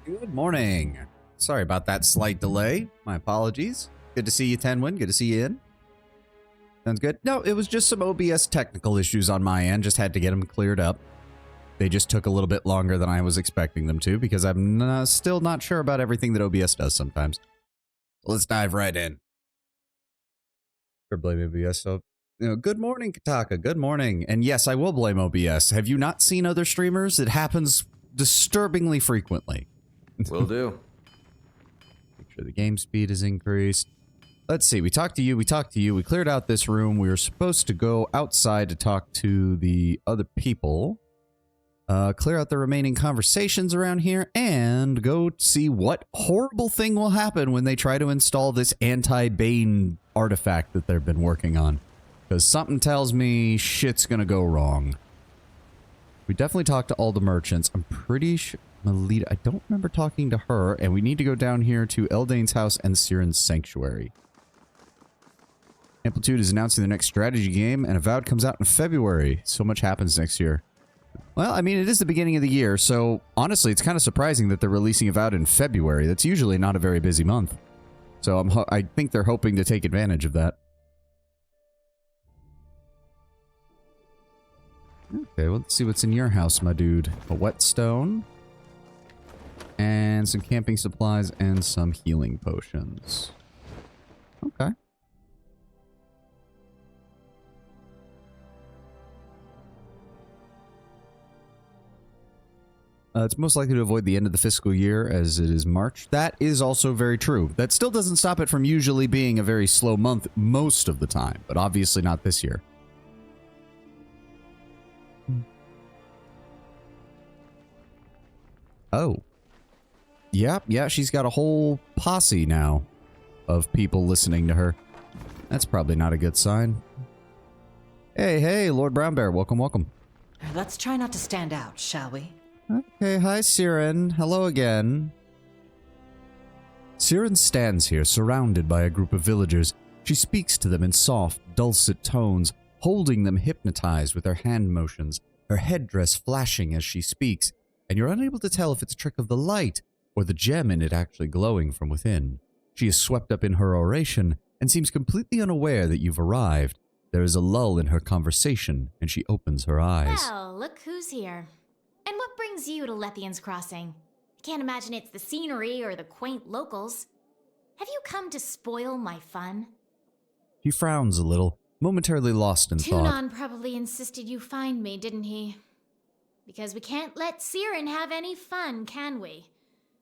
Good morning. Sorry about that slight delay. My apologies. Good to see you, Tenwin. Good to see you in. Sounds good. No, it was just some OBS technical issues on my end. Just had to get them cleared up. They just took a little bit longer than I was expecting them to because I'm still not sure about everything that OBS does sometimes. Let's dive right in. For blame OBS. So, good morning, Kataka. Good morning. And yes, I will blame OBS. Have you not seen other streamers? It happens disturbingly frequently. Will do. Make sure the game speed is increased. Let's see. We talked to you. We talked to you. We cleared out this room. We were supposed to go outside to talk to the other people. Clear out the remaining conversations around here and go see what horrible thing will happen when they try to install this anti-Bane artifact that they've been working on. Because something tells me shit's gonna go wrong. We definitely talked to all the merchants. I'm pretty sure... Melita. I don't remember talking to her, and we need to go down here to Eldane's house and Siren's sanctuary. Amplitude is announcing the next strategy game, and Avowed comes out in February. So much happens next year. Well, I mean, it is the beginning of the year, so honestly, it's kind of surprising that they're releasing Avowed in February. That's usually not a very busy month. So I think they're hoping to take advantage of that. Okay, well, let's see what's in your house, my dude. A whetstone. And some camping supplies and some healing potions. Okay. It's most likely to avoid the end of the fiscal year as it is March. That is also very true. That still doesn't stop it from usually being a very slow month most of the time, but obviously not this year. Oh. Yeah, she's got a whole posse now of people listening to her. That's probably not a good sign. Hey, Lord Brown Bear, welcome. Let's try not to stand out, shall we? Okay, hi Siren. Hello again. Siren stands here, surrounded by a group of villagers. She speaks to them in soft, dulcet tones, holding them hypnotized with her hand motions, her headdress flashing as she speaks, and you're unable to tell if it's a trick of the light or the gem in it actually glowing from within. She is swept up in her oration and seems completely unaware that you've arrived. There is a lull in her conversation, and she opens her eyes. Well, look who's here. And what brings you to Lethean's Crossing? I can't imagine it's the scenery or the quaint locals. Have you come to spoil my fun? He frowns a little, momentarily lost in thought. Tunon probably insisted you find me, didn't he? Because we can't let Siren have any fun, can we?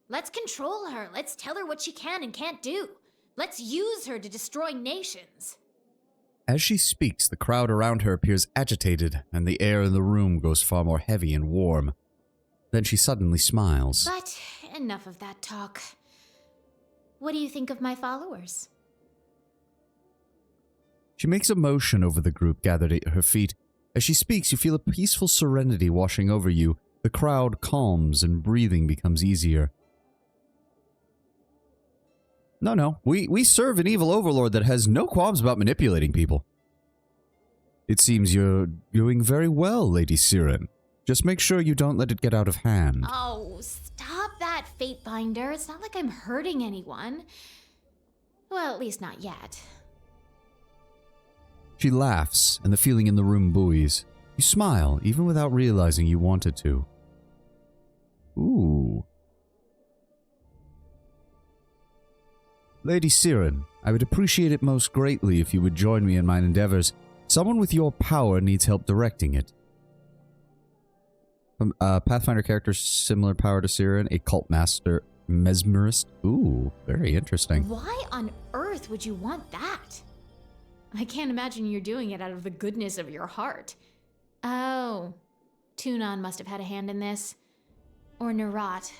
Let's control her. Let's tell her what she can and can't do. Let's use her to destroy nations. As she speaks, the crowd around her appears agitated, and the air in the room goes far more heavy and warm. Then she suddenly smiles. But enough of that talk. What do you think of my followers? She makes a motion over the group gathered at her feet. As she speaks, you feel a peaceful serenity washing over you. The crowd calms and breathing becomes easier. No. We serve an evil overlord that has no qualms about manipulating people. It seems you're doing very well, Lady Siren. Just make sure you don't let it get out of hand. Oh, stop that, Fatebinder. It's not like I'm hurting anyone. Well, at least not yet. She laughs, and the feeling in the room buoys. You smile, even without realizing you wanted to. Ooh. Lady Siren, I would appreciate it most greatly if you would join me in my endeavors. Someone with your power needs help directing it. Pathfinder character, similar power to Siren, a cult master, mesmerist. Ooh, very interesting. Why on earth would you want that? I can't imagine you're doing it out of the goodness of your heart. Oh, Tunon must have had a hand in this. Or Nerat.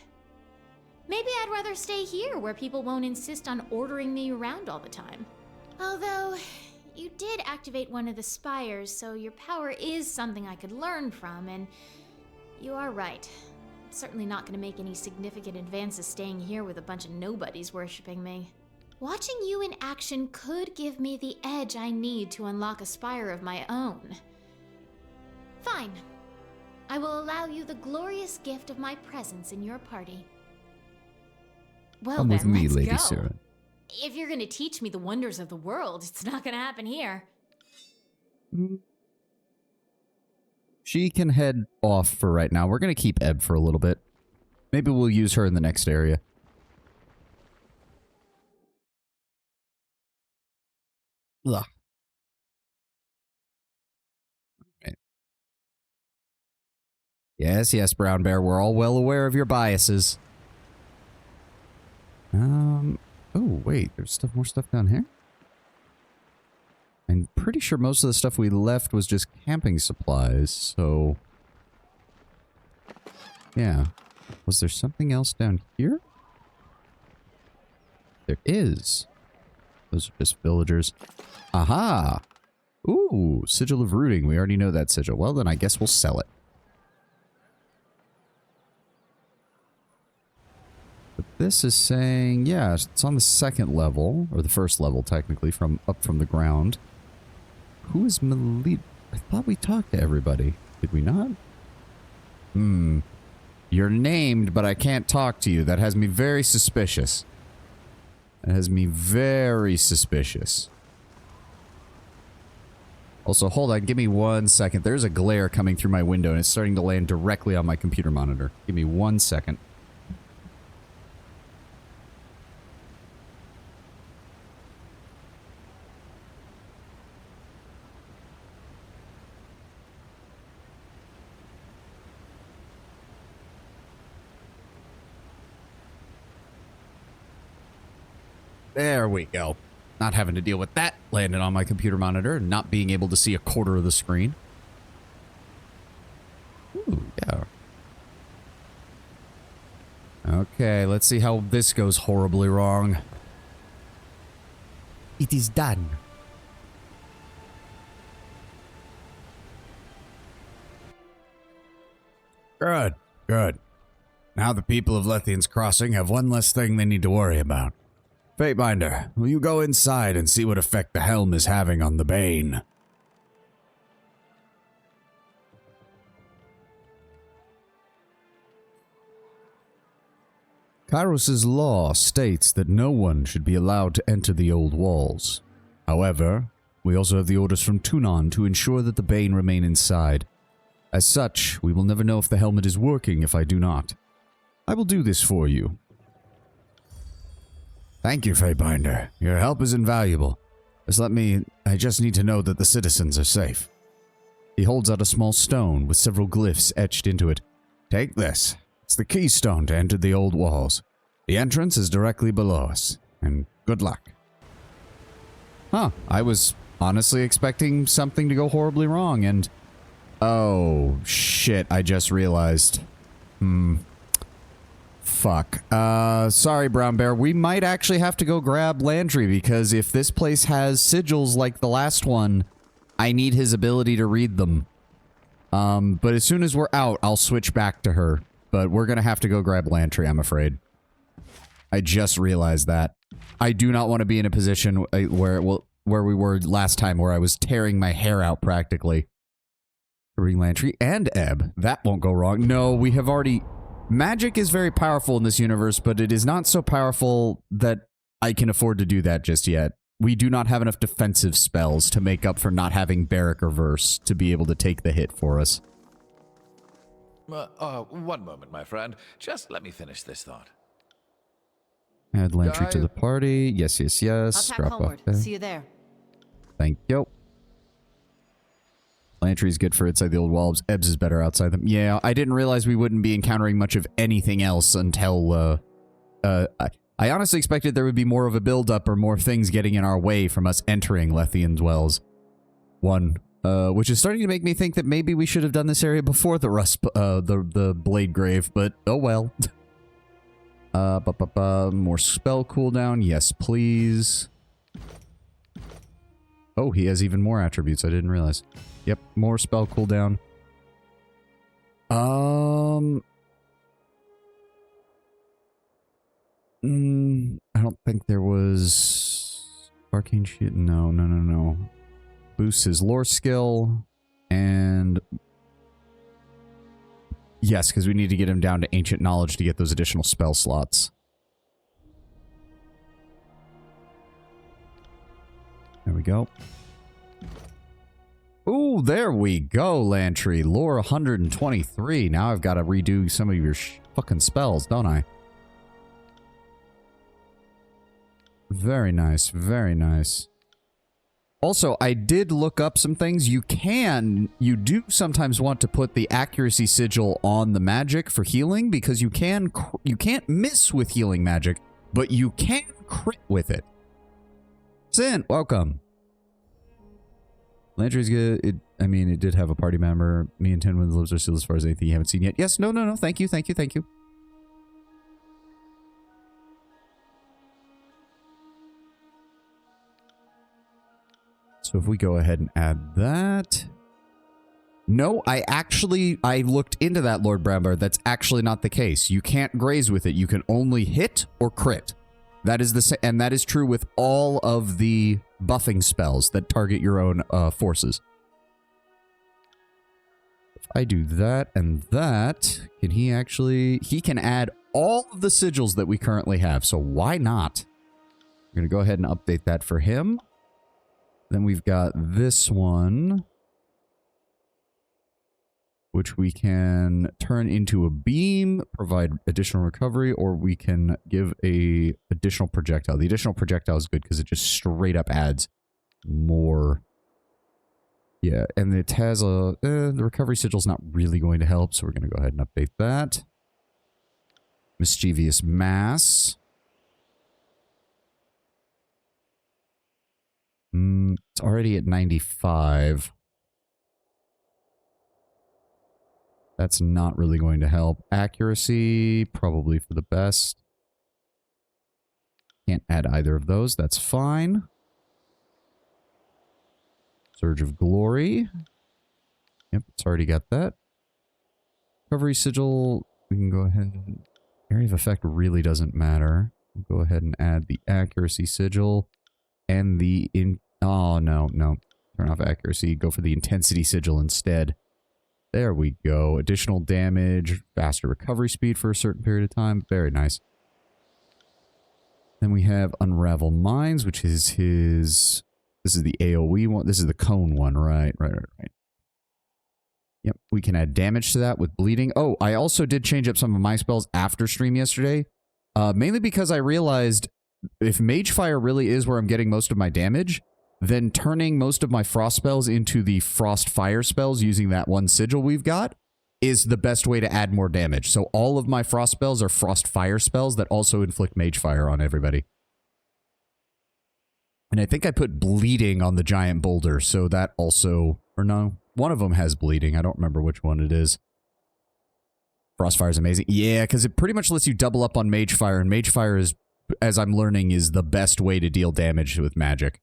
Maybe I'd rather stay here where people won't insist on ordering me around all the time. Although, you did activate one of the spires, so your power is something I could learn from, and you are right. I'm certainly not going to make any significant advances staying here with a bunch of nobodies worshipping me. Watching you in action could give me the edge I need to unlock a spire of my own. Fine. I will allow you the glorious gift of my presence in your party. Well, Come with me, let's Lady go. Siren. If you're going to teach me the wonders of the world, it's not going to happen here. She can head off for right now. We're going to keep Ebb for a little bit. Maybe we'll use her in the next area. Ugh. Right. Yes, Brown Bear. We're all well aware of your biases. Oh, wait. There's more stuff down here? I'm pretty sure most of the stuff we left was just camping supplies, so... Yeah. Was there something else down here? There is. Those are just villagers. Aha! Ooh, Sigil of Rooting. We already know that sigil. Well, then I guess we'll sell it. this is saying, yeah, it's on the second level, or the first level, technically, up from the ground. Who is Melita? I thought we talked to everybody. Did we not? You're named, but I can't talk to you. That has me very suspicious. That has me very suspicious. Also, hold on. Give me 1 second. There's a glare coming through my window, and it's starting to land directly on my computer monitor. Give me 1 second. There we go. Not having to deal with that landing on my computer monitor and not being able to see a quarter of the screen. Ooh, yeah. Okay, let's see how this goes horribly wrong. It is done. Good, good. Now the people of Lethian's Crossing have one less thing they need to worry about. Fatebinder, will you go inside and see what effect the helm is having on the Bane? Kairos' law states that no one should be allowed to enter the old walls. However, we also have the orders from Tunon to ensure that the Bane remain inside. As such, we will never know if the helmet is working if I do not. I will do this for you. Thank you, Fatebinder. Your help is invaluable. I just need to know that the citizens are safe. He holds out a small stone with several glyphs etched into it. Take this. It's the keystone to enter the old walls. The entrance is directly below us. And good luck. Huh. I was honestly expecting something to go horribly wrong and... Oh, shit. I just realized. Fuck. Sorry, Brown Bear. We might actually have to go grab Landry, because if this place has sigils like the last one, I need his ability to read them. But as soon as we're out, I'll switch back to her. But we're gonna have to go grab Landry, I'm afraid. I just realized that. I do not want to be in a position where we were last time, where I was tearing my hair out practically. Reading Landry and Ebb. That won't go wrong. No, we have already... Magic is very powerful in this universe, but it is not so powerful that I can afford to do that just yet. We do not have enough defensive spells to make up for not having Barrack or Verse to be able to take the hit for us. 1 moment, my friend. Just let me finish this thought. Add Landry to the party. Yes, yes, yes. I'll tack homeward. See you there. Thank you. Lantry's good for inside the old walls. Ebbs is better outside them. Yeah, I didn't realize we wouldn't be encountering much of anything else until, I honestly expected there would be more of a build-up or more things getting in our way from us entering Lethian's Wells. Which is starting to make me think that maybe we should have done this area before the the Blade Grave, but oh well. More spell cooldown. Yes, please. Oh, he has even more attributes. I didn't realize. Yep, more spell cooldown. I don't think there was... Arcane shit? No. Boosts his lore skill. And... Yes, because we need to get him down to Ancient Knowledge to get those additional spell slots. There we go. Ooh, there we go, Lantry. Lore 123. Now I've got to redo some of your fucking spells, don't I? Very nice, very nice. Also, I did look up some things. You do sometimes want to put the accuracy sigil on the magic for healing, because you can't miss with healing magic, but you can crit with it. Sin, welcome. Landry's good. It did have a party member. Me and Tenwin's lives are still as far as anything you haven't seen yet. Yes, no. Thank you. So if we go ahead and add that. No, I looked into that, Lord Bramber. That's actually not the case. You can't graze with it. You can only hit or crit. That is and that is true with all of the buffing spells that target your own forces. If I do that and that, can he actually... He can add all of the sigils that we currently have, so why not? I'm going to go ahead and update that for him. Then we've got this one, which we can turn into a beam, provide additional recovery, or we can give a additional projectile. The additional projectile is good because it just straight up adds more. Yeah, and it has a... the recovery sigil's not really going to help, so we're going to go ahead and update that. Mischievous Mass. It's already at 95. That's not really going to help. Accuracy, probably for the best. Can't add either of those. That's fine. Surge of Glory. Yep, it's already got that. Recovery Sigil, we can go ahead. Area of Effect really doesn't matter. We'll go ahead and add the Accuracy Sigil and the... Oh, no. Turn off Accuracy. Go for the Intensity Sigil instead. There we go. Additional damage, faster recovery speed for a certain period of time. Very nice. Then we have Unravel Minds, which is his... This is the AoE one. This is the cone one, right? Right. Yep, we can add damage to that with bleeding. Oh, I also did change up some of my spells after stream yesterday. Mainly because I realized if Mage Fire really is where I'm getting most of my damage, then turning most of my frost spells into the frost fire spells using that one sigil we've got is the best way to add more damage. So all of my frost spells are frost fire spells that also inflict mage fire on everybody. And I think I put bleeding on the giant boulder, so that also... Or no, one of them has bleeding. I don't remember which one it is. Frostfire is amazing. Yeah, because it pretty much lets you double up on mage fire, and mage fire is, as I'm learning, is the best way to deal damage with magic.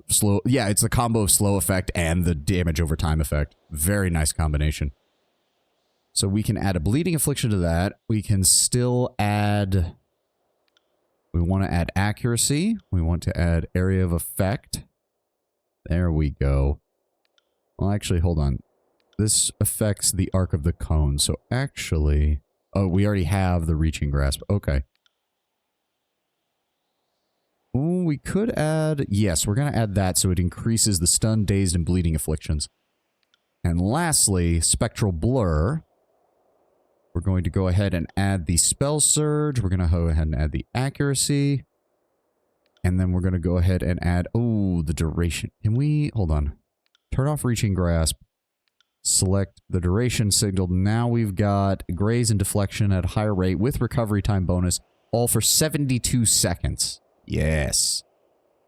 Slow, yeah, it's the combo of slow effect and the damage over time effect. Very nice combination. So we can add a bleeding affliction to that. We can still add... We want to add accuracy. We want to add area of effect. There we go. Well, actually, hold on. This affects the arc of the cone. So actually... Oh, we already have the reaching grasp. Okay. Ooh, we could add... Yes, we're going to add that so it increases the stun, dazed, and bleeding afflictions. And lastly, Spectral Blur. We're going to go ahead and add the Spell Surge. We're going to go ahead and add the Accuracy. And then we're going to go ahead and add... Oh, the duration. Can we... Hold on. Turn off Reaching Grasp. Select the duration signal. Now we've got Graze and Deflection at a higher rate with recovery time bonus. All for 72 seconds. Yes.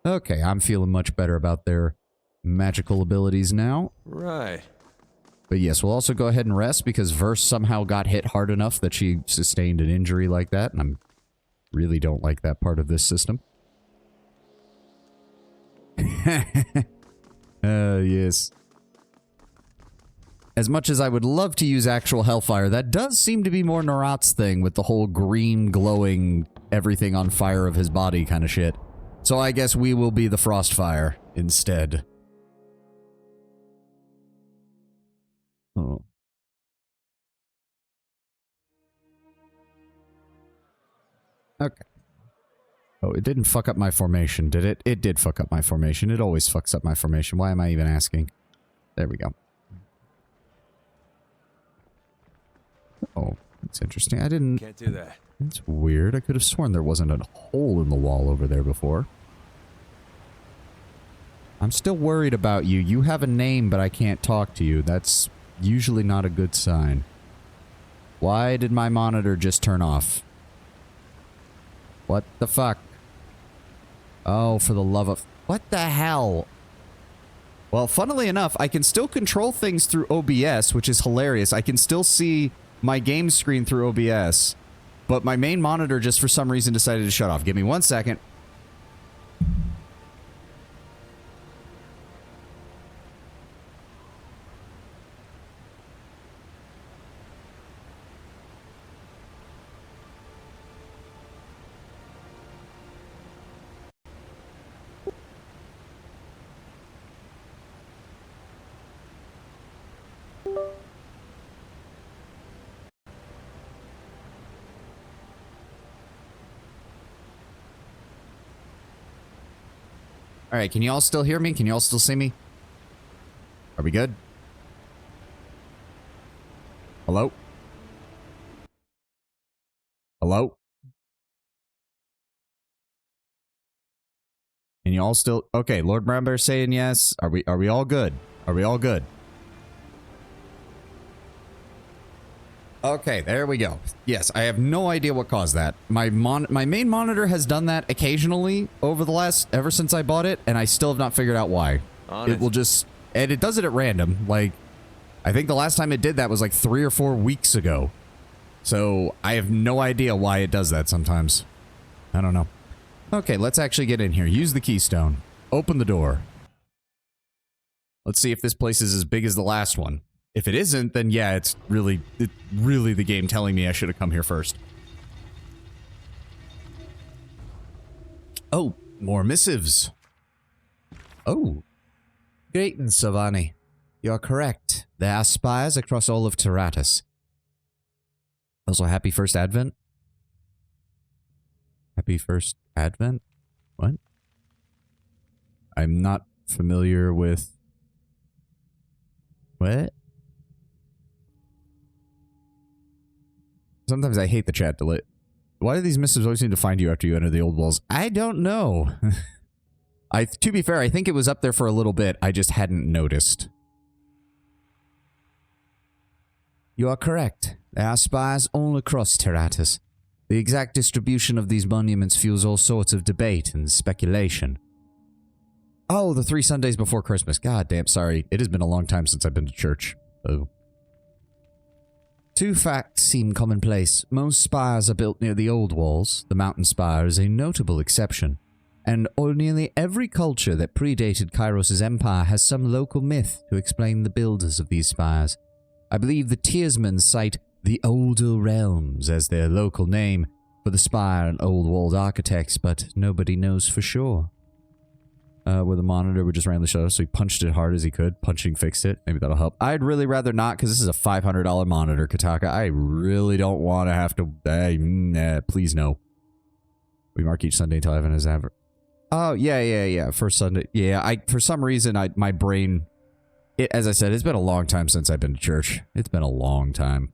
Okay, I'm feeling much better about their magical abilities now. Right. But yes, we'll also go ahead and rest because Verse somehow got hit hard enough that she sustained an injury like that, and I really don't like that part of this system. Yes. As much as I would love to use actual Hellfire, that does seem to be more Narat's thing with the whole green glowing everything on fire of his body kind of shit. So I guess we will be the Frostfire instead. Oh. Okay. Oh, it didn't fuck up my formation, did it? It did fuck up my formation. It always fucks up my formation. Why am I even asking? There we go. Oh, that's interesting. I didn't... Can't do that. That's weird. I could have sworn there wasn't a hole in the wall over there before. I'm still worried about you. You have a name, but I can't talk to you. That's usually not a good sign. Why did my monitor just turn off? What the fuck? Oh, for the love of... What the hell? Well, funnily enough, I can still control things through OBS, which is hilarious. I can still see my game screen through OBS, but my main monitor just for some reason decided to shut off. Give me 1 second. All right, can you all still hear me? Can you all still see me? Are we good? Hello? Hello? Can you all still... Okay, Lord Brown Bear saying yes. Are we all good? Are we all good? Okay, there we go. Yes, I have no idea what caused that. My main monitor has done that occasionally over the last... ever since I bought it, and I still have not figured out why. It will just... and it does it at random. Like, I think the last time it did that was like 3 or 4 weeks ago. So, I have no idea why it does that sometimes. I don't know. Okay, let's actually get in here. Use the keystone. Open the door. Let's see if this place is as big as the last one. If it isn't, then yeah, it's really the game telling me I should have come here first. Oh, more missives. Oh. Greetings, Savani. You're correct. There are spires across all of Tyratus. Also, happy first advent. Happy first advent? What? I'm not familiar with... What? Sometimes I hate the chat delay. Why do these missives always seem to find you after you enter the old walls? I don't know. To be fair, I think it was up there for a little bit. I just hadn't noticed. You are correct. There are spires all across Tyratus. The exact distribution of these monuments fuels all sorts of debate and speculation. Oh, the 3 Sundays before Christmas. God damn, sorry. It has been a long time since I've been to church. Oh. 2 facts seem commonplace. Most spires are built near the old walls. The mountain spire is a notable exception. And nearly every culture that predated Kairos' empire has some local myth to explain the builders of these spires. I believe the Tearsmen cite the Older Realms as their local name for the spire and old walled architects, but nobody knows for sure. Where the monitor would just randomly show up, so he punched it hard as he could. Punching fixed it. Maybe that'll help. I'd really rather not, because this is a $500 monitor, Kataka. I really don't want to have to... please no. We mark each Sunday until Evan is ever... Oh, yeah. First Sunday. Yeah, for some reason, my brain... as I said, it's been a long time since I've been to church. It's been a long time.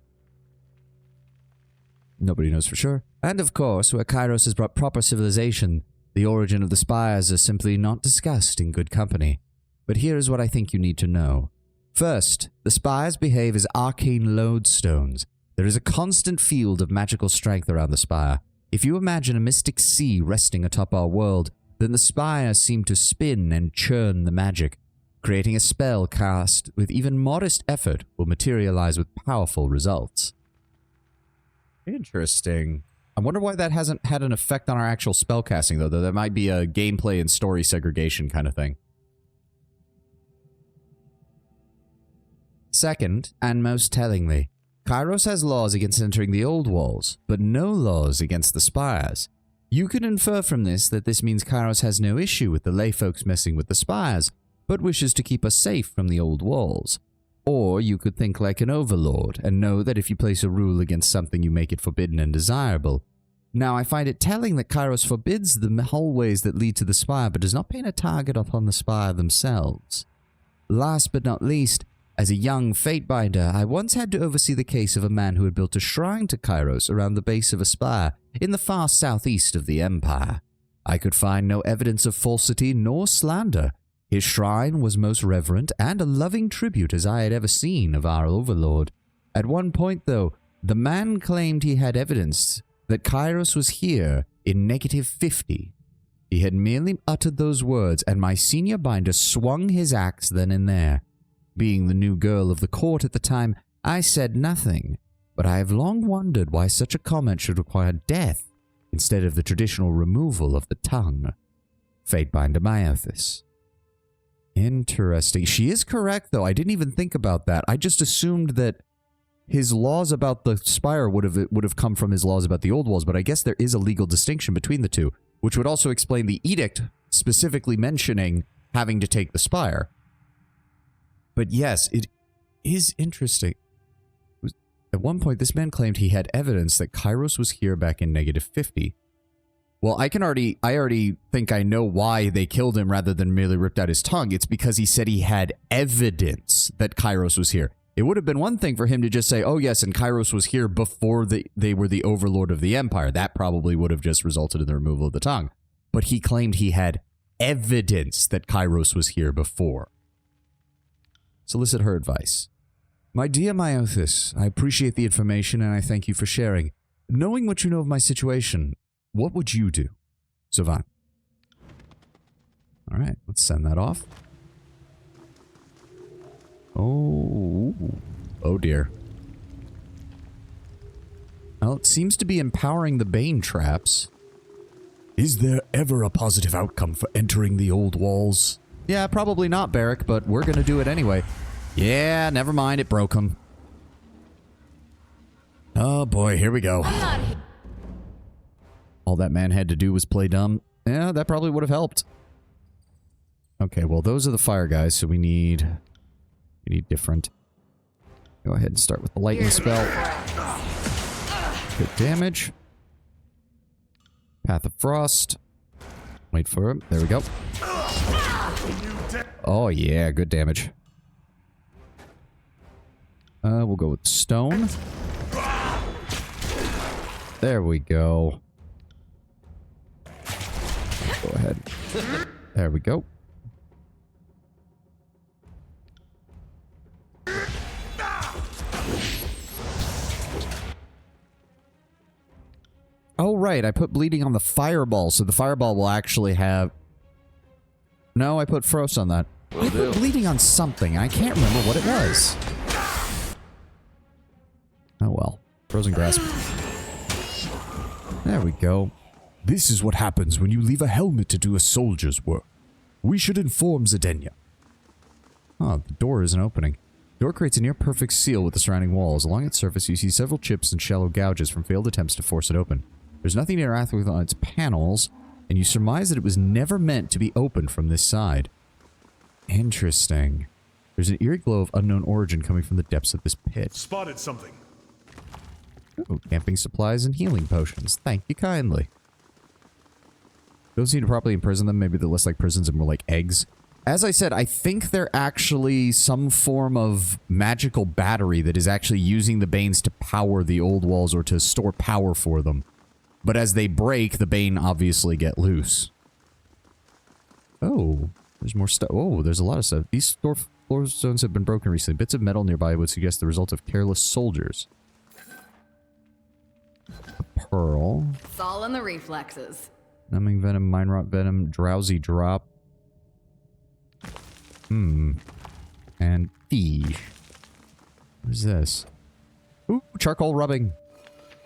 Nobody knows for sure. And of course, where Kairos has brought proper civilization, the origin of the spires is simply not discussed in good company. But here is what I think you need to know. First, the spires behave as arcane lodestones. There is a constant field of magical strength around the spire. If you imagine a mystic sea resting atop our world, then the spires seem to spin and churn the magic. Creating a spell cast with even modest effort will materialize with powerful results. Interesting. I wonder why that hasn't had an effect on our actual spellcasting, though. That might be a gameplay and story segregation kind of thing. Second, and most tellingly, Kairos has laws against entering the old walls, but no laws against the spires. You could infer from this that this means Kairos has no issue with the lay folks messing with the spires, but wishes to keep us safe from the old walls. Or you could think like an overlord, and know that if you place a rule against something you make it forbidden and desirable. Now I find it telling that Kairos forbids the hallways that lead to the spire, but does not paint a target upon the spire themselves. Last but not least, as a young Fatebinder, I once had to oversee the case of a man who had built a shrine to Kairos around the base of a spire in the far southeast of the Empire. I could find no evidence of falsity nor slander. His shrine was most reverent and a loving tribute as I had ever seen of our overlord. At one point, though, the man claimed he had evidence that Kairos was here in -50. He had merely uttered those words, and my senior binder swung his axe then and there. Being the new girl of the court at the time, I said nothing, but I have long wondered why such a comment should require death instead of the traditional removal of the tongue. Fatebinder Myothis. Interesting. She is correct, though. I didn't even think about that. I just assumed that his laws about the spire would have come from his laws about the old walls, but I guess there is a legal distinction between the two, which would also explain the edict specifically mentioning having to take the spire. But yes, it is interesting. At one point, this man claimed he had evidence that Kairos was here back in -50. Well, I already think I know why they killed him rather than merely ripped out his tongue. It's because he said he had evidence that Kairos was here. It would have been one thing for him to just say, oh yes, and Kairos was here before they were the overlord of the Empire. That probably would have just resulted in the removal of the tongue. But he claimed he had evidence that Kairos was here before. Solicit her advice. My dear Myothis, I appreciate the information and I thank you for sharing. Knowing what you know of my situation, what would you do? Savant. Alright, let's send that off. Oh. Oh dear. Well, it seems to be empowering the Bane traps. Is there ever a positive outcome for entering the old walls? Yeah, probably not, Barrick, but we're gonna do it anyway. Yeah, never mind, it broke him. Oh boy, here we go. All that man had to do was play dumb. Yeah, that probably would have helped. Okay, well those are the fire guys, so we need different. Go ahead and start with the lightning spell. Good damage. Path of Frost. Wait for him. There we go. Oh yeah, good damage. We'll go with stone. There we go. Go ahead. There we go. Oh, right. I put bleeding on the fireball, so the fireball will actually have... No, I put frost on that. I put bleeding on something. I can't remember what it was. Oh, well. Frozen grasp. There we go. This is what happens when you leave a helmet to do a soldier's work. We should inform Zedenya. Oh, the door isn't opening. The door creates a near-perfect seal with the surrounding walls. Along its surface, you see several chips and shallow gouges from failed attempts to force it open. There's nothing to interact with on its panels, and you surmise that it was never meant to be opened from this side. Interesting. There's an eerie glow of unknown origin coming from the depths of this pit. Spotted something. Oh, camping supplies and healing potions. Thank you kindly. Those need to properly imprison them. Maybe they're less like prisons and more like eggs. As I said, I think they're actually some form of magical battery that is actually using the Banes to power the old walls or to store power for them. But as they break, the Bane obviously get loose. Oh, there's more stuff. Oh, there's a lot of stuff. These floor stones have been broken recently. Bits of metal nearby would suggest the result of careless soldiers. A pearl. It's all in the reflexes. Numbing venom, mine rot venom, drowsy drop. And fish. What is this? Ooh, charcoal rubbing.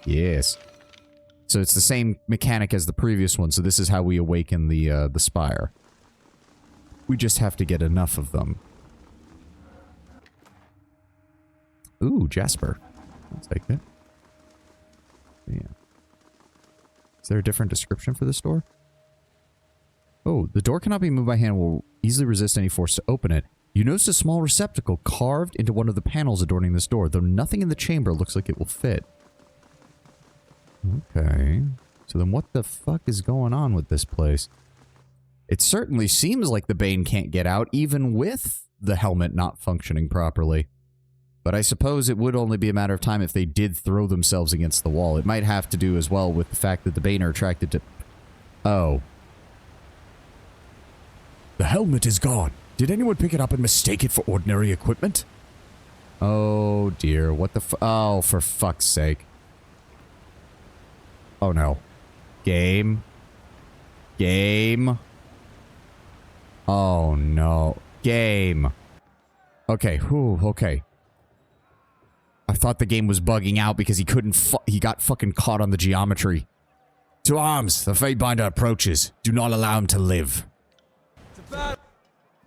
Yes. So it's the same mechanic as the previous one, so this is how we awaken the spire. We just have to get enough of them. Ooh, Jasper. I'll take it. Yeah. Is there a different description for this door? Oh, the door cannot be moved by hand, will easily resist any force to open it. You notice a small receptacle carved into one of the panels adorning this door, though nothing in the chamber looks like it will fit. Okay. So then what the fuck is going on with this place? It certainly seems like the Bane can't get out, even with the helmet not functioning properly. But I suppose it would only be a matter of time if they did throw themselves against the wall. It might have to do as well with the fact that the Bane are attracted to... Oh. The helmet is gone. Did anyone pick it up and mistake it for ordinary equipment? Oh dear, what the oh, for fuck's sake. Oh no. Game. Game. Oh no. Game. Okay, whew, okay. I thought the game was bugging out because he couldn't he got fucking caught on the geometry. To arms, the Fatebinder approaches. Do not allow him to live.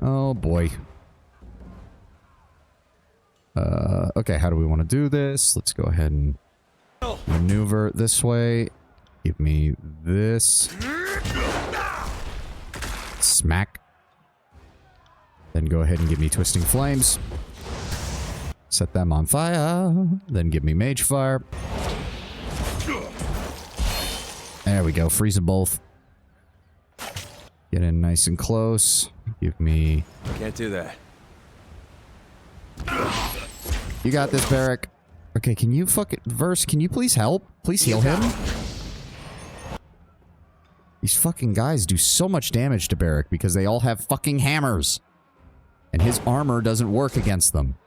Oh boy. Okay, how do we want to do this? Let's go ahead and maneuver this way. Give me this. Smack. Then go ahead and give me Twisting Flames. Set them on fire. Then give me Mage Fire. There we go. Freeze them both. Get in nice and close. Give me... Can't do that. You got this, Barrack. Okay, can you fucking... Verse, can you please help? Please heal him. These fucking guys do so much damage to Barrack because they all have fucking hammers. And his armor doesn't work against them.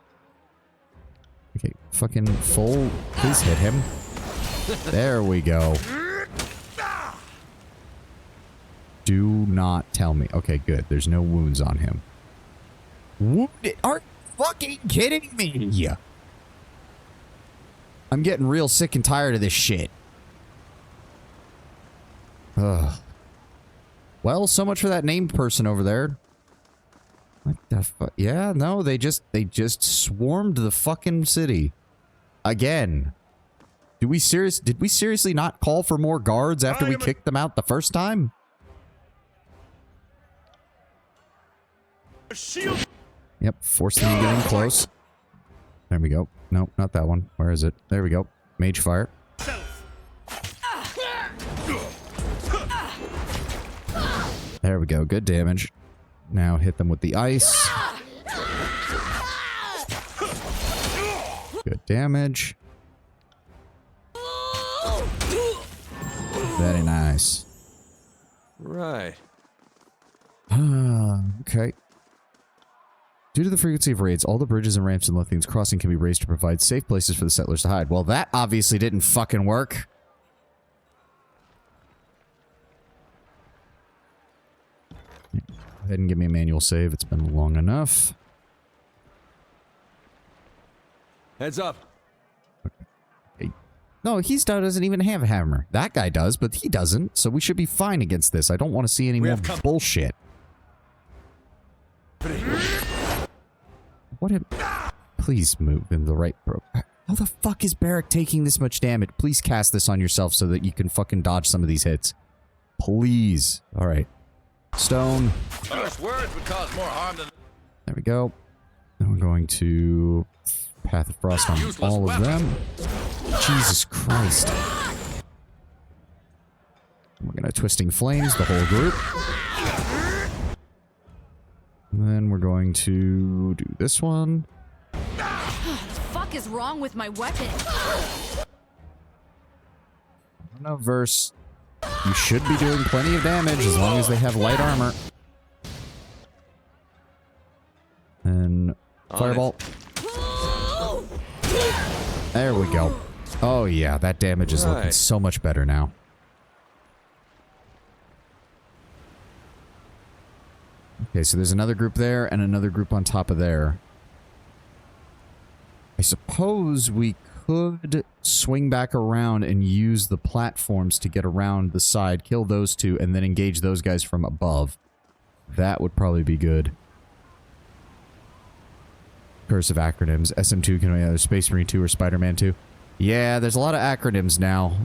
Okay, fucking full... Please hit him. There we go. Do not tell me. Okay, good. There's no wounds on him. Wounded? Are you fucking kidding me? I'm getting real sick and tired of this shit. Ugh. Well, so much for that named person over there. What the fuck? Yeah, no, they just swarmed the fucking city. Again. Did we seriously not call for more guards after we kicked them out the first time? Yep, force them to get in close. There we go. Nope, not that one. Where is it? There we go. Mage fire. There we go. Good damage. Now hit them with the ice. Good damage. Very nice. Right. Okay. Due to the frequency of raids, all the bridges and ramps in Lithium's Crossing can be raised to provide safe places for the settlers to hide. Well, that obviously didn't fucking work. Go ahead and give me a manual save. It's been long enough. Heads up. Okay. No, doesn't even have a hammer. That guy does, but he doesn't, so we should be fine against this. I don't want to see any more bullshit. What a... Please move in the right... How the fuck is Barrack taking this much damage? Please cast this on yourself so that you can fucking dodge some of these hits. Please. Alright. Stone. First words would cause more harm than... There we go. Then we're going to... Path of Frost on all of them. Jesus Christ. We're gonna Twisting Flames the whole group. And then we're going to do this one. What the fuck is wrong with my weapon? I don't know, Verse. You should be doing plenty of damage as long as they have light armor. And Fireball. There we go. Oh yeah, that damage is looking so much better now. Okay, so there's another group there and another group on top of there. I suppose we could swing back around and use the platforms to get around the side, kill those two, and then engage those guys from above. That would probably be good. Curse of acronyms. SM2 can be either Space Marine 2 or Spider-Man 2. Yeah, there's a lot of acronyms now.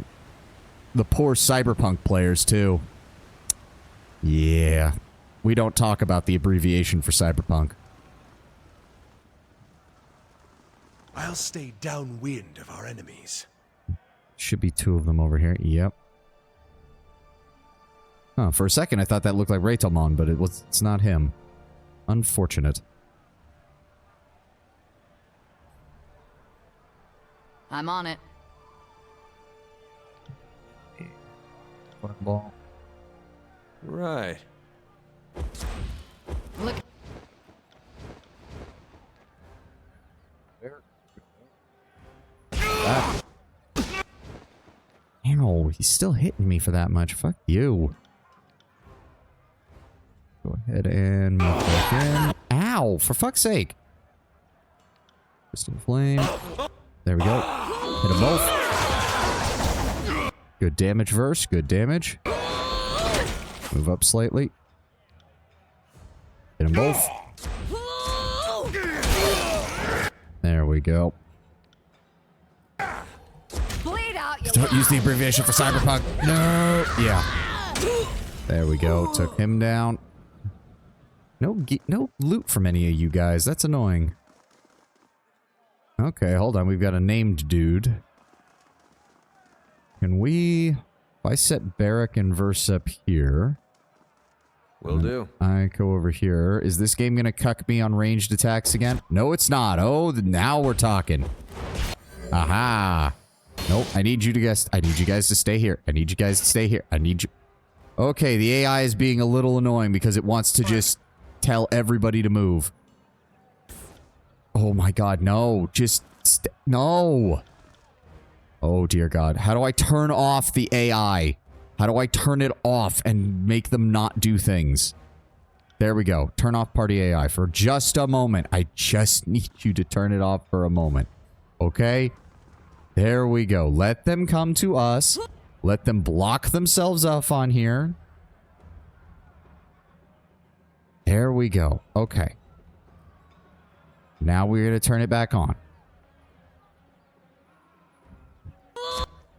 The poor Cyberpunk players, too. Yeah. We don't talk about the abbreviation for Cyberpunk. I'll stay downwind of our enemies. Should be two of them over here. Yep. Huh, for a second I thought that looked like Raytomon, but it's not him. Unfortunate. I'm on it. Fireball. Right. Look. Ow, he's still hitting me for that much. Fuck you. Go ahead and move back in. Ow, for fuck's sake. Crystal Flame. There we go. Hit them both. Good damage, Verse. Good damage. Move up slightly. Hit them both. There we go. Bleed out, you Don't use the abbreviation for Cyberpunk. No. Yeah. There we go. Took him down. No loot from any of you guys. That's annoying. Okay, hold on. We've got a named dude. Can we If I set Barrack and Verse up here... Will do. I go over here. Is this game gonna cuck me on ranged attacks again? No, it's not. Oh, now we're talking. Aha. Nope, I need you guys to stay here. I need you guys to stay here. I need you... Okay, the AI is being a little annoying because it wants to just tell everybody to move. Oh my god, no. Just... no. Oh dear god. How do I turn off the AI? How do I turn it off and make them not do things? There we go. Turn off party AI for just a moment. I just need you to turn it off for a moment. Okay? There we go. Let them come to us. Let them block themselves off on here. There we go. Okay. Now we're going to turn it back on.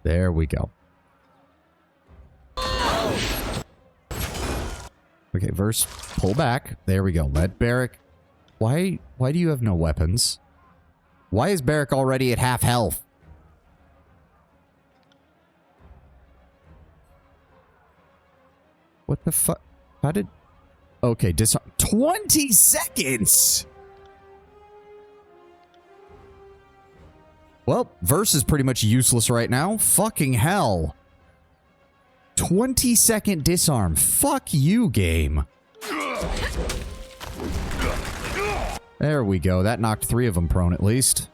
There we go. Okay, Verse, pull back. There we go. Let Barrack... Why do you have no weapons? Why is Barrack already at half health? What the fuck? How did... Okay, disarm... 20 seconds! Well, Verse is pretty much useless right now. Fucking hell. 20-second disarm. Fuck you, game. There we go. That knocked 3 of them prone at least.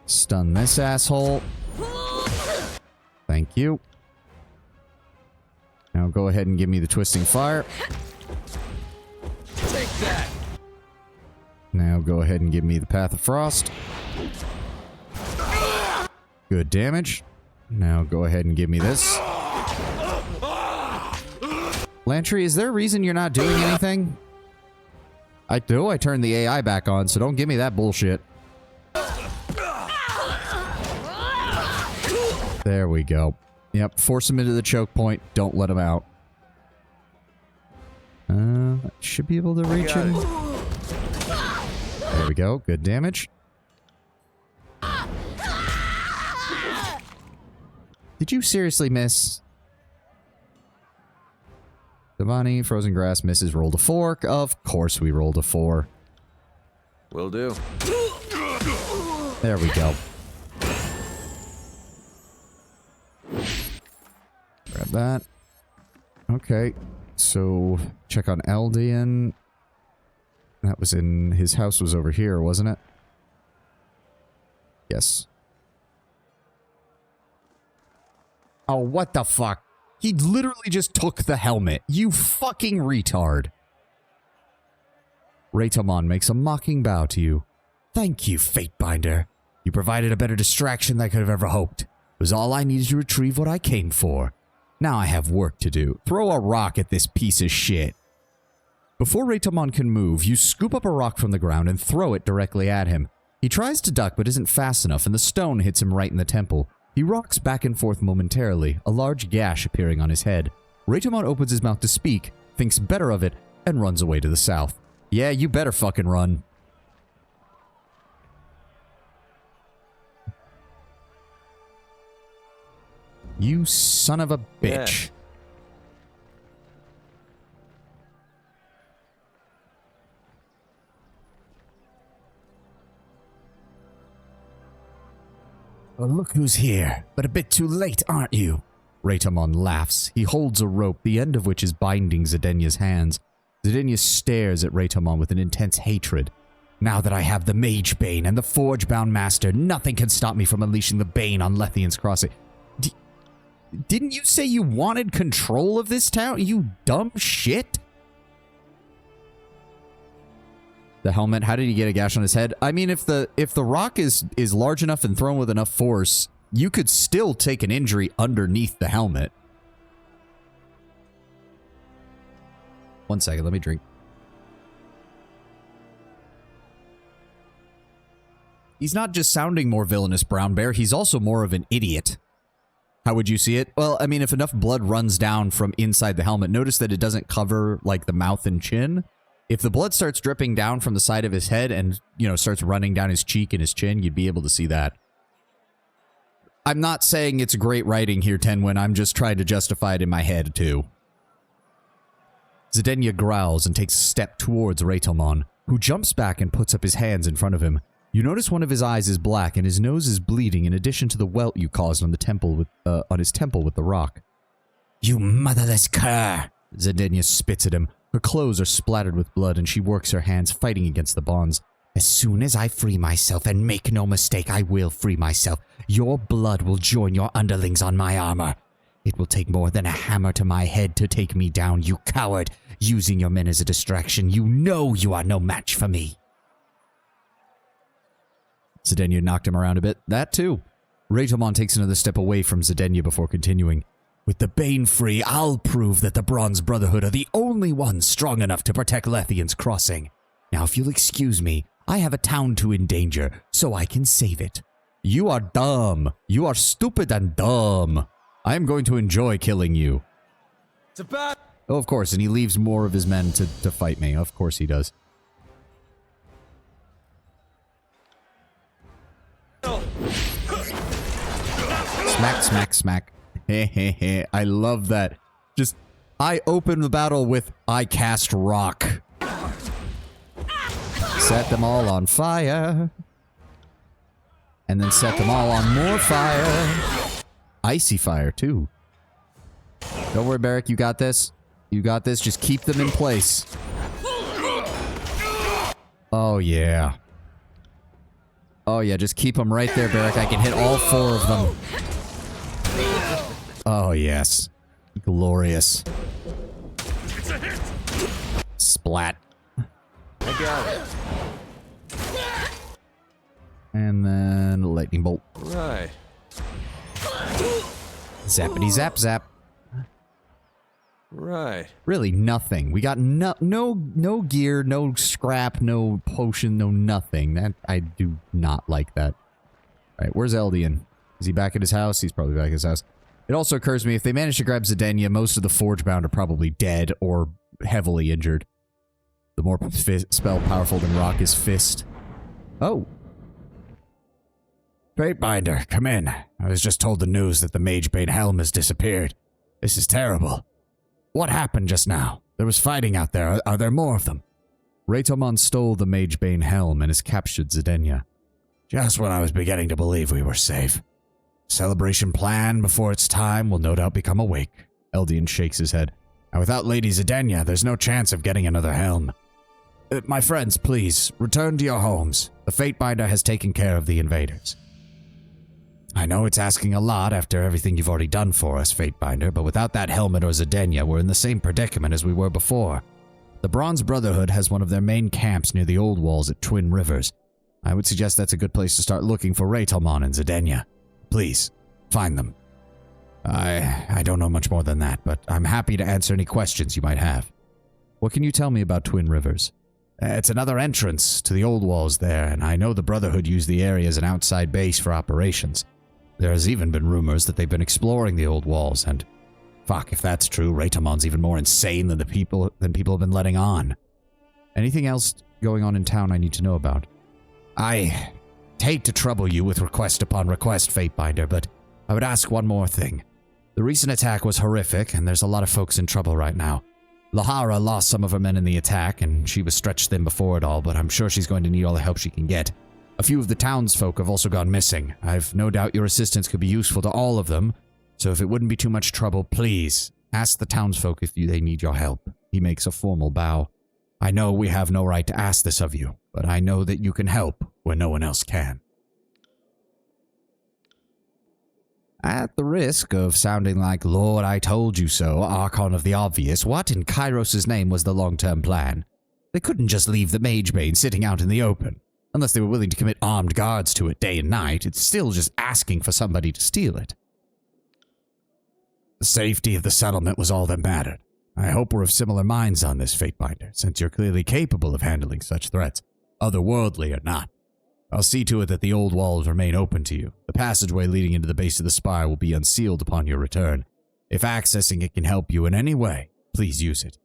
Stun this asshole. Thank you. Now go ahead and give me the twisting fire. Take that. Now go ahead and give me the path of frost. Good damage. Now go ahead and give me this. Lantry, is there a reason you're not doing anything? I do. I turned the AI back on, so don't give me that bullshit. There we go. Yep, force him into the choke point. Don't let him out. Should be able to reach him. There we go. Good damage. Did you seriously miss? Devani, Frozen Grass misses, rolled a 4. Of course we rolled a 4. Will do. There we go. Grab that. Okay, so check on Eldian. That was in... his house was over here, wasn't it? Yes. Oh, what the fuck? He literally just took the helmet. You fucking retard. Raytomon makes a mocking bow to you. Thank you, Fatebinder. You provided a better distraction than I could have ever hoped. It was all I needed to retrieve what I came for. Now I have work to do. Throw a rock at this piece of shit. Before Raytomon can move, you scoop up a rock from the ground and throw it directly at him. He tries to duck but isn't fast enough and the stone hits him right in the temple. He rocks back and forth momentarily, a large gash appearing on his head. Raytomon opens his mouth to speak, thinks better of it, and runs away to the south. Yeah, you better fucking run. You son of a bitch. Yeah. Well, look who's here. But a bit too late, aren't you? Raytomon laughs. He holds a rope, the end of which is binding Zedenia's hands. Zedenia stares at Raytomon with an intense hatred. Now that I have the Mage Bane and the Forge-bound Master, nothing can stop me from unleashing the Bane on Lethian's Crossing. Didn't you say you wanted control of this town, you dumb shit? The helmet, how did he get a gash on his head? I mean, if the rock is large enough and thrown with enough force, you could still take an injury underneath the helmet. 1 second, let me drink. He's not just sounding more villainous, Brown Bear, he's also more of an idiot. How would you see it? Well, I mean, if enough blood runs down from inside the helmet, notice that it doesn't cover, like, the mouth and chin. If the blood starts dripping down from the side of his head and, you know, starts running down his cheek and his chin, you'd be able to see that. I'm not saying it's great writing here, Tenwin. I'm just trying to justify it in my head, too. Zedenya growls and takes a step towards Raytomon, who jumps back and puts up his hands in front of him. You notice one of his eyes is black and his nose is bleeding in addition to the welt you caused on the on his temple with the rock. You motherless cur! Zedenya spits at him. Her clothes are splattered with blood and she works her hands fighting against the bonds. As soon as I free myself, and make no mistake, I will free myself, your blood will join your underlings on my armor. It will take more than a hammer to my head to take me down, you coward. Using your men as a distraction, you know you are no match for me. Zedenya knocked him around a bit. That too. Raytomon takes another step away from Zedenya before continuing. With the Bane free, I'll prove that the Bronze Brotherhood are the only ones strong enough to protect Lethian's crossing. Now, if you'll excuse me, I have a town to endanger, so I can save it. You are dumb. You are stupid and dumb. I am going to enjoy killing you. It's a bad... Oh, of course, and he leaves more of his men to fight me. Of course he does. Smack, smack, smack. Heh heh heh. I love that. Just, I open the battle with, I cast rock. Set them all on fire. And then set them all on more fire. Icy fire, too. Don't worry, Barrick, you got this. You got this. Just keep them in place. Oh, yeah. Oh, yeah, just keep them right there, Barrick. I can hit all 4 of them. Oh, yes. Glorious. Splat. I got it. And then lightning bolt. Right. Zappity zap zap. Right. Really nothing. We got no gear, no scrap, no potion, no nothing. That I do not like that. Alright, where's Eldian? Is he back at his house? He's probably back at his house. It also occurs to me, if they manage to grab Zedenya, most of the Forgebound are probably dead or heavily injured. The more spell powerful than Rock is Fist. Oh. Fatebinder, come in. I was just told the news that the Magebane helm has disappeared. This is terrible. What happened just now? There was fighting out there. Are there more of them? Raytomon stole the Magebane helm and has captured Zedenya. Just when I was beginning to believe we were safe. Celebration planned before its time will no doubt become awake. Eldian shakes his head. And without Lady Zedenya, there's no chance of getting another helm. My friends, please, return to your homes. The Fatebinder has taken care of the invaders. I know it's asking a lot after everything you've already done for us, Fatebinder, but without that helmet or Zedenya, we're in the same predicament as we were before. The Bronze Brotherhood has one of their main camps near the old walls at Twin Rivers. I would suggest that's a good place to start looking for Raytomon and Zedenya. Please, find them. I don't know much more than that, but I'm happy to answer any questions you might have. What can you tell me about Twin Rivers? It's another entrance to the old walls there, and I know the Brotherhood use the area as an outside base for operations. There has even been rumors that they've been exploring the old walls, and fuck, if that's true, Raytomon's even more insane than people have been letting on. Anything else going on in town I need to know about? I hate to trouble you with request upon request, Fatebinder, but I would ask one more thing. The recent attack was horrific, and there's a lot of folks in trouble right now. Lahara lost some of her men in the attack, and she was stretched thin before it all, but I'm sure she's going to need all the help she can get. A few of the townsfolk have also gone missing. I've no doubt your assistance could be useful to all of them, so if it wouldn't be too much trouble, please, ask the townsfolk if they need your help. He makes a formal bow. I know we have no right to ask this of you, but I know that you can help when no one else can. At the risk of sounding like Lord I told you so, Archon of the Obvious, what in Kairos' name was the long-term plan? They couldn't just leave the Magebane sitting out in the open. Unless they were willing to commit armed guards to it day and night, it's still just asking for somebody to steal it. The safety of the settlement was all that mattered. I hope we're of similar minds on this, Fatebinder, since you're clearly capable of handling such threats, otherworldly or not. I'll see to it that the old walls remain open to you. The passageway leading into the base of the spire will be unsealed upon your return. If accessing it can help you in any way, please use it.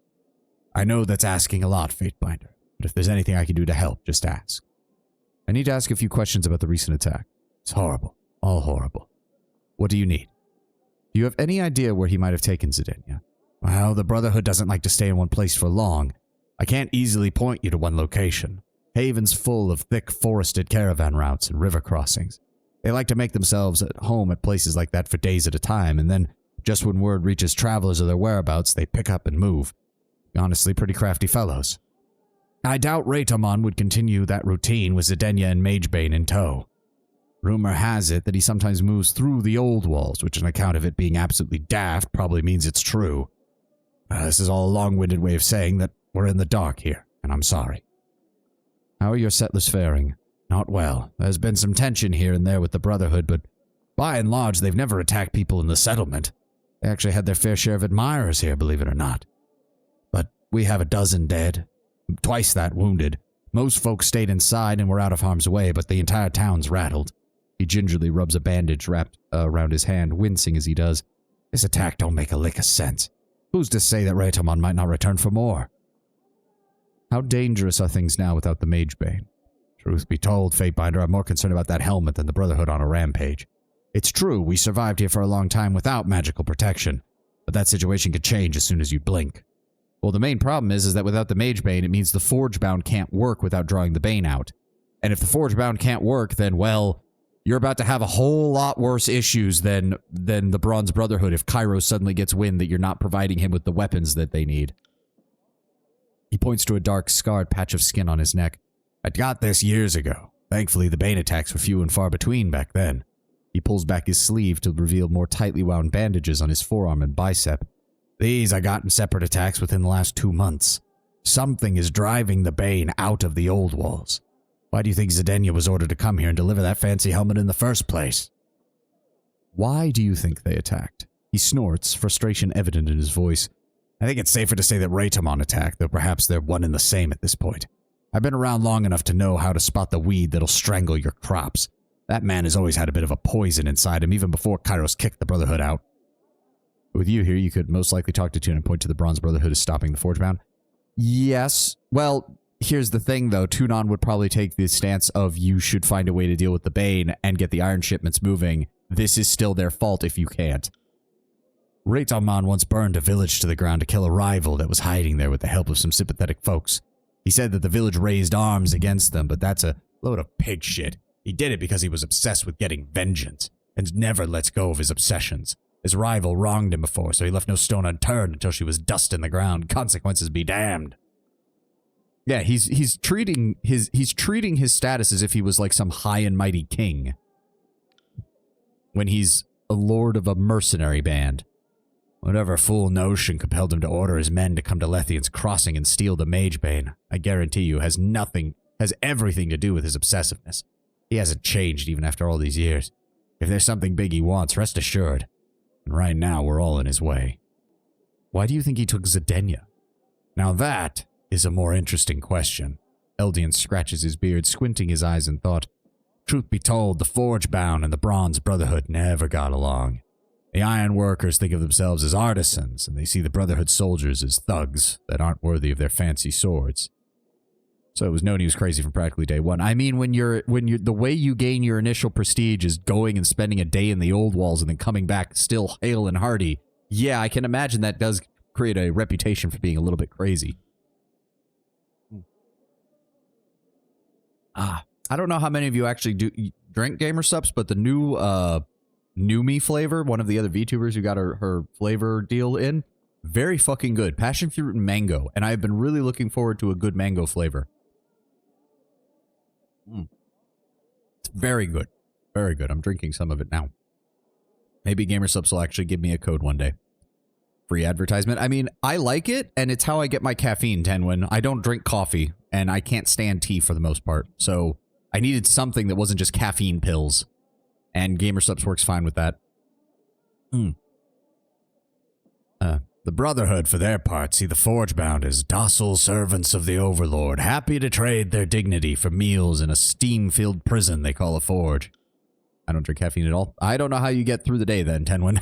I know that's asking a lot, Fatebinder, but if there's anything I can do to help, just ask. I need to ask a few questions about the recent attack. It's horrible. All horrible. What do you need? Do you have any idea where he might have taken Zedenya? Well, the Brotherhood doesn't like to stay in one place for long. I can't easily point you to one location. Haven's full of thick forested caravan routes and river crossings. They like to make themselves at home at places like that for days at a time, and then, just when word reaches travelers of their whereabouts, they pick up and move. Honestly, pretty crafty fellows. I doubt Raytomon would continue that routine with Zedenya and Magebane in tow. Rumor has it that he sometimes moves through the old walls, which on account of it being absolutely daft probably means it's true. This is all a long-winded way of saying that we're in the dark here, and I'm sorry. How are your settlers faring? Not well. There's been some tension here and there with the Brotherhood, but by and large they've never attacked people in the settlement. They actually had their fair share of admirers here, believe it or not. But we have a dozen dead, twice that wounded. Most folks stayed inside and were out of harm's way, but the entire town's rattled. He gingerly rubs a bandage wrapped around his hand, wincing as he does. This attack don't make a lick of sense. Who's to say that Raytomon might not return for more? How dangerous are things now without the Magebane? Truth be told, Fatebinder, I'm more concerned about that helmet than the Brotherhood on a rampage. It's true, we survived here for a long time without magical protection, but that situation could change as soon as you blink. Well, the main problem is that without the Magebane, it means the Forgebound can't work without drawing the Bane out. And if the Forgebound can't work, then, well, you're about to have a whole lot worse issues than the Bronze Brotherhood if Kairos suddenly gets wind that you're not providing him with the weapons that they need. He points to a dark, scarred patch of skin on his neck. I got this years ago. Thankfully, the Bane attacks were few and far between back then. He pulls back his sleeve to reveal more tightly wound bandages on his forearm and bicep. These I got in separate attacks within the last 2 months. Something is driving the Bane out of the old walls. Why do you think Zedenya was ordered to come here and deliver that fancy helmet in the first place? Why do you think they attacked? He snorts, frustration evident in his voice. I think it's safer to say that Raytomon attacked, though perhaps they're one and the same at this point. I've been around long enough to know how to spot the weed that'll strangle your crops. That man has always had a bit of a poison inside him, even before Kairos kicked the Brotherhood out. With you here, you could most likely talk to Toon and point to the Bronze Brotherhood as stopping the Forgebound. Yes. Well, here's the thing, though. Tunon would probably take the stance of you should find a way to deal with the Bane and get the iron shipments moving. This is still their fault if you can't. Raytomon once burned a village to the ground to kill a rival that was hiding there with the help of some sympathetic folks. He said that the village raised arms against them, but that's a load of pig shit. He did it because he was obsessed with getting vengeance, and never lets go of his obsessions. His rival wronged him before, so he left no stone unturned until she was dust in the ground. Consequences be damned. Yeah, he's treating his status as if he was like some high and mighty king, when he's a lord of a mercenary band. Whatever fool notion compelled him to order his men to come to Lethian's Crossing and steal the Magebane, I guarantee you, has everything to do with his obsessiveness. He hasn't changed even after all these years. If there's something big he wants, rest assured. And right now, we're all in his way. Why do you think he took Zedenya? Now that is a more interesting question. Eldian scratches his beard, squinting his eyes in thought. Truth be told, the Forgebound and the Bronze Brotherhood never got along. The iron workers think of themselves as artisans, and they see the Brotherhood soldiers as thugs that aren't worthy of their fancy swords. So it was known he was crazy from practically day one. I mean, when you're the way you gain your initial prestige is going and spending a day in the old walls and then coming back still hale and hearty. Yeah, I can imagine that does create a reputation for being a little bit crazy. I don't know how many of you actually do drink Gamer Subs, but the new Numi flavor, one of the other VTubers who got her flavor deal in, very fucking good. Passion fruit and mango, and I've been really looking forward to a good mango flavor. It's very good. Very good. I'm drinking some of it now. Maybe GamerSubs will actually give me a code one day. Free advertisement. I mean, I like it, and it's how I get my caffeine, Tenwin. I don't drink coffee, and I can't stand tea for the most part, so I needed something that wasn't just caffeine pills, and GamerSubs works fine with that. The Brotherhood, for their part, see the Forgebound as docile servants of the Overlord, happy to trade their dignity for meals in a steam-filled prison they call a forge. I don't drink caffeine at all. I don't know how you get through the day then, Tenwin.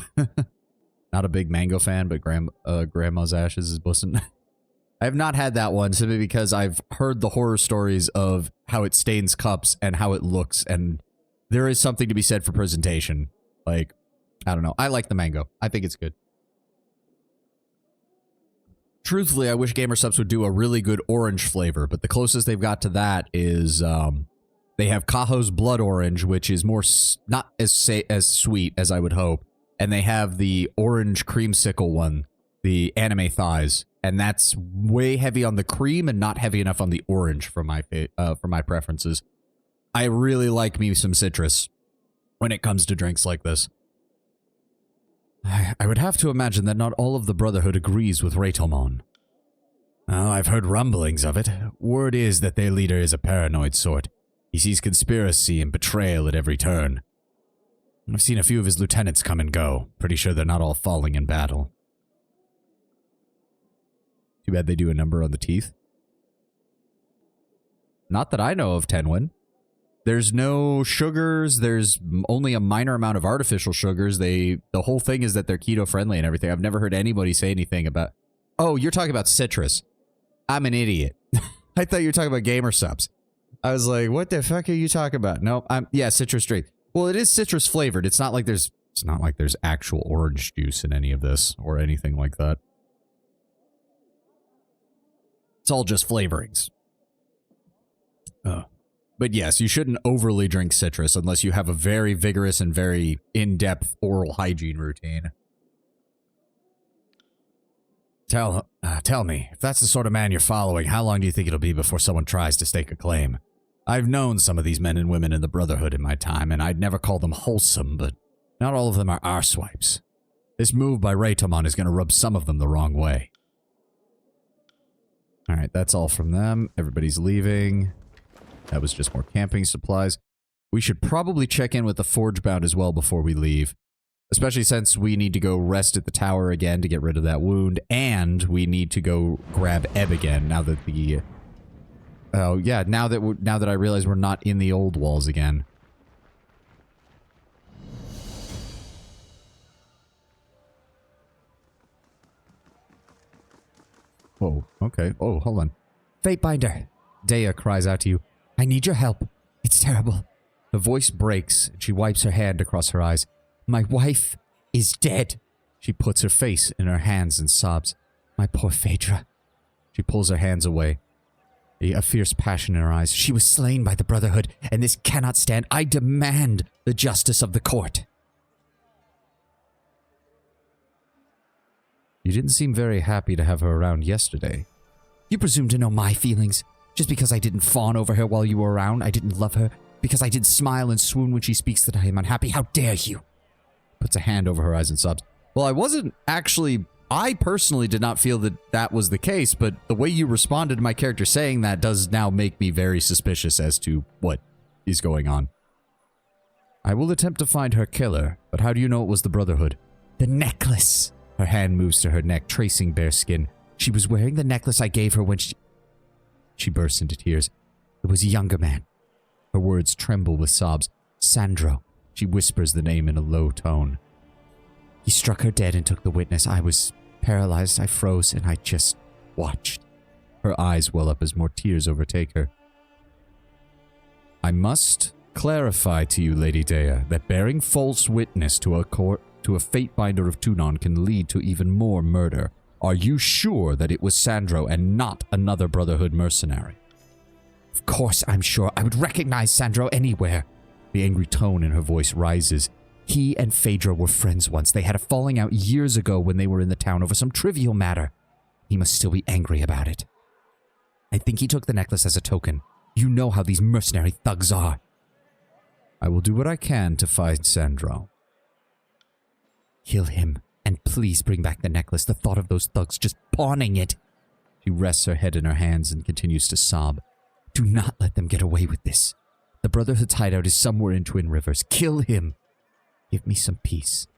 Not a big mango fan, but Grandma's Ashes is bussin'. I have not had that one simply because I've heard the horror stories of how it stains cups and how it looks, and there is something to be said for presentation. Like, I don't know. I like the mango. I think it's good. Truthfully, I wish Gamer Subs would do a really good orange flavor, but the closest they've got to that is they have Cajo's Blood Orange, which is more not as sweet as I would hope, and they have the orange creamsicle one, the anime thighs, and that's way heavy on the cream and not heavy enough on the orange for my preferences. I really like me some citrus when it comes to drinks like this. I would have to imagine that not all of the Brotherhood agrees with Reitomon. Oh, I've heard rumblings of it. Word is that their leader is a paranoid sort. He sees conspiracy and betrayal at every turn. I've seen a few of his lieutenants come and go. Pretty sure they're not all falling in battle. Too bad they do a number on the teeth. Not that I know of, Tenwin. There's no sugars. There's only a minor amount of artificial sugars. The whole thing is that they're keto friendly and everything. I've never heard anybody say anything about... Oh, you're talking about citrus. I'm an idiot. I thought you were talking about Gamer Subs. I was like, what the fuck are you talking about? Nope. Yeah, citrus drink. Well, it is citrus flavored. It's not like there's actual orange juice in any of this or anything like that. It's all just flavorings. But yes, you shouldn't overly drink citrus unless you have a very vigorous and very in-depth oral hygiene routine. Tell me, if that's the sort of man you're following, how long do you think it'll be before someone tries to stake a claim? I've known some of these men and women in the Brotherhood in my time, and I'd never call them wholesome, but not all of them are arsewipes. This move by Reitomon is going to rub some of them the wrong way. Alright, that's all from them. Everybody's leaving. That was just more camping supplies. We should probably check in with the Forge Bound as well before we leave. Especially since we need to go rest at the tower again to get rid of that wound. And we need to go grab Ebb again now that the... Oh, yeah, now that I realize we're not in the old walls again. Oh, okay. Oh, hold on. Fatebinder! Dea cries out to you. I need your help. It's terrible. The voice breaks, and she wipes her hand across her eyes. My wife is dead. She puts her face in her hands and sobs. My poor Phaedra. She pulls her hands away. A fierce passion in her eyes. She was slain by the Brotherhood, and this cannot stand. I demand the justice of the court. You didn't seem very happy to have her around yesterday. You presume to know my feelings? Just because I didn't fawn over her while you were around, I didn't love her? Because I did smile and swoon when she speaks that I am unhappy? How dare you? Puts a hand over her eyes and sobs. Well, I wasn't actually... I personally did not feel that that was the case, but the way you responded to my character saying that does now make me very suspicious as to what is going on. I will attempt to find her killer, but how do you know it was the Brotherhood? The necklace! Her hand moves to her neck, tracing bare skin. She was wearing the necklace I gave her when she bursts into tears. It was a younger man. Her words tremble with sobs. Sandro. She whispers the name in a low tone. He struck her dead and took the witness. I was paralyzed. I froze and I just watched. Her eyes well up as more tears overtake her. I must clarify to you, Lady Dea, that bearing false witness to a Fatebinder of Tunon can lead to even more murder. Are you sure that it was Sandro and not another Brotherhood mercenary? Of course I'm sure. I would recognize Sandro anywhere. The angry tone in her voice rises. He and Phaedra were friends once. They had a falling out years ago when they were in the town over some trivial matter. He must still be angry about it. I think he took the necklace as a token. You know how these mercenary thugs are. I will do what I can to find Sandro. Kill him. And please bring back the necklace. The thought of those thugs just pawning it. She rests her head in her hands and continues to sob. Do not let them get away with this. The Brotherhood's hideout is somewhere in Twin Rivers. Kill him. Give me some peace.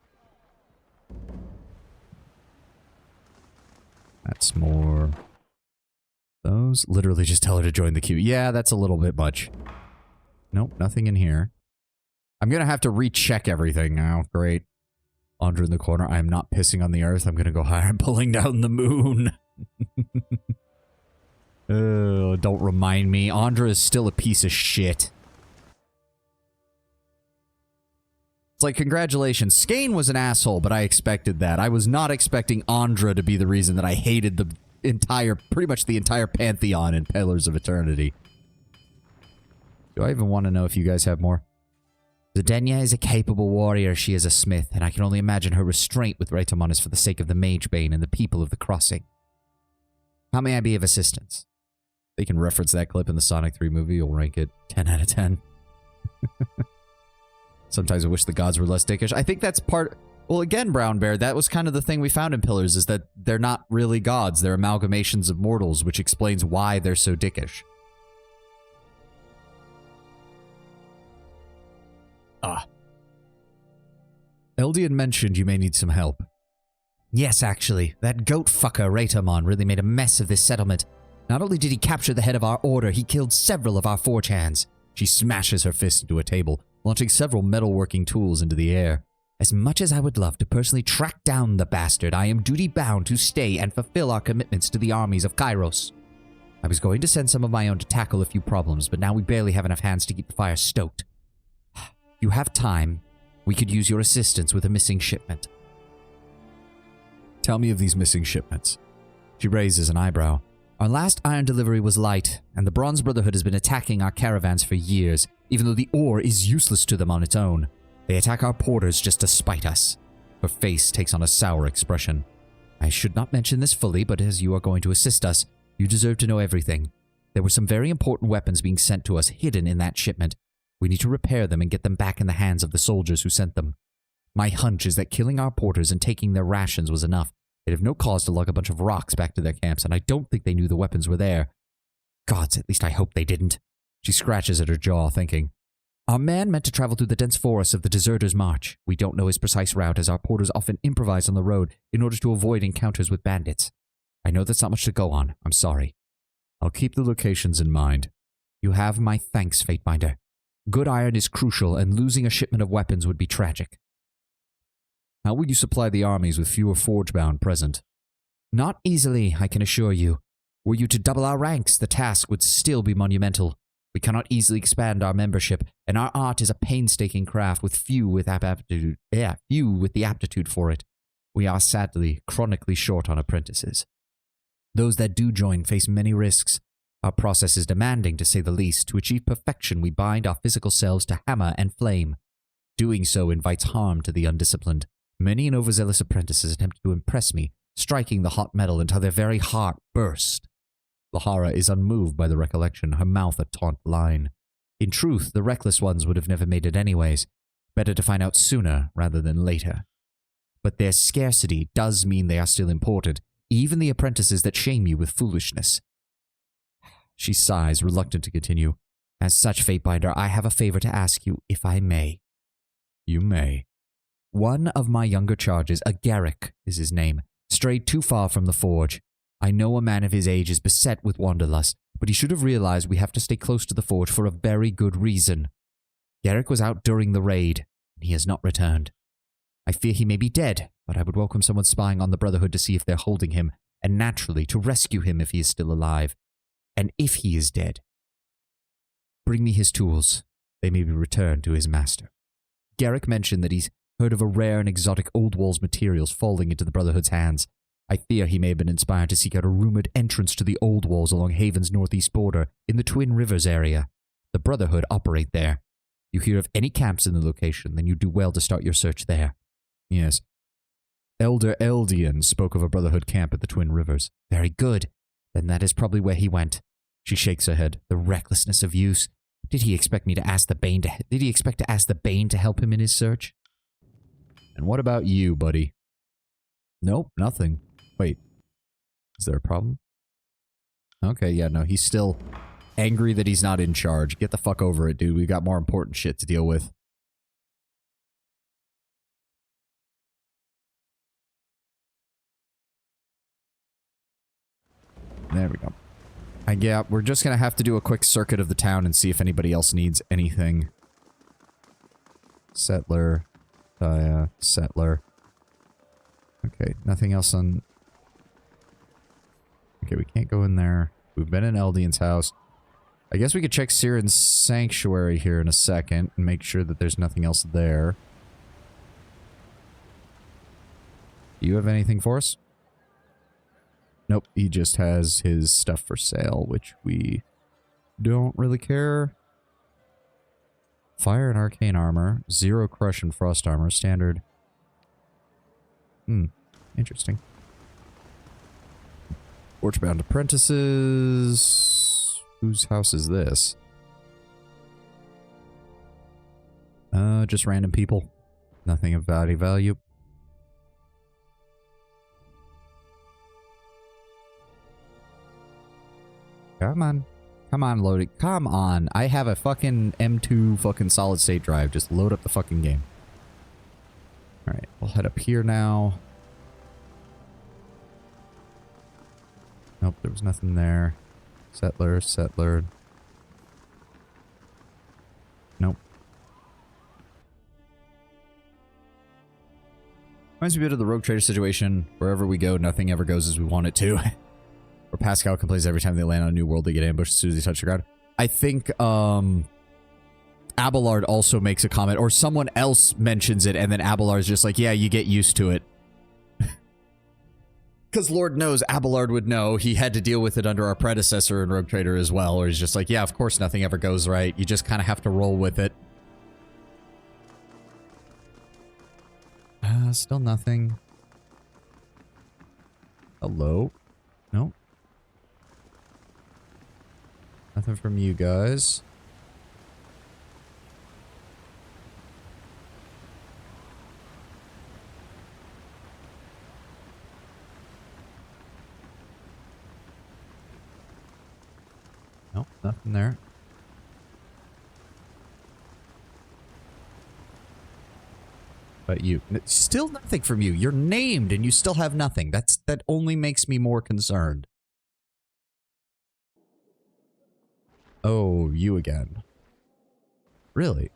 That's more... Those? Literally just tell her to join the queue. Yeah, that's a little bit much. Nope, nothing in here. I'm gonna have to recheck everything now. Great. Andra in the corner. I am not pissing on the earth. I'm gonna go higher and pulling down the moon. Oh, don't remind me. Andra is still a piece of shit. It's like, congratulations. Skane was an asshole, but I expected that. I was not expecting Andra to be the reason that I hated the pretty much the entire Pantheon in Pillars of Eternity. Do I even want to know if you guys have more? Zedenya is a capable warrior. She is a smith, and I can only imagine her restraint with Reitamon is for the sake of the Magebane and the people of the Crossing. How may I be of assistance? They can reference that clip in the Sonic 3 movie. You'll rank it 10 out of 10. Sometimes I wish the gods were less dickish. I think that's part... Well, again, Brown Bear, that was kind of the thing we found in Pillars, is that they're not really gods. They're amalgamations of mortals, which explains why they're so dickish. Eldian mentioned you may need some help. Yes, actually. That goat fucker, Reitamon, really made a mess of this settlement. Not only did he capture the head of our order, he killed several of our forge hands. She smashes her fist into a table, launching several metalworking tools into the air. As much as I would love to personally track down the bastard, I am duty-bound to stay and fulfill our commitments to the armies of Kairos. I was going to send some of my own to tackle a few problems, but now we barely have enough hands to keep the fire stoked. You have time. We could use your assistance with a missing shipment. Tell me of these missing shipments. She raises an eyebrow. Our last iron delivery was light, and the Bronze Brotherhood has been attacking our caravans for years, even though the ore is useless to them on its own. They attack our porters just to spite us. Her face takes on a sour expression. I should not mention this fully, but as you are going to assist us, you deserve to know everything. There were some very important weapons being sent to us hidden in that shipment. We need to repair them and get them back in the hands of the soldiers who sent them. My hunch is that killing our porters and taking their rations was enough. They'd have no cause to lug a bunch of rocks back to their camps, and I don't think they knew the weapons were there. Gods, at least I hope they didn't. She scratches at her jaw, thinking. Our man meant to travel through the dense forests of the Deserters' March. We don't know his precise route, as our porters often improvise on the road in order to avoid encounters with bandits. I know that's not much to go on. I'm sorry. I'll keep the locations in mind. You have my thanks, Fatebinder. Good iron is crucial, and losing a shipment of weapons would be tragic. How will you supply the armies with fewer forge-bound present? Not easily, I can assure you. Were you to double our ranks, the task would still be monumental. We cannot easily expand our membership, and our art is a painstaking craft with few with the aptitude for it. We are sadly, chronically short on apprentices. Those that do join face many risks. Our process is demanding, to say the least. To achieve perfection, we bind our physical selves to hammer and flame. Doing so invites harm to the undisciplined. Many an overzealous apprentices attempted to impress me, striking the hot metal until their very heart burst. Lahara is unmoved by the recollection, her mouth a taut line. In truth, the reckless ones would have never made it anyways. Better to find out sooner rather than later. But their scarcity does mean they are still important, even the apprentices that shame you with foolishness. She sighs, reluctant to continue. As such, Fatebinder, I have a favor to ask you, if I may. You may. One of my younger charges, a Garrick is his name, strayed too far from the forge. I know a man of his age is beset with wanderlust, but he should have realized we have to stay close to the forge for a very good reason. Garrick was out during the raid, and he has not returned. I fear he may be dead, but I would welcome someone spying on the Brotherhood to see if they're holding him, and naturally to rescue him if he is still alive. And if he is dead, bring me his tools. They may be returned to his master. Garrick mentioned that he's heard of a rare and exotic Old Walls materials falling into the Brotherhood's hands. I fear he may have been inspired to seek out a rumored entrance to the Old Walls along Haven's northeast border in the Twin Rivers area. The Brotherhood operate there. You hear of any camps in the location, then you do well to start your search there. Yes. Elder Eldian spoke of a Brotherhood camp at the Twin Rivers. Very good. Then that is probably where he went. She shakes her head. The recklessness of use. Did he expect to ask the Bane to help him in his search? And what about you, buddy? Nope, nothing. Wait. Is there a problem? Okay, yeah, no, he's still angry that he's not in charge. Get the fuck over it, dude. We've got more important shit to deal with. There we go. Yeah, we're just gonna have to do a quick circuit of the town and see if anybody else needs anything. Settler. Settler. Okay, nothing else on... Okay, we can't go in there. We've been in Eldian's house. I guess we could check Siren's sanctuary here in a second and make sure that there's nothing else there. Do you have anything for us? Nope, he just has his stuff for sale, which we don't really care. Fire and arcane armor, 0 crush and frost armor, standard. Interesting. Torchbound apprentices. Whose house is this? Just random people. Nothing of value. Come on. Come on, load it. Come on. I have a fucking M2 fucking solid state drive. Just load up the fucking game. Alright, we'll head up here now. Nope, there was nothing there. Settler. Nope. Reminds me a bit of the rogue trader situation. Wherever we go, nothing ever goes as we want it to. Where Pascal complains every time they land on a new world, they get ambushed as soon as they touch the ground. I think, Abelard also makes a comment, or someone else mentions it, and then Abelard's just like, yeah, you get used to it. Because Lord knows Abelard would know. He had to deal with it under our predecessor in Rogue Trader as well, or he's just like, yeah, of course nothing ever goes right. You just kind of have to roll with it. Still nothing. Hello? Nope. Nothing from you guys. Nope, nothing there. But you. Still nothing from you. You're named and you still have nothing. That only makes me more concerned. Oh, you again. Really?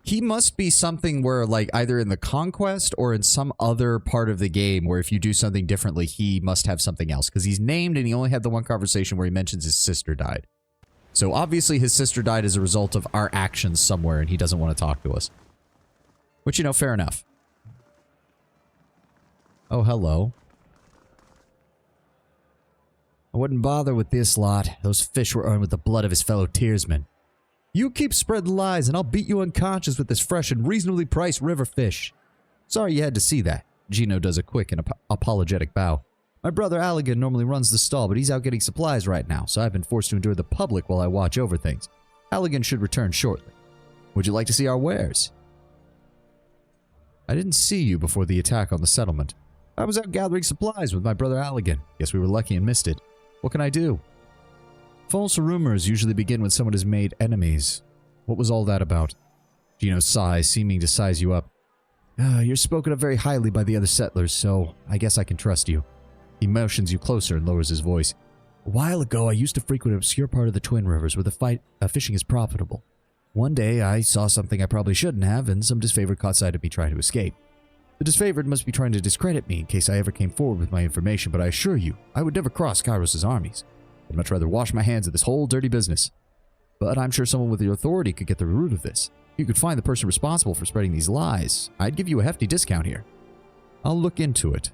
He must be something where, like, either in the Conquest or in some other part of the game where if you do something differently, he must have something else. Because he's named and he only had the one conversation where he mentions his sister died. So obviously his sister died as a result of our actions somewhere and he doesn't want to talk to us. Which, you know, fair enough. Oh, hello. I wouldn't bother with this lot. Those fish were earned with the blood of his fellow tearsmen. You keep spreading lies and I'll beat you unconscious with this fresh and reasonably priced river fish. Sorry you had to see that. Gino does a quick and apologetic bow. My brother Allegan normally runs the stall, but he's out getting supplies right now, so I've been forced to endure the public while I watch over things. Allegan should return shortly. Would you like to see our wares? I didn't see you before the attack on the settlement. I was out gathering supplies with my brother Allegan. Guess we were lucky and missed it. What can I do? False rumors usually begin when someone has made enemies. What was all that about? Gino sighs, seeming to size you up. You're spoken of very highly by the other settlers, so I guess I can trust you. He motions you closer and lowers his voice. A while ago, I used to frequent an obscure part of the Twin Rivers where fishing is profitable. One day, I saw something I probably shouldn't have, and some disfavored caught sight of me trying to escape. The disfavored must be trying to discredit me in case I ever came forward with my information, but I assure you, I would never cross Kairos' armies. I'd much rather wash my hands of this whole dirty business. But I'm sure someone with the authority could get the root of this. You could find the person responsible for spreading these lies. I'd give you a hefty discount here. I'll look into it.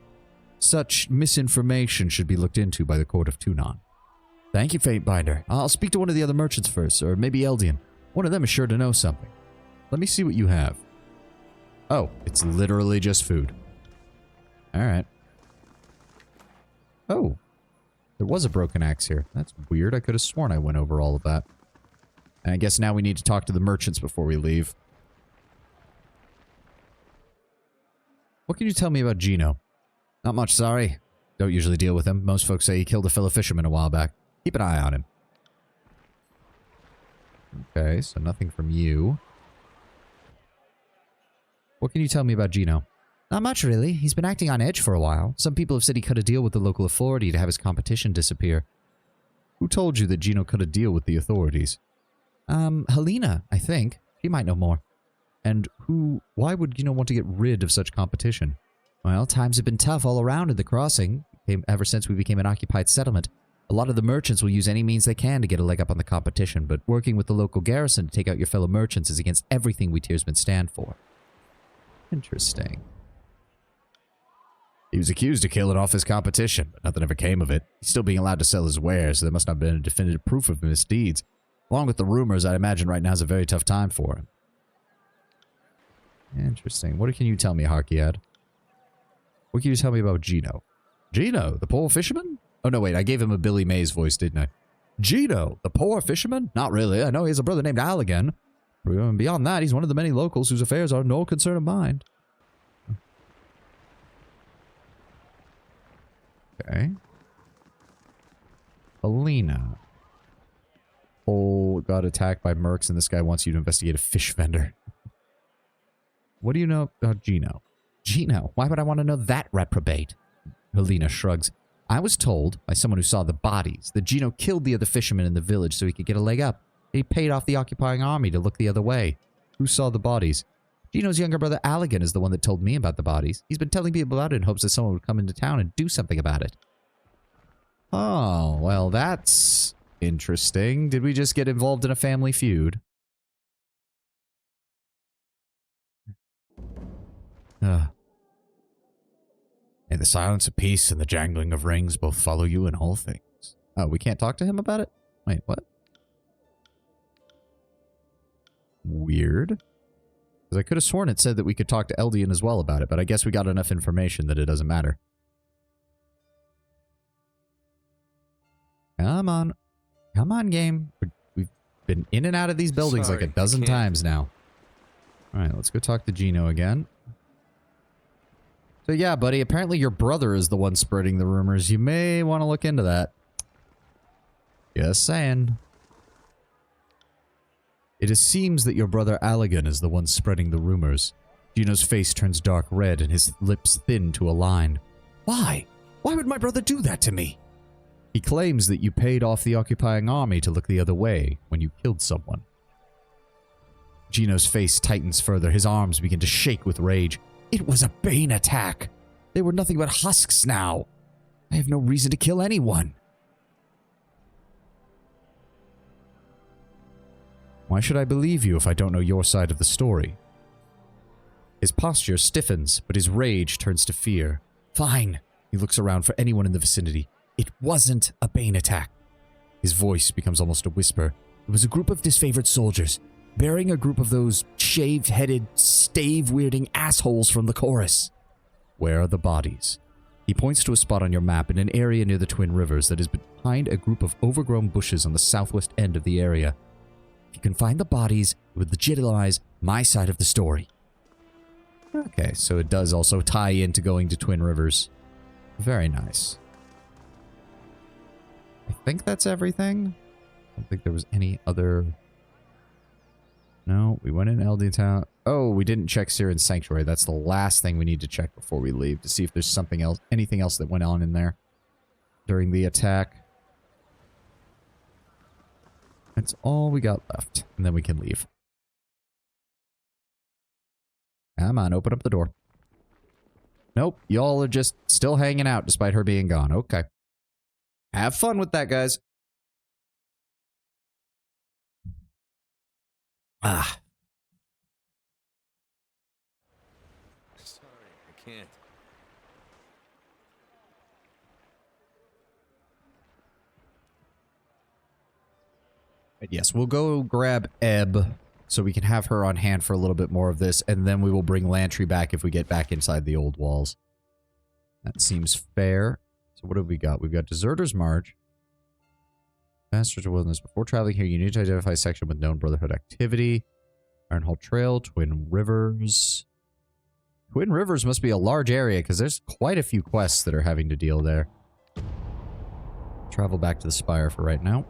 Such misinformation should be looked into by the court of Tunon. Thank you, Fatebinder. I'll speak to one of the other merchants first, or maybe Eldian. One of them is sure to know something. Let me see what you have. Oh, it's literally just food. Alright. Oh. There was a broken axe here. That's weird. I could have sworn I went over all of that. And I guess now we need to talk to the merchants before we leave. What can you tell me about Gino? Not much, sorry. Don't usually deal with him. Most folks say he killed a fellow fisherman a while back. Keep an eye on him. Okay, so nothing from you. What can you tell me about Gino? Not much, really. He's been acting on edge for a while. Some people have said he cut a deal with the local authority to have his competition disappear. Who told you that Gino cut a deal with the authorities? Helena, I think. She might know more. And why would Gino want to get rid of such competition? Well, times have been tough all around in the crossing, ever since we became an occupied settlement. A lot of the merchants will use any means they can to get a leg up on the competition, but working with the local garrison to take out your fellow merchants is against everything we Tearsmen stand for. Interesting. He was accused of killing off his competition, but nothing ever came of it. He's still being allowed to sell his wares, so there must not have been a definitive proof of misdeeds. Along with the rumors, I imagine right now is a very tough time for him. Interesting. What can you tell me, Harkiad? What can you tell me about Gino? Gino, the poor fisherman? Oh, no, wait. I gave him a Billy Mays voice, didn't I? Gino, the poor fisherman? Not really. I know he has a brother named Allegan. Beyond that, he's one of the many locals whose affairs are no concern of mine. Okay. Alina. Oh, got attacked by mercs and this guy wants you to investigate a fish vendor. What do you know about Gino? Gino? Why would I want to know that reprobate? Helena shrugs. I was told by someone who saw the bodies that Gino killed the other fishermen in the village so he could get a leg up. He paid off the occupying army to look the other way. Who saw the bodies? Gino's younger brother Allegan is the one that told me about the bodies. He's been telling people about it in hopes that someone would come into town and do something about it. Oh, well, that's interesting. Did we just get involved in a family feud? May the silence of peace and the jangling of rings both follow you in all things. Oh, we can't talk to him about it? Wait, what? Weird. Because I could have sworn it said that we could talk to Eldian as well about it, but I guess we got enough information that it doesn't matter. Come on. Come on, game. We've been in and out of these buildings like a dozen times now. Alright, let's go talk to Gino again. So yeah, buddy, apparently your brother is the one spreading the rumors. You may want to look into that. Just saying. It seems that your brother Allegan is the one spreading the rumors. Gino's face turns dark red and his lips thin to a line. Why? Why would my brother do that to me? He claims that you paid off the occupying army to look the other way when you killed someone. Gino's face tightens further. His arms begin to shake with rage. It was a Bane attack. They were nothing but husks now. I have no reason to kill anyone. Why should I believe you if I don't know your side of the story? His posture stiffens, but his rage turns to fear. Fine. He looks around for anyone in the vicinity. It wasn't a Bane attack. His voice becomes almost a whisper. It was a group of disfavored soldiers, bearing a group of those shaved-headed, stave-weirding assholes from the chorus. Where are the bodies? He points to a spot on your map in an area near the Twin Rivers that is behind a group of overgrown bushes on the southwest end of the area. If you can find the bodies, it would legitimize my side of the story. Okay, so it does also tie into going to Twin Rivers. Very nice. I think that's everything. I don't think there was any other... No, we went in LD Town. Oh, we didn't check Siren's Sanctuary. That's the last thing we need to check before we leave to see if there's something else, anything else that went on in there during the attack. That's all we got left, and then we can leave. Come on, open up the door. Nope, y'all are just still hanging out despite her being gone. Okay. Have fun with that, guys. Ah. Sorry, I can't. Yes, we'll go grab Ebb so we can have her on hand for a little bit more of this, and then we will bring Lantry back if we get back inside the old walls. That seems fair. So what have we got? We've got Deserter's March. Master to Wilderness. Before traveling here, you need to identify a section with known Brotherhood activity. Ironhold Trail, Twin Rivers. Twin Rivers must be a large area because there's quite a few quests that are having to deal there. Travel back to the Spire for right now.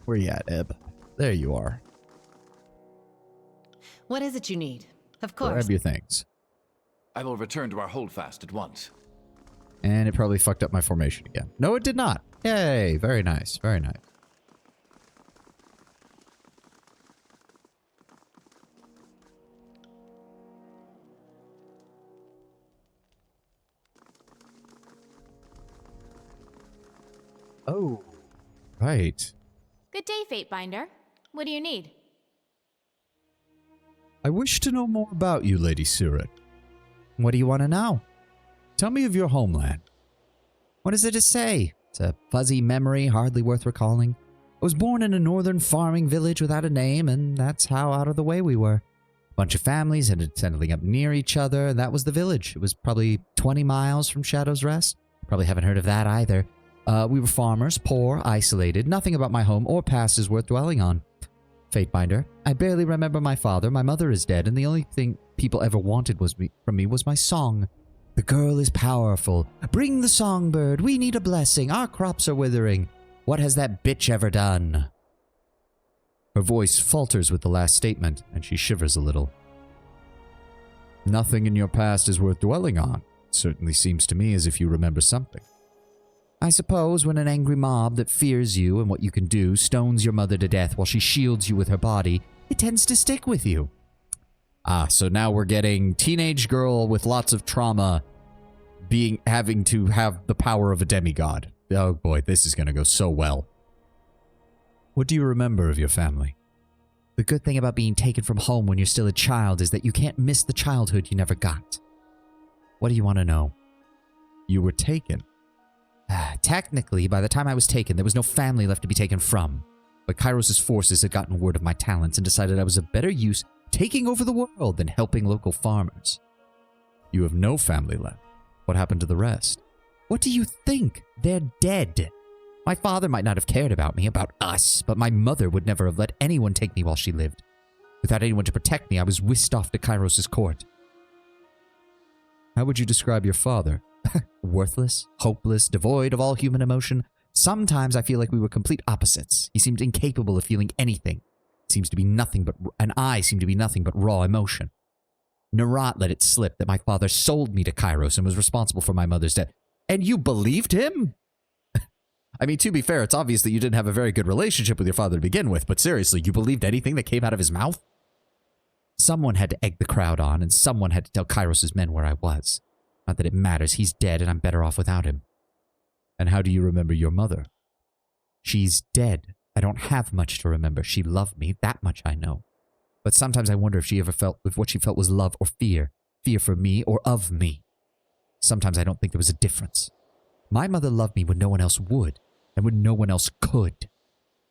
Where you at, Ebb? There you are. What is it you need? Of course. Grab your things. I will return to our holdfast at once. And it probably fucked up my formation again. No, it did not. Yay. Very nice. Very nice. Oh. Right. Good day, Fatebinder. What do you need? I wish to know more about you, Lady Siren. What do you want to know? Tell me of your homeland. What is it to say? It's a fuzzy memory, hardly worth recalling. I was born in a northern farming village without a name, and that's how out of the way we were. A bunch of families ended settling up near each other, and that was the village. It was probably 20 miles from Shadow's Rest. Probably haven't heard of that either. We were farmers, poor, isolated. Nothing about my home or past is worth dwelling on. Fatebinder, I barely remember my father. My mother is dead, and the only thing people ever wanted from me was my song. The girl is powerful. Bring the songbird. We need a blessing. Our crops are withering. What has that bitch ever done? Her voice falters with the last statement, and she shivers a little. Nothing in your past is worth dwelling on. It certainly seems to me as if you remember something. I suppose when an angry mob that fears you and what you can do stones your mother to death while she shields you with her body, it tends to stick with you. Ah, so now we're getting teenage girl with lots of trauma having to have the power of a demigod. Oh boy, this is going to go so well. What do you remember of your family? The good thing about being taken from home when you're still a child is that you can't miss the childhood you never got. What do you want to know? You were taken. Technically, by the time I was taken, there was no family left to be taken from. But Kairos' forces had gotten word of my talents and decided I was of better use taking over the world than helping local farmers. You have no family left. What happened to the rest? What do you think? They're dead. My father might not have cared about me, about us, but my mother would never have let anyone take me while she lived. Without anyone to protect me, I was whisked off to Kairos' court. How would you describe your father? Worthless, hopeless, devoid of all human emotion. Sometimes I feel like we were complete opposites. He seemed incapable of feeling anything. I seemed to be nothing but raw emotion. Narat let it slip that my father sold me to Kairos and was responsible for my mother's death. And you believed him? I mean, to be fair, it's obvious that you didn't have a very good relationship with your father to begin with, but seriously, you believed anything that came out of his mouth? Someone had to egg the crowd on, and someone had to tell Kairos' men where I was. Not that it matters, he's dead and I'm better off without him. And how do you remember your mother? She's dead. I don't have much to remember. She loved me, that much I know. But sometimes I wonder if what she felt was love or fear. Fear for me or of me. Sometimes I don't think there was a difference. My mother loved me when no one else would, and when no one else could.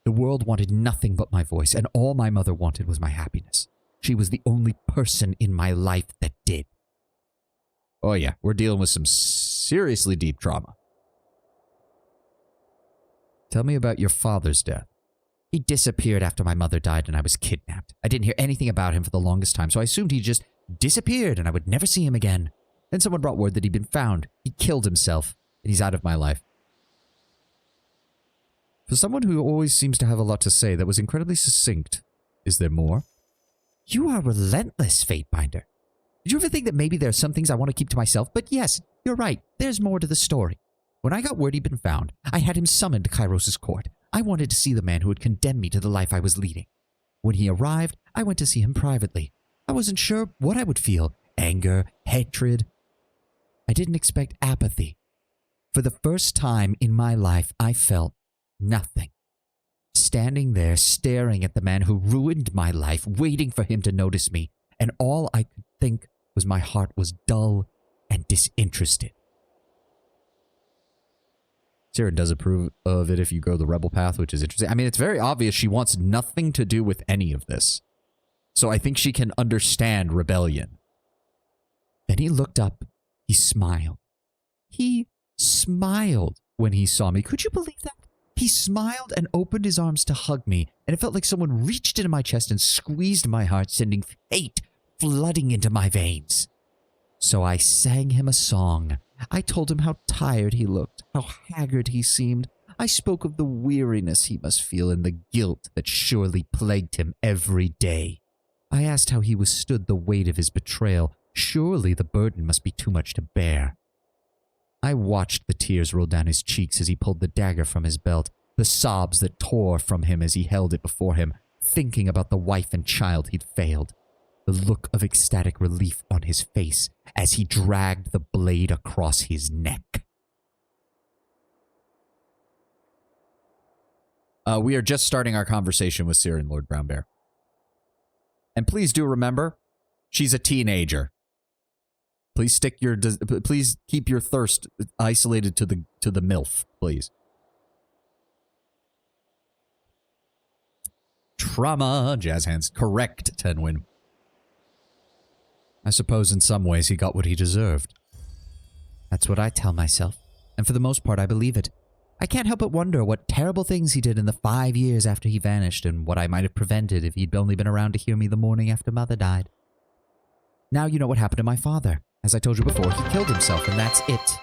The world wanted nothing but my voice, and all my mother wanted was my happiness. She was the only person in my life that did. Oh yeah, we're dealing with some seriously deep trauma. Tell me about your father's death. He disappeared after my mother died and I was kidnapped. I didn't hear anything about him for the longest time, so I assumed he just disappeared and I would never see him again. Then someone brought word that he'd been found. He killed himself, and he's out of my life. For someone who always seems to have a lot to say, that was incredibly succinct. Is there more? You are relentless, Fatebinder. Did you ever think that maybe there are some things I want to keep to myself? But yes, you're right. There's more to the story. When I got word he'd been found, I had him summoned to Kairos' court. I wanted to see the man who had condemned me to the life I was leading. When he arrived, I went to see him privately. I wasn't sure what I would feel. Anger, hatred. I didn't expect apathy. For the first time in my life, I felt nothing. Standing there, staring at the man who ruined my life, waiting for him to notice me, and all I could think was my heart was dull and disinterested. Siren does approve of it if you go the rebel path, which is interesting. I mean, it's very obvious she wants nothing to do with any of this. So I think she can understand rebellion. Then he looked up. He smiled. He smiled when he saw me. Could you believe that? He smiled and opened his arms to hug me, and it felt like someone reached into my chest and squeezed my heart, sending hate flooding into my veins. So I sang him a song. I told him how tired he looked, how haggard he seemed. I spoke of the weariness he must feel and the guilt that surely plagued him every day. I asked how he withstood the weight of his betrayal. Surely the burden must be too much to bear. I watched the tears roll down his cheeks as he pulled the dagger from his belt, the sobs that tore from him as he held it before him, thinking about the wife and child he'd failed. The look of ecstatic relief on his face as he dragged the blade across his neck. We are just starting our conversation with Ciri and Lord Brownbear. And please do remember, she's a teenager. Please please keep your thirst isolated to the MILF, please. Trauma, jazz hands. Correct, Tenwin. I suppose in some ways he got what he deserved. That's what I tell myself, and for the most part I believe it. I can't help but wonder what terrible things he did in the 5 years after he vanished, and what I might have prevented if he'd only been around to hear me the morning after Mother died. Now you know what happened to my father. As I told you before, he killed himself, and that's it.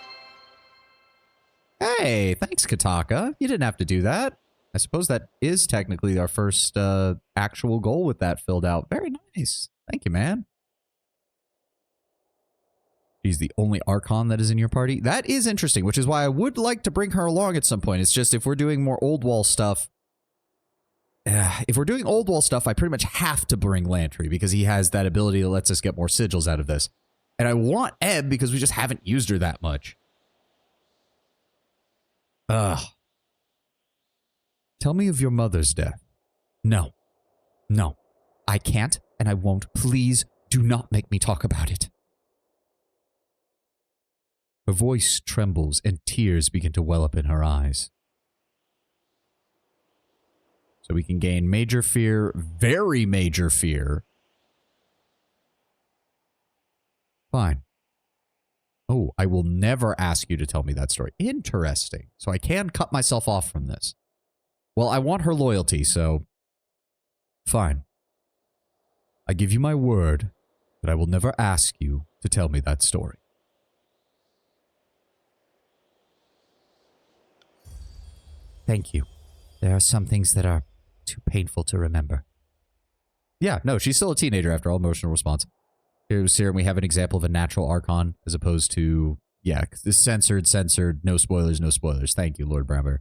Hey, thanks, Kataka. You didn't have to do that. I suppose that is technically our first actual goal with that filled out. Very nice. Thank you, man. She's the only Archon that is in your party. That is interesting, which is why I would like to bring her along at some point. It's just if we're doing more Old Wall stuff... if we're doing Old Wall stuff, I pretty much have to bring Lantry because he has that ability that lets us get more sigils out of this. And I want Ebb because we just haven't used her that much. Ugh. Tell me of your mother's death. No. No. I can't, and I won't. Please do not make me talk about it. Her voice trembles, and tears begin to well up in her eyes. So we can gain major fear, very major fear. Fine. Oh, I will never ask you to tell me that story. Interesting. So I can cut myself off from this. Well, I want her loyalty, so... Fine. I give you my word that I will never ask you to tell me that story. Thank you. There are some things that are too painful to remember. Yeah, no, she's still a teenager after all. Emotional response. Here's here, and we have an example of a natural Archon as opposed to, yeah, this censored, no spoilers, no spoilers. Thank you, Lord Brownbear.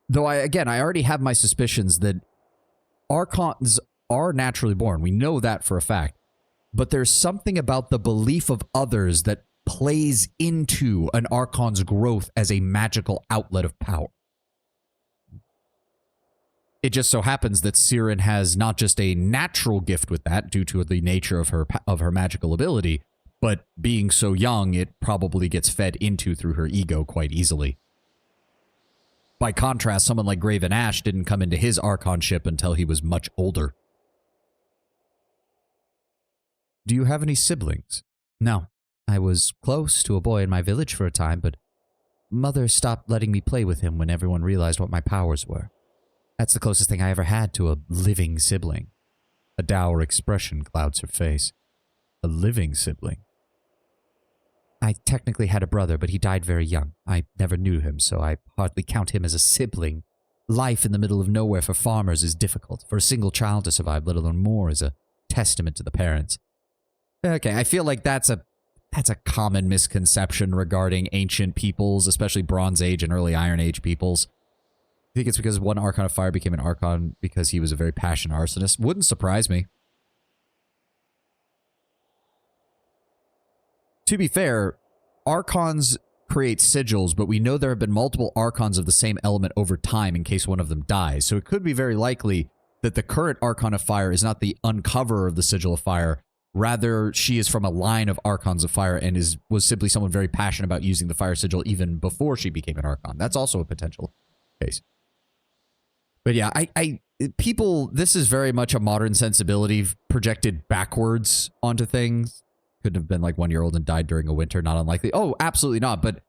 Though, I already have my suspicions that Archons are naturally born. We know that for a fact. But there's something about the belief of others that plays into an Archon's growth as a magical outlet of power. It just so happens that Siren has not just a natural gift with that due to the nature of her magical ability, but being so young, it probably gets fed into through her ego quite easily. By contrast, someone like Graven Ash didn't come into his Archonship until he was much older. Do you have any siblings? No. I was close to a boy in my village for a time, but Mother stopped letting me play with him when everyone realized what my powers were. That's the closest thing I ever had to a living sibling. A dour expression clouds her face. A living sibling. I technically had a brother, but he died very young. I never knew him, so I hardly count him as a sibling. Life in the middle of nowhere for farmers is difficult. For a single child to survive, let alone more, is a testament to the parents. Okay, I feel like that's a common misconception regarding ancient peoples, especially Bronze Age and early Iron Age peoples. I think it's because one Archon of Fire became an Archon because he was a very passionate arsonist. Wouldn't surprise me. To be fair, Archons create sigils, but we know there have been multiple Archons of the same element over time in case one of them dies. So it could be very likely that the current Archon of Fire is not the uncoverer of the Sigil of Fire. Rather, she is from a line of Archons of Fire and was simply someone very passionate about using the Fire Sigil even before she became an Archon. That's also a potential case. But yeah, this is very much a modern sensibility projected backwards onto things. Could have been like 1-year-old and died during a winter, not unlikely. Oh, absolutely not. But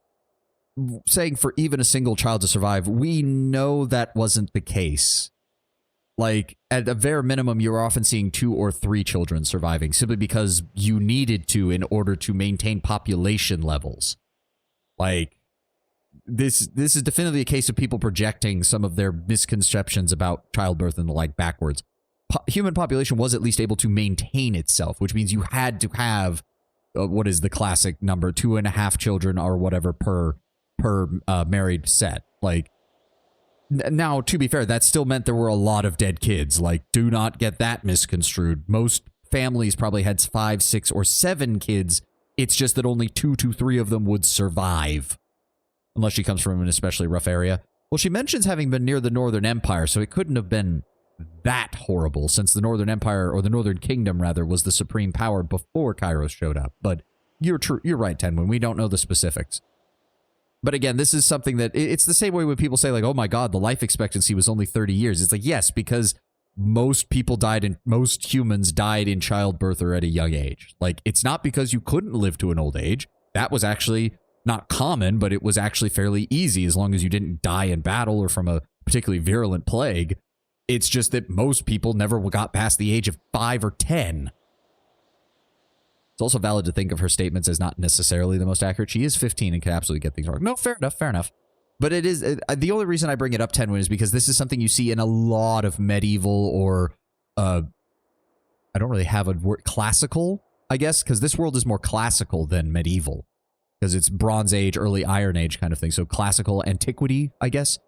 saying for even a single child to survive, we know that wasn't the case. Like, at a bare minimum, you're often seeing 2 or 3 children surviving simply because you needed to in order to maintain population levels. Like, this is definitely a case of people projecting some of their misconceptions about childbirth and the like backwards. Human population was at least able to maintain itself, which means you had to have, what is the classic number, 2.5 children or whatever per married set. Like, now, to be fair, that still meant there were a lot of dead kids. Like, do not get that misconstrued. Most families probably had 5, 6, or 7 kids. It's just that only 2 to 3 of them would survive. Unless she comes from an especially rough area. Well, she mentions having been near the Northern Empire, so it couldn't have been that horrible, since the Northern Empire, or the Northern Kingdom, rather, was the supreme power before Kairos showed up. But you're right, Tenwin. We don't know the specifics. But again, this is something that, it's the same way when people say, like, oh my god, the life expectancy was only 30 years. It's like, yes, because most humans died in childbirth or at a young age. Like, it's not because you couldn't live to an old age. That was actually not common, but it was actually fairly easy as long as you didn't die in battle or from a particularly virulent plague. It's just that most people never got past the age of 5 or 10. It's also valid to think of her statements as not necessarily the most accurate. She is 15 and can absolutely get things wrong. No, fair enough. But it is, the only reason I bring it up, Tenwin, is because this is something you see in a lot of medieval or, I don't really have a word, classical, I guess, because this world is more classical than medieval. Because it's Bronze Age, early Iron Age kind of thing. So classical antiquity, I guess,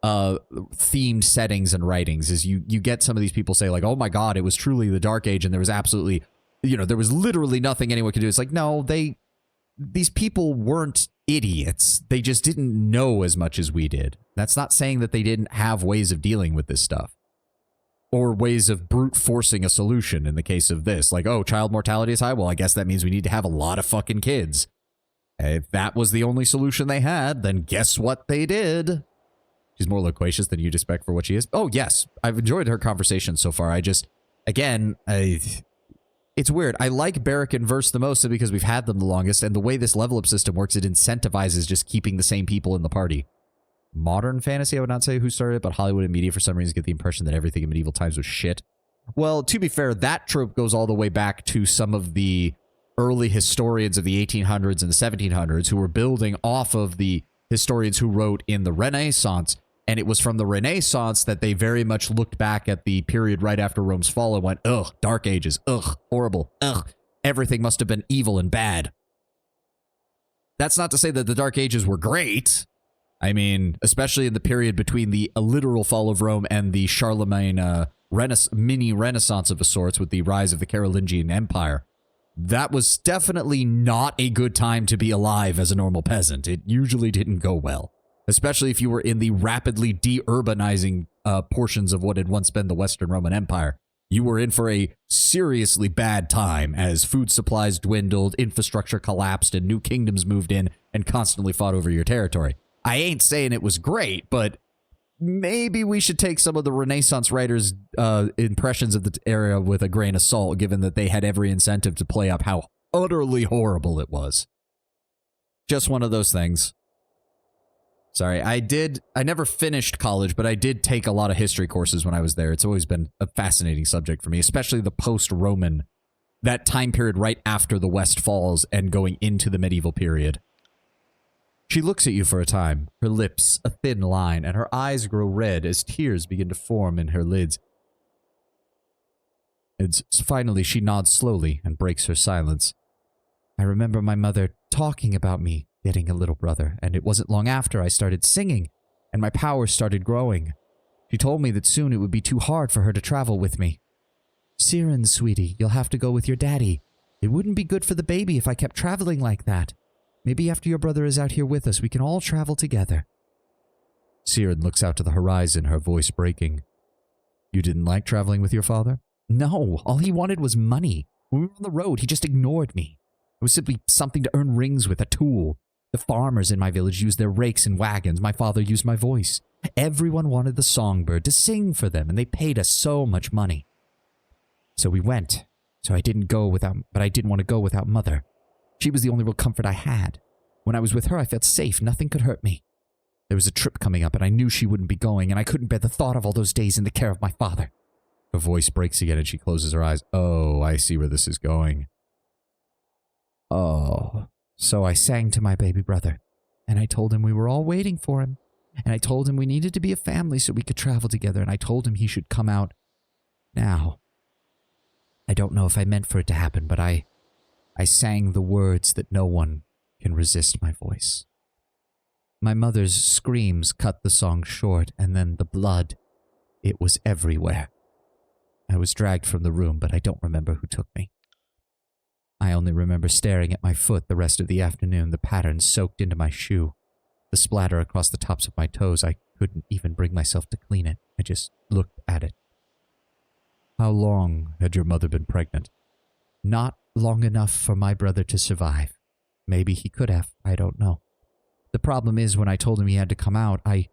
themed settings and writings is you get some of these people say like, oh my god, it was truly the Dark Age and there was absolutely, there was literally nothing anyone could do. It's like, no, these people weren't idiots. They just didn't know as much as we did. That's not saying that they didn't have ways of dealing with this stuff. Or ways of brute forcing a solution in the case of this. Like, oh, child mortality is high? Well, I guess that means we need to have a lot of fucking kids. If that was the only solution they had, then guess what they did? She's more loquacious than you'd expect for what she is. Oh, yes. I've enjoyed her conversation so far. It's weird. I like Barrack and Verse the most because we've had them the longest, and the way this level up system works, it incentivizes just keeping the same people in the party. Modern fantasy, I would not say who started it, but Hollywood and media for some reason get the impression that everything in medieval times was shit. Well, to be fair, that trope goes all the way back to some of the early historians of the 1800s and the 1700s who were building off of the historians who wrote in the Renaissance. And it was from the Renaissance that they very much looked back at the period right after Rome's fall and went, ugh, Dark Ages, ugh, horrible, ugh, everything must have been evil and bad. That's not to say that the Dark Ages were great. I mean, especially in the period between the literal fall of Rome and the Charlemagne mini Renaissance of a sorts with the rise of the Carolingian Empire. That was definitely not a good time to be alive as a normal peasant. It usually didn't go well. Especially if you were in the rapidly de-urbanizing portions of what had once been the Western Roman Empire. You were in for a seriously bad time as food supplies dwindled, infrastructure collapsed, and new kingdoms moved in and constantly fought over your territory. I ain't saying it was great, but maybe we should take some of the Renaissance writers' impressions of the era with a grain of salt, given that they had every incentive to play up how utterly horrible it was. Just one of those things. Sorry, I never finished college, but I did take a lot of history courses when I was there. It's always been a fascinating subject for me, especially the post-Roman, that time period right after the West falls and going into the medieval period. She looks at you for a time, her lips a thin line, and her eyes grow red as tears begin to form in her lids. Finally, she nods slowly and breaks her silence. I remember my mother talking about me getting a little brother, and it wasn't long after I started singing, and my powers started growing. She told me that soon it would be too hard for her to travel with me. Siren, sweetie, you'll have to go with your daddy. It wouldn't be good for the baby if I kept traveling like that. Maybe after your brother is out here with us, we can all travel together. Siren looks out to the horizon, her voice breaking. You didn't like traveling with your father? No, all he wanted was money. When we were on the road, he just ignored me. It was simply something to earn rings with, a tool. The farmers in my village used their rakes and wagons. My father used my voice. Everyone wanted the songbird to sing for them, and they paid us so much money. So we went. But I didn't want to go without Mother. She was the only real comfort I had. When I was with her, I felt safe. Nothing could hurt me. There was a trip coming up, and I knew she wouldn't be going, and I couldn't bear the thought of all those days in the care of my father. Her voice breaks again, and she closes her eyes. Oh, I see where this is going. Oh. So I sang to my baby brother, and I told him we were all waiting for him, and I told him we needed to be a family so we could travel together, and I told him he should come out now. I don't know if I meant for it to happen, but I sang the words that no one can resist my voice. My mother's screams cut the song short, and then the blood, it was everywhere. I was dragged from the room, but I don't remember who took me. I only remember staring at my foot the rest of the afternoon, the pattern soaked into my shoe, the splatter across the tops of my toes. I couldn't even bring myself to clean it. I just looked at it. How long had your mother been pregnant? Not long enough for my brother to survive. Maybe he could have, I don't know. The problem is, when I told him he had to come out, I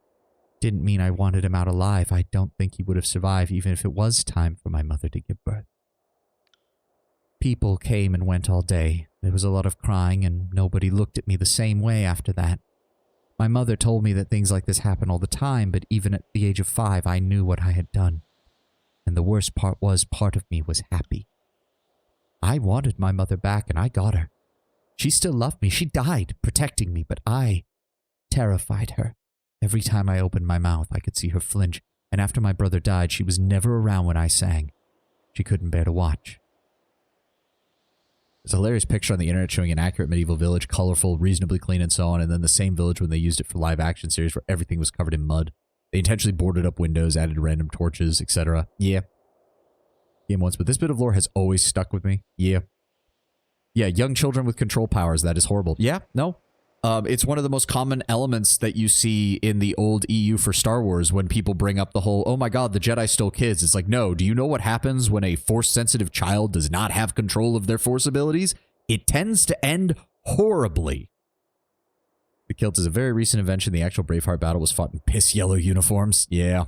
didn't mean I wanted him out alive. I don't think he would have survived even if it was time for my mother to give birth. People came and went all day. There was a lot of crying, and nobody looked at me the same way after that. My mother told me that things like this happen all the time, but even at the age of 5, I knew what I had done. And the worst part was, part of me was happy. I wanted my mother back, and I got her. She still loved me. She died protecting me, but I terrified her. Every time I opened my mouth, I could see her flinch, and after my brother died, she was never around when I sang. She couldn't bear to watch. There's a hilarious picture on the internet showing an accurate medieval village, colorful, reasonably clean, and so on, and then the same village when they used it for live-action series where everything was covered in mud. They intentionally boarded up windows, added random torches, etc. Yeah. Game once, but this bit of lore has always stuck with me. Yeah. Yeah, young children with control powers, that is horrible. Yeah, no. It's one of the most common elements that you see in the old EU for Star Wars when people bring up the whole, oh my god, the Jedi stole kids. It's like, no, do you know what happens when a Force-sensitive child does not have control of their Force abilities? It tends to end horribly. The kilt is a very recent invention. The actual Braveheart battle was fought in piss-yellow uniforms. Yeah.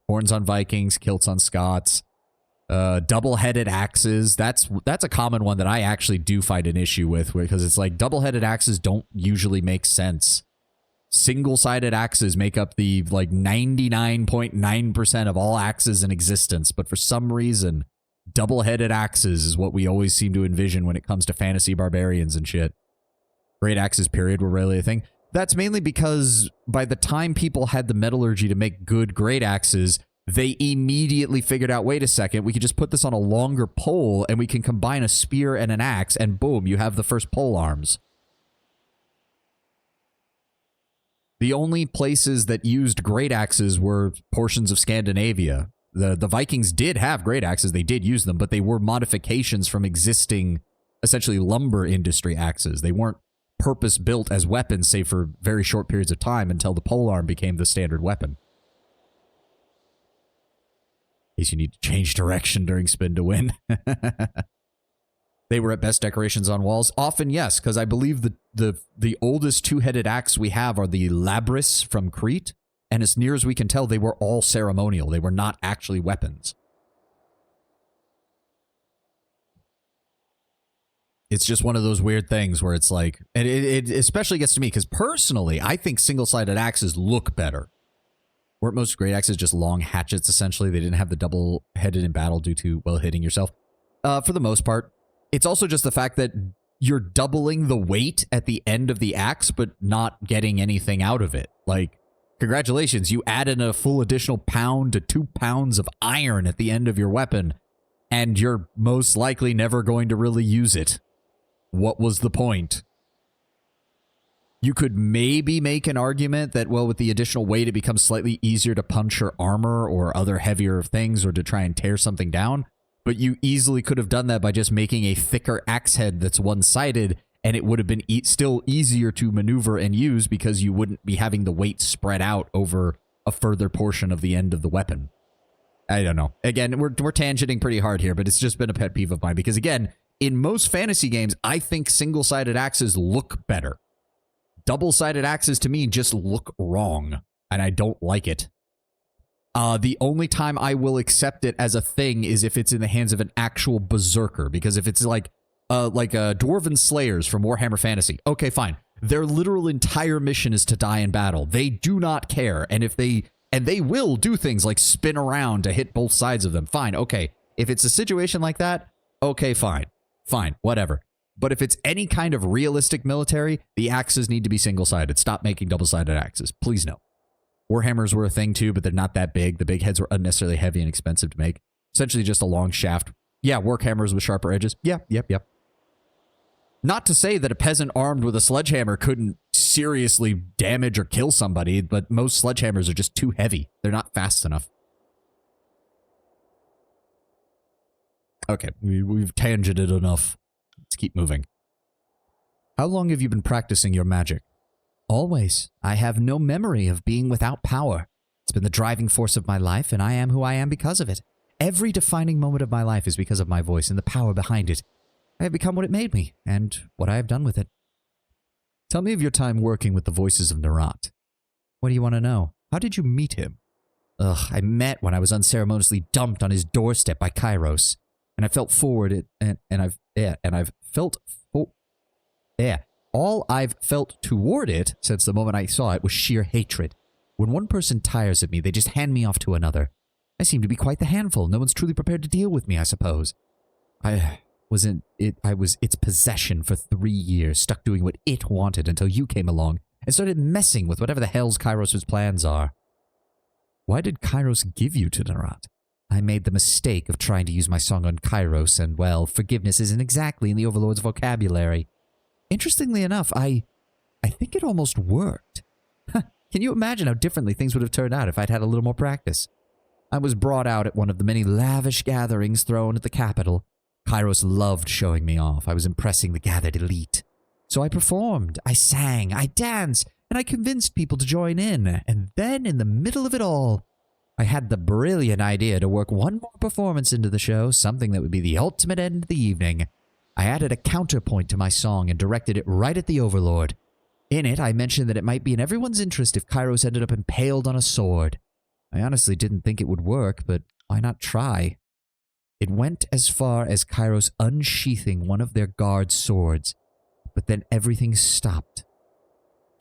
Horns on Vikings, kilts on Scots. Double-headed axes. That's a common one that I actually do find an issue with, because it's like double-headed axes don't usually make sense. Single-sided axes make up the like 99.9% of all axes in existence, but for some reason, double-headed axes is what we always seem to envision when it comes to fantasy barbarians and shit. Great axes, period, were rarely a thing. That's mainly because by the time people had the metallurgy to make good great axes, they immediately figured out, wait a second, we could just put this on a longer pole and we can combine a spear and an axe, and boom, you have the first pole arms. The only places that used great axes were portions of Scandinavia. The Vikings did have great axes, they did use them, but they were modifications from existing, essentially, lumber industry axes. They weren't purpose-built as weapons, save for very short periods of time until the polearm became the standard weapon. In case you need to change direction during spin to win. They were at best decorations on walls. Often, yes, because I believe the oldest two-headed axe we have are the Labris from Crete, and as near as we can tell, they were all ceremonial. They were not actually weapons. It's just one of those weird things where it's like, and it especially gets to me, because personally, I think single-sided axes look better. Weren't most great axes just long hatchets, essentially? They didn't have the double-headed in battle due to, well, hitting yourself. For the most part. It's also just the fact that you're doubling the weight at the end of the axe, but not getting anything out of it. Like, congratulations, you added a full additional pound to 2 pounds of iron at the end of your weapon, and you're most likely never going to really use it. What was the point? You could maybe make an argument that, well, with the additional weight, it becomes slightly easier to puncture armor or other heavier things or to try and tear something down. But you easily could have done that by just making a thicker axe head that's one-sided, and it would have been still easier to maneuver and use because you wouldn't be having the weight spread out over a further portion of the end of the weapon. I don't know. Again, we're tangenting pretty hard here, but it's just been a pet peeve of mine because, again, in most fantasy games, I think single-sided axes look better. Double-sided axes, to me, just look wrong, and I don't like it. The only time I will accept it as a thing is if it's in the hands of an actual berserker, because if it's like Dwarven Slayers from Warhammer Fantasy, okay, fine. Their literal entire mission is to die in battle. They do not care, and they will do things like spin around to hit both sides of them. Fine, okay. If it's a situation like that, okay, fine. Fine, whatever. But if it's any kind of realistic military, the axes need to be single-sided. Stop making double-sided axes. Please no. Warhammers were a thing too, but they're not that big. The big heads were unnecessarily heavy and expensive to make. Essentially just a long shaft. Yeah, workhammers with sharper edges. Yeah, yep. Not to say that a peasant armed with a sledgehammer couldn't seriously damage or kill somebody, but most sledgehammers are just too heavy. They're not fast enough. Okay, we've tangented enough. Let's keep moving. How long have you been practicing your magic? Always. I have no memory of being without power. It's been the driving force of my life, and I am who I am because of it. Every defining moment of my life is because of my voice and the power behind it. I have become what it made me, and what I have done with it. Tell me of your time working with the voices of Narat. What do you want to know? How did you meet him? I met when I was unceremoniously dumped on his doorstep by Kairos, and I felt forward all I've felt toward it since the moment I saw it was sheer hatred. When one person tires of me, they just hand me off to another. I seem to be quite the handful. No one's truly prepared to deal with me, I suppose. I was its possession for 3 years, stuck doing what it wanted until you came along and started messing with whatever the hell's Kairos' plans are. Why did Kairos give you to Narat? I made the mistake of trying to use my song on Kairos, and, well, forgiveness isn't exactly in the Overlord's vocabulary. Interestingly enough, I think it almost worked. Can you imagine how differently things would have turned out if I'd had a little more practice? I was brought out at one of the many lavish gatherings thrown at the capital. Kairos loved showing me off. I was impressing the gathered elite. So I performed, I sang, I danced, and I convinced people to join in. And then, in the middle of it all, I had the brilliant idea to work one more performance into the show, something that would be the ultimate end of the evening. I added a counterpoint to my song and directed it right at the Overlord. In it, I mentioned that it might be in everyone's interest if Kairos ended up impaled on a sword. I honestly didn't think it would work, but why not try? It went as far as Kairos unsheathing one of their guard swords, but then everything stopped.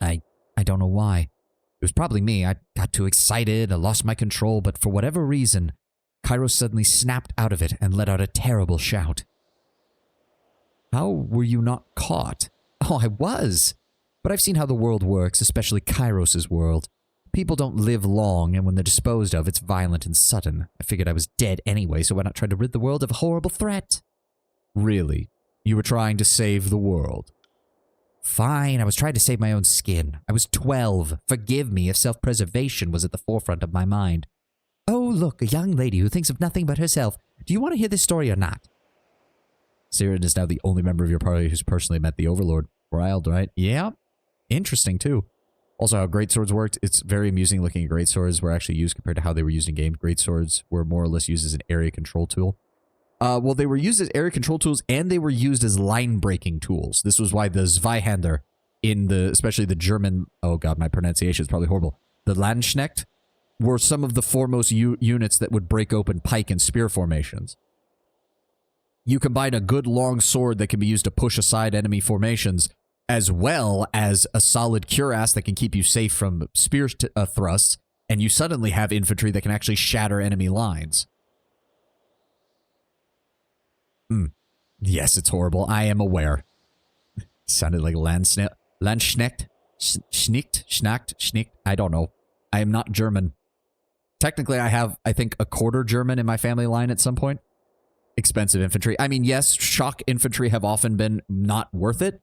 I don't know why. It was probably me. I got too excited, I lost my control, but for whatever reason, Kairos suddenly snapped out of it and let out a terrible shout. How were you not caught? Oh, I was. But I've seen how the world works, especially Kairos' world. People don't live long, and when they're disposed of, it's violent and sudden. I figured I was dead anyway, so why not try to rid the world of a horrible threat? Really? You were trying to save the world? Fine, I was trying to save my own skin. I was 12. Forgive me if self-preservation was at the forefront of my mind. Oh, look, a young lady who thinks of nothing but herself. Do you want to hear this story or not? Siren is now the only member of your party who's personally met the Overlord. Wild, right? Yeah. Interesting, too. Also, how greatswords worked, it's very amusing looking at greatswords were actually used compared to how they were used in game. Greatswords were more or less used as an area control tool. Well, they were used as area control tools, and they were used as line-breaking tools. This was why the Zweihander in especially the German, oh god, my pronunciation is probably horrible, the Landsknecht, were some of the foremost units that would break open pike and spear formations. You combine a good long sword that can be used to push aside enemy formations, as well as a solid cuirass that can keep you safe from spear thrusts, and you suddenly have infantry that can actually shatter enemy lines. Yes, it's horrible. I am aware. Sounded like Landsknecht. Schnicked. I don't know. I am not German. Technically, I have, I think, a quarter German in my family line at some point. Expensive infantry. I mean, yes, shock infantry have often been not worth it,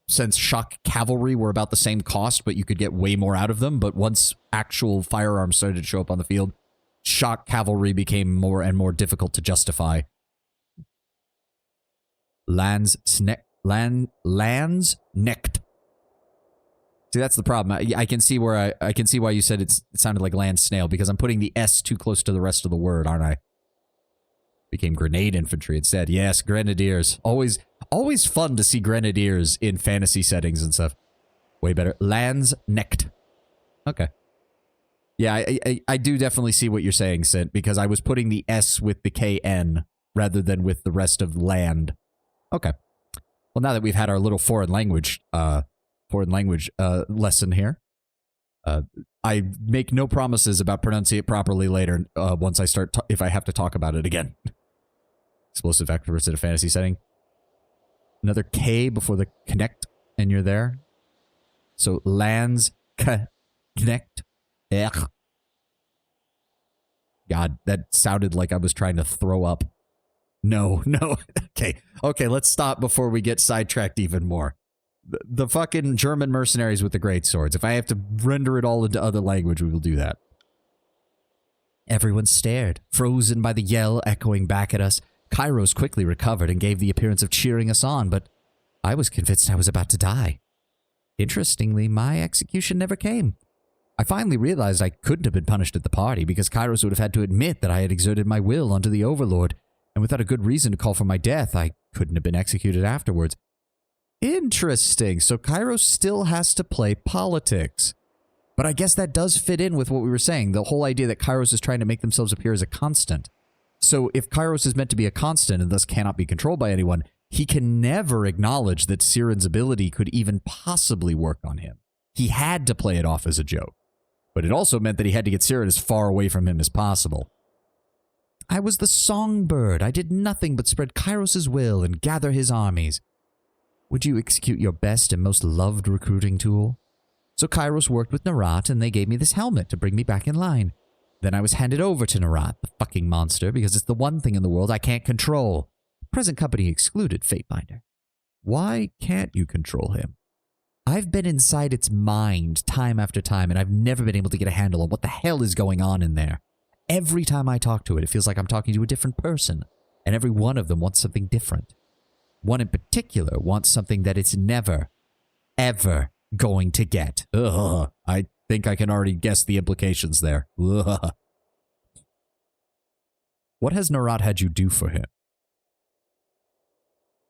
since shock cavalry were about the same cost, but you could get way more out of them. But once actual firearms started to show up on the field, shock cavalry became more and more difficult to justify. Landsknecht. See, that's the problem. I can see where I can see why you said it sounded like land snail, because I'm putting the S too close to the rest of the word, aren't I? Became grenade infantry instead. Yes, grenadiers. Always fun to see grenadiers in fantasy settings and stuff. Way better. Landsknecht. Okay. Yeah, I do definitely see what you're saying, Sint, because I was putting the S with the KN rather than with the rest of land. Okay. Well, now that we've had our little foreign language lesson here, I make no promises about pronouncing it properly later once I start, if I have to talk about it again. Explosive activists in a fantasy setting. Another K before the connect, and you're there. So, lands, connect, ech. God, that sounded like I was trying to throw up. No. Okay, let's stop before we get sidetracked even more. The fucking German mercenaries with the great swords. If I have to render it all into other language, we will do that. Everyone stared, frozen by the yell echoing back at us. Kairos quickly recovered and gave the appearance of cheering us on, but I was convinced I was about to die. Interestingly, my execution never came. I finally realized I couldn't have been punished at the party because Kairos would have had to admit that I had exerted my will onto the Overlord, and without a good reason to call for my death, I couldn't have been executed afterwards. Interesting. So Kairos still has to play politics. But I guess that does fit in with what we were saying, the whole idea that Kairos is trying to make themselves appear as a constant. So if Kairos is meant to be a constant and thus cannot be controlled by anyone, he can never acknowledge that Siren's ability could even possibly work on him. He had to play it off as a joke. But it also meant that he had to get Siren as far away from him as possible. I was the songbird. I did nothing but spread Kairos' will and gather his armies. Would you execute your best and most loved recruiting tool? So Kairos worked with Narat, and they gave me this helmet to bring me back in line. Then I was handed over to Narat, the fucking monster, because it's the one thing in the world I can't control. Present company excluded, Fatebinder. Why can't you control him? I've been inside its mind time after time, and I've never been able to get a handle on what the hell is going on in there. Every time I talk to it, it feels like I'm talking to a different person, and every one of them wants something different. One in particular wants something that it's never, ever going to get. Ugh. I think I can already guess the implications there. Ugh. What has Narat had you do for him?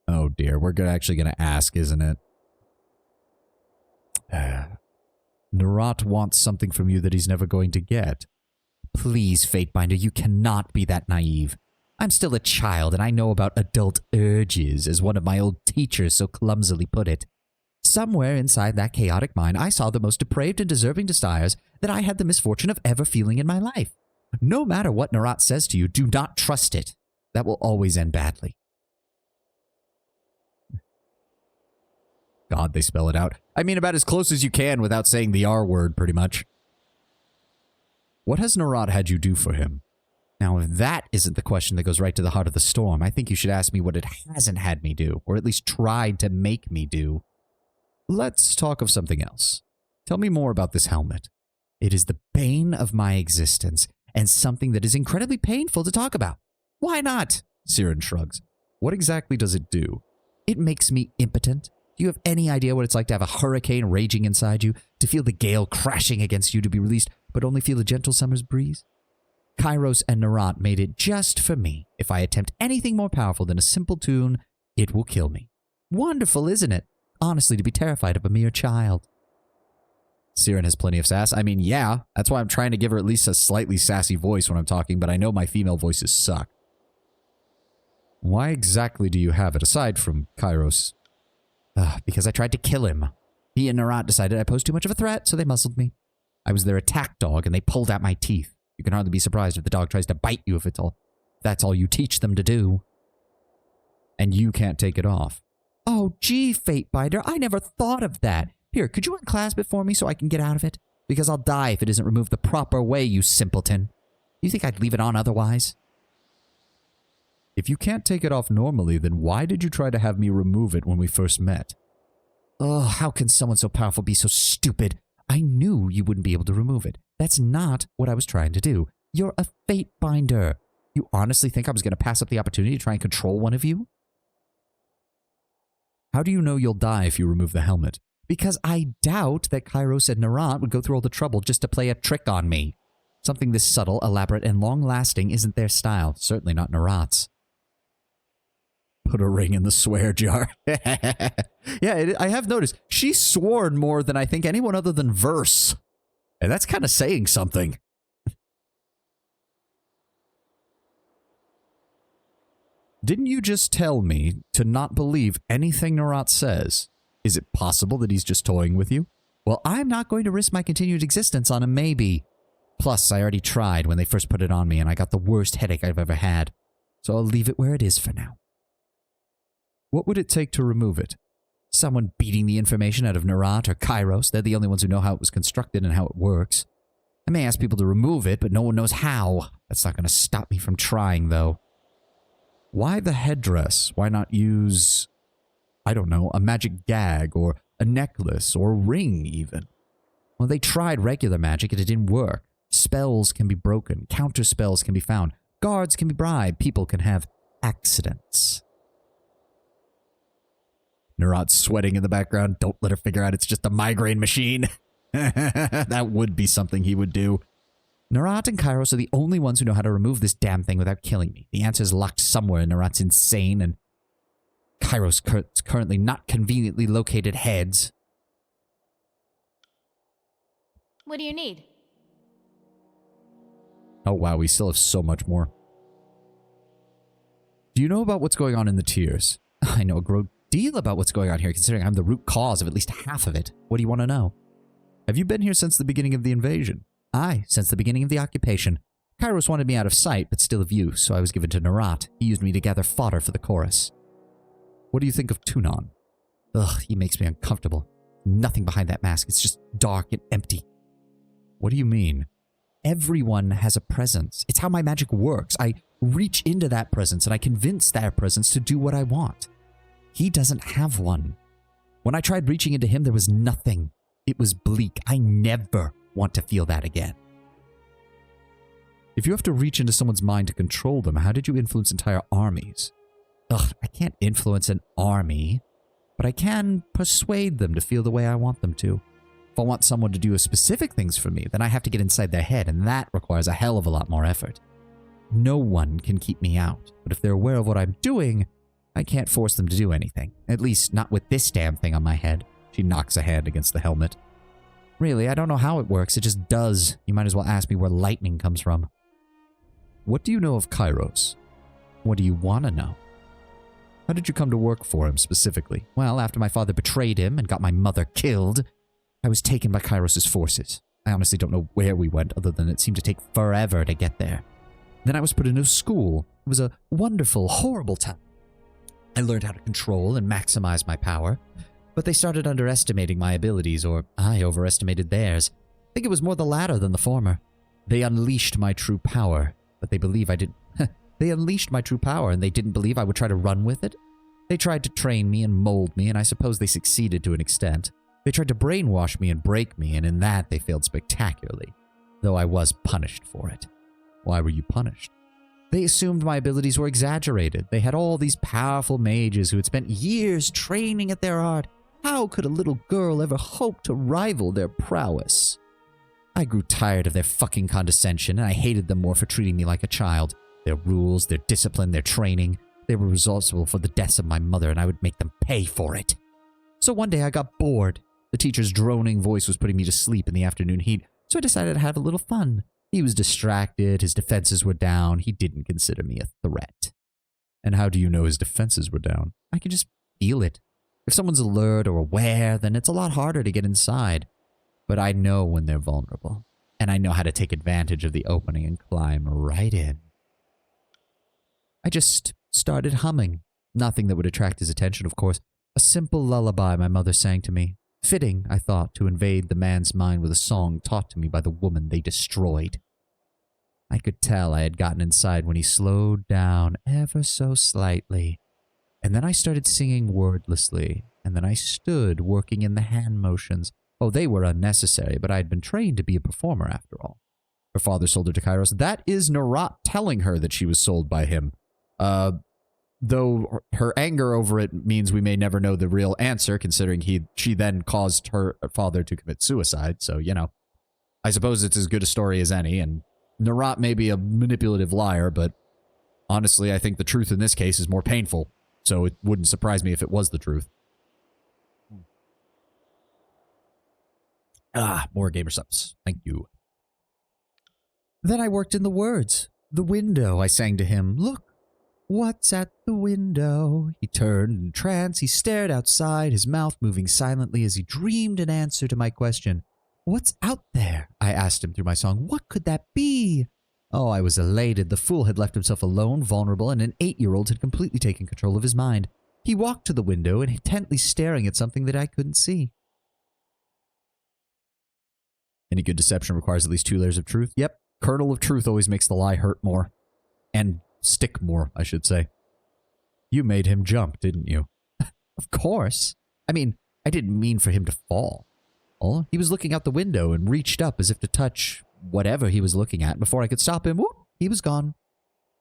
Oh dear, we're actually going to ask, isn't it? Narat wants something from you that he's never going to get. Please, Fatebinder, you cannot be that naive. I'm still a child, and I know about adult urges, as one of my old teachers so clumsily put it. Somewhere inside that chaotic mind, I saw the most depraved and deserving desires that I had the misfortune of ever feeling in my life. No matter what Narat says to you, do not trust it. That will always end badly. God, they spell it out. I mean, about as close as you can without saying the R word, pretty much. What has Narat had you do for him? Now, if that isn't the question that goes right to the heart of the storm, I think you should ask me what it hasn't had me do, or at least tried to make me do. Let's talk of something else. Tell me more about this helmet. It is the bane of my existence, and something that is incredibly painful to talk about. Why not? Siren shrugs. What exactly does it do? It makes me impotent. Do you have any idea what it's like to have a hurricane raging inside you, to feel the gale crashing against you to be released, but only feel a gentle summer's breeze? Kairos and Narat made it just for me. If I attempt anything more powerful than a simple tune, it will kill me. Wonderful, isn't it? Honestly, to be terrified of a mere child. Siren has plenty of sass. I mean, yeah, that's why I'm trying to give her at least a slightly sassy voice when I'm talking, but I know my female voices suck. Why exactly do you have it, aside from Kairos? Because I tried to kill him. He and Narat decided I posed too much of a threat, so they muzzled me. I was their attack dog, and they pulled out my teeth. You can hardly be surprised if the dog tries to bite you if that's all you teach them to do. And you can't take it off. Oh, gee, Fatebinder, I never thought of that. Here, could you unclasp it for me so I can get out of it? Because I'll die if it isn't removed the proper way, you simpleton. You think I'd leave it on otherwise? If you can't take it off normally, then why did you try to have me remove it when we first met? Oh, how can someone so powerful be so stupid? I knew you wouldn't be able to remove it. That's not what I was trying to do. You're a Fatebinder. You honestly think I was going to pass up the opportunity to try and control one of you? How do you know you'll die if you remove the helmet? Because I doubt that Kairos and Narat would go through all the trouble just to play a trick on me. Something this subtle, elaborate, and long-lasting isn't their style. Certainly not Narat's. Put a ring in the swear jar. Yeah, I have noticed. She's sworn more than I think anyone other than Verse. And that's kind of saying something. Didn't you just tell me to not believe anything Narat says? Is it possible that he's just toying with you? Well, I'm not going to risk my continued existence on a maybe. Plus, I already tried when they first put it on me, and I got the worst headache I've ever had. So I'll leave it where it is for now. What would it take to remove it? Someone beating the information out of Narat or Kairos. They're the only ones who know how it was constructed and how it works. I may ask people to remove it, but no one knows how. That's not going to stop me from trying, though. Why the headdress? Why not use, I don't know, a magic gag or a necklace or a ring, even? Well, they tried regular magic and it didn't work. Spells can be broken. Counter spells can be found. Guards can be bribed. People can have accidents. Narat's sweating in the background. Don't let her figure out it's just a migraine machine. That would be something he would do. Narat and Kairos are the only ones who know how to remove this damn thing without killing me. The answer is locked somewhere in Narat's insane and Kairos' currently not conveniently located heads. What do you need? Oh wow, we still have so much more. Do you know about what's going on in the tiers? I know a great deal about what's going on here, considering I'm the root cause of at least half of it. What do you want to know? Have you been here since the beginning of the invasion? Aye, since the beginning of the occupation. Kairos wanted me out of sight, but still of use, so I was given to Narat. He used me to gather fodder for the chorus. What do you think of Tunon? Ugh, he makes me uncomfortable. Nothing behind that mask, it's just dark and empty. What do you mean? Everyone has a presence. It's how my magic works. I reach into that presence and I convince that presence to do what I want. He doesn't have one. When I tried reaching into him, there was nothing. It was bleak. I never want to feel that again. If you have to reach into someone's mind to control them, how did you influence entire armies? Ugh, I can't influence an army, but I can persuade them to feel the way I want them to. If I want someone to do specific things for me, then I have to get inside their head, and that requires a hell of a lot more effort. No one can keep me out, but if they're aware of what I'm doing, I can't force them to do anything. At least not with this damn thing on my head. She knocks a hand against the helmet. Really, I don't know how it works, it just does. You might as well ask me where lightning comes from. What do you know of Kairos? What do you want to know? How did you come to work for him specifically? Well, after my father betrayed him and got my mother killed, I was taken by Kairos' forces. I honestly don't know where we went, other than it seemed to take forever to get there. Then I was put into school. It was a wonderful, horrible time. I learned how to control and maximize my power, but they started underestimating my abilities, or I overestimated theirs. I think it was more the latter than the former. They unleashed my true power, but they believe I didn't. They unleashed my true power, and they didn't believe I would try to run with it. They tried to train me and mold me, and I suppose they succeeded to an extent. They tried to brainwash me and break me, and in that they failed spectacularly, though I was punished for it. Why were you punished? They assumed my abilities were exaggerated. They had all these powerful mages who had spent years training at their art. How could a little girl ever hope to rival their prowess? I grew tired of their fucking condescension, and I hated them more for treating me like a child. Their rules, their discipline, their training. They were responsible for the deaths of my mother, and I would make them pay for it. So one day I got bored. The teacher's droning voice was putting me to sleep in the afternoon heat, so I decided to have a little fun. He was distracted, his defenses were down, he didn't consider me a threat. And how do you know his defenses were down? I can just feel it. If someone's alert or aware, then it's a lot harder to get inside. But I know when they're vulnerable, and I know how to take advantage of the opening and climb right in. I just started humming. Nothing that would attract his attention, of course. A simple lullaby my mother sang to me. Fitting, I thought, to invade the man's mind with a song taught to me by the woman they destroyed. I could tell I had gotten inside when he slowed down ever so slightly. And then I started singing wordlessly, and then I stood working in the hand motions. Oh, they were unnecessary, but I had been trained to be a performer after all. Her father sold her to Kairos. That is Narat telling her that she was sold by him. Though her anger over it means we may never know the real answer, considering she then caused her father to commit suicide. So, you know, I suppose it's as good a story as any, and Narat may be a manipulative liar, but honestly, I think the truth in this case is more painful, so it wouldn't surprise me if it was the truth. More gamer subs. Thank you. Then I worked in the words. The window, I sang to him. Look. What's at the window? He turned in trance, he stared outside, his mouth moving silently as he dreamed an answer to my question. What's out there? I asked him through my song. What could that be? Oh, I was elated. The fool had left himself alone, vulnerable, and an 8-year-old had completely taken control of his mind. He walked to the window and intently staring at something that I couldn't see. Any good deception requires at least 2 layers of truth. Yep, kernel of truth always makes the lie hurt more. And stick more, I should say. You made him jump, didn't you? Of course. I mean, I didn't mean for him to fall. Oh, he was looking out the window and reached up as if to touch whatever he was looking at. Before I could stop him, whoop, he was gone.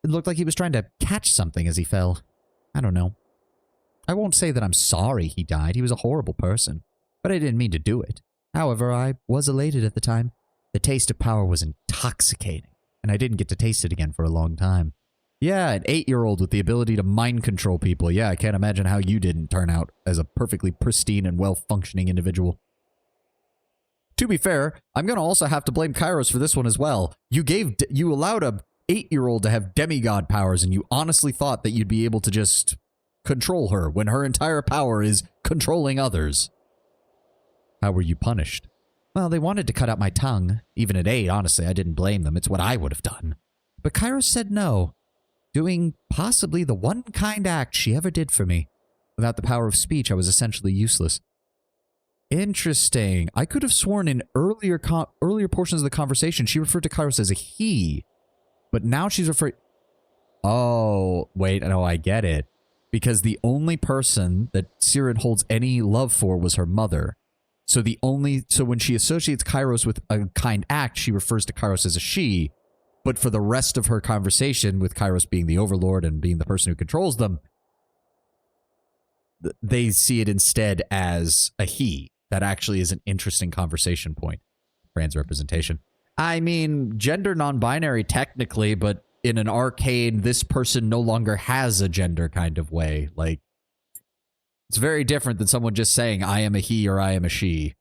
It looked like he was trying to catch something as he fell. I don't know. I won't say that I'm sorry he died. He was a horrible person. But I didn't mean to do it. However, I was elated at the time. The taste of power was intoxicating, and I didn't get to taste it again for a long time. Yeah, an 8-year-old with the ability to mind control people. Yeah, I can't imagine how you didn't turn out as a perfectly pristine and well-functioning individual. To be fair, I'm going to also have to blame Kairos for this one as well. You allowed a 8-year-old to have demigod powers, and you honestly thought that you'd be able to just control her when her entire power is controlling others. How were you punished? Well, they wanted to cut out my tongue. Even at 8, honestly, I didn't blame them. It's what I would have done. But Kairos said no, doing possibly the one kind act she ever did for me. Without the power of speech, I was essentially useless. Interesting. I could have sworn in earlier portions of the conversation she referred to Kairos as a he, but now she's referring... Oh, wait, no, I get it. Because the only person that Siren holds any love for was her mother. So when she associates Kairos with a kind act, she refers to Kairos as a she, but for the rest of her conversation, with Kairos being the overlord and being the person who controls them, they see it instead as a he. That actually is an interesting conversation point. Trans representation. I mean, gender non-binary technically, but in an arcane, this person no longer has a gender kind of way. Like, it's very different than someone just saying, I am a he or I am a she.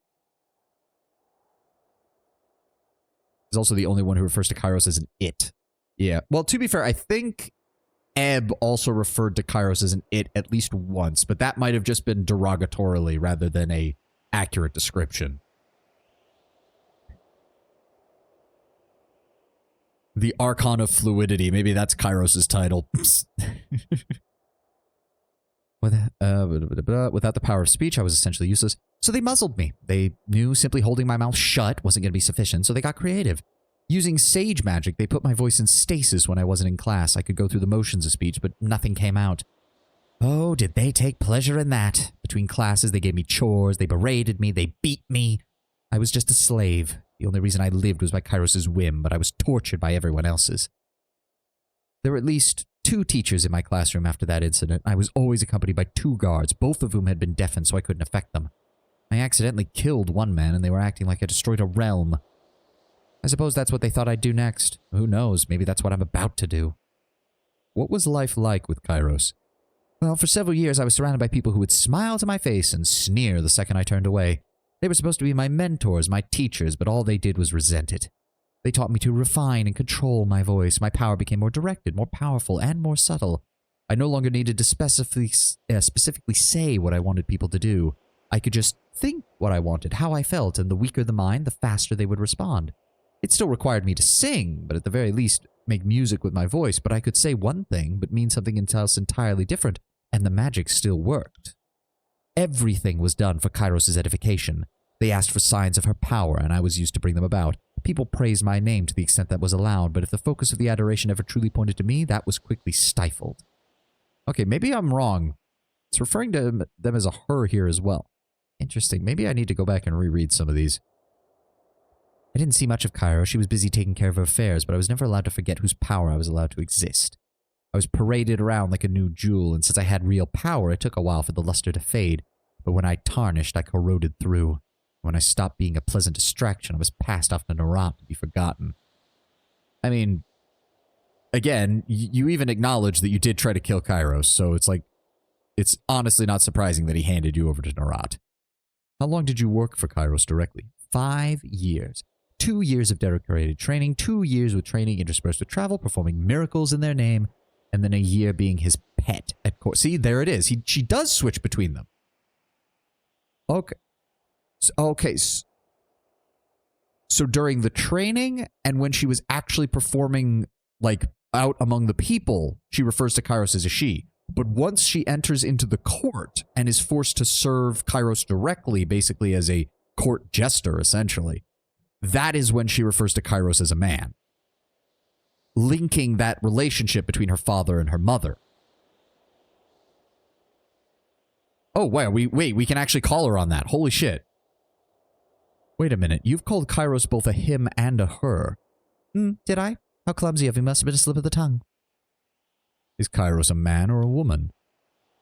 He's also the only one who refers to Kairos as an it. Yeah. Well, to be fair, I think Ebb also referred to Kairos as an it at least once, but that might have just been derogatorily rather than a accurate description. The Archon of Fluidity. Maybe that's Kairos' title. Without the power of speech, I was essentially useless. So they muzzled me. They knew simply holding my mouth shut wasn't going to be sufficient, so they got creative. Using sage magic, they put my voice in stasis when I wasn't in class. I could go through the motions of speech, but nothing came out. Oh, did they take pleasure in that? Between classes, they gave me chores, they berated me, they beat me. I was just a slave. The only reason I lived was by Kairos' whim, but I was tortured by everyone else's. There were at least 2 teachers in my classroom after that incident. I was always accompanied by 2 guards, both of whom had been deafened so I couldn't affect them. I accidentally killed one man, and they were acting like I destroyed a realm. I suppose that's what they thought I'd do next. Who knows, maybe that's what I'm about to do. What was life like with Kairos? Well, for several years I was surrounded by people who would smile to my face and sneer the second I turned away. They were supposed to be my mentors, my teachers, but all they did was resent it. They taught me to refine and control my voice. My power became more directed, more powerful, and more subtle. I no longer needed to specifically say what I wanted people to do. I could just think what I wanted, how I felt, and the weaker the mind, the faster they would respond. It still required me to sing, but at the very least make music with my voice, but I could say one thing but mean something else entirely different, and the magic still worked. Everything was done for Kairos' edification. They asked for signs of her power, and I was used to bring them about. People praised my name to the extent that was allowed, but if the focus of the adoration ever truly pointed to me, that was quickly stifled. Okay, maybe I'm wrong. It's referring to them as a her here as well. Interesting. Maybe I need to go back and reread some of these. I didn't see much of Kairos. She was busy taking care of her affairs, but I was never allowed to forget whose power I was allowed to exist. I was paraded around like a new jewel, and since I had real power, it took a while for the luster to fade. But when I tarnished, I corroded through. When I stopped being a pleasant distraction, I was passed off to Narat to be forgotten. I mean, again, you even acknowledge that you did try to kill Kairos, so it's like, it's honestly not surprising that he handed you over to Narat. How long did you work for Kairos directly? 5 years. 2 years of dedicated training, 2 years with training interspersed with travel, performing miracles in their name, and then a year being his pet at court. See, there it is. She does switch between them. Okay. Okay. So during the training and when she was actually performing, like, out among the people, she refers to Kairos as a she. But once she enters into the court and is forced to serve Kairos directly, basically as a court jester, essentially, that is when she refers to Kairos as a man, linking that relationship between her father and her mother. Oh, wow, we can actually call her on that. Holy shit. Wait a minute, you've called Kairos both a him and a her. Did I? How clumsy of me, must have been a slip of the tongue. Is Kairos a man or a woman?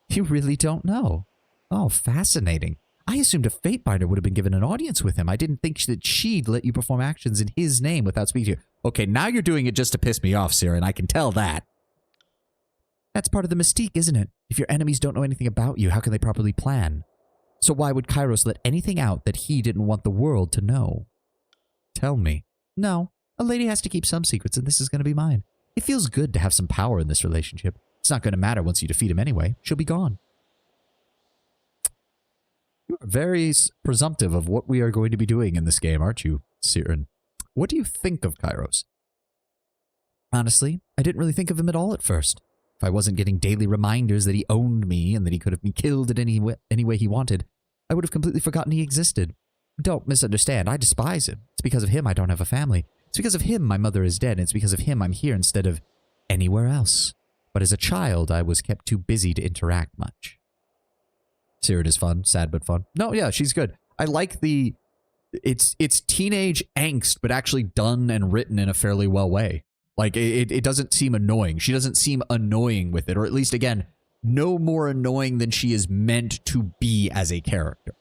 You really don't know? Oh, fascinating. I assumed a Fatebinder would have been given an audience with him. I didn't think that she'd let you perform actions in his name without speaking to you. Okay, now you're doing it just to piss me off, Sarah, and I can tell that. That's part of the mystique, isn't it? If your enemies don't know anything about you, how can they properly plan? So why would Kairos let anything out that he didn't want the world to know? Tell me. No, a lady has to keep some secrets, and this is going to be mine. It feels good to have some power in this relationship. It's not going to matter once you defeat him anyway. She'll be gone. You are very presumptive of what we are going to be doing in this game, aren't you, Siren? What do you think of Kairos? Honestly, I didn't really think of him at all at first. If I wasn't getting daily reminders that he owned me and that he could have been killed in any way he wanted, I would have completely forgotten he existed. Don't misunderstand, I despise him. It's because of him I don't have a family. It's because of him my mother is dead, and it's because of him I'm here instead of anywhere else. But as a child, I was kept too busy to interact much. Siren is fun, sad but fun. No, yeah, she's good. I like the... It's teenage angst, but actually done and written in a fairly well way. Like, it doesn't seem annoying. She doesn't seem annoying with it, or at least, again, no more annoying than she is meant to be as a character.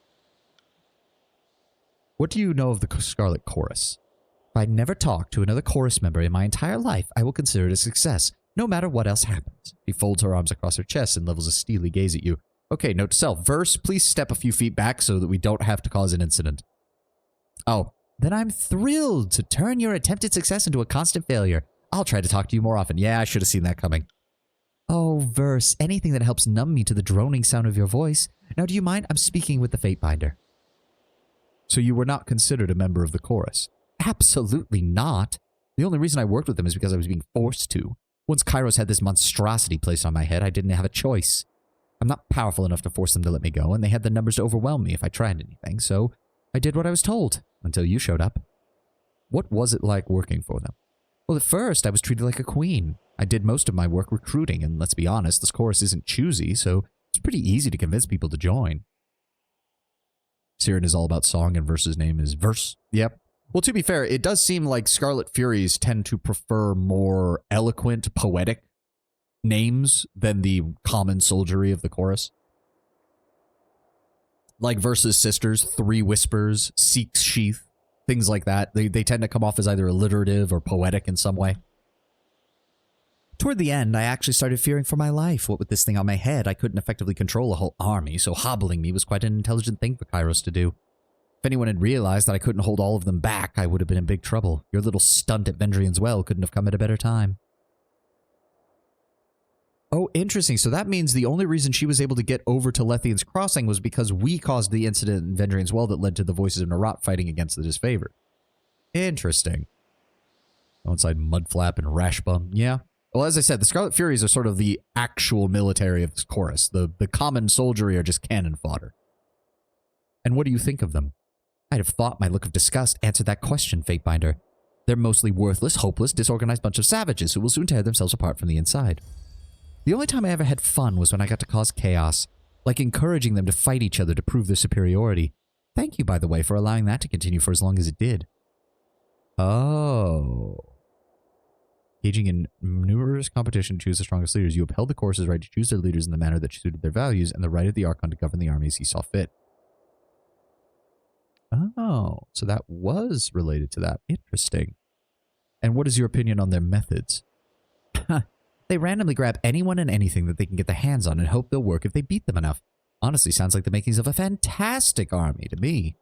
What do you know of the Scarlet Chorus? If I never talk to another chorus member in my entire life, I will consider it a success, no matter what else happens. She folds her arms across her chest and levels a steely gaze at you. Okay, note to self. Verse, please step a few feet back so that we don't have to cause an incident. Oh, then I'm thrilled to turn your attempted success into a constant failure. I'll try to talk to you more often. Yeah, I should have seen that coming. Oh, Verse, anything that helps numb me to the droning sound of your voice. Now, do you mind? I'm speaking with the Fatebinder. So you were not considered a member of the chorus? Absolutely not. The only reason I worked with them is because I was being forced to. Once Kairos had this monstrosity placed on my head, I didn't have a choice. I'm not powerful enough to force them to let me go, and they had the numbers to overwhelm me if I tried anything, so I did what I was told, until you showed up. What was it like working for them? Well, at first, I was treated like a queen. I did most of my work recruiting, and let's be honest, this chorus isn't choosy, so it's pretty easy to convince people to join. Siren is all about song, and Verse's name is Verse. Yep. Well, to be fair, it does seem like Scarlet Furies tend to prefer more eloquent, poetic names than the common soldiery of the chorus. Like Verse's sisters, Three Whispers, Seek's Sheath, things like that. They tend to come off as either alliterative or poetic in some way. Toward the end, I actually started fearing for my life. What with this thing on my head, I couldn't effectively control a whole army, so hobbling me was quite an intelligent thing for Kairos to do. If anyone had realized that I couldn't hold all of them back, I would have been in big trouble. Your little stunt at Vendrian's Well couldn't have come at a better time. Oh, interesting. So that means the only reason she was able to get over to Lethian's Crossing was because we caused the incident in Vendrian's Well that led to the voices of Narat fighting against the disfavored. Interesting. Outside Mudflap and Rashbum. Yeah. Well, as I said, the Scarlet Furies are sort of the actual military of this chorus. The common soldiery are just cannon fodder. And what do you think of them? I'd have thought my look of disgust answered that question, Fatebinder. They're mostly worthless, hopeless, disorganized bunch of savages who will soon tear themselves apart from the inside. The only time I ever had fun was when I got to cause chaos, like encouraging them to fight each other to prove their superiority. Thank you, by the way, for allowing that to continue for as long as it did. Oh. Engaging in numerous competition to choose the strongest leaders, you upheld the chorus's right to choose their leaders in the manner that suited their values and the right of the Archon to govern the army as he saw fit. Oh, so that was related to that. Interesting. And what is your opinion on their methods? They randomly grab anyone and anything that they can get their hands on and hope they'll work if they beat them enough. Honestly, sounds like the makings of a fantastic army to me.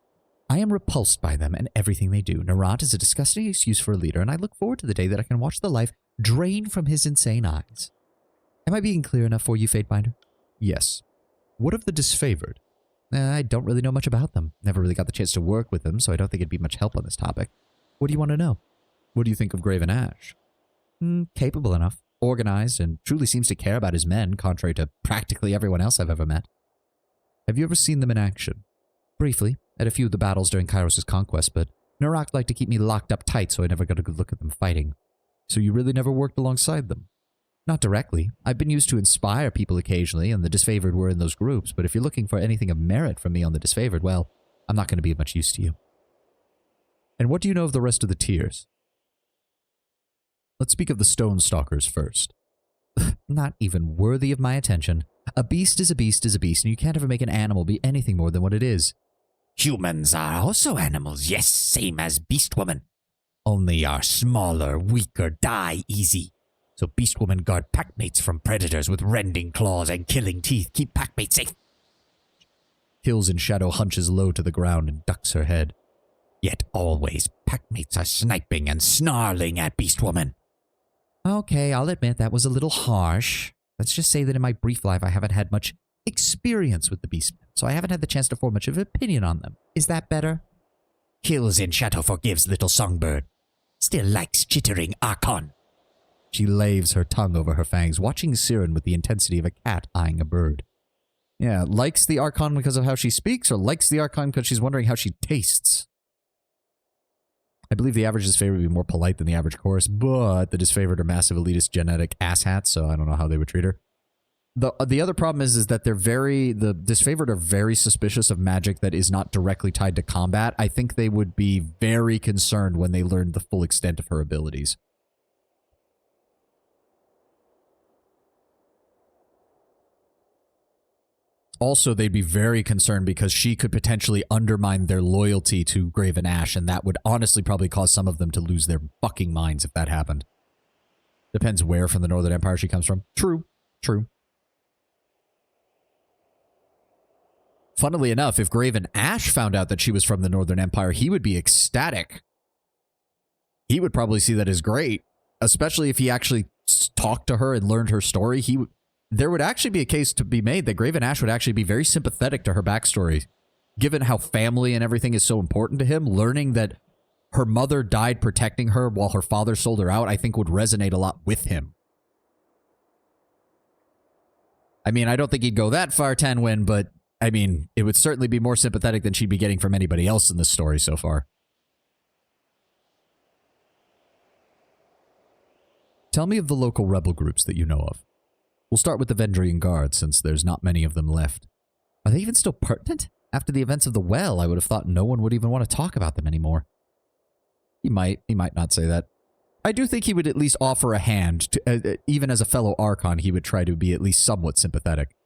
I am repulsed by them and everything they do. Narat is a disgusting excuse for a leader, and I look forward to the day that I can watch the life drain from his insane eyes. Am I being clear enough for you, Fatebinder? Yes. What of the disfavored? I don't really know much about them. Never really got the chance to work with them, so I don't think it'd be much help on this topic. What do you want to know? What do you think of Graven Ash? Capable enough, organized, and truly seems to care about his men, contrary to practically everyone else I've ever met. Have you ever seen them in action? Briefly, at a few of the battles during Kairos' conquest, but Narak liked to keep me locked up tight, so I never got a good look at them fighting. So you really never worked alongside them? Not directly. I've been used to inspire people occasionally, and the disfavored were in those groups, but if you're looking for anything of merit from me on the disfavored, well, I'm not going to be of much use to you. And what do you know of the rest of the tiers? Let's speak of the Stone Stalkers first. Not even worthy of my attention. A beast is a beast is a beast, and you can't ever make an animal be anything more than what it is. Humans are also animals, yes, same as Beast Woman. Only are smaller, weaker, die easy. So Beast Woman guard packmates from predators with rending claws and killing teeth. Keep packmates safe. Kills in shadow, hunches low to the ground and ducks her head. Yet always, packmates are sniping and snarling at Beast Woman. Okay, I'll admit that was a little harsh. Let's just say that in my brief life I haven't had much experience with the Beastmen, so I haven't had the chance to form much of an opinion on them. Is that better? Kills in shadow forgives little songbird. Still likes chittering Archon. She laves her tongue over her fangs, watching Siren with the intensity of a cat eyeing a bird. Yeah, likes the Archon because of how she speaks, or likes the Archon because she's wondering how she tastes? I believe the average disfavored would be more polite than the average chorus, but the disfavored are massive elitist genetic asshats, so I don't know how they would treat her. The other problem is that the disfavored are very suspicious of magic that is not directly tied to combat. I think they would be very concerned when they learned the full extent of her abilities. Also, they'd be very concerned because she could potentially undermine their loyalty to Graven Ash, and that would honestly probably cause some of them to lose their fucking minds if that happened. Depends where from the Northern Empire she comes from. True. True. Funnily enough, if Graven Ash found out that she was from the Northern Empire, he would be ecstatic. He would probably see that as great, especially if he actually talked to her and learned her story. There would actually be a case to be made that Graven Ash would actually be very sympathetic to her backstory. Given how family and everything is so important to him, learning that her mother died protecting her while her father sold her out, I think would resonate a lot with him. I mean, I don't think he'd go that far, Tanwin, but I mean, it would certainly be more sympathetic than she'd be getting from anybody else in this story so far. Tell me of the local rebel groups that you know of. We'll start with the Vendrian Guard, since there's not many of them left. Are they even still pertinent? After the events of the well, I would have thought no one would even want to talk about them anymore. He might not say that. I do think he would at least offer a hand. To, even as a fellow Archon, he would try to be at least somewhat sympathetic.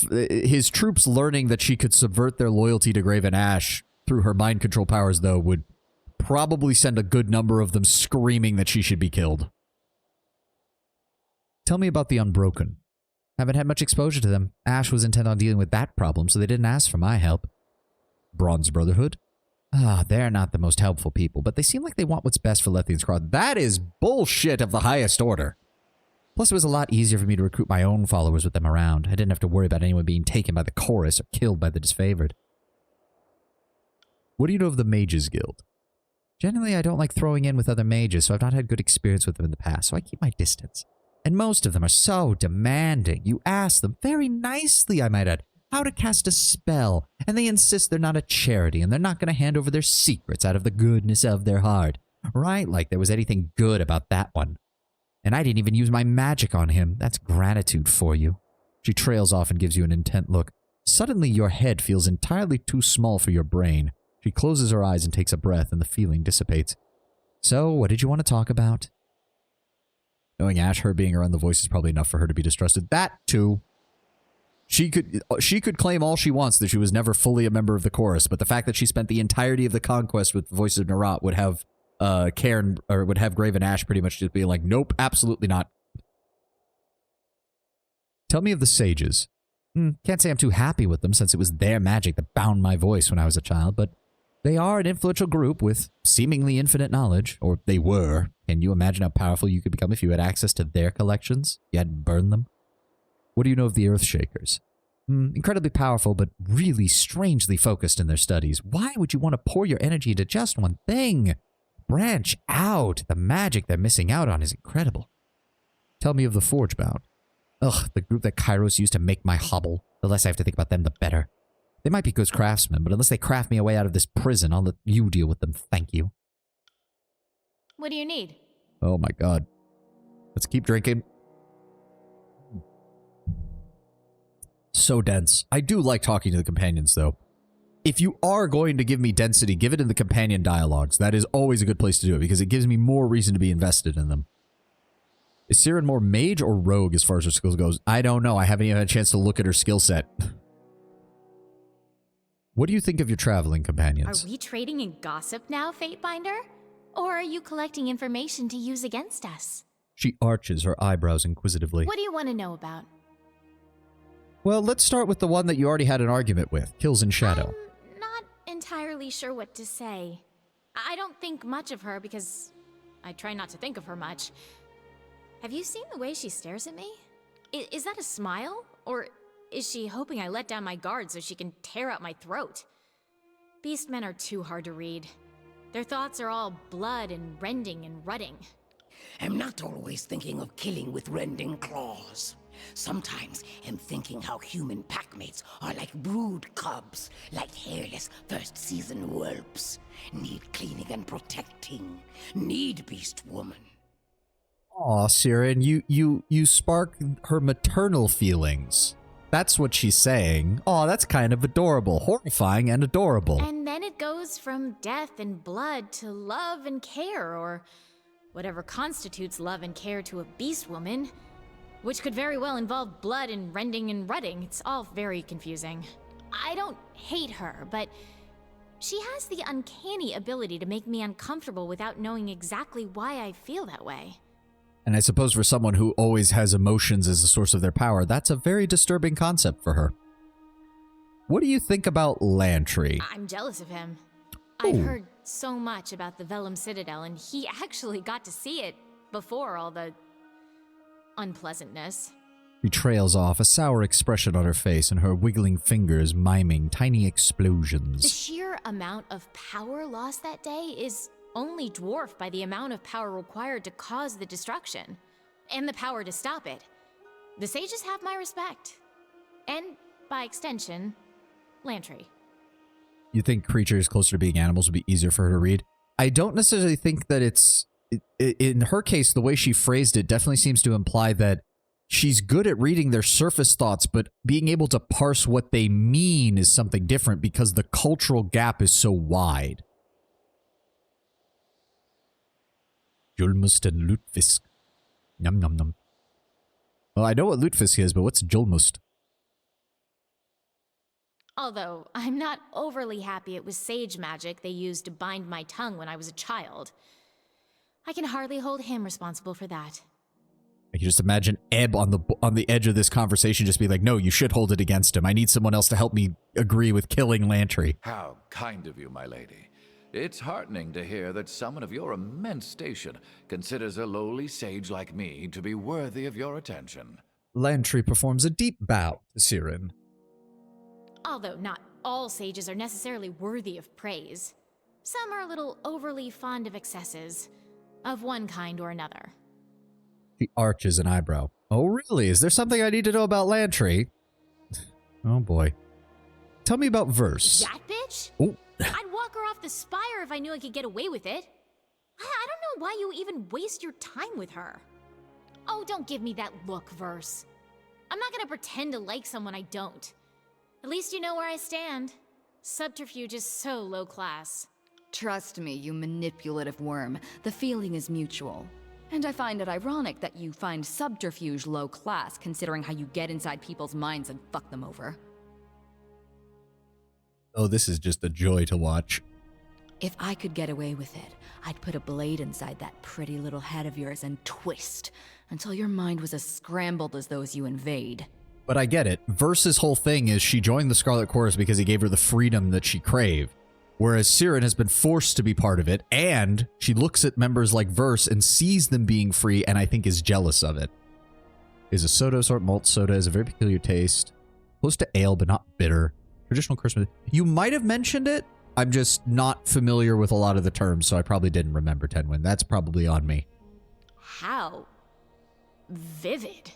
His troops learning that she could subvert their loyalty to Graven Ash through her mind control powers, though, would probably send a good number of them screaming that she should be killed. Tell me about the Unbroken. Haven't had much exposure to them. Ash was intent on dealing with that problem, so they didn't ask for my help. Bronze Brotherhood? They're not the most helpful people, but they seem like they want what's best for Lethian's Cross. That is bullshit of the highest order. Plus, it was a lot easier for me to recruit my own followers with them around. I didn't have to worry about anyone being taken by the chorus or killed by the disfavored. What do you know of the Mages Guild? Generally, I don't like throwing in with other mages, so I've not had good experience with them in the past, so I keep my distance. And most of them are so demanding. You ask them, very nicely I might add, how to cast a spell, and they insist they're not a charity, and they're not going to hand over their secrets out of the goodness of their heart. Right, like there was anything good about that one. And I didn't even use my magic on him. That's gratitude for you. She trails off and gives you an intent look. Suddenly your head feels entirely too small for your brain. She closes her eyes and takes a breath, and the feeling dissipates. So, what did you want to talk about? Knowing Ash, her being around the voice is probably enough for her to be distrusted. That, too. She could claim all she wants that she was never fully a member of the chorus, but the fact that she spent the entirety of the conquest with the voice of Narat would have Cairn, or would have Graven Ash pretty much just be like, nope, absolutely not. Tell me of the Sages. Can't say I'm too happy with them, since it was their magic that bound my voice when I was a child, but they are an influential group with seemingly infinite knowledge, or they were. Can you imagine how powerful you could become if you had access to their collections? You hadn't burned them? What do you know of the Earthshakers? Incredibly powerful, but really strangely focused in their studies. Why would you want to pour your energy into just one thing? Branch out. The magic they're missing out on is incredible. Tell me of the Forgebound. Ugh, the group that Kairos used to make my hobble. The less I have to think about them, the better. They might be good craftsmen, but unless they craft me a way out of this prison, I'll let you deal with them, thank you. What do you need? Oh my god. Let's keep drinking. So dense. I do like talking to the companions, though. If you are going to give me density, give it in the companion dialogues. That is always a good place to do it, because it gives me more reason to be invested in them. Is Siren more mage or rogue as far as her skills goes? I don't know. I haven't even had a chance to look at her skill set. What do you think of your traveling Are companions? we trading in gossip now, Fatebinder? Or are you collecting information to use against us? She arches her eyebrows inquisitively. What do you want to know about? Well, let's start with the one that you already had an argument with, Kills in Shadow. I'm not entirely sure what to say. I don't think much of her because I try not to think of her much. Have you seen the way she stares at me? Is that a smile? Or is she hoping I let down my guard so she can tear out my throat? Beastmen are too hard to read. Their thoughts are all blood and rending and rutting. I'm not always thinking of killing with rending claws. Sometimes I'm thinking how human packmates are like brood cubs, like hairless first-season whelps. Need cleaning and protecting. Need beast woman. Aw, Siren, you spark her maternal feelings. That's what she's saying. Aw, that's kind of adorable. Horrifying and adorable. And then it goes from death and blood to love and care, or whatever constitutes love and care to a beast woman, which could very well involve blood and rending and rutting. It's all very confusing. I don't hate her, but she has the uncanny ability to make me uncomfortable without knowing exactly why I feel that way. And I suppose for someone who always has emotions as a source of their power, that's a very disturbing concept for her. What do you think about Lantry? I'm jealous of him. Ooh. I've heard so much about the Vellum Citadel, and he actually got to see it before all the unpleasantness. She trails off, a sour expression on her face and her wiggling fingers miming tiny The explosions. sheer amount of power lost that day is only dwarfed by the amount of power required to cause the destruction, and the power to stop it. The sages have my respect. And, by extension, Lantry. You think creatures closer to being animals would be easier for her to read? I don't necessarily think that it's... In her case, the way she phrased it definitely seems to imply that she's good at reading their surface thoughts, but being able to parse what they mean is something different because the cultural gap is so wide. Julmust and Lutfisk. Num num num. Well, I know what Lutfisk is, but what's Julmust? Although, I'm not overly happy it was sage magic they used to bind my tongue when I was a child. I can hardly hold him responsible for that. I can just imagine Ebb on the edge of this conversation just be like, no, you should hold it against him. I need someone else to help me agree with killing Lantry. How kind of you, my lady. It's heartening to hear that someone of your immense station considers a lowly sage like me to be worthy of your attention. Lantry performs a deep bow to Siren. Although not all sages are necessarily worthy of praise. Some are a little overly fond of excesses, of one kind or another. She arches an eyebrow. Oh, really? Is there something I need to know about Lantry? Oh, boy. Tell me about Verse. That bitch? Oh. I'd walk her off the spire if I knew I could get away with it. I don't know why you even waste your time with her. Oh, don't give me that look, Verse. I'm not gonna pretend to like someone I don't. At least you know where I stand. Subterfuge is so low class. Trust me, you manipulative worm. The feeling is mutual. And I find it ironic that you find subterfuge low class, considering how you get inside people's minds and fuck them over. Oh, this is just a joy to watch. If I could get away with it, I'd put a blade inside that pretty little head of yours and twist until your mind was as scrambled as those you invade. But I get it. Verse's whole thing is she joined the Scarlet Chorus because he gave her the freedom that she craved. Whereas Siren has been forced to be part of it, and she looks at members like Verse and sees them being free and I think is jealous of it. Is a soda sort malt soda, is a very peculiar taste. Close to ale, but not bitter. Traditional Christmas. You might have mentioned it. I'm just not familiar with a lot of the terms, so I probably didn't remember Tenwin. That's probably on me. How vivid.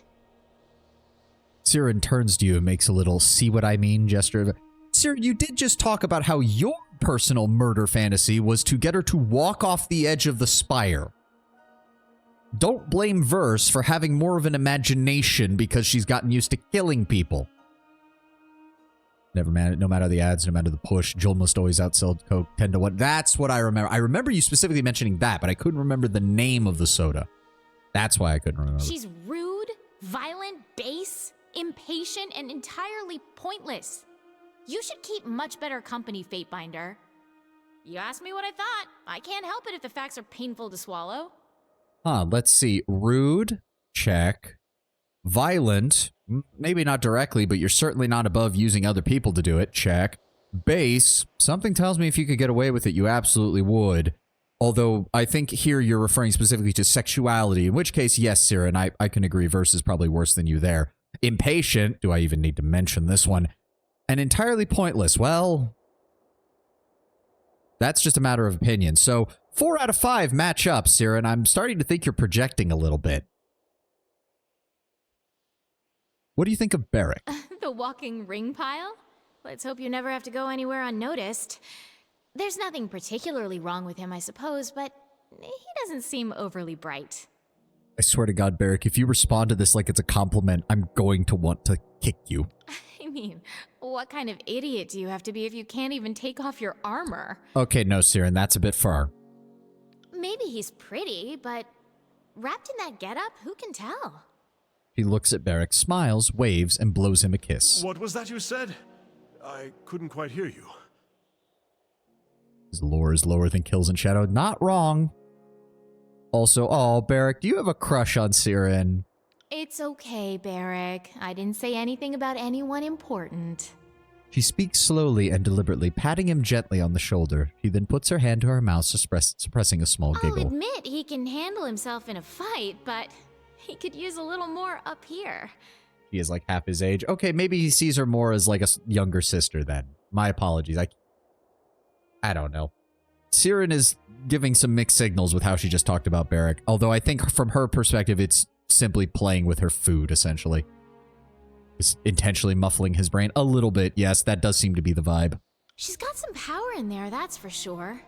Siren turns to you and makes a little see what I mean gesture. Siren, you did just talk about how your personal murder fantasy was to get her to walk off the edge of the spire. Don't blame Verse for having more of an imagination because she's gotten used to killing people. Never matter, no matter the ads, no matter the push, Joel must always outsell Coke 10 to 1. That's what I remember. I remember you specifically mentioning that, but I couldn't remember the name of the soda. That's why I couldn't remember. She's rude, violent, base, impatient, and entirely pointless. You should keep much better company, Fatebinder. You asked me what I thought. I can't help it if the facts are painful to swallow. Let's see. Rude, check. Violent, maybe not directly, but you're certainly not above using other people to do it, check. Base, something tells me if you could get away with it, you absolutely would. Although, I think here you're referring specifically to sexuality, in which case, yes, Sarah, and I can agree, Verse is probably worse than you there. Impatient, do I even need to mention this one? And entirely pointless, well, that's just a matter of opinion. So, 4 out of 5 match up, Sarah, and I'm starting to think you're projecting a little bit. What do you think of Barrick? The walking ring pile? Let's hope you never have to go anywhere unnoticed. There's nothing particularly wrong with him, I suppose, but he doesn't seem overly bright. I swear to God, Barrick, if you respond to this like it's a compliment, I'm going to want to kick you. I mean, what kind of idiot do you have to be if you can't even take off your armor? Okay, no, Siren, that's a bit far. Maybe he's pretty, but wrapped in that getup, who can tell? He looks at Barrick, smiles, waves, and blows him a kiss. What was that you said? I couldn't quite hear you. His lore is lower than Kills and Shadow. Not wrong. Also, oh, Barrick, do you have a crush on Siren? It's okay, Barrick. I didn't say anything about anyone important. She speaks slowly and deliberately, patting him gently on the shoulder. She then puts her hand to her mouth, suppressing a small I'll giggle. admit he can handle himself in a fight, but he could use a little more up here. He is like half his age. Okay, maybe he sees her more as like a younger sister then. My apologies. I don't know. Siren is giving some mixed signals with how she just talked about Barrick. Although I think from her perspective, it's simply playing with her food, essentially. It's intentionally muffling his brain a little bit. Yes, that does seem to be the vibe. She's got some power in there, that's for sure.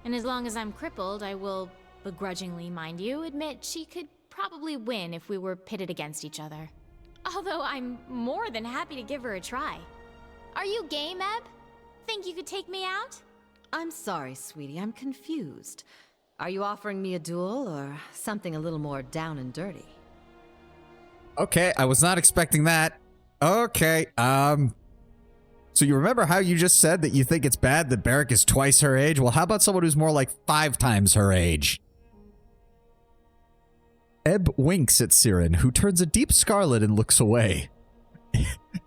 And as long as I'm crippled, I will, begrudgingly mind you, admit she could probably win if we were pitted against each other. Although I'm more than happy to give her a try. Are you game, Eb? Think you could take me out? I'm sorry, sweetie. I'm confused. Are you offering me a duel or something a little more down and dirty? Okay, I was not expecting that. Okay, so you remember how you just said that you think it's bad that Barrick is twice her age? Well, how about someone who's more like 5 times her age? Eb winks at Siren, who turns a deep scarlet and looks away.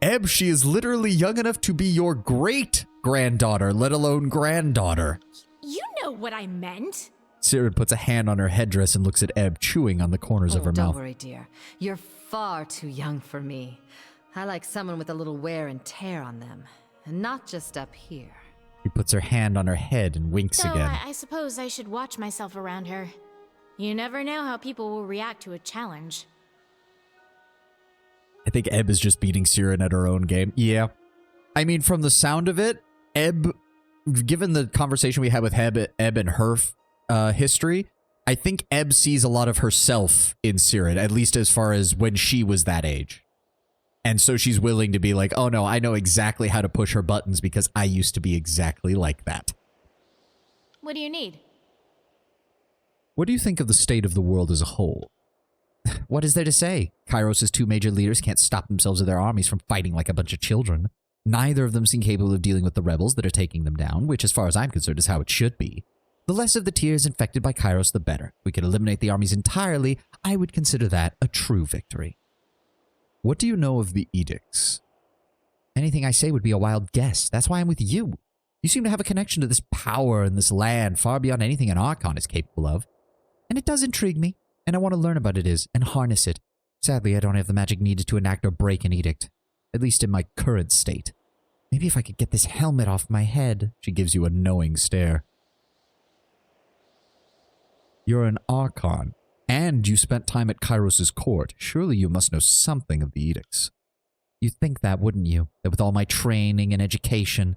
Eb, she is literally young enough to be your great-granddaughter, let alone granddaughter. You know what I meant. Siren puts a hand on her headdress and looks at Eb, chewing on the corners of her don't mouth. worry, dear. You're far too young for me. I like someone with a little wear and tear on them, and not just up here. She puts her hand on her head and winks So again. I suppose I should watch myself around her. You never know how people will react to a challenge. I think Eb is just beating Siren at her own game. Yeah. I mean, from the sound of it, Eb, given the conversation we had with Eb and her history, I think Eb sees a lot of herself in Siren, at least as far as when she was that age. And so she's willing to be like, oh no, I know exactly how to push her buttons because I used to be exactly like that. What do you need? What do you think of the state of the world as a whole? What is there to say? Kairos' 2 major leaders can't stop themselves or their armies from fighting like a bunch of children. Neither of them seem capable of dealing with the rebels that are taking them down, which as far as I'm concerned is how it should be. The less of the tiers infected by Kairos, the better. If we could eliminate the armies entirely, I would consider that a true victory. What do you know of the edicts? Anything I say would be a wild guess. That's why I'm with you. You seem to have a connection to this power and this land far beyond anything an Archon is capable of. And it does intrigue me, and I want to learn about it and harness it. Sadly, I don't have the magic needed to enact or break an edict. At least in my current state. Maybe if I could get this helmet off my head. She gives you a knowing stare. You're an Archon, and you spent time at Kairos' court. Surely you must know something of the edicts. You'd think that, wouldn't you? That with all my training and education...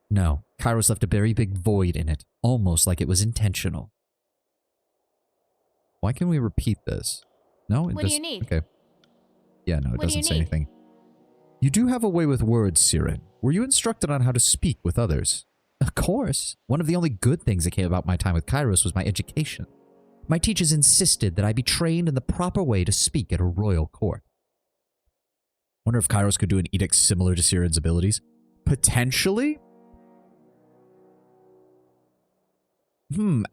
No, Kairos left a very big void in it, almost like it was intentional. Why can we repeat this? No? What do you need? Okay. Yeah, no, it What do you doesn't say need? anything. You do have a way with words, Siren. Were you instructed on how to speak with others? Of course. One of the only good things that came about my time with Kairos was my education. My teachers insisted that I be trained in the proper way to speak at a royal court. Wonder if Kairos could do an edict similar to Siren's abilities. Potentially?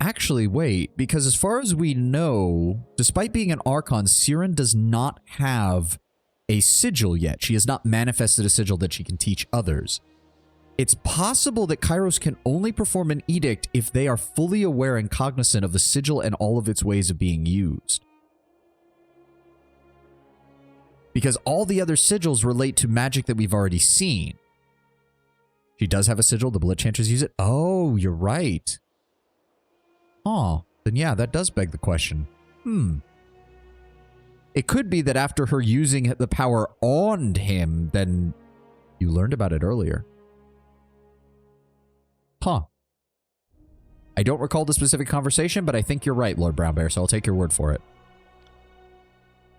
Actually, wait. Because as far as we know, despite being an Archon, Siren does not have a sigil yet. She has not manifested a sigil that she can teach others. It's possible that Kairos can only perform an edict if they are fully aware and cognizant of the sigil and all of its ways of being used. Because all the other sigils relate to magic that we've already seen. She does have a sigil. The bullet chanters use it. Oh, you're right. Oh, then yeah, that does beg the question. It could be that after her using the power on him, then you learned about it earlier. Huh. I don't recall the specific conversation, but I think you're right, Lord Brownbear, so I'll take your word for it.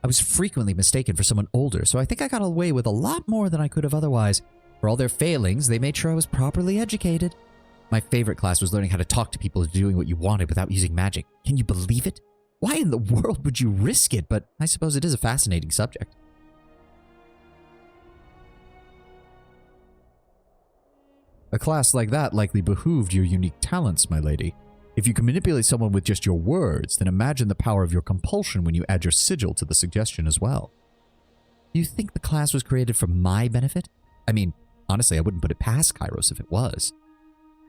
I was frequently mistaken for someone older, so I think I got away with a lot more than I could have otherwise. For all their failings, they made sure I was properly educated. My favorite class was learning how to talk to people into doing what you wanted without using magic. Can you believe it? Why in the world would you risk it? But I suppose it is a fascinating subject. A class like that likely behooved your unique talents, my lady. If you can manipulate someone with just your words, then imagine the power of your compulsion when you add your sigil to the suggestion as well. You think the class was created for my benefit? I mean, honestly, I wouldn't put it past Kairos if it was.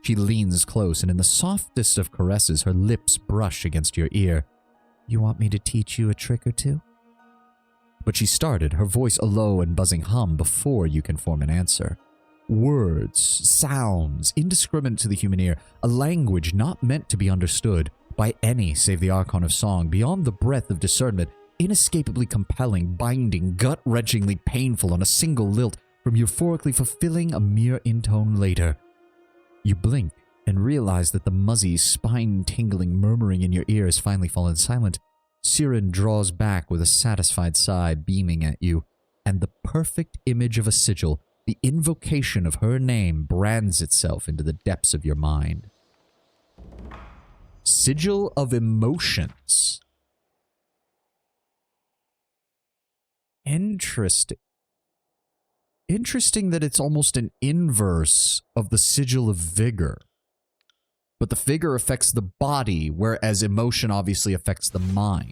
She leans close, and in the softest of caresses, her lips brush against your ear. You want me to teach you a trick or two? But she started, her voice a low and buzzing hum before you can form an answer. Words, sounds, indiscriminate to the human ear, a language not meant to be understood by any save the Archon of Song, beyond the breadth of discernment, inescapably compelling, binding, gut-wrenchingly painful on a single lilt, from euphorically fulfilling a mere intone later. You blink and realize that the muzzy, spine-tingling murmuring in your ear has finally fallen silent. Siren draws back with a satisfied sigh beaming at you, and the perfect image of a sigil, the invocation of her name, brands itself into the depths of your mind. Sigil of Emotions. Interesting. Interesting that it's almost an inverse of the Sigil of Vigor. But the vigor affects the body, whereas emotion obviously affects the mind.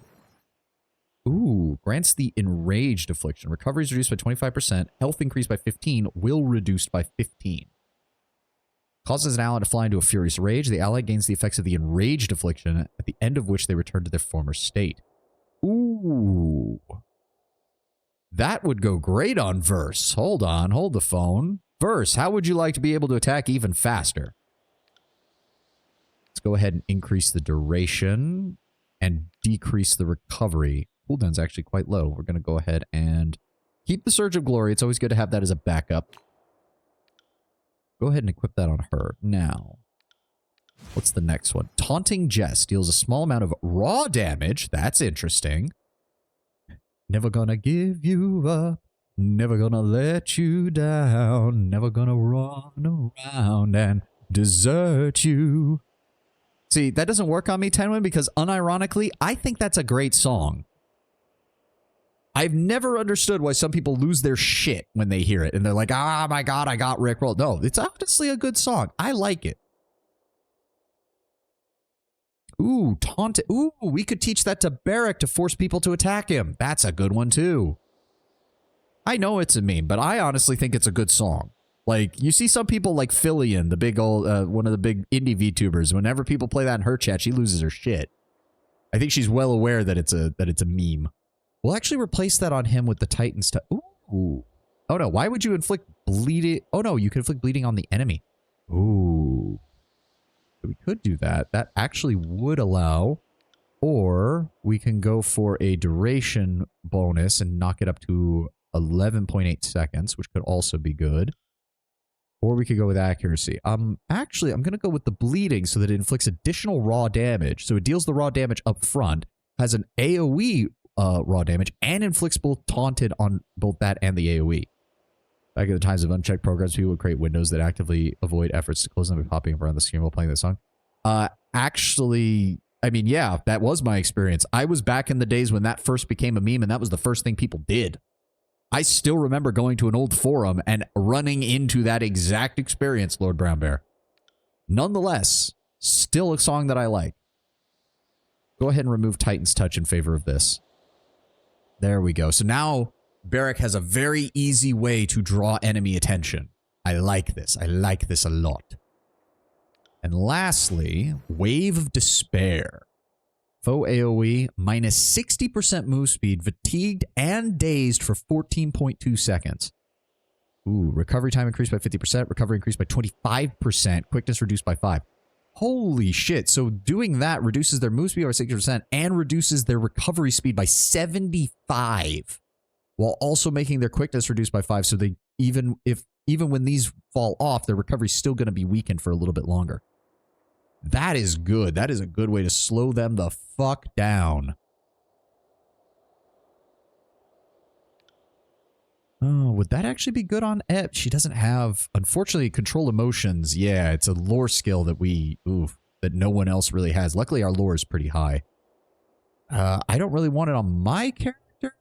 Ooh, grants the Enraged affliction. Recovery is reduced by 25%. Health increased by 15. Will reduced by 15. Causes an ally to fly into a furious rage. The ally gains the effects of the Enraged affliction, at the end of which they return to their former state. Ooh. That would go great on Verse. Hold on, hold the phone. Verse, how would you like to be able to attack even faster? Let's go ahead and increase the duration and decrease the recovery. Cooldown's actually quite low. We're going to go ahead and keep the Surge of Glory. It's always good to have that as a backup. Go ahead and equip that on her. Now, what's the next one? Taunting Jest deals a small amount of raw damage. That's interesting. Never gonna give you up. Never gonna let you down. Never gonna run around and desert you. See, that doesn't work on me, Tenwin, because unironically, I think that's a great song. I've never understood why some people lose their shit when they hear it. And they're like, oh my god, I got rickrolled. No, it's honestly a good song. I like it. Ooh, taunt. Ooh, we could teach that to Barrack to force people to attack him. That's a good one, too. I know it's a meme, but I honestly think it's a good song. Like, you see some people like Fillion, the big old, one of the big indie VTubers. Whenever people play that in her chat, she loses her shit. I think she's well aware that it's a meme. We'll actually replace that on him with the Titan stuff. Ooh. Oh no, why would you inflict bleeding? Oh no, you can inflict bleeding on the enemy. Ooh. We could do that. That actually would allow. Or we can go for a duration bonus and knock it up to 11.8 seconds, which could also be good. Or we could go with accuracy. Actually, I'm going to go with the bleeding so that it inflicts additional raw damage. So it deals the raw damage up front, has an AoE raw damage, and inflicts both taunted on both that and the AoE. Back at the times of unchecked programs, people would create windows that actively avoid efforts to close them by popping up around the screen while playing the song. Actually, I mean, yeah, that was my experience. I was back in the days when that first became a meme, and that was the first thing people did. I still remember going to an old forum and running into that exact experience, Lord Brown Bear. Nonetheless, still a song that I like. Go ahead and remove Titan's Touch in favor of this. There we go. So now Barrack has a very easy way to draw enemy attention. I like this. I like this a lot. And lastly, Wave of Despair. Foe AoE, minus 60% move speed, fatigued and dazed for 14.2 seconds. Ooh, recovery time increased by 50%, recovery increased by 25%, quickness reduced by 5. Holy shit. So doing that reduces their move speed by 60% and reduces their recovery speed by 75, while also making their quickness reduced by 5. So they even when these fall off, their recovery is still going to be weakened for a little bit longer. That is good. That is a good way to slow them the fuck down. Oh, would that actually be good on Ep? She doesn't have, unfortunately, control emotions. Yeah, it's a lore skill that that no one else really has. Luckily, our lore is pretty high. I don't really want it on my character.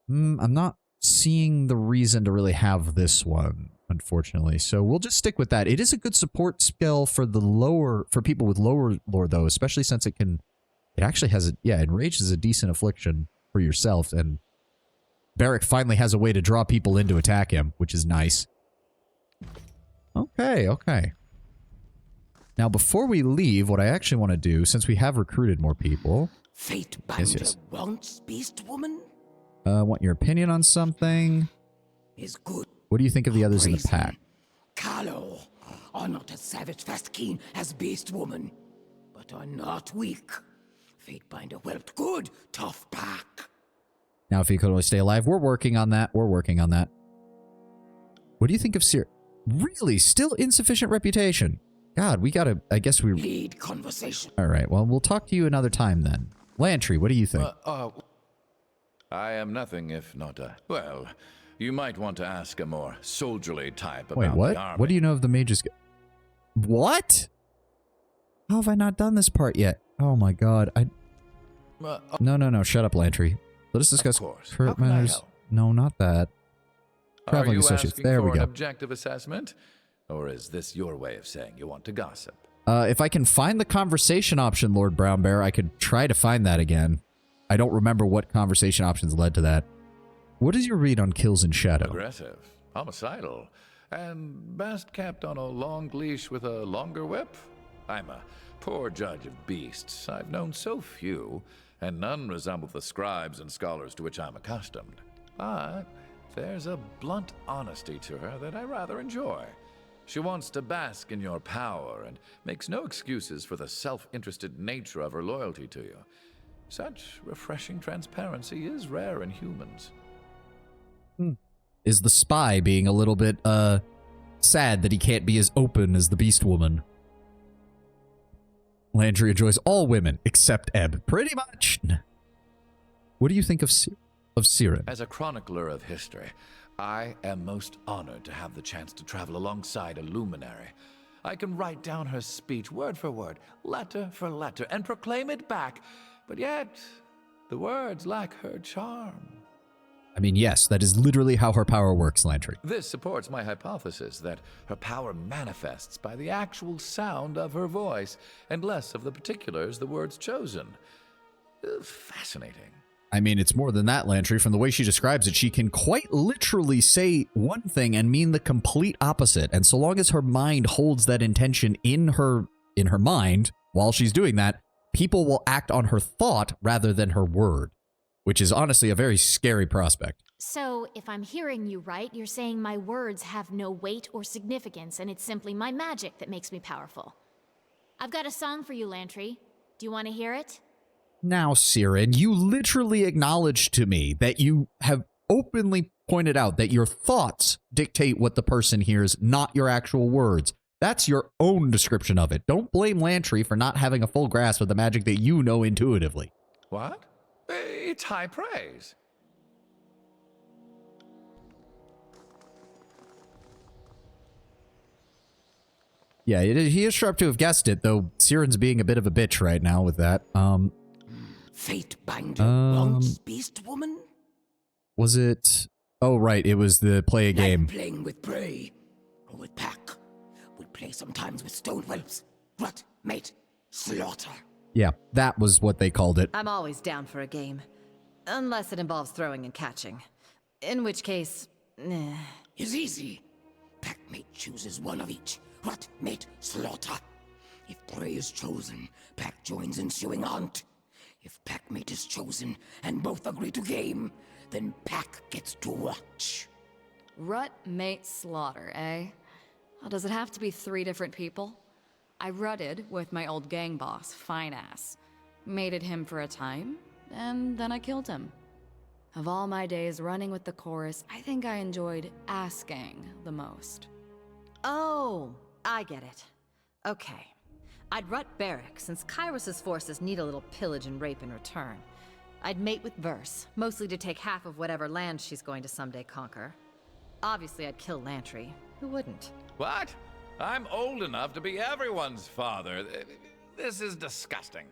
I'm not seeing the reason to really have this one, unfortunately. So we'll just stick with that. It is a good support skill for for people with lower lore, though, especially since it actually has Enraged is a decent affliction for yourself, and Barrack finally has a way to draw people in to attack him, which is nice. Okay, okay. Now, before we leave, what I actually want to do, since we have recruited more people... Fatebinder wants Beast Woman? I want your opinion on something. Is good. What do you think of the others in the pack? Callow are not as savage fast keen as Beast Woman, but are not weak. Fatebinder whelped good, tough pack. Now, if he could only stay alive, we're working on that. We're working on that. What do you think of Seer? Really? Still insufficient reputation? God, we gotta... I guess we... Lead conversation. All right, well, we'll talk to you another time then. Lantry, what do you think? I am nothing if not a... Well, you might want to ask a more soldierly type about Wait, what? the army. What do you know of the mages? What? How have I not done this part yet? Oh my god, No, shut up, Lantry. Let us discuss current matters. No, not that. Traveling associates. There we go. Are you asking for an objective assessment? Or is this your way of saying you want to gossip? If I can find the conversation option, Lord Brown Bear, I could try to find that again. I don't remember what conversation options led to that. What is your read on kills in shadow? Aggressive, homicidal, and best kept on a long leash with a longer whip? I'm a poor judge of beasts. I've known so few, and none resemble the scribes and scholars to which I'm accustomed. But there's a blunt honesty to her that I rather enjoy. She wants to bask in your power and makes no excuses for the self-interested nature of her loyalty to you. Such refreshing transparency is rare in humans. Is the spy being a little bit, sad that he can't be as open as the Beast Woman? Landry enjoys all women except Ebb. Pretty much. What do you think of Siren? As a chronicler of history, I am most honored to have the chance to travel alongside a luminary. I can write down her speech word for word, letter for letter, and proclaim it back, but yet the words lack her charm. I mean, yes, that is literally how her power works, Lantry. This supports my hypothesis that her power manifests by the actual sound of her voice, and less of the particulars the words chosen. Fascinating. I mean, it's more than that, Lantry. From the way she describes it, she can quite literally say one thing and mean the complete opposite. And so long as her mind holds that intention in her mind while she's doing that, people will act on her thought rather than her word, which is honestly a very scary prospect. So, if I'm hearing you right, you're saying my words have no weight or significance, and it's simply my magic that makes me powerful. I've got a song for you, Lantry. Do you want to hear it? Now, Siren, you literally acknowledged to me that you have openly pointed out that your thoughts dictate what the person hears, not your actual words. That's your own description of it. Don't blame Lantry for not having a full grasp of the magic that you know intuitively. What? It's high praise. Yeah, he is sharp to have guessed it, though Siren's being a bit of a bitch right now with that. Fatebinder wants Beast Woman? Was it? Oh, right. It was the play a game. Like playing with prey or with pack. We play sometimes with stone whelps. Rut, mate, slaughter. Yeah, that was what they called it. I'm always down for a game. Unless it involves throwing and catching. In which case, It's easy. Packmate chooses one of each. Rut, mate, slaughter. If prey is chosen, pack joins ensuing hunt. If packmate is chosen and both agree to game, then pack gets to watch. Rut, mate, slaughter, eh? Oh, does it have to be 3 different people? I rutted with my old gang boss, Fine Ass. Mated him for a time, and then I killed him. Of all my days running with the chorus, I think I enjoyed asking the most. oh, I get it. Okay. I'd rut Barrack, since Kairos' forces need a little pillage and rape in return. I'd mate with Verse, mostly to take half of whatever land she's going to someday conquer. Obviously, I'd kill Lantry. Who wouldn't? What? I'm old enough to be everyone's father. This is disgusting.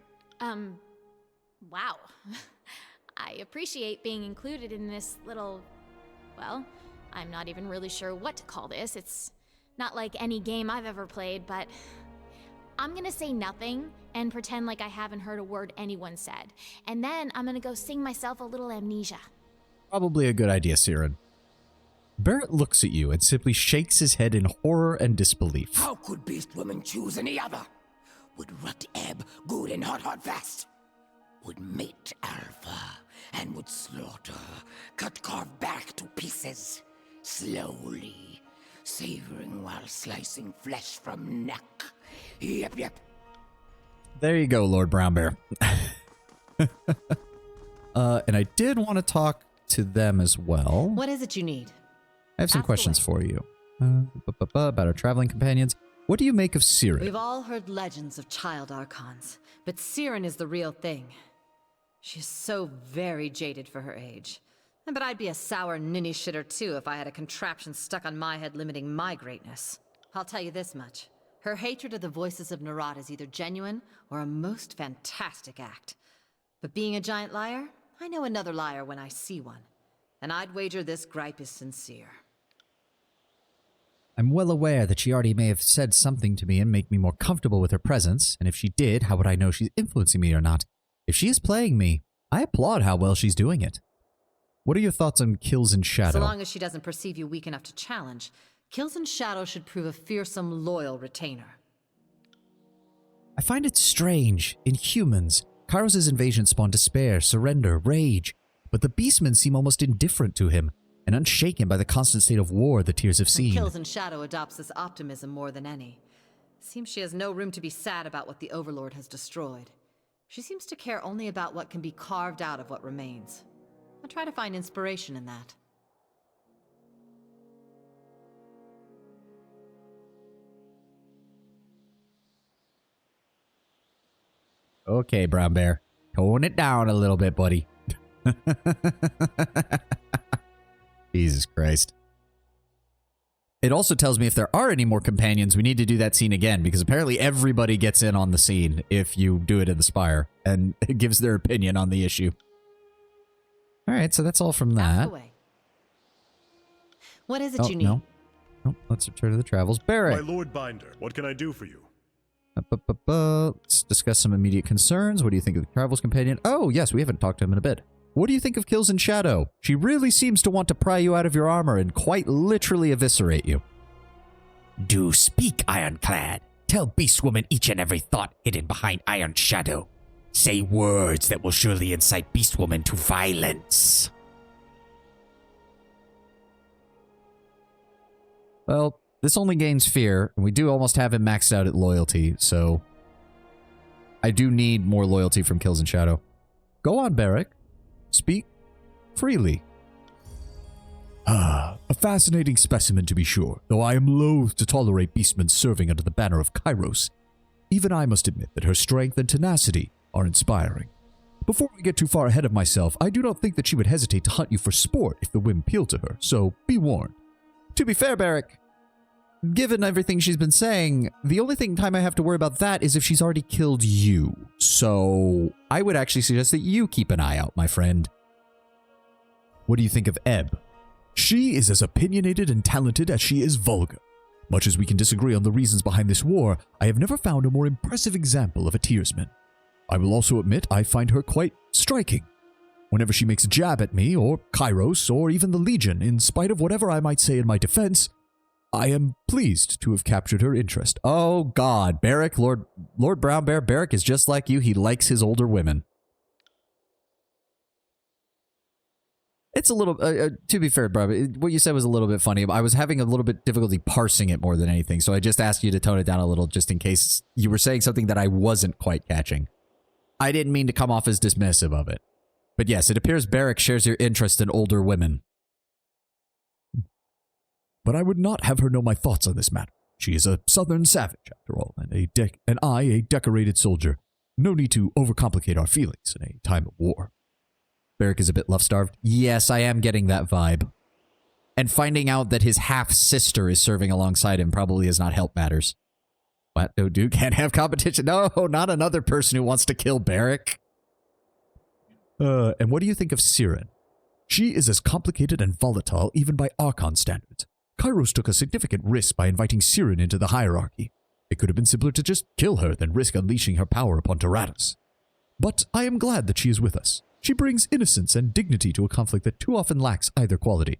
Wow. I appreciate being included in this little... Well, I'm not even really sure what to call this. It's not like any game I've ever played, but... I'm gonna say nothing and pretend like I haven't heard a word anyone said. And then I'm gonna go sing myself a little amnesia. Probably a good idea, Siren. Barrett looks at you and simply shakes his head in horror and disbelief. How could Beast Woman choose any other? Would Rut ebb good and hot fast? Would mate Alpha and would slaughter, cut carve back to pieces, slowly, savoring while slicing flesh from neck. Yep. There you go, Lord Brown Bear. And I did want to talk to them as well. What is it you need? I have some Ask questions away. for you. About our traveling companions. What do you make of Siren? We've all heard legends of child archons, but Siren is the real thing. She's so very jaded for her age. But I'd be a sour ninny shitter too if I had a contraption stuck on my head limiting my greatness. I'll tell you this much. Her hatred of the voices of Narad is either genuine or a most fantastic act. But being a giant liar, I know another liar when I see one. And I'd wager this gripe is sincere. I'm well aware that she already may have said something to me and make me more comfortable with her presence, and if she did, how would I know she's influencing me or not? If she is playing me, I applaud how well she's doing it. What are your thoughts on Kills in Shadow? So long as she doesn't perceive you weak enough to challenge, Kills in Shadow should prove a fearsome, loyal retainer. I find it strange. In humans, Kairos' invasion spawned despair, surrender, rage, but the beastmen seem almost indifferent to him, and unshaken by the constant state of war the Tears have seen. Kills in Shadow adopts this optimism more than any. Seems she has no room to be sad about what the Overlord has destroyed. She seems to care only about what can be carved out of what remains. I'll try to find inspiration in that. Okay, Brown Bear. Tone it down a little bit, buddy. Jesus Christ. It also tells me if there are any more companions, we need to do that scene again, because apparently everybody gets in on the scene if you do it in the Spire, and it gives their opinion on the issue. Alright, so that's all from Ask that. away. What is it you need? No, let's return to the travels. Barrett! My Lord Binder, what can I do for you? Let's discuss some immediate concerns. What do you think of the Travels Companion? Oh, yes, we haven't talked to him in a bit. What do you think of Kills in Shadow? She really seems to want to pry you out of your armor and quite literally eviscerate you. Do speak, Ironclad. Tell Beastwoman each and every thought hidden behind Iron Shadow. Say words that will surely incite Beastwoman to violence. Well, this only gains fear, and we do almost have him maxed out at loyalty, so I do need more loyalty from Kills in Shadow. Go on, Barrack. Speak freely. Ah, a fascinating specimen to be sure, though I am loath to tolerate beastmen serving under the banner of Kairos. Even I must admit that her strength and tenacity are inspiring. Before I get too far ahead of myself, I do not think that she would hesitate to hunt you for sport if the whim appealed to her, so be warned. To be fair, Barrack, given everything she's been saying, the only time I have to worry about that is if she's already killed you. So I would actually suggest that you keep an eye out, my friend. What do you think of Ebb? She is as opinionated and talented as she is vulgar. Much as we can disagree on the reasons behind this war, I have never found a more impressive example of a tearsman. I will also admit I find her quite striking. Whenever she makes a jab at me, or Kairos, or even the Legion, in spite of whatever I might say in my defense, I am pleased to have captured her interest. Oh God, Barrick, Lord Brown Bear, Barrick is just like you. He likes his older women. It's a little, to be fair, bro, what you said was a little bit funny. I was having a little bit difficulty parsing it more than anything, so I just asked you to tone it down a little just in case you were saying something that I wasn't quite catching. I didn't mean to come off as dismissive of it. But yes, it appears Barrick shares your interest in older women. But I would not have her know my thoughts on this matter. She is a southern savage, after all, and I a decorated soldier. No need to overcomplicate our feelings in a time of war. Barrick is a bit love-starved. Yes, I am getting that vibe. And finding out that his half-sister is serving alongside him probably has not helped matters. What? No, dude, can't have competition. No, not another person who wants to kill Barrick. And what do you think of Siren? She is as complicated and volatile even by Archon standards. Kairos took a significant risk by inviting Siren into the hierarchy. It could have been simpler to just kill her than risk unleashing her power upon Tyranus. But I am glad that she is with us. She brings innocence and dignity to a conflict that too often lacks either quality.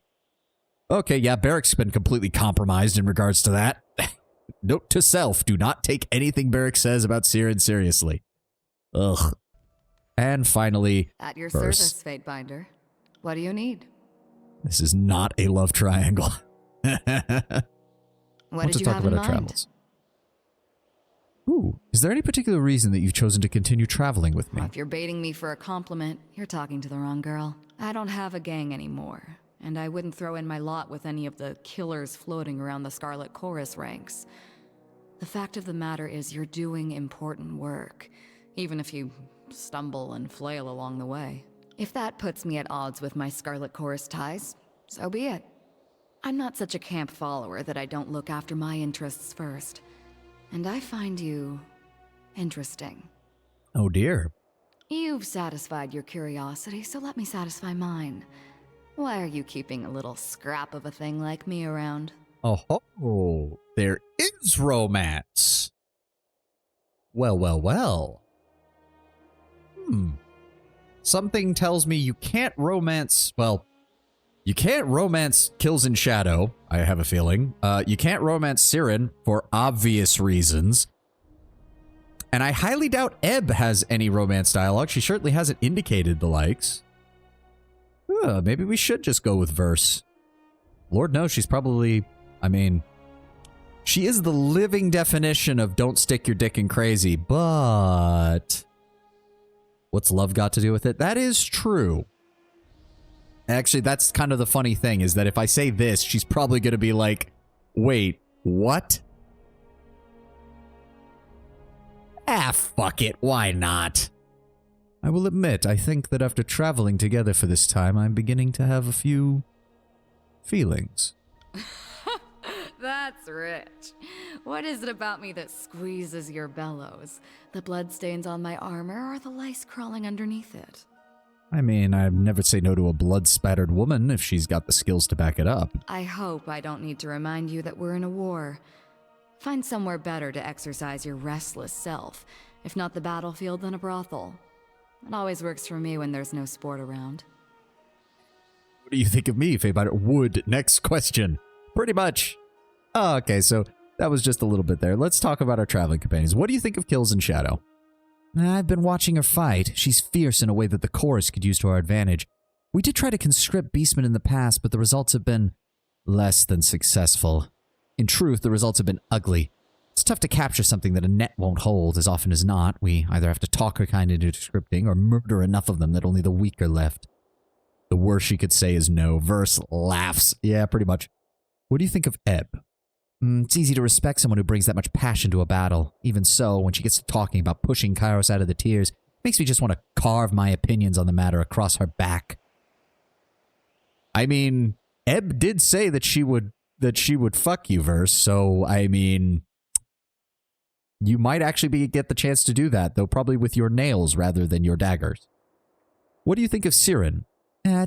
Okay, yeah, Barrick's been completely compromised in regards to that. Note to self, do not take anything Barrick says about Siren seriously. Ugh. And finally, At your verse. service, Fatebinder. What do you need? This is not a love triangle. What did you have in mind? Travels. Ooh, is there any particular reason that you've chosen to continue traveling with me? Well, if you're baiting me for a compliment, you're talking to the wrong girl. I don't have a gang anymore, and I wouldn't throw in my lot with any of the killers floating around the Scarlet Chorus ranks. The fact of the matter is you're doing important work, even if you stumble and flail along the way. If that puts me at odds with my Scarlet Chorus ties, so be it. I'm not such a camp follower that I don't look after my interests first. And I find you interesting. Oh dear. You've satisfied your curiosity, so let me satisfy mine. Why are you keeping a little scrap of a thing like me around? Oh, there is romance. Well, well, well. Something tells me you can't romance, well, you can't romance Kills in Shadow, I have a feeling. You can't romance Siren for obvious reasons. And I highly doubt Ebb has any romance dialogue. She certainly hasn't indicated the likes. Maybe we should just go with verse. Lord knows she's probably, I mean, she is the living definition of don't stick your dick in crazy, but what's love got to do with it? That is true. Actually, that's kind of the funny thing, is that if I say this, she's probably going to be like, wait, what? Ah, fuck it, why not? I will admit, I think that after traveling together for this time, I'm beginning to have a few feelings. That's rich. What is it about me that squeezes your bellows? The bloodstains on my armor or the lice crawling underneath it? I mean, I'd never say no to a blood-spattered woman if she's got the skills to back it up. I hope I don't need to remind you that we're in a war. Find somewhere better to exercise your restless self. If not the battlefield, then a brothel. It always works for me when there's no sport around. What do you think of me, Fayebinder? Wood. Next question. Pretty much. Oh, okay, so that was just a little bit there. Let's talk about our traveling companions. What do you think of Kills in Shadow? I've been watching her fight. She's fierce in a way that the chorus could use to our advantage. We did try to conscript beastmen in the past, but the results have been less than successful. In truth, the results have been ugly. It's tough to capture something that a net won't hold as often as not. We either have to talk her kind into scripting or murder enough of them that only the weak are left. The worst she could say is no. Verse laughs. Yeah, pretty much. What do you think of Ebb? It's easy to respect someone who brings that much passion to a battle. Even so, when she gets to talking about pushing Kairos out of the tears, it makes me just want to carve my opinions on the matter across her back. I mean, Ebb did say that she would fuck you, Verse, so I mean, you might actually get the chance to do that, though probably with your nails rather than your daggers. What do you think of Siren?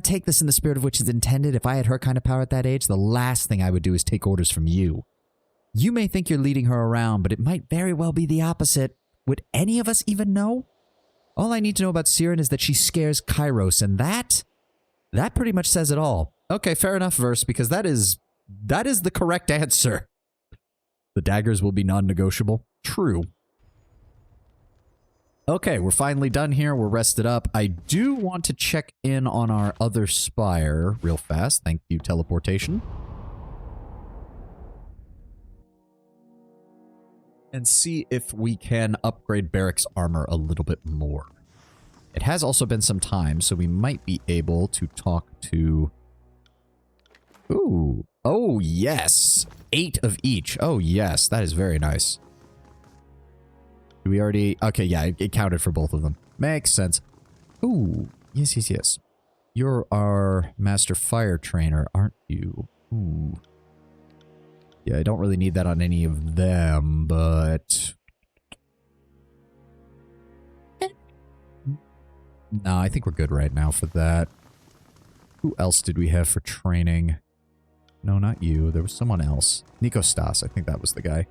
take this in the spirit of which is intended. If I had her kind of power at that age, the last thing I would do is take orders from you. You may think you're leading her around, but it might very well be the opposite. Would any of us even know? All I need to know about Siren is that she scares Kairos, and that pretty much says it all. Okay, fair enough, Verse, because that is the correct answer. The daggers will be non-negotiable. True. Okay, we're finally done here. We're rested up. I do want to check in on our other spire real fast. Thank you, teleportation. And see if we can upgrade Barrack's armor a little bit more. It has also been some time, so we might be able to talk to... Ooh. Oh, yes. 8 of each. Oh, yes. That is very nice. Do we already... Okay, yeah, it counted for both of them. Makes sense. Ooh. Yes, yes, yes. You're our Master Fire Trainer, aren't you? Ooh. Yeah, I don't really need that on any of them, but... No, I think we're good right now for that. Who else did we have for training? No, not you. There was someone else. Nikostas, I think that was the guy.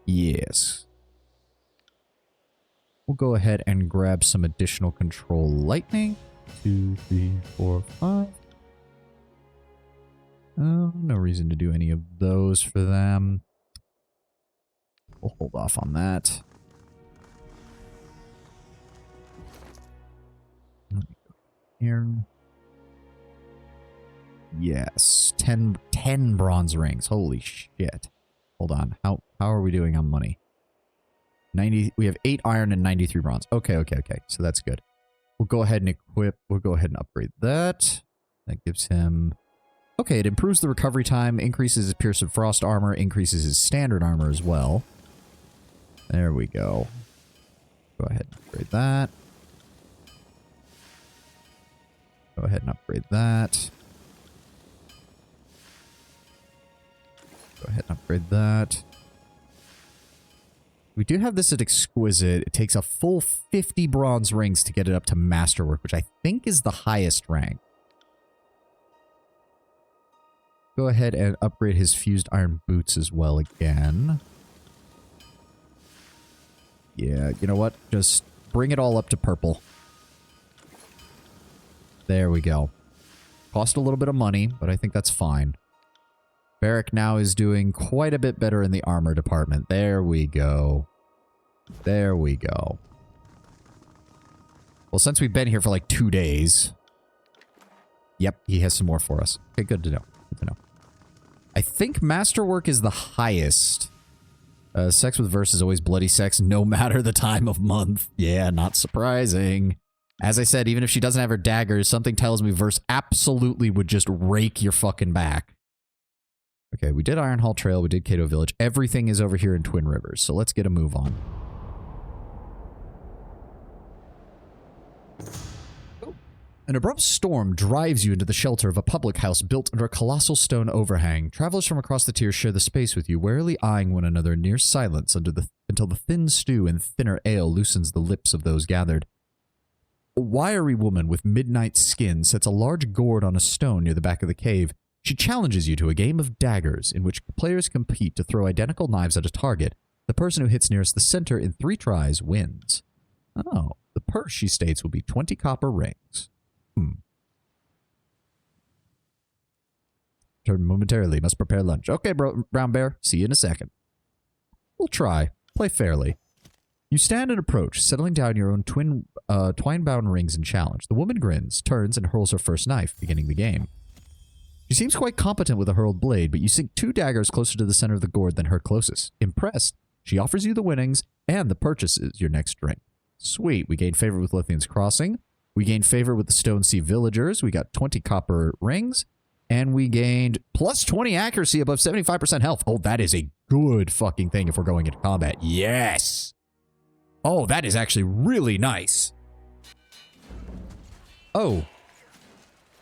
Yes. We'll go ahead and grab some additional control lightning. 2, 3, 4, 5. No reason to do any of those for them. We'll hold off on that. Here. Yes. 10 bronze rings. Holy shit. Hold on. How are we doing on money? 90. We have 8 iron and 93 bronze. Okay. So that's good. We'll go ahead and equip. We'll go ahead and upgrade that. That gives him... Okay, it improves the recovery time, increases his Pierce and Frost armor, increases his standard armor as well. There we go. Go ahead and upgrade that. Go ahead and upgrade that. Go ahead and upgrade that. We do have this at Exquisite. It takes a full 50 bronze rings to get it up to Masterwork, which I think is the highest rank. Go ahead and upgrade his fused iron boots as well again. Yeah, you know what? Just bring it all up to purple. There we go. Cost a little bit of money, but I think that's fine. Barrack now is doing quite a bit better in the armor department. There we go. There we go. Well, since we've been here for like 2 days... Yep, he has some more for us. Okay, good to know. Good to know. I think Masterwork is the highest. Sex with Verse is always bloody sex, no matter the time of month. Yeah, not surprising. As I said, even if she doesn't have her daggers, something tells me Verse absolutely would just rake your fucking back. Okay, we did Iron Hall Trail, we did Cato Village. Everything is over here in Twin Rivers, so let's get a move on. An abrupt storm drives you into the shelter of a public house built under a colossal stone overhang. Travelers from across the tiers share the space with you, warily eyeing one another in near silence until the thin stew and thinner ale loosens the lips of those gathered. A wiry woman with midnight skin sets a large gourd on a stone near the back of the cave. She challenges you to a game of daggers, in which players compete to throw identical knives at a target. The person who hits nearest the center in 3 tries wins. Oh, the purse, she states, will be 20 copper rings. Turn momentarily. Must prepare lunch. Okay, Brown Bear. See you in a second. We'll try. Play fairly. You stand and approach, settling down your own twine-bound rings and challenge. The woman grins, turns, and hurls her first knife, beginning the game. She seems quite competent with a hurled blade, but you sink 2 daggers closer to the center of the gourd than her closest. Impressed, she offers you the winnings and the purchases your next drink. Sweet. We gain favor with Lithian's Crossing. We gained favor with the Stone Sea Villagers. We got 20 copper rings. And we gained plus 20 accuracy above 75% health. Oh, that is a good fucking thing if we're going into combat. Yes! Oh, that is actually really nice. Oh.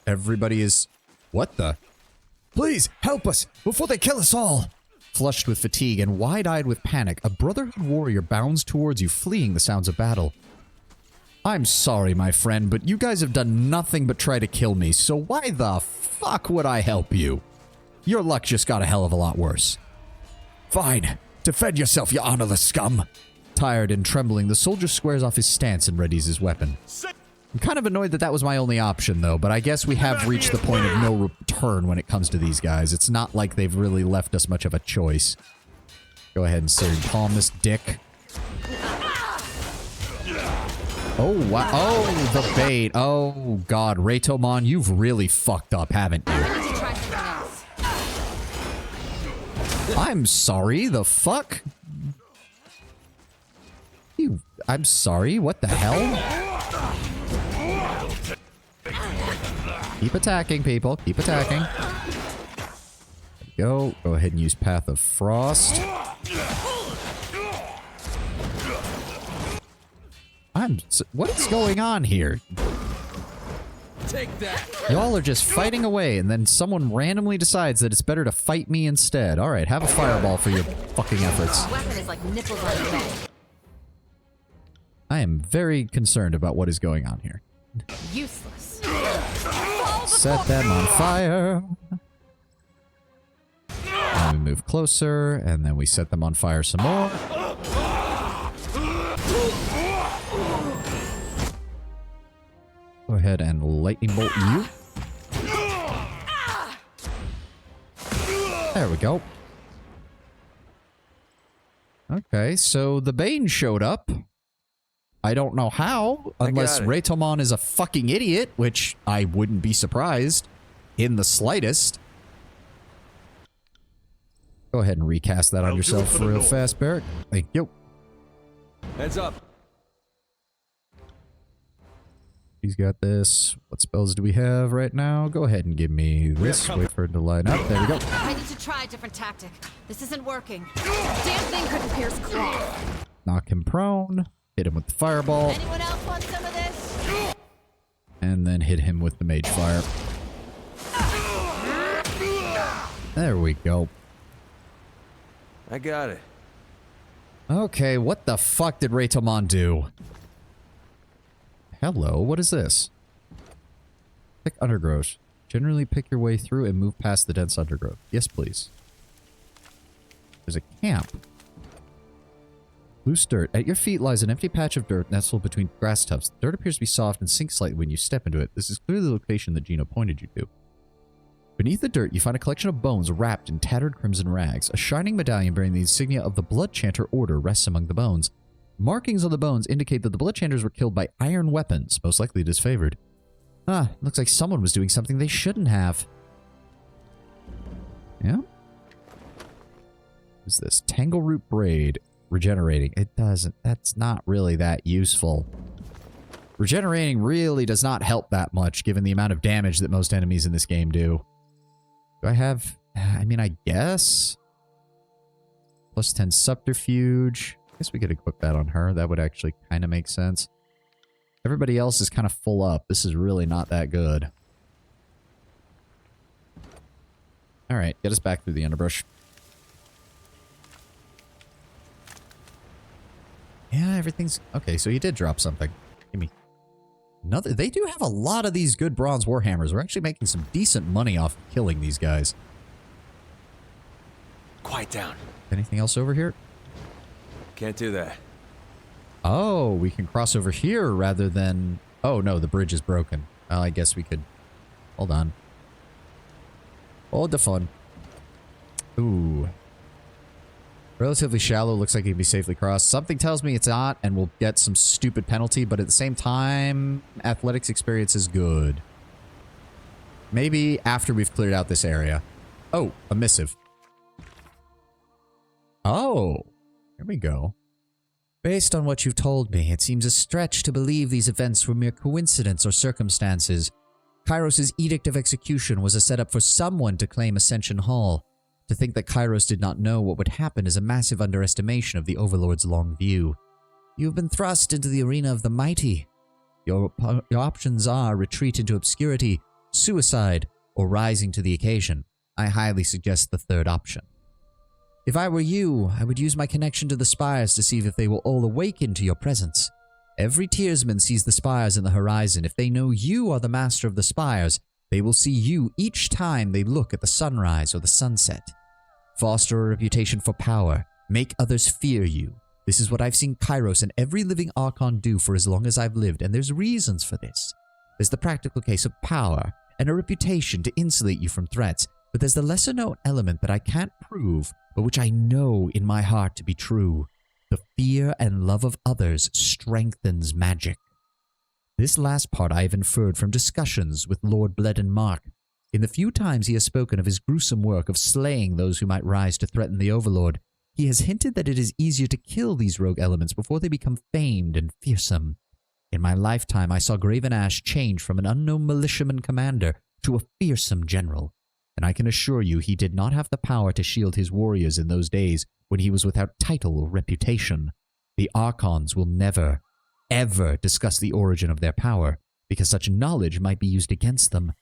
Everybody is... What the? Please, help us before they kill us all! Flushed with fatigue and wide-eyed with panic, a Brotherhood warrior bounds towards you, fleeing the sounds of battle. I'm sorry, my friend, but you guys have done nothing but try to kill me, so why the fuck would I help you? Your luck just got a hell of a lot worse. Fine. Defend yourself, you honorless scum. Tired and trembling, the soldier squares off his stance and readies his weapon. I'm kind of annoyed that that was my only option, though, but I guess we have reached the point of no return when it comes to these guys. It's not like they've really left us much of a choice. Go ahead and Syrian palm this dick. Oh, wow. Oh, the bait. Oh, God. Reitomon, you've really fucked up, haven't you? I'm sorry, the fuck? I'm sorry, what the hell? Keep attacking, people. Keep attacking. There we go. Go ahead and use Path of Frost. What is going on here? Take that. Y'all are just fighting away, and then someone randomly decides that it's better to fight me instead. Alright, have a fireball for your fucking efforts. Weapon is like nipples on your head. I am very concerned about what is going on here. Useless. Set them on fire. And we move closer, and then we set them on fire some more. Go ahead and lightning bolt you. There we go. Okay, so the Bane showed up. I don't know how, unless Reitomon is a fucking idiot, which I wouldn't be surprised in the slightest. Go ahead and recast that on yourself real fast, Barrick. Thank you. Heads up. He's got this. What spells do we have right now? Go ahead and give me this. Wait for it to line up. There we go. I need to try a different tactic. This isn't working. Damn thing couldn't pierce cloth. Knock him prone. Hit him with the fireball. Anyone else want some of this? And then hit him with the mage fire. There we go. I got it. Okay, what the fuck did Reitomon do? Hello, what is this? Thick undergrowth. Generally pick your way through and move past the dense undergrowth. Yes, please. There's a camp. Loose dirt. At your feet lies an empty patch of dirt nestled between grass tufts. The dirt appears to be soft and sinks slightly when you step into it. This is clearly the location that Gino pointed you to. Beneath the dirt, you find a collection of bones wrapped in tattered crimson rags. A shining medallion bearing the insignia of the Blood Chanter Order rests among the bones. Markings on the bones indicate that the Blood Chanters were killed by iron weapons, most likely disfavored. Ah, looks like someone was doing something they shouldn't have. Yeah? What is this? Tangleroot Braid. Regenerating. It doesn't. That's not really that useful. Regenerating really does not help that much, given the amount of damage that most enemies in this game do. Do I have... I mean, I guess... Plus 10 Subterfuge. I guess we could equip that on her. That would actually kind of make sense. Everybody else is kind of full up. This is really not that good. Alright, get us back through the underbrush. Yeah, everything's... Okay, so you did drop something. Give me... Another... They do have a lot of these good bronze warhammers. We're actually making some decent money off of killing these guys. Quiet down. Anything else over here? Can't do that. Oh, we can cross over here rather than... Oh, no, the bridge is broken. I guess we could... Hold on. Hold the fun. Ooh. Relatively shallow, looks like it can be safely crossed. Something tells me it's not, and we'll get some stupid penalty, but at the same time, athletics experience is good. Maybe after we've cleared out this area. Oh, a missive. Oh, here we go. Based on what you've told me, it seems a stretch to believe these events were mere coincidence or circumstances. Kairos' Edict of Execution was a setup for someone to claim Ascension Hall. To think that Kairos did not know what would happen is a massive underestimation of the Overlord's long view. You have been thrust into the arena of the mighty. Your options are retreat into obscurity, suicide, or rising to the occasion. I highly suggest the third option. If I were you, I would use my connection to the spires to see if they will all awaken to your presence. Every Tearsman sees the spires in the horizon. If they know you are the master of the spires, they will see you each time they look at the sunrise or the sunset. Foster a reputation for power. Make others fear you. This is what I've seen Kairos and every living Archon do for as long as I've lived, and there's reasons for this. There's the practical case of power and a reputation to insulate you from threats, but there's the lesser-known element that I can't prove, but which I know in my heart to be true. The fear and love of others strengthens magic. This last part I have inferred from discussions with Lord Bledenmark. In the few times he has spoken of his gruesome work of slaying those who might rise to threaten the Overlord, he has hinted that it is easier to kill these rogue elements before they become famed and fearsome. In my lifetime, I saw Graven Ash change from an unknown militiaman commander to a fearsome general, and I can assure you he did not have the power to shield his warriors in those days when he was without title or reputation. The Archons will never, ever discuss the origin of their power, because such knowledge might be used against them.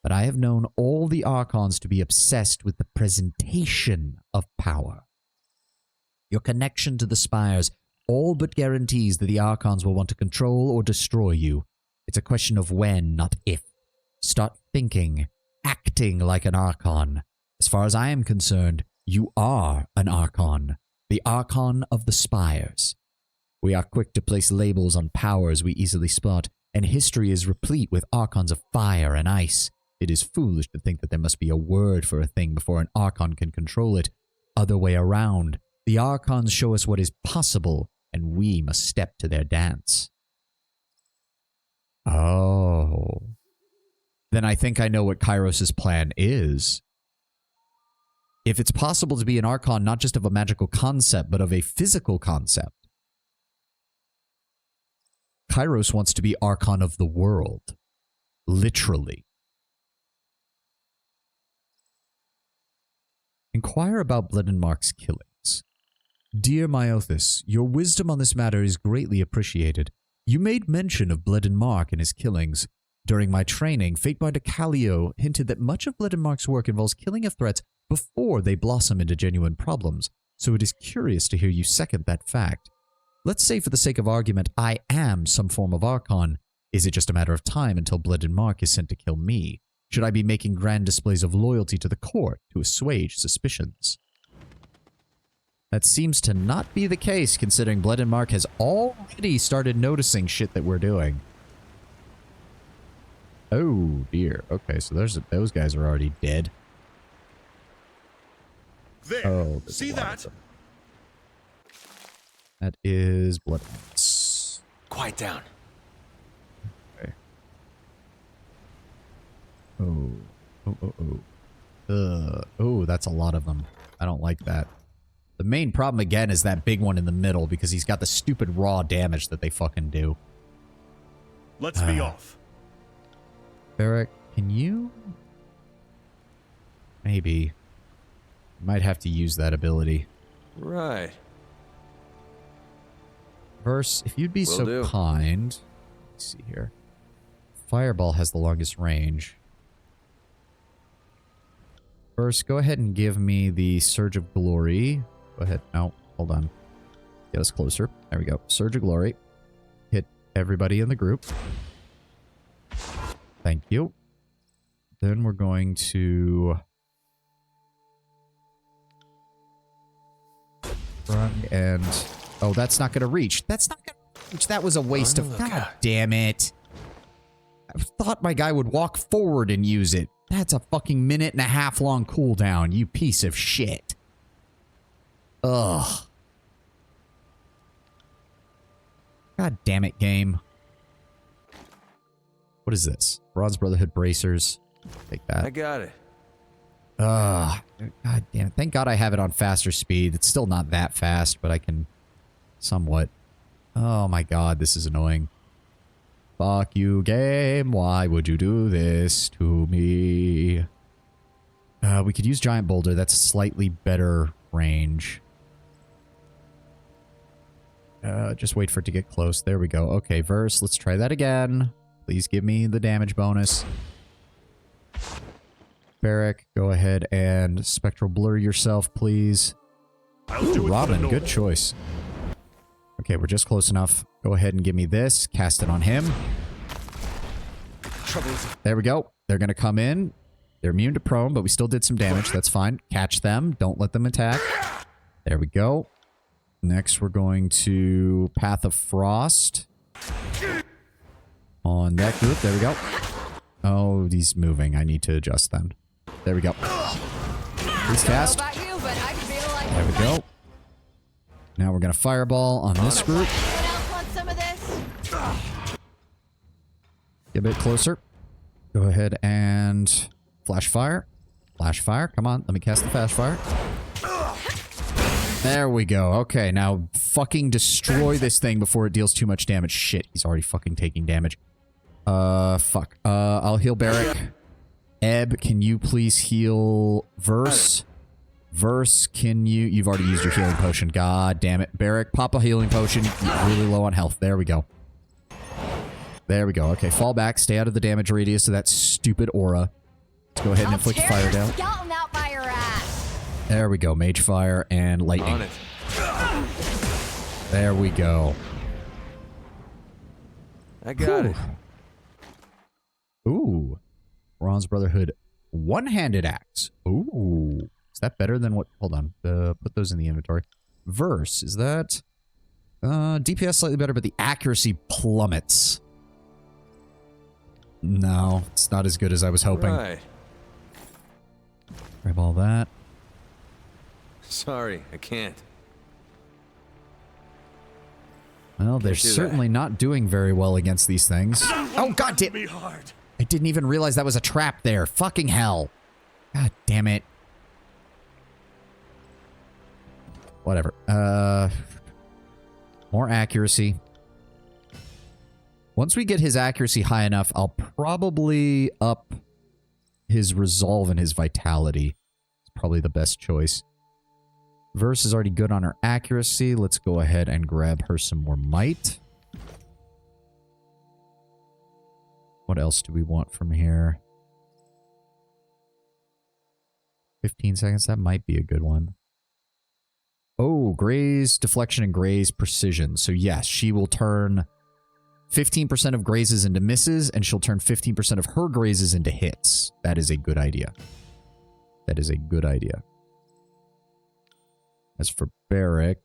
But I have known all the Archons to be obsessed with the presentation of power. Your connection to the spires all but guarantees that the Archons will want to control or destroy you. It's a question of when, not if. Start thinking, acting like an Archon. As far as I am concerned, you are an Archon, the Archon of the Spires. We are quick to place labels on powers we easily spot, and history is replete with Archons of fire and ice. It is foolish to think that there must be a word for a thing before an Archon can control it. Other way around. The Archons show us what is possible, and we must step to their dance. Oh. Then I think I know what Kairos' plan is. If it's possible to be an Archon not just of a magical concept, but of a physical concept, Kairos wants to be Archon of the world. Literally. Inquire about Bledenmark's killings. Dear Myothis, your wisdom on this matter is greatly appreciated. You made mention of Bledenmark and his killings. During my training, Fatebinder Callio hinted that much of Bledenmark's work involves killing of threats before they blossom into genuine problems, so it is curious to hear you second that fact. Let's say for the sake of argument, I am some form of Archon. Is it just a matter of time until Bledenmark is sent to kill me? Should I be making grand displays of loyalty to the court to assuage suspicions? That seems to not be the case, considering Bledenmark has already started noticing shit that we're doing. Oh, dear. Okay, so those guys are already dead. There. Oh, See that? That is Bledenmark. Quiet down. Okay. Oh. Oh, that's a lot of them. I don't like that. The main problem, again, is that big one in the middle, because he's got the stupid raw damage that they fucking do. Let's be off. Barrack, can you? Maybe. Might have to use that ability. Right. Verse, if you'd be Will so do. kind. Let's see here. Fireball has the longest range. Verse, go ahead and give me the Surge of Glory. Go ahead. No, hold on. Get us closer. There we go. Surge of Glory. Hit everybody in the group. Thank you. Then we're going to try and... Oh, that's not going to reach. That's not going to reach. That was a waste of... God damn it. I thought my guy would walk forward and use it. That's a fucking minute-and-a-half long cooldown, you piece of shit. Ugh. God damn it, game. What is this? Bronze Brotherhood Bracers. Take that. I got it. God damn it. Thank God I have it on faster speed. It's still not that fast, but I can somewhat. Oh my god, this is annoying. Fuck you, game. Why would you do this to me? We could use Giant Boulder. That's a slightly better range. Just wait for it to get close. There we go. Okay, Verse, let's try that again. Please give me the damage bonus. Barrack, go ahead and Spectral Blur yourself, please. Ooh, Robin, good choice. Okay, we're just close enough. Go ahead and give me this. Cast it on him. There we go. They're going to come in. They're immune to prone, but we still did some damage. That's fine. Catch them. Don't let them attack. There we go. Next, we're going to Path of Frost. On that group. There we go. Oh, he's moving. I need to adjust them. There we go. Please cast. There we go. Now we're going to Fireball on this group. Get a bit closer. Go ahead and Flash Fire. Flash Fire. Come on. Let me cast the Flash Fire. There we go. Okay, now fucking destroy this thing before it deals too much damage. Shit, he's already fucking taking damage. Fuck. I'll heal Barrick. Ebb, can you please heal Verse? Verse, can you... You've already used your healing potion. God damn it. Barrick, pop a healing potion. You're really low on health. There we go. There we go. Okay, fall back. Stay out of the damage radius of that stupid aura. Let's go ahead and inflict fire down. There we go. Mage Fire and Lightning. There we go. I got it. Ooh. Bronze Brotherhood one-handed axe. Ooh. Is that better than what... Hold on. Put those in the inventory. Verse. Is that... DPS slightly better, but the accuracy plummets. No. It's not as good as I was hoping. Right. Grab all that. Sorry, I can't. Well, they're certainly not doing very well against these things. Oh, god damn it. I didn't even realize that was a trap there. Fucking hell. God damn it. Whatever. More accuracy. Once we get his accuracy high enough, I'll probably up his resolve and his vitality. It's probably the best choice. Verse is already good on her accuracy. Let's go ahead and grab her some more might. What else do we want from here? 15 seconds. That might be a good one. Oh, Graze deflection and Graze precision. So yes, she will turn 15% of grazes into misses, and she'll turn 15% of her grazes into hits. That is a good idea. That is a good idea. As for Barrick,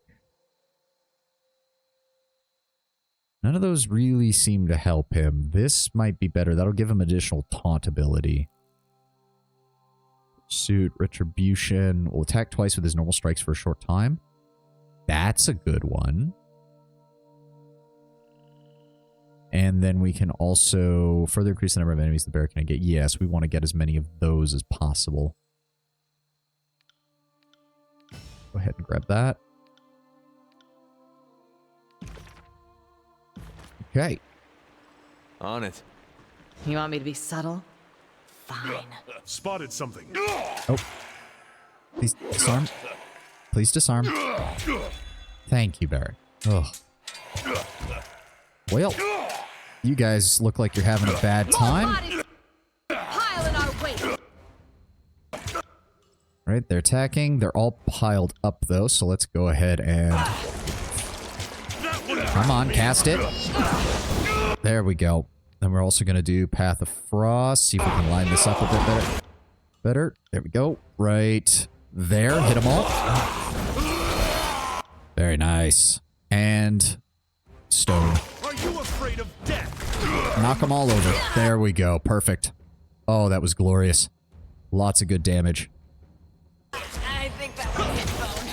none of those really seem to help him. This might be better. That'll give him additional taunt ability. Pursuit, Retribution. Will attack twice with his normal strikes for a short time. That's a good one. And then we can also further increase the number of enemies the bear can get. Yes, we want to get as many of those as possible. Go ahead and grab that. Okay. On it. You want me to be subtle? Fine. Spotted something. Oh. Please disarm. Please disarm. Thank you, Barry. Oh. Well, you guys look like you're having a bad time. Right, they're attacking. They're all piled up, though, so let's go ahead and... Come on, cast it. There we go. Then we're also going to do Path of Frost. See if we can line this up a bit better. Better. There we go. Right there. Hit them all. Very nice. And... Stone. Are you afraid of death? Knock them all over. There we go. Perfect. Oh, that was glorious. Lots of good damage.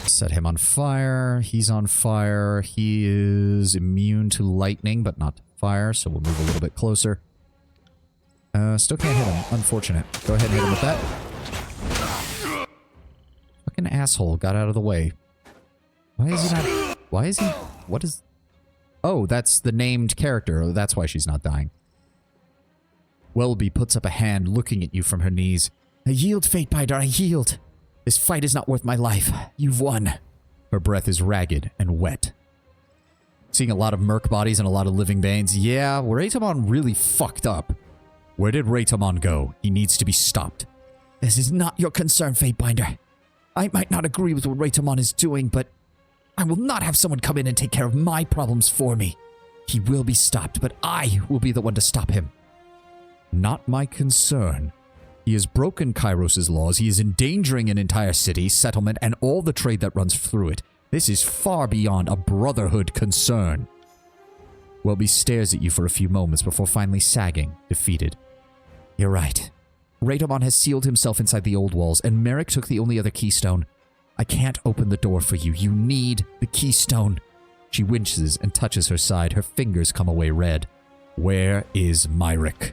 Set him on fire. He's on fire. He is immune to lightning, but not to fire, so we'll move a little bit closer. Still can't hit him. Unfortunate. Go ahead and hit him with that. Fucking asshole got out of the way. Why is he not... Why is he... What is... Oh, that's the named character. That's why she's not dying. Welby puts up a hand, looking at you from her knees. I yield, Fatebinder, I yield. This fight is not worth my life. You've won. Her breath is ragged and wet. Seeing a lot of merc bodies and a lot of living veins. Yeah, Raytamon really fucked up. Where did Raytamon go? He needs to be stopped. This is not your concern, Fatebinder. I might not agree with what Raytamon is doing, but I will not have someone come in and take care of my problems for me. He will be stopped, but I will be the one to stop him. Not my concern. He has broken Kairos' laws. He is endangering an entire city, settlement, and all the trade that runs through it. This is far beyond a Brotherhood concern. Welby stares at you for a few moments before finally sagging, defeated. You're right. Raidomon has sealed himself inside the old walls, and Merrick took the only other keystone. I can't open the door for you. You need the keystone. She winces and touches her side. Her fingers come away red. Where is Myrick?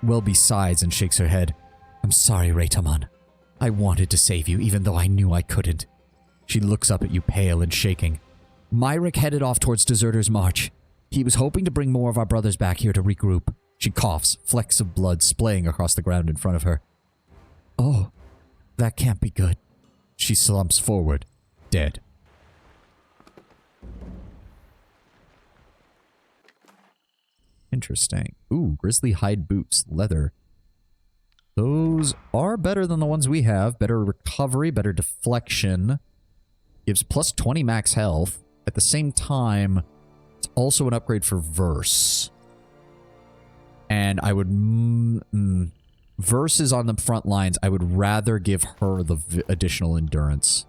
Welby sighs and shakes her head. I'm sorry, Raidomon. I wanted to save you, even though I knew I couldn't. She looks up at you, pale and shaking. Myrick headed off towards Deserter's March. He was hoping to bring more of our brothers back here to regroup. She coughs, flecks of blood splaying across the ground in front of her. Oh, that can't be good. She slumps forward, dead. Interesting. Ooh, grizzly hide boots, leather. Those are better than the ones we have. Better recovery, better deflection. Gives plus 20 max health. At the same time, it's also an upgrade for Verse. And I would... Verse is on the front lines. I would rather give her the additional endurance.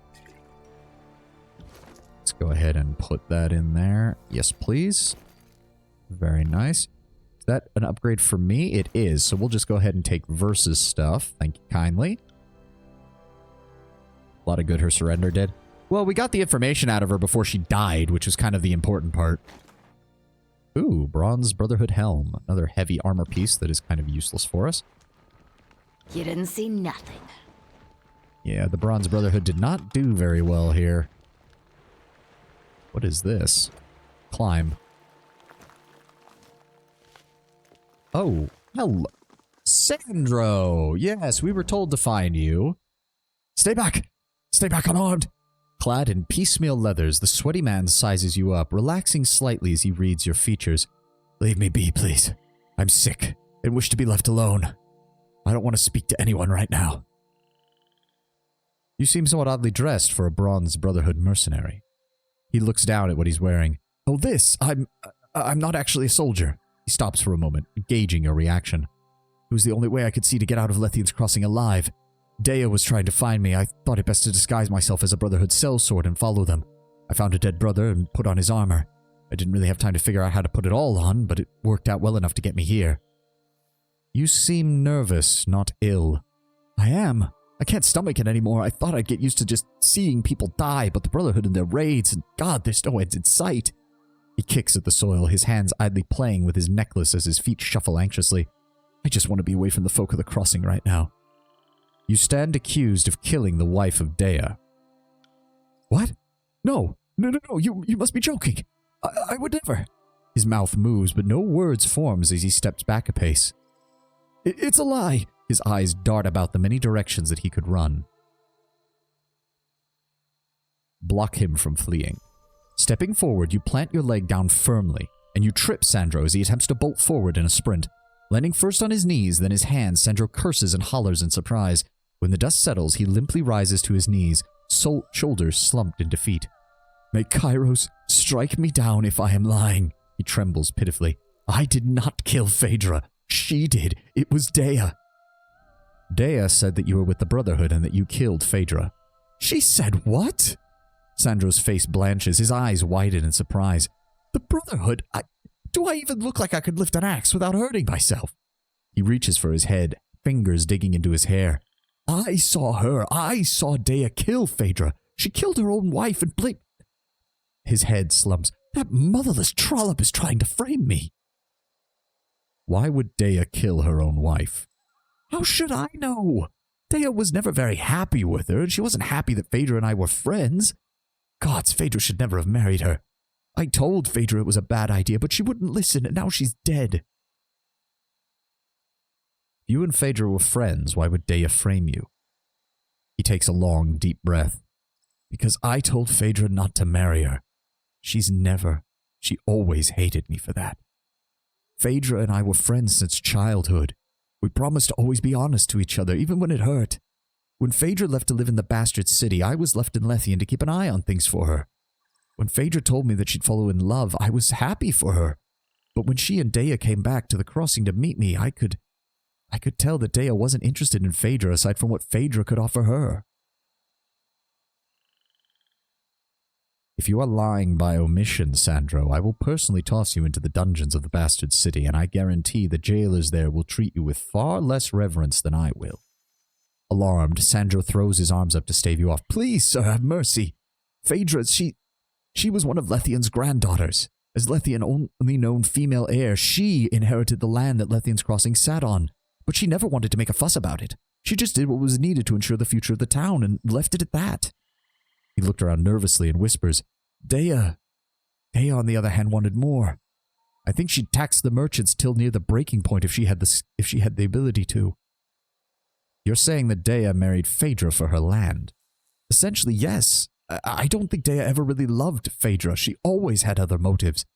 Let's go ahead and put that in there. Yes, please. Very nice. Is that an upgrade for me? It is. So we'll just go ahead and take Verse's stuff. Thank you kindly. A lot of good her surrender did. Well, we got the information out of her before she died, which was kind of the important part. Ooh, Bronze Brotherhood Helm. Another heavy armor piece that is kind of useless for us. You didn't see nothing. Yeah, the Bronze Brotherhood did not do very well here. What is this? Climb. Oh, hello. Sandro! Yes, we were told to find you. Stay back! Stay back unarmed! Clad in piecemeal leathers, the sweaty man sizes you up, relaxing slightly as he reads your features. Leave me be, please. I'm sick and wish to be left alone. I don't want to speak to anyone right now. You seem somewhat oddly dressed for a Bronze Brotherhood mercenary. He looks down at what he's wearing. Oh, this! I'm not actually a soldier. He stops for a moment, gauging your reaction. It was the only way I could see to get out of Lethian's Crossing alive. Dea was trying to find me. I thought it best to disguise myself as a Brotherhood sellsword and follow them. I found a dead brother and put on his armor. I didn't really have time to figure out how to put it all on, but it worked out well enough to get me here. You seem nervous, not ill. I am. I can't stomach it anymore. I thought I'd get used to just seeing people die, but the Brotherhood and their raids, and God, there's no end in sight. He kicks at the soil, his hands idly playing with his necklace as his feet shuffle anxiously. I just want to be away from the folk of the crossing right now. You stand accused of killing the wife of Dea. What? No, you must be joking. I would never. His mouth moves, but no words forms as he steps back a pace. It's a lie. His eyes dart about the many directions that he could run. Block him from fleeing. Stepping forward, you plant your leg down firmly, and you trip Sandro as he attempts to bolt forward in a sprint. Landing first on his knees, then his hands, Sandro curses and hollers in surprise. When the dust settles, he limply rises to his knees, shoulders slumped in defeat. May Kairos strike me down if I am lying. He trembles pitifully. I did not kill Phaedra. She did. It was Dea. Dea said that you were with the Brotherhood and that you killed Phaedra. She said what? Sandro's face blanches, his eyes widen in surprise. The Brotherhood? Do I even look like I could lift an axe without hurting myself? He reaches for his head, fingers digging into his hair. I saw her. I saw Dea kill Phaedra. She killed her own wife and His head slumps. That motherless trollop is trying to frame me. Why would Dea kill her own wife? How should I know? Dea was never very happy with her, and she wasn't happy that Phaedra and I were friends. Gods, Phaedra should never have married her. I told Phaedra it was a bad idea, but she wouldn't listen, and now she's dead. If you and Phaedra were friends, why would Dea frame you? He takes a long, deep breath. Because I told Phaedra not to marry her. She always hated me for that. Phaedra and I were friends since childhood. We promised to always be honest to each other, even when it hurt. When Phaedra left to live in the bastard city, I was left in Lethian to keep an eye on things for her. When Phaedra told me that she'd follow in love, I was happy for her. But when she and Dea came back to the crossing to meet me, I could tell that Dea wasn't interested in Phaedra aside from what Phaedra could offer her. If you are lying by omission, Sandro, I will personally toss you into the dungeons of the bastard city, and I guarantee the jailers there will treat you with far less reverence than I will. Alarmed, Sandro throws his arms up to stave you off. Please, sir, have mercy. Phaedra, she was one of Lethian's granddaughters. As Lethian only known female heir, she inherited the land that Lethian's crossing sat on. But she never wanted to make a fuss about it. She just did what was needed to ensure the future of the town and left it at that. He looked around nervously and whispers, Dea, on the other hand, wanted more. I think she'd tax the merchants till near the breaking point if she had the ability to. You're saying that Dea married Phaedra for her land? Essentially, yes. I don't think Dea ever really loved Phaedra. She always had other motives.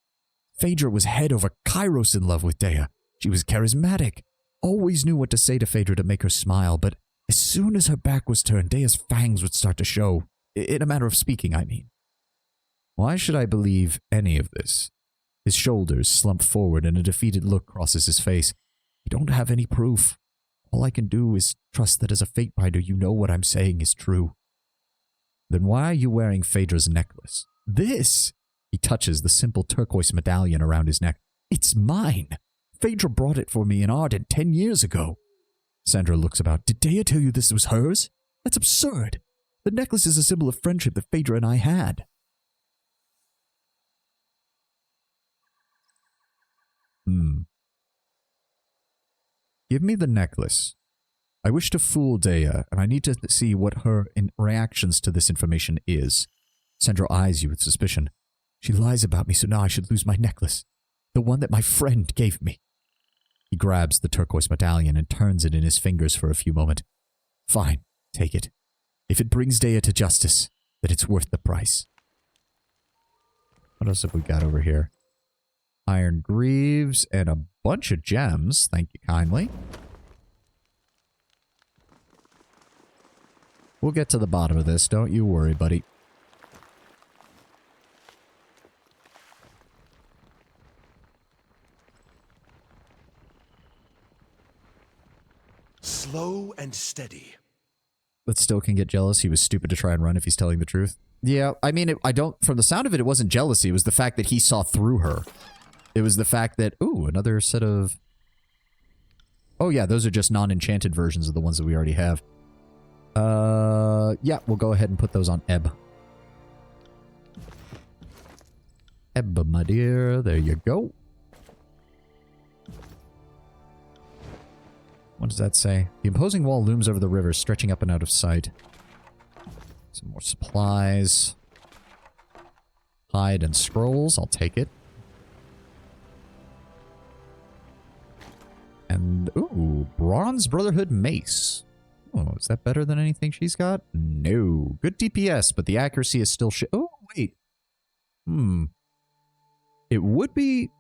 Phaedra was head over Kairos in love with Dea. She was charismatic, always knew what to say to Phaedra to make her smile, but as soon as her back was turned, Dea's fangs would start to show. In a manner of speaking, I mean. Why should I believe any of this? His shoulders slump forward and a defeated look crosses his face. I don't have any proof. All I can do is trust that as a Fatebinder you know what I'm saying is true. Then why are you wearing Phaedra's necklace? This! He touches the simple turquoise medallion around his neck. It's mine! Phaedra brought it for me in Arden 10 years ago. Sandra looks about. Did Dea tell you this was hers? That's absurd. The necklace is a symbol of friendship that Phaedra and I had. Give me the necklace. I wish to fool Dea, and I need to see what her reactions to this information is. Sandra eyes you with suspicion. She lies about me, so now I should lose my necklace. The one that my friend gave me. He grabs the turquoise medallion and turns it in his fingers for a few moments. Fine, take it. If it brings Dea to justice, then it's worth the price. What else have we got over here? Iron greaves and a bunch of gems. Thank you kindly. We'll get to the bottom of this. Don't you worry, buddy. Slow and steady. But still can get jealous. He was stupid to try and run if he's telling the truth. Yeah, I mean, from the sound of it, it wasn't jealousy. It was the fact that he saw through her. It was the fact that, ooh, another set of... Oh yeah, those are just non-enchanted versions of the ones that we already have. Yeah, we'll go ahead and put those on Ebb. Ebb, my dear, there you go. What does that say? The imposing wall looms over the river, stretching up and out of sight. Some more supplies. Hide and scrolls, I'll take it. And, ooh, Bronze Brotherhood Mace. Oh, is that better than anything she's got? No. Good DPS, but the accuracy is still shit. Oh, wait. It would be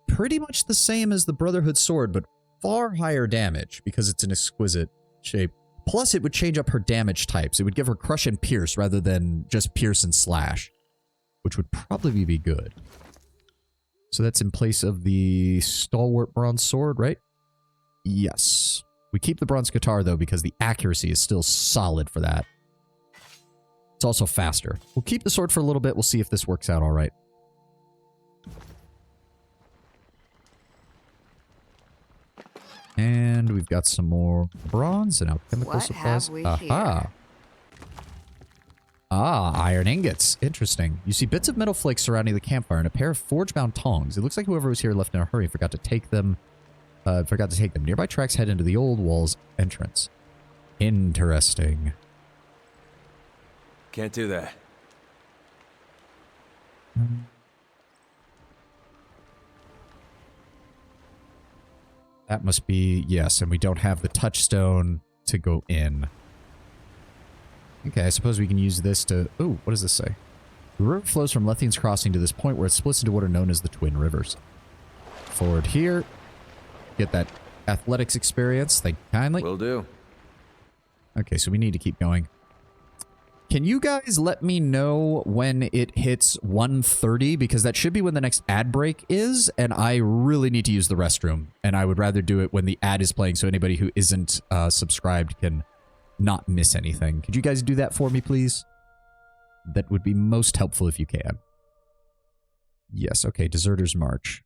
pretty much the same as the Brotherhood Sword, but far higher damage because it's an exquisite shape. Plus, it would change up her damage types. It would give her Crush and Pierce rather than just Pierce and Slash, which would probably be good. So that's in place of the Stalwart Bronze Sword, right? Yes. We keep the Bronze Guitar, though, because the accuracy is still solid for that. It's also faster. We'll keep the sword for a little bit. We'll see if this works out all right. And we've got some more bronze and alchemical What supplies. have we Aha. here? Ah, iron ingots. Interesting. You see bits of metal flakes surrounding the campfire and a pair of forge-bound tongs. It looks like whoever was here left in a hurry forgot to take them. Nearby tracks head into the old wall's entrance. Interesting. Can't do that. That must be, yes, and we don't have the touchstone to go in. Okay, I suppose we can use this to... Ooh, what does this say? The river flows from Lethian's Crossing to this point where it splits into what are known as the Twin Rivers. Forward here. Get that athletics experience. Thank you kindly. Will do. Okay, so we need to keep going. Can you guys let me know when it hits 1:30? Because that should be when the next ad break is, and I really need to use the restroom. And I would rather do it when the ad is playing so anybody who isn't subscribed can not miss anything. Could you guys do that for me, please? That would be most helpful if you can. Yes, okay, Deserters March.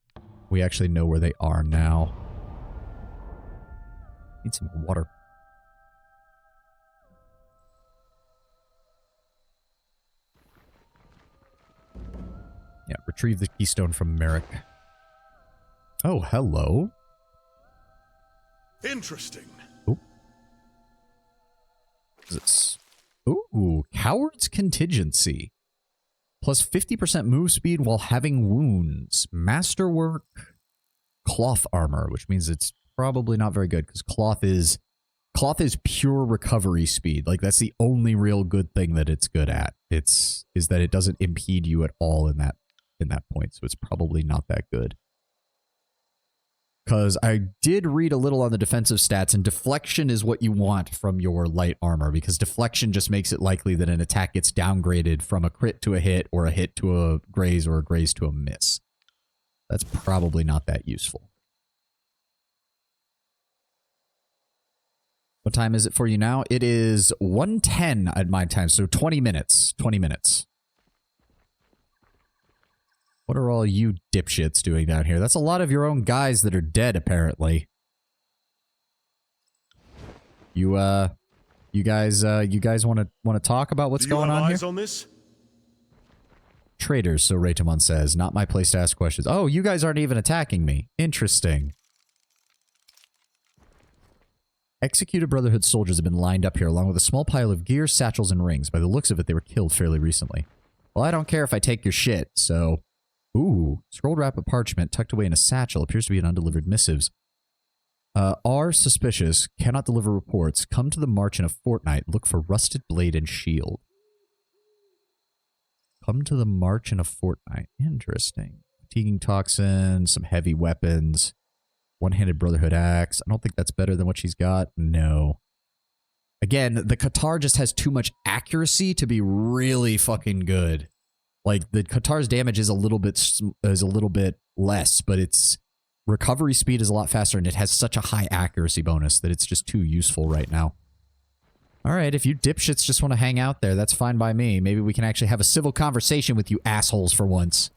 We actually know where they are now. Need some water. Yeah, retrieve the keystone from Merrick. Oh, hello. Interesting. Oh. This. Ooh, Coward's Contingency. Plus 50% move speed while having wounds. Masterwork. Cloth armor, which means it's probably not very good because cloth is pure recovery speed. Like that's the only real good thing that it's good at. Is that it doesn't impede you at all in that point, so it's probably not that good. Because I did read a little on the defensive stats, and deflection is what you want from your light armor, because deflection just makes it likely that an attack gets downgraded from a crit to a hit, or a hit to a graze, or a graze to a miss. That's probably not that useful. What time is it for you now? It is 1:10 at my time, so 20 minutes. 20 minutes. What are all you dipshits doing down here? That's a lot of your own guys that are dead, apparently. You guys want to talk about what's going on here? On this? Traitors, so Raytomon says. Not my place to ask questions. Oh, you guys aren't even attacking me. Interesting. Executed Brotherhood soldiers have been lined up here along with a small pile of gear, satchels, and rings. By the looks of it, they were killed fairly recently. Well, I don't care if I take your shit, so... Ooh, scrolled wrap of parchment tucked away in a satchel. Appears to be an undelivered missives. Are suspicious. Cannot deliver reports. Come to the march in a fortnight. Look for rusted blade and shield. Come to the march in a fortnight. Interesting. Fatiguing toxin, some heavy weapons, one-handed Brotherhood axe. I don't think that's better than what she's got. No. Again, the Qatar just has too much accuracy to be really fucking good. Like, the Qatar's damage is a little bit less, but its recovery speed is a lot faster, and it has such a high accuracy bonus that it's just too useful right now. Alright, if you dipshits just want to hang out there, that's fine by me. Maybe we can actually have a civil conversation with you assholes for once.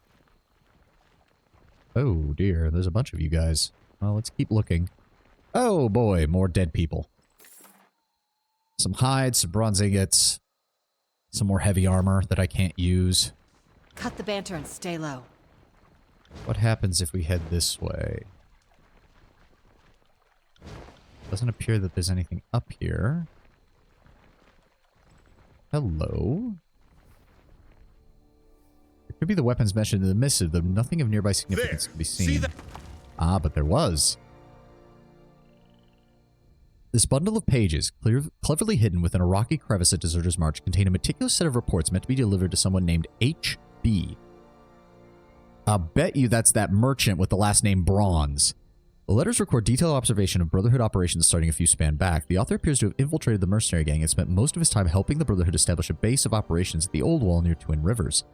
Oh dear, there's a bunch of you guys. Well, let's keep looking. Oh boy, more dead people. Some hides, some bronze ingots, some more heavy armor that I can't use. Cut the banter and stay low. What happens if we head this way? Doesn't appear that there's anything up here. Hello? There could be the weapons mentioned in the missive, though nothing of nearby significance can be seen. Ah, but there was. This bundle of pages, cleverly hidden within a rocky crevice at Deserters March, contain a meticulous set of reports meant to be delivered to someone named H.B. I'll bet you that's that merchant with the last name Bronze. The letters record detailed observation of Brotherhood operations starting a few span back. The author appears to have infiltrated the mercenary gang and spent most of his time helping the Brotherhood establish a base of operations at the Old Wall near Twin Rivers.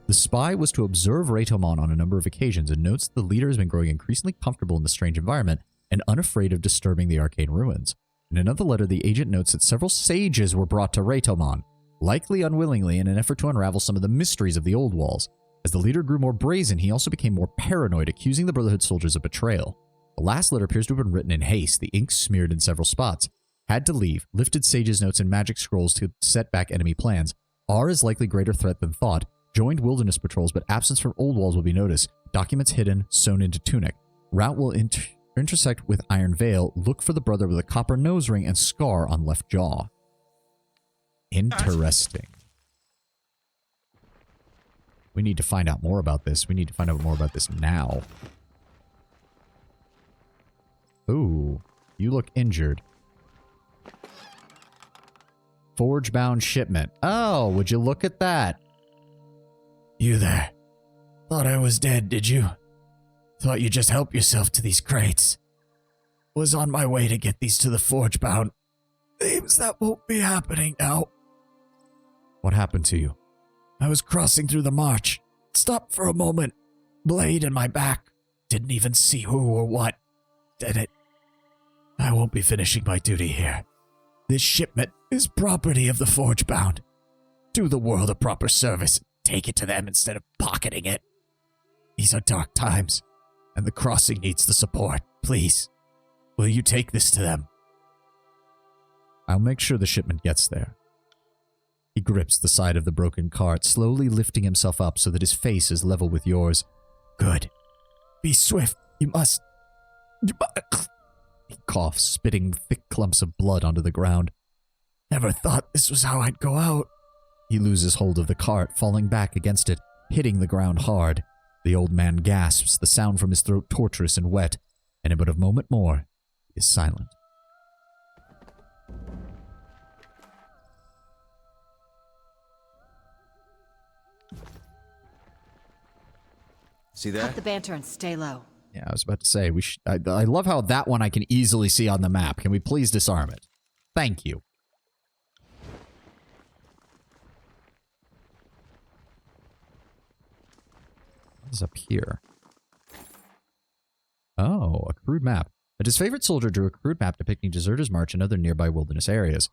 The spy was to observe Raytomon on a number of occasions and notes that the leader has been growing increasingly comfortable in the strange environment and unafraid of disturbing the arcane ruins. In another letter, the agent notes that several sages were brought to Raytomon, likely unwillingly in an effort to unravel some of the mysteries of the Old Walls. As the leader grew more brazen, he also became more paranoid, accusing the Brotherhood soldiers of betrayal. The last letter appears to have been written in haste, the ink smeared in several spots. Had to leave, lifted sages' notes and magic scrolls to set back enemy plans. R is likely greater threat than thought. Joined wilderness patrols, but absence from Old Walls will be noticed. Documents hidden, sewn into tunic. Route will intersect with Iron Veil. Look for the brother with a copper nose ring and scar on left jaw. Interesting. We need to find out more about this. We need to find out more about this now. Ooh, you look injured. Forge-bound shipment. Oh, would you look at that? You there. Thought I was dead, did you? Thought you'd just help yourself to these crates. Was on my way to get these to the Forge-bound. Seems that won't be happening now. What happened to you? I was crossing through the march. Stopped for a moment. Blade in my back. Didn't even see who or what did it. I won't be finishing my duty here. This shipment is property of the Forgebound. Do the world a proper service. Take it to them instead of pocketing it. These are dark times, and the crossing needs the support. Please, will you take this to them? I'll make sure the shipment gets there. He grips the side of the broken cart, slowly lifting himself up so that his face is level with yours. Good. Be swift. You must. He coughs, spitting thick clumps of blood onto the ground. Never thought this was how I'd go out. He loses hold of the cart, falling back against it, hitting the ground hard. The old man gasps, the sound from his throat torturous and wet, and in but a moment more, he is silent. See Cut that? the banter and stay low. Yeah, I was about to say, I love how that one I can easily see on the map. Can we please disarm it? Thank you. What is up here? Oh, a crude map. A disfavored soldier drew a crude map depicting Deserters March and other nearby wilderness areas.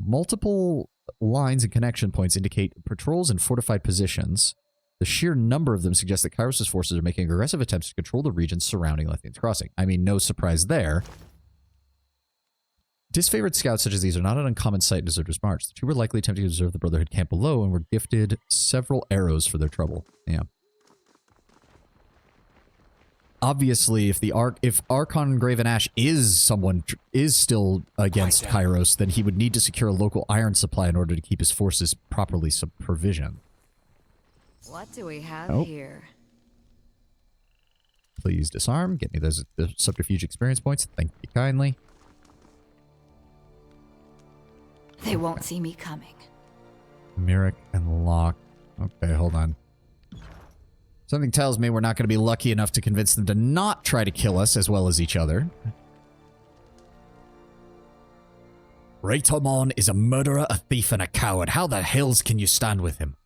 Multiple lines and connection points indicate patrols and fortified positions. The sheer number of them suggests that Kairos' forces are making aggressive attempts to control the region surrounding Lethian's Crossing. I mean, no surprise there. Disfavored scouts such as these are not an uncommon sight in Deserters March. The two were likely attempting to observe the Brotherhood camp below and were gifted several arrows for their trouble. Yeah. Obviously, if Archon Graven Ash is still against Kairos, then he would need to secure a local iron supply in order to keep his forces properly provisioned. What do we have here? Please disarm. Get me those subterfuge experience points. Thank you kindly. They won't see me coming. Myrick and Locke. Okay, hold on. Something tells me we're not going to be lucky enough to convince them to not try to kill us as well as each other. Raitomon is a murderer, a thief, and a coward. How the hells can you stand with him?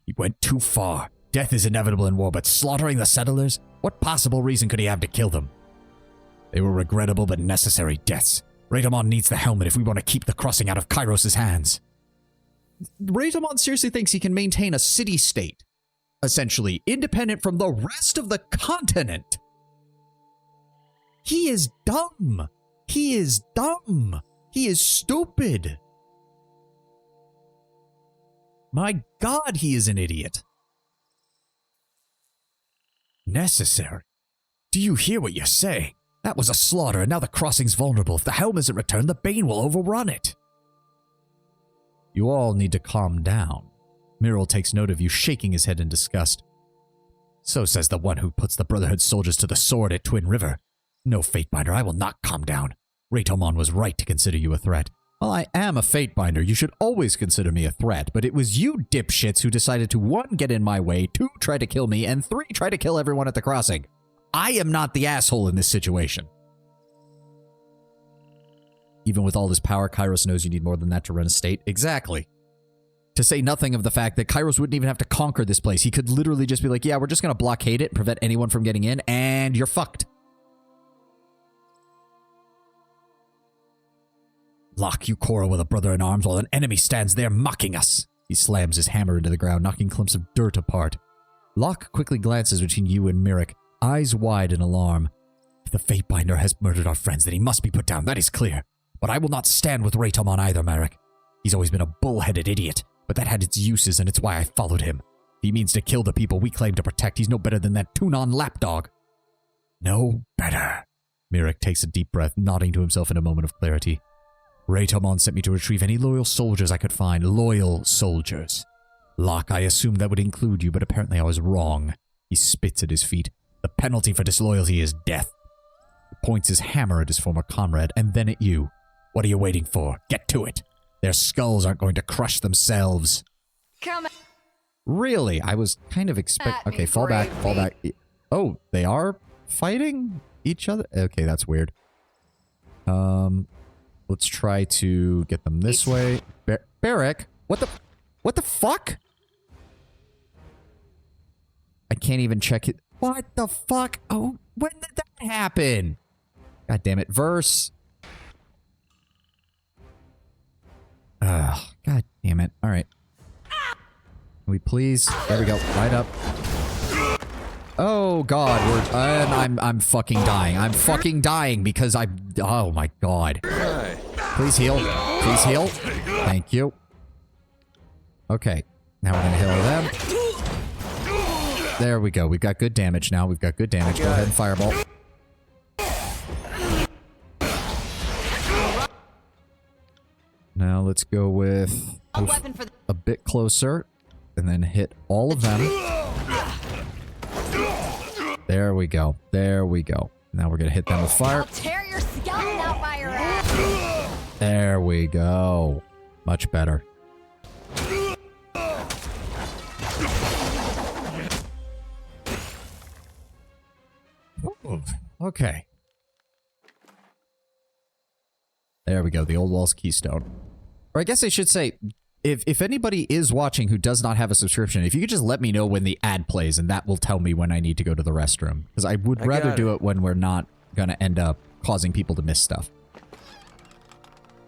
He went too far. Death is inevitable in war, but slaughtering the settlers? What possible reason could he have to kill them? They were regrettable but necessary deaths. Raitomon needs the helmet if we want to keep the crossing out of Kairos' hands. Raitomon seriously thinks he can maintain a city-state, essentially, independent from the rest of the continent. He is dumb. He is dumb. He is stupid. My God, he is an idiot. Necessary? Do you hear what you're saying? That was a slaughter, and now the crossing's vulnerable. If the helm isn't returned, the Bane will overrun it. You all need to calm down. Myrrell takes note of you, shaking his head in disgust. So says the one who puts the Brotherhood soldiers to the sword at Twin River. No, Fatebinder, I will not calm down. Raitomon was right to consider you a threat. Well, I am a Fatebinder. You should always consider me a threat, but it was you dipshits who decided to 1, get in my way, 2, try to kill me, and 3, try to kill everyone at the crossing. I am not the asshole in this situation. Even with all this power, Kairos knows you need more than that to run a state. Exactly. To say nothing of the fact that Kairos wouldn't even have to conquer this place. He could literally just be like, yeah, we're just going to blockade it and prevent anyone from getting in, and you're fucked. Locke, you quarrel with a brother in arms while an enemy stands there mocking us. He slams his hammer into the ground, knocking clumps of dirt apart. Locke quickly glances between you and Myrick, eyes wide in alarm. If the Fatebinder has murdered our friends, then he must be put down, that is clear. But I will not stand with Raitomon either, Myrick. He's always been a bull-headed idiot, but that had its uses and it's why I followed him. If he means to kill the people we claim to protect, he's no better than that Tunon lapdog. No better. Myrick takes a deep breath, nodding to himself in a moment of clarity. Raitomon sent me to retrieve any loyal soldiers I could find. Loyal soldiers. Locke, I assumed that would include you, but apparently I was wrong. He spits at his feet. The penalty for disloyalty is death. He points his hammer at his former comrade, and then at you. What are you waiting for? Get to it. Their skulls aren't going to crush themselves. Come. Really? I was kind of Okay, fall back, fall back. Oh, they are fighting each other? Okay, that's weird. Let's try to get them this way. Barrick, what the... What the fuck? I can't even check it. What the fuck? Oh, when did that happen? God damn it. Verse. God damn it. All right. Can we please? There we go. Right up. Oh god, I'm fucking dying. I'm fucking dying because oh my god. Please heal. Please heal. Thank you. Okay. Now we're gonna heal them. There we go. We've got good damage now. We've got good damage. Go ahead and fireball. Now let's go with a bit closer and then hit all of them. There we go. There we go. Now we're gonna hit them with fire. I'll tear your skeleton out by your ass. There we go. Much better. Ooh, okay. There we go. The old wall's keystone. Or I guess I should say, if anybody is watching who does not have a subscription, if you could just let me know when the ad plays, and that will tell me when I need to go to the restroom. Because I would rather do it when we're not going to end up causing people to miss stuff.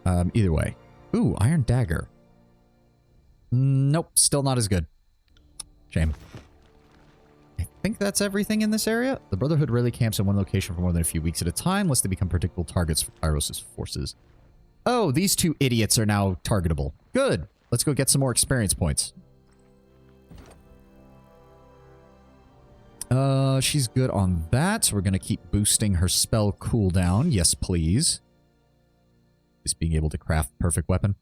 Either way. Ooh, Iron Dagger. Nope, still not as good. Shame. I think that's everything in this area. The Brotherhood rarely camps in one location for more than a few weeks at a time, lest they become predictable targets for Kairos' forces. Oh, these two idiots are now targetable. Good. Let's go get some more experience points. She's good on that, so we're going to keep boosting her spell cooldown. Yes, please. Just being able to craft perfect weapon.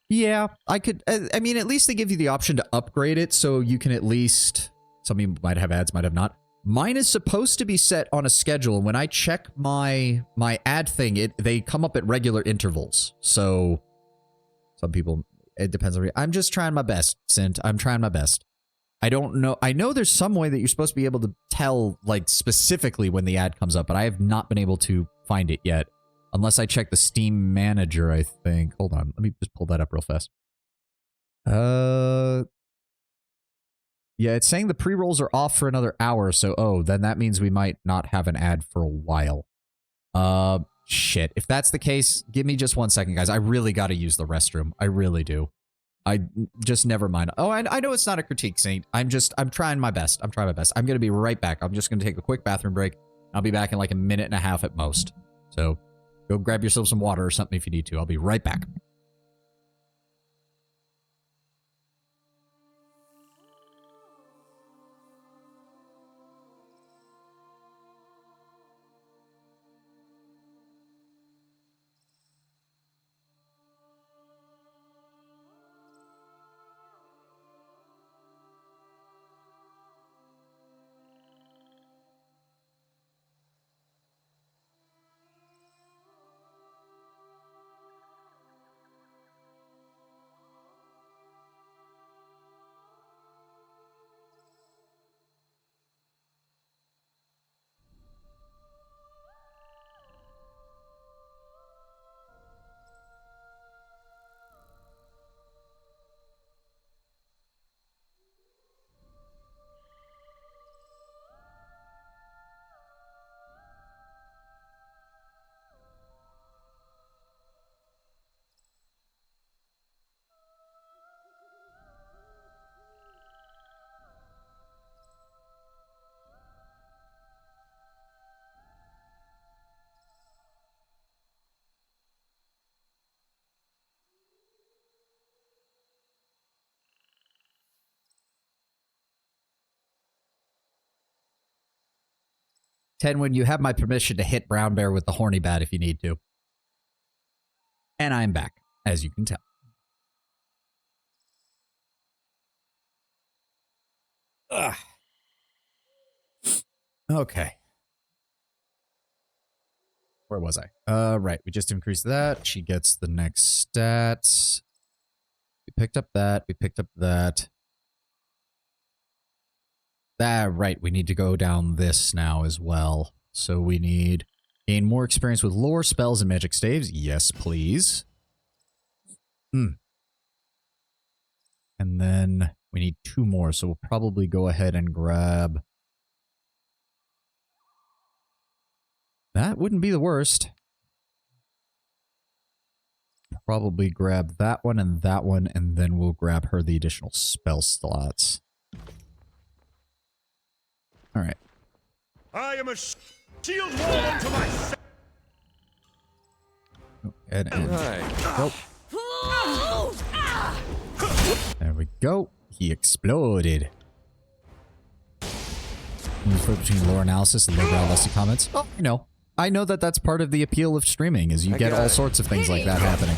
Yeah, I could... I mean, at least they give you the option to upgrade it, so you can at least... Some of you might have ads, might have not. Mine is supposed to be set on a schedule, and when I check my ad thing, they come up at regular intervals. So, some people... It depends on... I'm just trying my best, Sint. I'm trying my best. I don't know... I know there's some way that you're supposed to be able to tell, like, specifically when the ad comes up, but I have not been able to find it yet. Unless I check the Steam Manager, I think. Hold on. Let me just pull that up real fast. Yeah, it's saying the pre-rolls are off for another hour, so then that means we might not have an ad for a while. Shit. If that's the case, give me just 1 second, guys. I really gotta use the restroom. I really do. I just never mind. Oh, I know it's not a critique, Saint. I'm trying my best. I'm trying my best. I'm gonna be right back. I'm just gonna take a quick bathroom break. I'll be back in like a minute and a half at most. So, go grab yourself some water or something if you need to. I'll be right back. Tenwin, you have my permission to hit Brown Bear with the horny bat if you need to. And I'm back, as you can tell. Ugh. Okay. Where was I? Right, we just increased that. She gets the next stats. We picked up that. We picked up that. Right, we need to go down this now as well. So we need gain more experience with lore, spells, and magic staves. Yes, please. And And then we need 2 more, so we'll probably go ahead and grab... That wouldn't be the worst. Probably grab that one, and then we'll grab her the additional spell slots. Alright. I am a shield wall unto myself. And Right. go. There we go. He exploded. Flip between lore analysis and lowbrow lusty comments. Oh, I know that that's part of the appeal of streaming, is you get all sorts of things like that happening.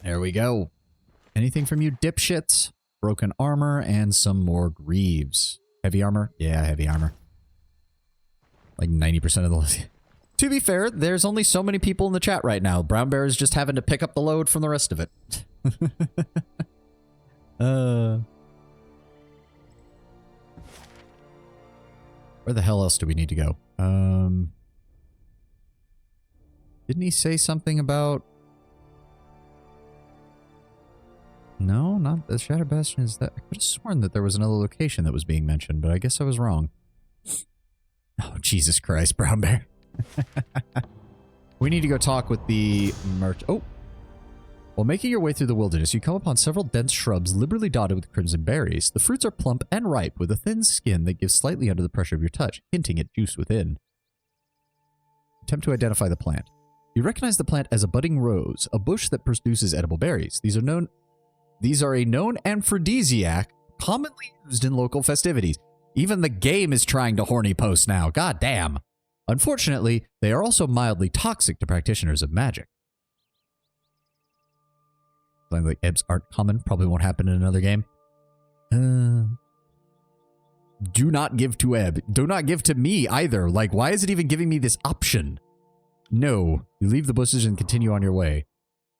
There we go. Anything from you dipshits? Broken armor and some more greaves. Heavy armor? Yeah, heavy armor. Like 90% of the... To be fair, there's only so many people in the chat right now. Brown Bear is just having to pick up the load from the rest of it. Where the hell else do we need to go? Didn't he say something about... No, not the Shadow Bastion. Is that... I could have sworn that there was another location that was being mentioned, but I guess I was wrong. Oh, Jesus Christ, Brown Bear. We need to go talk with the merch... Oh! While making your way through the wilderness, you come upon several dense shrubs liberally dotted with crimson berries. The fruits are plump and ripe, with a thin skin that gives slightly under the pressure of your touch, hinting at juice within. Attempt to identify the plant. You recognize the plant as a budding rose, a bush that produces edible berries. These are a known aphrodisiac, commonly used in local festivities. Even the game is trying to horny post now. God damn. Unfortunately, they are also mildly toxic to practitioners of magic. Something like Ebbs aren't common. Probably won't happen in another game. Do not give to Ebb. Do not give to me either. Like, why is it even giving me this option? No. You leave the bushes and continue on your way.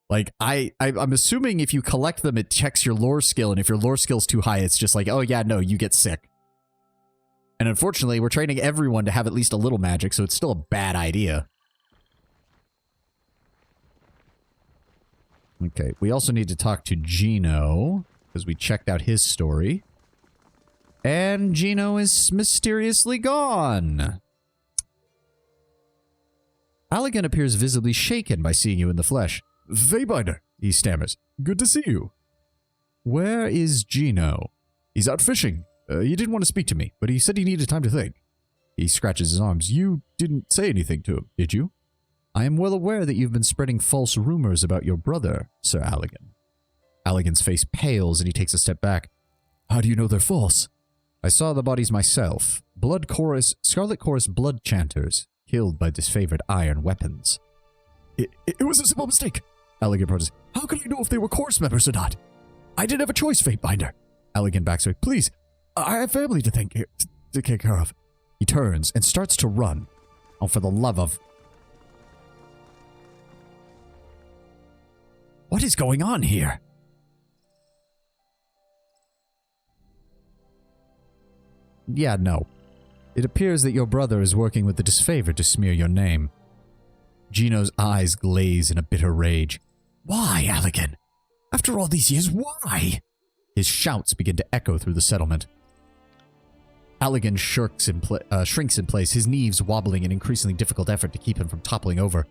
Like, I'm assuming if you collect them, it checks your lore skill, and if your lore skill's too high, it's just like, oh yeah, no, you get sick. And unfortunately, we're training everyone to have at least a little magic, so it's still a bad idea. Okay, we also need to talk to Gino, because we checked out his story. And Gino is mysteriously gone. Allegan appears visibly shaken by seeing you in the flesh. Vaybinder, he stammers. Good to see you. Where is Gino? He's out fishing. He didn't want to speak to me, but he said he needed time to think. He scratches his arms. You didn't say anything to him, did you? I am well aware that you've been spreading false rumors about your brother, Sir Allegan. Allegan's face pales and he takes a step back. How do you know they're false? I saw the bodies myself. Scarlet Chorus blood chanters, killed by disfavored iron weapons. It was a simple mistake, Allegan protests. How could I know if they were chorus members or not? I didn't have a choice, Fatebinder. Allegan backs away. Please, I have family to take care of. He turns and starts to run. Oh, for the love of... What is going on here? Yeah, no. It appears that your brother is working with the disfavored to smear your name. Gino's eyes glaze in a bitter rage. Why, Allegan? After all these years, why? His shouts begin to echo through the settlement. Allegan shrinks in place, his knees wobbling in increasingly difficult effort to keep him from toppling over.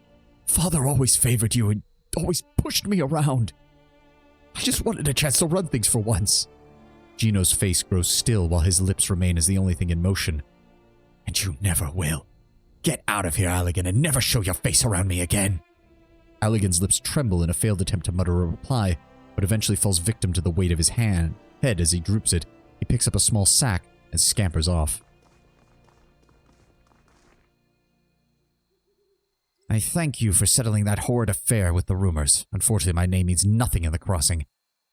Father always favored you and always pushed me around. I just wanted a chance to run things for once. Gino's face grows still while his lips remain as the only thing in motion. And you never will. Get out of here, Allegan, and never show your face around me again. Allegan's lips tremble in a failed attempt to mutter a reply, but eventually falls victim to the weight of his head as he droops it. He picks up a small sack and scampers off. I thank you for settling that horrid affair with the rumors. Unfortunately, my name means nothing in the crossing.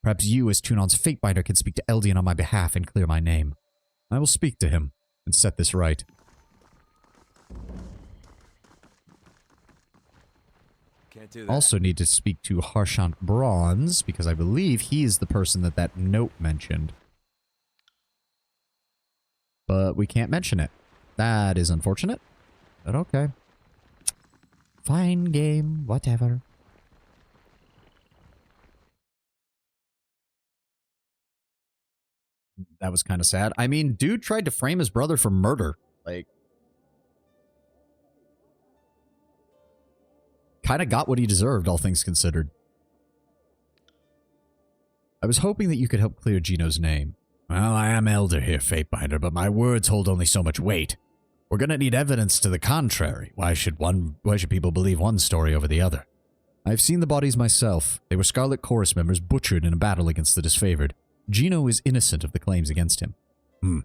Perhaps you, as Tunon's Fatebinder, can speak to Eldian on my behalf and clear my name. I will speak to him and set this right. Can't do that. Also need to speak to Harshant Bronze, because I believe he is the person that note mentioned. But we can't mention it. That is unfortunate, but okay. Fine game, whatever. That was kind of sad. I mean, dude tried to frame his brother for murder. Like, kind of got what he deserved, all things considered. I was hoping that you could help clear Gino's name. Well, I am elder here, Fatebinder, but my words hold only so much weight. We're gonna need evidence to the contrary. Why should people believe one story over the other? I've seen the bodies myself. They were Scarlet Chorus members butchered in a battle against the disfavored. Gino is innocent of the claims against him. In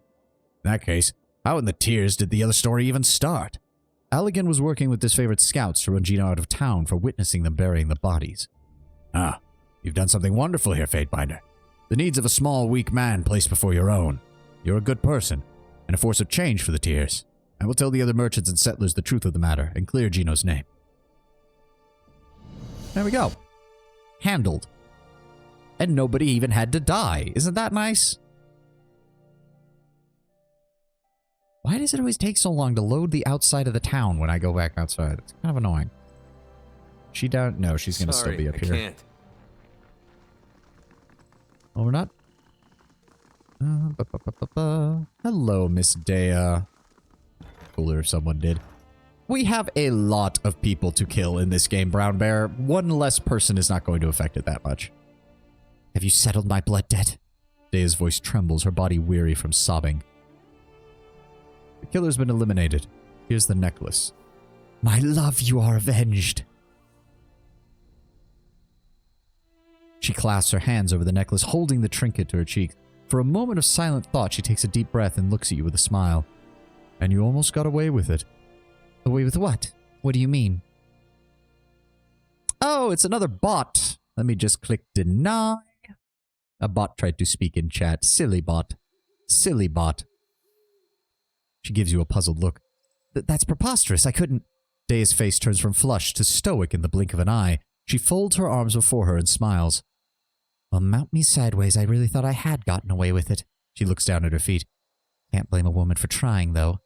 that case, how in the tears did the other story even start? Allegan was working with disfavored scouts to run Gino out of town for witnessing them burying the bodies. Ah, you've done something wonderful here, Fatebinder. The needs of a small, weak man placed before your own. You're a good person, and a force of change for the tears. I will tell the other merchants and settlers the truth of the matter and clear Gino's name. There we go. Handled. And nobody even had to die. Isn't that nice? Why does it always take so long to load the outside of the town when I go back outside? It's kind of annoying. She down? No, she's going to still be up here. Can't. Oh, we're not? Hello, Miss Dea. Cooler if someone did. We have a lot of people to kill in this game, Brown Bear. One less person is not going to affect it that much. Have you settled my blood debt? Dea's voice trembles, her body weary from sobbing. The killer's been eliminated. Here's the necklace. My love, you are avenged. She clasps her hands over the necklace, holding the trinket to her cheek. For a moment of silent thought, she takes a deep breath and looks at you with a smile. And you almost got away with it. Away with what? What do you mean? Oh, it's another bot. Let me just click deny. A bot tried to speak in chat. Silly bot. Silly bot. She gives you a puzzled look. That's preposterous. I couldn't... Dea's face turns from flushed to stoic in the blink of an eye. She folds her arms before her and smiles. Well, mount me sideways. I really thought I had gotten away with it. She looks down at her feet. Can't blame a woman for trying, though.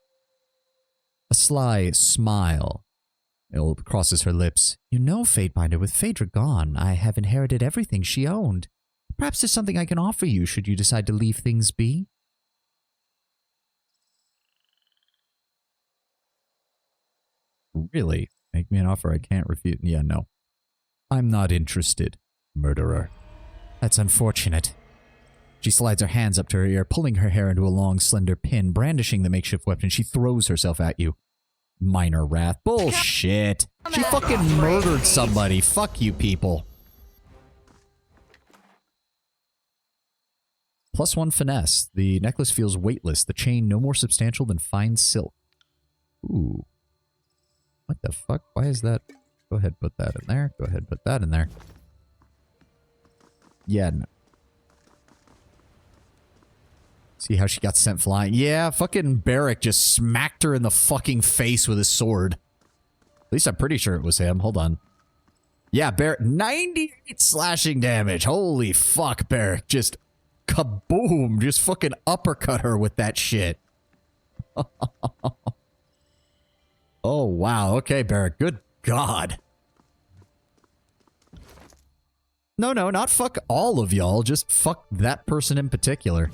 A sly smile crosses her lips. You know, Fatebinder, with Phaedra gone, I have inherited everything she owned. Perhaps there's something I can offer you should you decide to leave things be. Really? Make me an offer I can't refuse? Yeah, no. I'm not interested, murderer. That's unfortunate. She slides her hands up to her ear, pulling her hair into a long, slender pin. Brandishing the makeshift weapon, she throws herself at you. Minor wrath. Bullshit. She fucking murdered somebody. Fuck you people. +1 finesse. The necklace feels weightless. The chain no more substantial than fine silk. Ooh. What the fuck? Why is that? Go ahead, put that in there. Go ahead, put that in there. Yeah, no. See how she got sent flying? Yeah, fucking Barrick just smacked her in the fucking face with his sword. At least I'm pretty sure it was him. Hold on. Yeah, Barrick. 98 slashing damage. Holy fuck, Barrick. Just kaboom. Just fucking uppercut her with that shit. Oh, wow. Okay, Barrick. Good God. No, not fuck all of y'all. Just fuck that person in particular.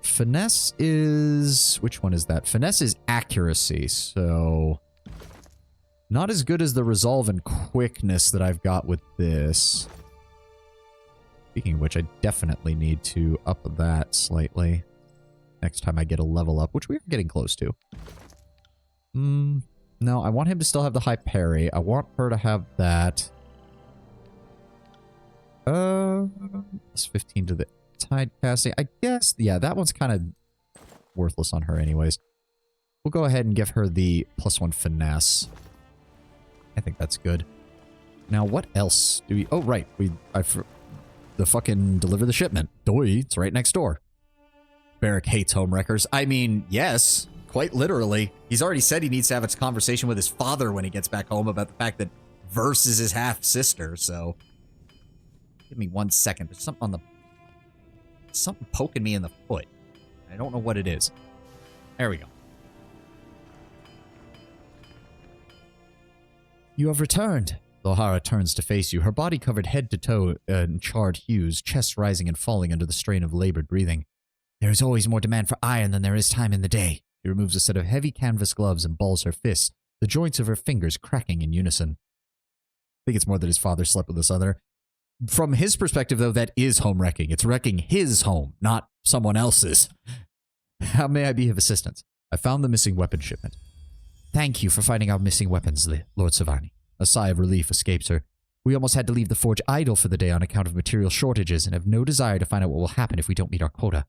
Finesse is... Which one is that? Finesse is accuracy, so... Not as good as the resolve and quickness that I've got with this. Speaking of which, I definitely need to up that slightly. Next time I get a level up, which we are getting close to. No, I want him to still have the high parry. I want her to have that. Plus 15 to the tide casting. I guess, yeah, that one's kind of worthless on her anyways. We'll go ahead and give her the +1 finesse. I think that's good. Now, what else do we... Oh, right. The fucking deliver the shipment. Doi, it's right next door. Barrick hates homewreckers. I mean, yes, quite literally. He's already said he needs to have a conversation with his father when he gets back home about the fact that Verse is his half-sister, so... Give me 1 second. There's something on the... Something poking me in the foot. I don't know what it is. There we go. You have returned. Lohara turns to face you, her body covered head to toe in charred hues, chest rising and falling under the strain of labored breathing. There is always more demand for iron than there is time in the day. She removes a set of heavy canvas gloves and balls her fists, the joints of her fingers cracking in unison. I think it's more that his father slept with this other. From his perspective, though, that is home wrecking. It's wrecking his home, not someone else's. How may I be of assistance? I found the missing weapon shipment. Thank you for finding our missing weapons, Lord Savani. A sigh of relief escapes her. We almost had to leave the forge idle for the day on account of material shortages and have no desire to find out what will happen if we don't meet our quota.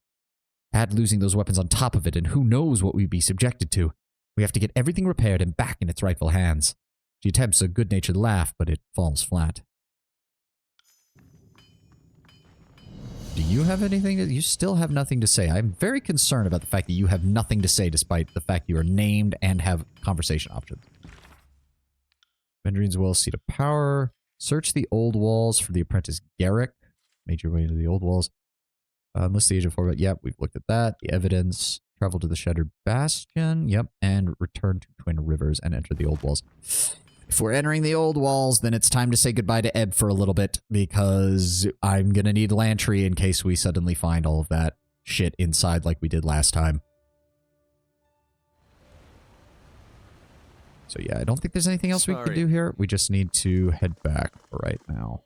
Add losing those weapons on top of it, and who knows what we'd be subjected to. We have to get everything repaired and back in its rightful hands. She attempts a good-natured laugh, but it falls flat. Do you have anything? You still have nothing to say. I'm very concerned about the fact that you have nothing to say despite the fact you are named and have conversation options. Vendrine's Well, Seat of Power. Search the old walls for the apprentice Garrick. Made your way into the old walls. Enlist the Agent 4, but yep, we've looked at that. The evidence. Travel to the Shattered Bastion. Yep, and return to Twin Rivers and enter the old walls. If we're entering the old walls, then it's time to say goodbye to Ebb for a little bit, because I'm going to need Lantry in case we suddenly find all of that shit inside like we did last time. So yeah, I don't think there's anything else we can do here. We just need to head back for right now.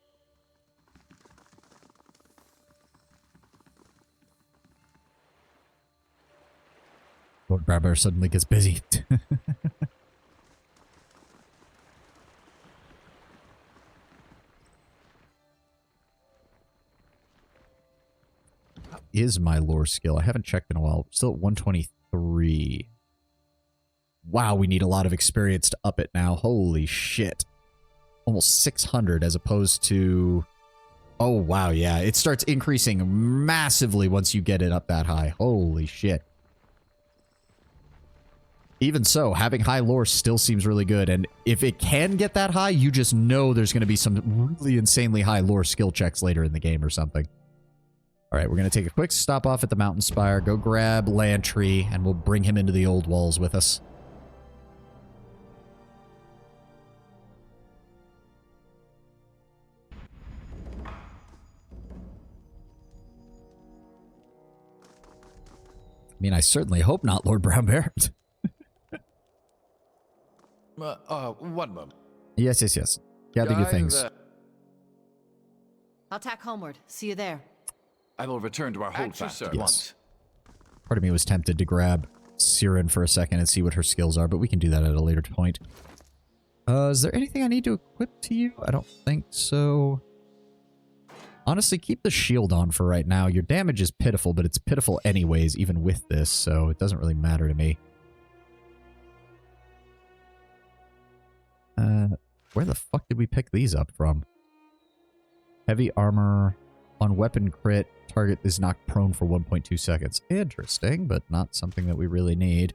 Lord Brabber suddenly gets busy. Is my lore skill? I haven't checked in a while. Still at 123. Wow, we need a lot of experience to up it now. Holy shit. Almost 600 as opposed to... Oh, wow, yeah. It starts increasing massively once you get it up that high. Holy shit. Even so, having high lore still seems really good. And if it can get that high, you just know there's going to be some really insanely high lore skill checks later in the game or something. All right, we're going to take a quick stop off at the Mountain Spire, go grab Lantry, and we'll bring him into the old walls with us. I mean, I certainly hope not, Lord Brown Bear. One moment. Yes. Gather your things. I'll tack homeward. See you there. I will return to our holdfast at once. Part of me was tempted to grab Siren for a second and see what her skills are, but we can do that at a later point. Is there anything I need to equip to you? I don't think so. Honestly, keep the shield on for right now. Your damage is pitiful, but it's pitiful anyways, even with this, so it doesn't really matter to me. Where the fuck did we pick these up from? Heavy armor on weapon crit. Target is knocked prone for 1.2 seconds. Interesting, but not something that we really need.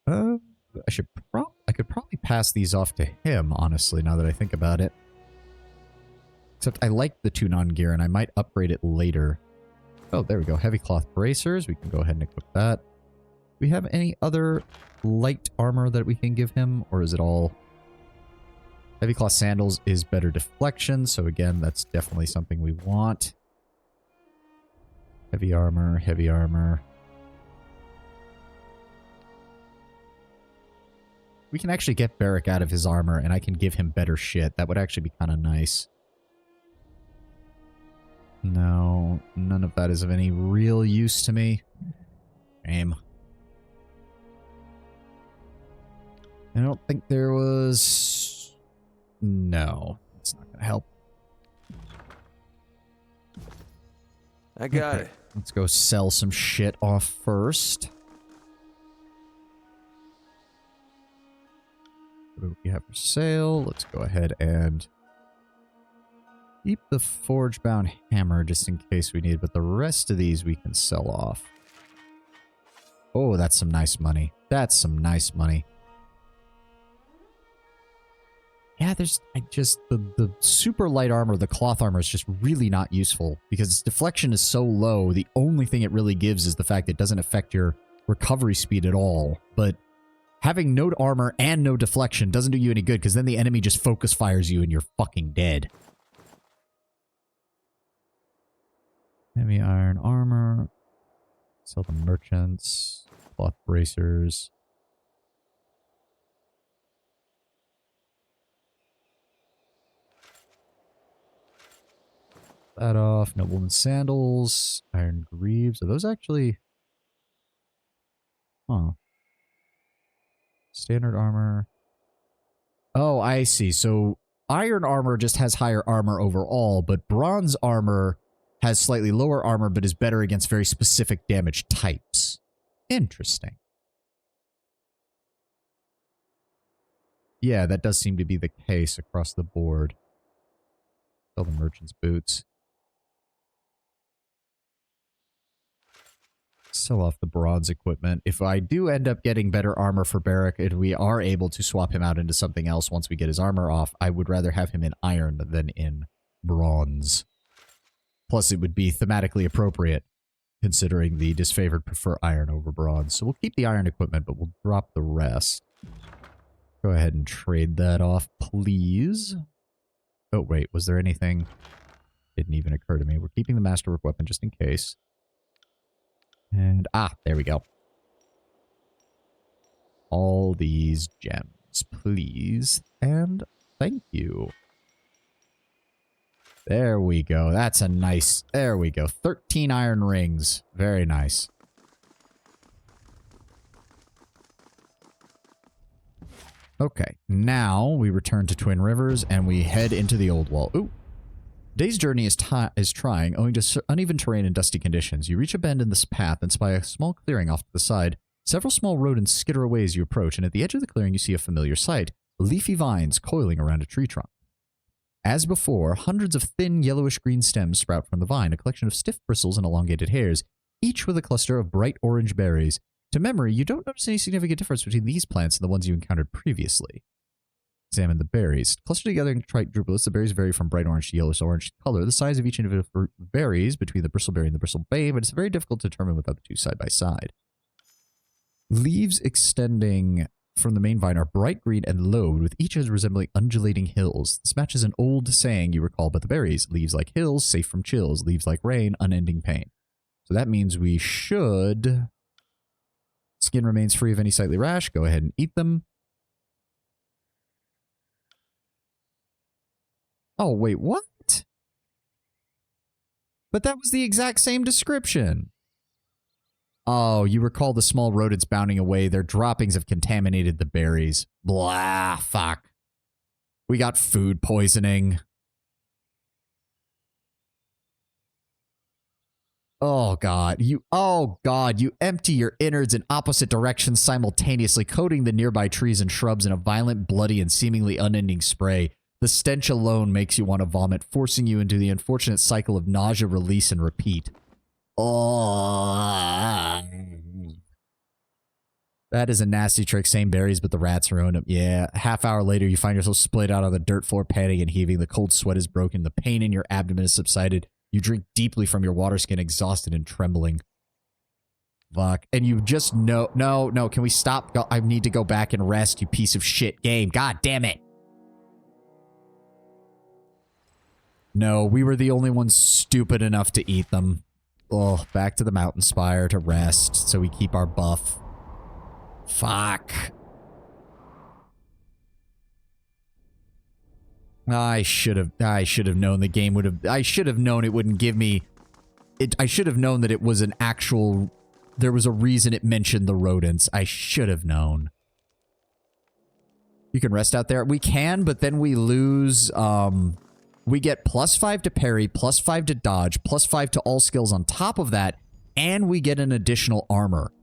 I could probably pass these off to him, honestly, now that I think about it. Except I like the Tunon gear, and I might upgrade it later. Oh, there we go. Heavy cloth bracers. We can go ahead and equip that. Do we have any other light armor that we can give him, or is it all... Heavy cloth sandals is better deflection, so again, that's definitely something we want. Heavy armor, heavy armor. We can actually get Barrick out of his armor, and I can give him better shit. That would actually be kind of nice. No, none of that is of any real use to me. Shame. I don't think there was... No, it's not going to help. I got it. Let's go sell some shit off first. What do we have for sale? Let's go ahead and keep the forge-bound hammer just in case we need, but the rest of these we can sell off. Oh, that's some nice money. That's some nice money. Yeah, there's the super light armor, the cloth armor is just really not useful because its deflection is so low. The only thing it really gives is the fact it doesn't affect your recovery speed at all. But Having no armor and no deflection doesn't do you any good, because then the enemy just focus fires you and you're fucking dead. Heavy iron armor. Sell the merchants. Cloth bracers. That off. Nobleman's sandals. Iron greaves. Are those actually... Huh. Standard armor. Oh, I see. So iron armor just has higher armor overall, but bronze armor has slightly lower armor but is better against very specific damage types. Interesting. Yeah, that does seem to be the case across the board. Sell the merchant's boots. Sell off the bronze equipment. If I do end up getting better armor for Barrack and we are able to swap him out into something else once we get his armor off, I would rather have him in iron than in bronze. Plus, it would be thematically appropriate, considering the disfavored prefer iron over bronze. So we'll keep the iron equipment, but we'll drop the rest. Go ahead and trade that off, please. Oh, wait, was there anything? Didn't even occur to me. We're keeping the masterwork weapon just in case. And, there we go. All these gems, please. And thank you. There we go. That's a nice... There we go. 13 iron rings. Very nice. Okay. Now we return to Twin Rivers and we head into the Old Wall. Ooh. Today's journey is trying, owing to uneven terrain and dusty conditions. You reach a bend in this path and spy a small clearing off to the side. Several small rodents skitter away as you approach, and at the edge of the clearing you see a familiar sight, leafy vines coiling around a tree trunk. As before, hundreds of thin, yellowish-green stems sprout from the vine, a collection of stiff bristles and elongated hairs, each with a cluster of bright orange berries. To memory, you don't notice any significant difference between these plants and the ones you encountered previously. Examine the berries. Clustered together in trite drupelets, the berries vary from bright orange to yellowish-orange color. The size of each individual fruit varies between the bristleberry and the bristlebay, but it's very difficult to determine without the two side by side. Leaves extending from the main vine are bright green and lobed, with each as resembling undulating hills. This matches an old saying you recall about the berries. Leaves like hills, safe from chills. Leaves like rain, unending pain. So that means we should... Skin remains free of any sightly rash. Go ahead and eat them. Oh, wait, what? But that was the exact same description. Oh, you recall the small rodents bounding away. Their droppings have contaminated the berries. Blah, fuck. We got food poisoning. Oh, God. You empty your innards in opposite directions simultaneously, coating the nearby trees and shrubs in a violent, bloody, and seemingly unending spray. The stench alone makes you want to vomit, forcing you into the unfortunate cycle of nausea, release, and repeat. Oh. That is a nasty trick. Same berries, but the rats ruined them. Yeah. A half hour later, you find yourself splayed out on the dirt floor, panting and heaving. The cold sweat is broken. The pain in your abdomen has subsided. You drink deeply from your water skin, exhausted and trembling. Fuck. And you just know... No. Can we stop? I need to go back and rest, you piece of shit game. God damn it. No, we were the only ones stupid enough to eat them. Oh, back to the mountain spire to rest so we keep our buff. Fuck. I should have known the game would have... I should have known it wouldn't give me... I should have known that it was an actual... There was a reason it mentioned the rodents. I should have known. You can rest out there. We can, but then we lose... We get +5 to parry, +5 to dodge, +5 to all skills on top of that, and we get an additional armor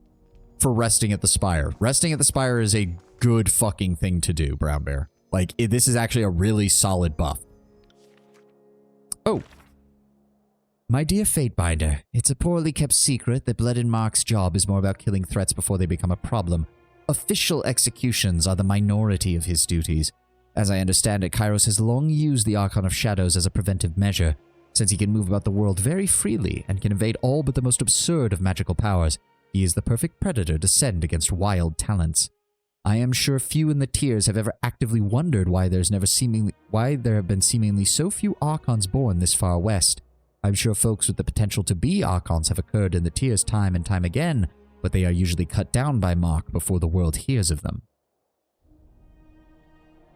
for resting at the spire. Resting at the spire is a good fucking thing to do, Brown Bear. Like, this is actually a really solid buff. Oh. My dear Fatebinder, it's a poorly kept secret that Blood and Mark's job is more about killing threats before they become a problem. Official executions are the minority of his duties. As I understand it, Kairos has long used the Archon of Shadows as a preventive measure, since he can move about the world very freely and can evade all but the most absurd of magical powers. He is the perfect predator to send against wild talents. I am sure few in the tiers have ever actively wondered why there have been seemingly so few Archons born this far west. I'm sure folks with the potential to be Archons have occurred in the tiers time and time again, but they are usually cut down by Mark before the world hears of them.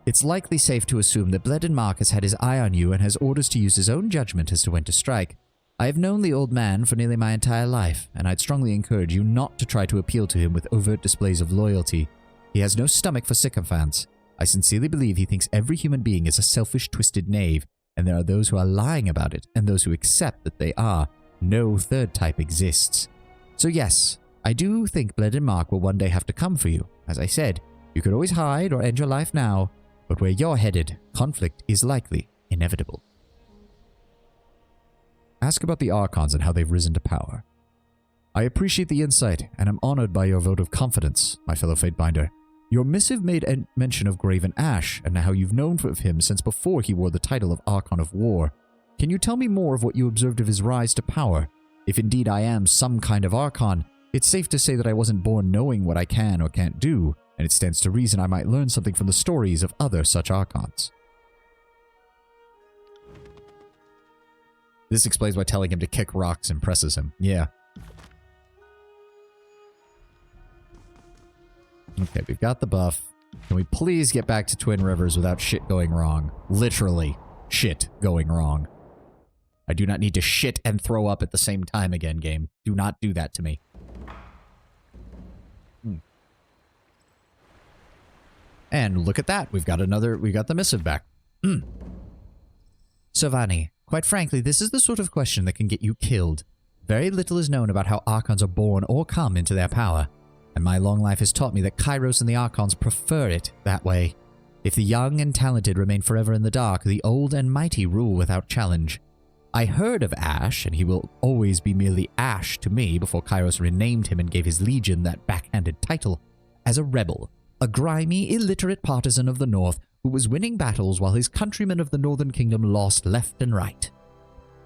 It's likely safe to assume that Bled and Mark has had his eye on you and has orders to use his own judgment as to when to strike. I have known the old man for nearly my entire life, and I'd strongly encourage you not to try to appeal to him with overt displays of loyalty. He has no stomach for sycophants. I sincerely believe he thinks every human being is a selfish, twisted knave, and there are those who are lying about it, and those who accept that they are. No third type exists. So yes, I do think Bled and Mark will one day have to come for you. As I said, you could always hide or end your life now, but where you're headed, conflict is likely inevitable. Ask about the Archons and how they've risen to power. I appreciate the insight, and am honored by your vote of confidence, my fellow Fatebinder. Your missive made mention of Graven Ash, and how you've known of him since before he wore the title of Archon of War. Can you tell me more of what you observed of his rise to power? If indeed I am some kind of Archon, it's safe to say that I wasn't born knowing what I can or can't do, and it stands to reason I might learn something from the stories of other such Archons. This explains why telling him to kick rocks impresses him. Yeah. Okay, we've got the buff. Can we please get back to Twin Rivers without shit going wrong? Literally, shit going wrong. I do not need to shit and throw up at the same time again, game. Do not do that to me. And look at that. We got the missive back. Savani, quite frankly, this is the sort of question that can get you killed. Very little is known about how Archons are born or come into their power, and my long life has taught me that Kairos and the Archons prefer it that way. If the young and talented remain forever in the dark, the old and mighty rule without challenge. I heard of Ash, and he will always be merely Ash to me before Kairos renamed him and gave his legion that backhanded title, as a rebel. A grimy, illiterate partisan of the North who was winning battles while his countrymen of the Northern Kingdom lost left and right.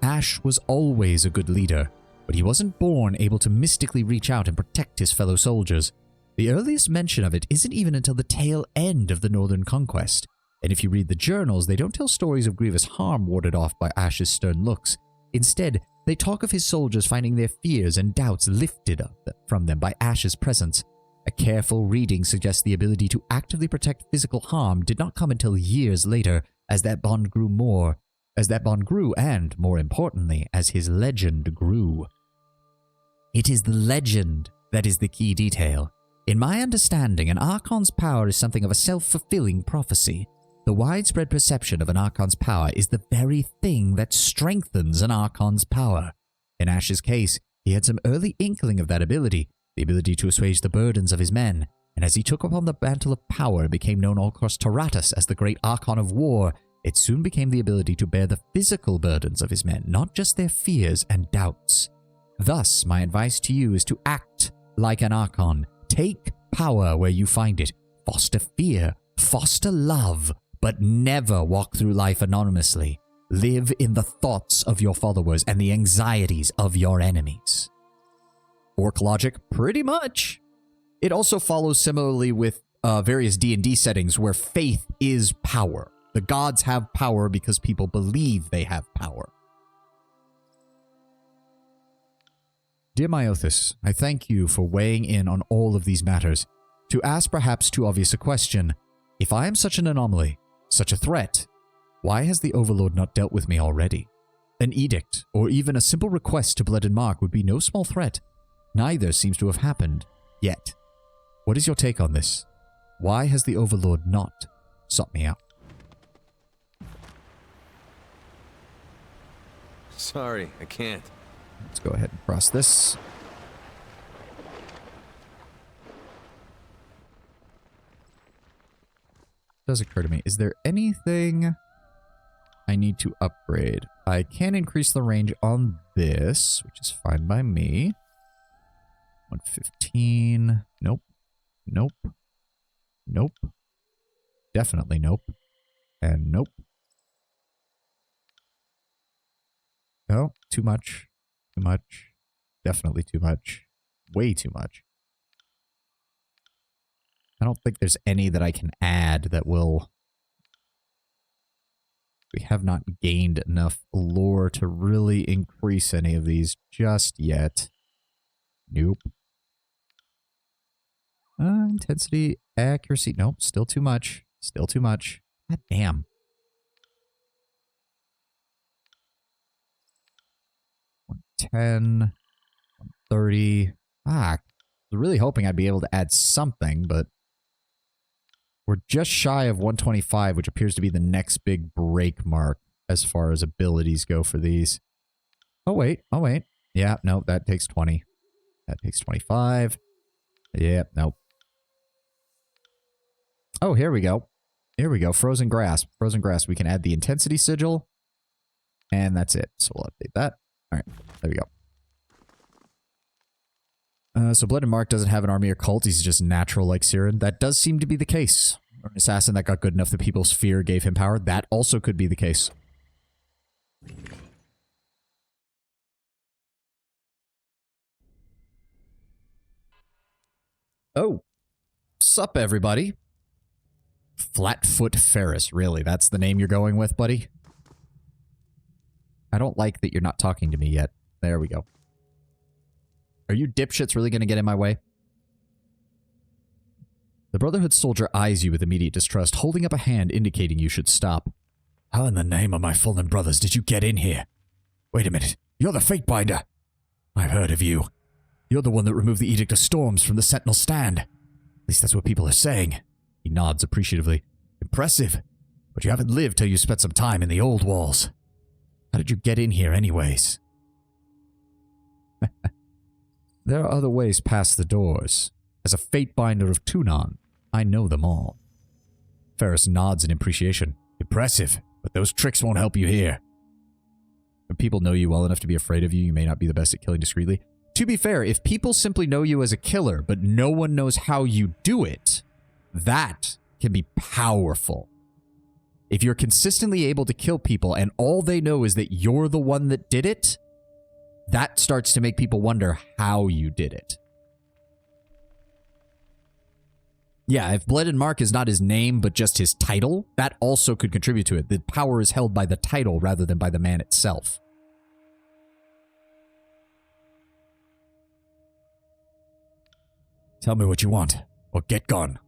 Ash was always a good leader, but he wasn't born able to mystically reach out and protect his fellow soldiers. The earliest mention of it isn't even until the tail end of the Northern Conquest, and if you read the journals, they don't tell stories of grievous harm warded off by Ash's stern looks. Instead, they talk of his soldiers finding their fears and doubts lifted from them by Ash's presence. A careful reading suggests the ability to actively protect physical harm did not come until years later, as that bond grew and, more importantly, as his legend grew. It is the legend that is the key detail. In my understanding, an Archon's power is something of a self-fulfilling prophecy. The widespread perception of an Archon's power is the very thing that strengthens an Archon's power. In Ash's case, he had some early inkling of that ability, the ability to assuage the burdens of his men, and as he took upon the mantle of power and became known all across Taratus as the great Archon of War, it soon became the ability to bear the physical burdens of his men, not just their fears and doubts. Thus, my advice to you is to act like an Archon. Take power where you find it. Foster fear, foster love, but never walk through life anonymously. Live in the thoughts of your followers and the anxieties of your enemies. Orc logic, pretty much. It also follows similarly with various D&D settings where faith is power. The gods have power because people believe they have power. Dear Myothis, I thank you for weighing in on all of these matters. To ask perhaps too obvious a question, if I am such an anomaly, such a threat, why has the Overlord not dealt with me already? An edict, or even a simple request to Bled and Mark would be no small threat. Neither seems to have happened yet. What is your take on this? Why has the Overlord not sought me out? Sorry, I can't. Let's go ahead and cross this. It does occur to me, is there anything I need to upgrade? I can increase the range on this, which is fine by me. 115. Nope. Nope. Nope. Definitely nope. And nope. No, too much. Too much. Definitely too much. Way too much. I don't think there's any that I can add that will... We have not gained enough lore to really increase any of these just yet. Nope. Intensity, accuracy. Nope, still too much. Still too much. God damn. 110, 130. I was really hoping I'd be able to add something, but we're just shy of 125, which appears to be the next big break mark as far as abilities go for these. Oh, wait. Oh, wait. Yeah, no, that takes 20. That takes 25. Yeah, nope. Oh, here we go. Here we go. Frozen Grasp. Frozen Grasp. We can add the intensity sigil. And that's it. So we'll update that. All right. There we go. So Blood and Mark doesn't have an army or cult. He's just natural like Siren. That does seem to be the case. Or an assassin that got good enough that people's fear gave him power. That also could be the case. Oh. Sup, everybody. Flatfoot Ferris, really? That's the name you're going with, buddy? I don't like that you're not talking to me yet. There we go. Are you dipshits really going to get in my way? The Brotherhood soldier eyes you with immediate distrust, holding up a hand indicating you should stop. How in the name of my fallen brothers did you get in here? Wait a minute. You're the Fatebinder. I've heard of you. You're the one that removed the Edict of Storms from the Sentinel stand. At least that's what people are saying. He nods appreciatively. Impressive. But you haven't lived till you spent some time in the old walls. How did you get in here anyways? There are other ways past the doors. As a Fatebinder of Tunon, I know them all. Ferris nods in appreciation. Impressive, but those tricks won't help you here. When people know you well enough to be afraid of you, you may not be the best at killing discreetly. To be fair, if people simply know you as a killer, but no one knows how you do it, that can be powerful. If you're consistently able to kill people and all they know is that you're the one that did it, that starts to make people wonder how you did it. Yeah, if Blood and Mark is not his name, but just his title, that also could contribute to it. The power is held by the title rather than by the man itself. Tell me what you want, or get gone.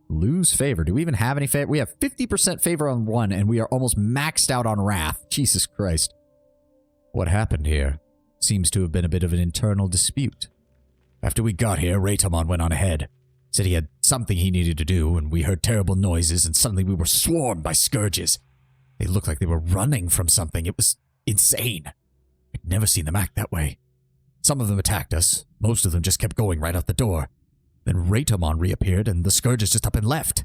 Lose favor. Do we even have any favor? We have 50% favor on one, and we are almost maxed out on wrath. Jesus Christ. What happened here? Seems to have been a bit of an internal dispute. After we got here, Raytamon went on ahead. Said he had something he needed to do, and we heard terrible noises, and suddenly we were swarmed by scourges. They looked like they were running from something. It was insane. I'd never seen them act that way. Some of them attacked us. Most of them just kept going right out the door. Then Raytamon reappeared, and the scourges just up and left.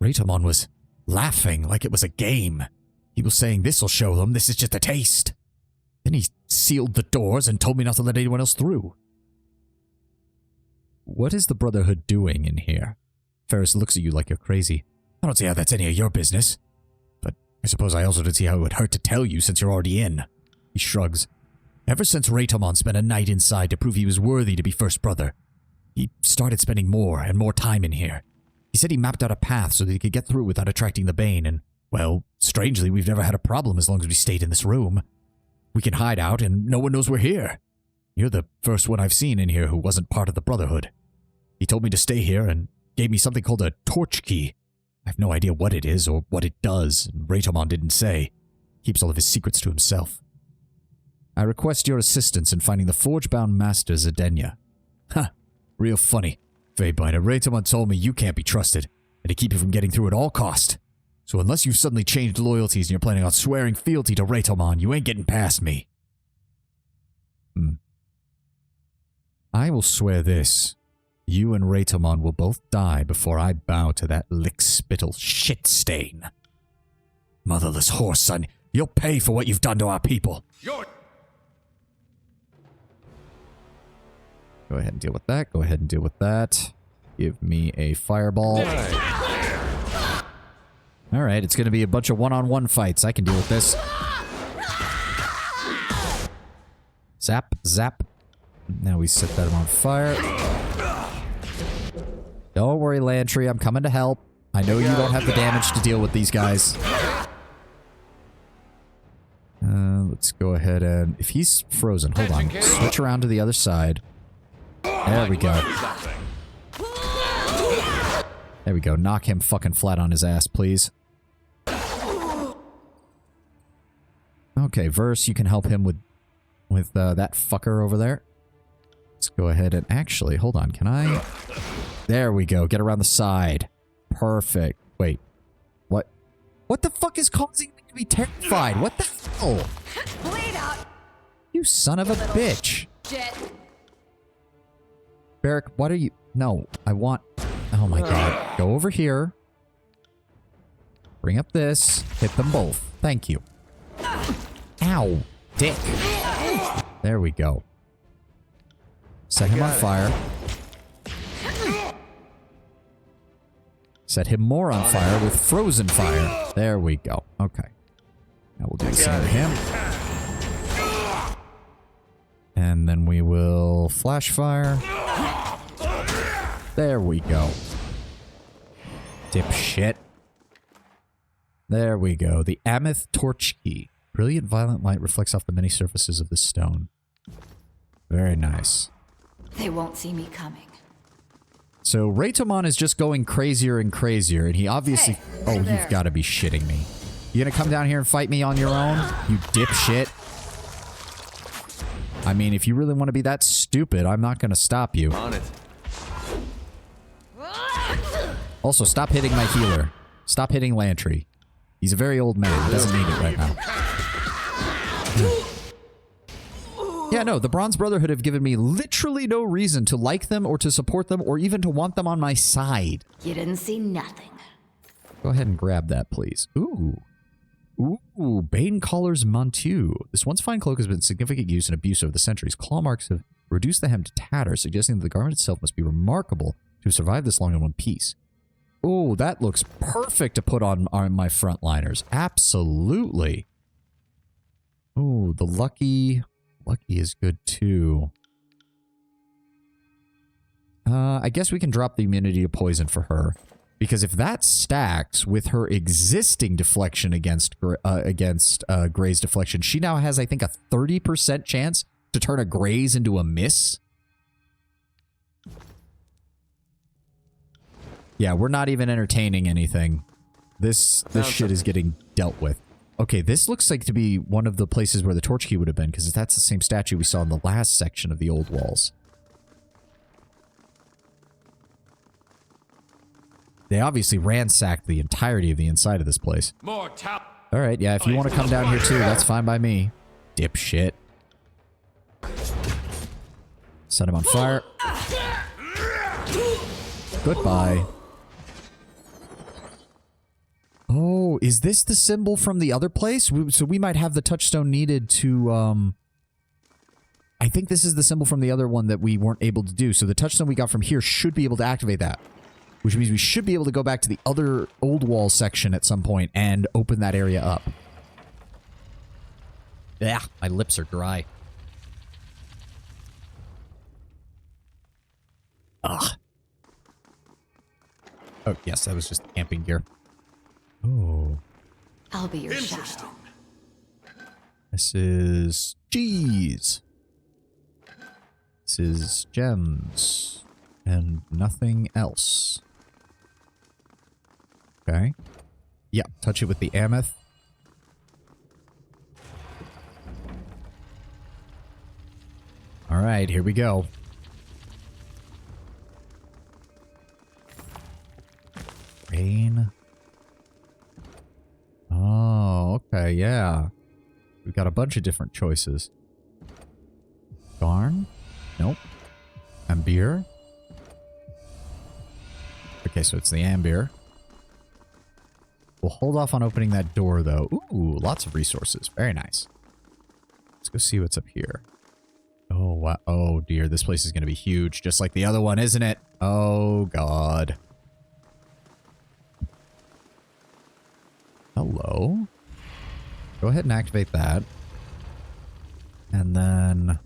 Raytamon was laughing like it was a game. He was saying, "This'll show them. This is just a taste." Then he sealed the doors and told me not to let anyone else through. What is the Brotherhood doing in here? Ferris looks at you like you're crazy. I don't see how that's any of your business. But I suppose I also don't see how it would hurt to tell you since you're already in. He shrugs. Ever since Raytamon spent a night inside to prove he was worthy to be First Brother, he started spending more and more time in here. He said he mapped out a path so that he could get through without attracting the Bane, and, well, strangely, we've never had a problem as long as we stayed in this room. We can hide out, and no one knows we're here. You're the first one I've seen in here who wasn't part of the Brotherhood. He told me to stay here and gave me something called a torch key. I have no idea what it is or what it does, and Raytamon didn't say. He keeps all of his secrets to himself. I request your assistance in finding the forge-bound master Zedenya. Ha! Real funny. Fatebinder, Raytamon told me you can't be trusted, and to keep you from getting through at all cost. So unless you've suddenly changed loyalties and you're planning on swearing fealty to Raytamon, you ain't getting past me. I will swear this. You and Raytamon will both die before I bow to that lick-spittle shit stain. Motherless horse, son. You'll pay for what you've done to our people. Go ahead and deal with that. Go ahead and deal with that. Give me a fireball. Alright, it's going to be a bunch of one-on-one fights. I can deal with this. Zap, zap. Now we set that on fire. Don't worry, Lantry. I'm coming to help. I know you don't have the damage to deal with these guys. Let's go ahead and... If he's frozen, hold on. Switch around to the other side. There we go. There we go. Knock him fucking flat on his ass, please. Okay, Verse, you can help him with that fucker over there. Let's go ahead and... Actually, hold on. Can I... There we go. Get around the side. Perfect. Wait. What? What the fuck is causing me to be terrified? What the hell? Bleed out. You son of a bitch. Shit. Barrick, what are you... No, I want... Oh my god. Go over here. Bring up this. Hit them both. Thank you. Ow. Dick. There we go. Set him on fire. Set him more on fire with frozen fire. There we go. Okay. Now we'll do the same to him. And then we will flash fire. There we go. Dipshit. There we go. The Ameth Torch Key. Brilliant violent light reflects off the many surfaces of the stone. Very nice. They won't see me coming. So Reitomon is just going crazier and crazier, and he obviously... Hey, oh, there. you've got to be shitting me. You gonna come down here and fight me on your own? You dipshit. I mean, if you really want to be that stupid, I'm not gonna stop you. On it. Also, stop hitting my healer. Stop hitting Lantry. He's a very old man. He doesn't need it right now. Yeah, no, the Bronze Brotherhood have given me literally no reason to like them or to support them or even to want them on my side. You didn't see nothing. Go ahead and grab that, please. Ooh. Ooh, Bane Caller's Montu. This once fine cloak has been significant use and abuse over the centuries. Claw marks have reduced the hem to tatters, suggesting that the garment itself must be remarkable to have survived this long in one piece. Oh, that looks perfect to put on my frontliners. Absolutely. Oh, the Lucky is good too. I guess we can drop the immunity to poison for her. Because if that stacks with her existing deflection against Gray's deflection, she now has, I think, a 30% chance to turn a Gray's into a miss. Yeah, we're not even entertaining anything. This shit is getting dealt with. Okay, this looks like to be one of the places where the torch key would have been, because that's the same statue we saw in the last section of the old walls. They obviously ransacked the entirety of the inside of this place. Alright, yeah, if you want to come down here too, that's fine by me. Dipshit. Set him on fire. Goodbye. Oh, is this the symbol from the other place? So we might have the touchstone needed to, I think this is the symbol from the other one that we weren't able to do. So the touchstone we got from here should be able to activate that. Which means we should be able to go back to the other old wall section at some point and open that area up. Yeah, my lips are dry. Ugh. Oh, yes, that was just camping gear. Oh. I'll be your shadow. This is cheese. This is gems. And nothing else. Okay. Yeah, touch it with the Ameth. Alright, here we go. Rain. Oh, okay, yeah. We've got a bunch of different choices. Garn? Nope. Ambir? Okay, so it's the Ambir. We'll hold off on opening that door, though. Ooh, lots of resources. Very nice. Let's go see what's up here. Oh, wow. Oh, dear. This place is going to be huge, just like the other one, isn't it? Oh, God. Hello? Go ahead and activate that. And then...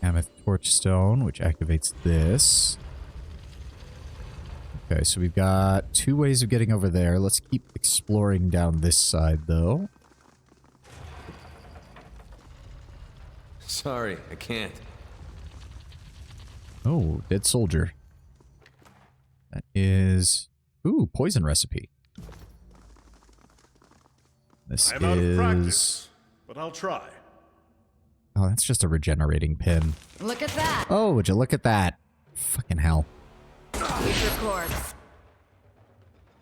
Mammoth Torch Stone, which activates this. Okay, so we've got 2 ways of getting over there. Let's keep exploring down this side, though. Sorry, I can't. Oh, dead soldier. That is... Ooh, poison recipe. This I'm out of practice, is... but I'll try. Oh, that's just a regenerating pin. Look at that. Oh, would you look at that? Fucking hell. Future corpse.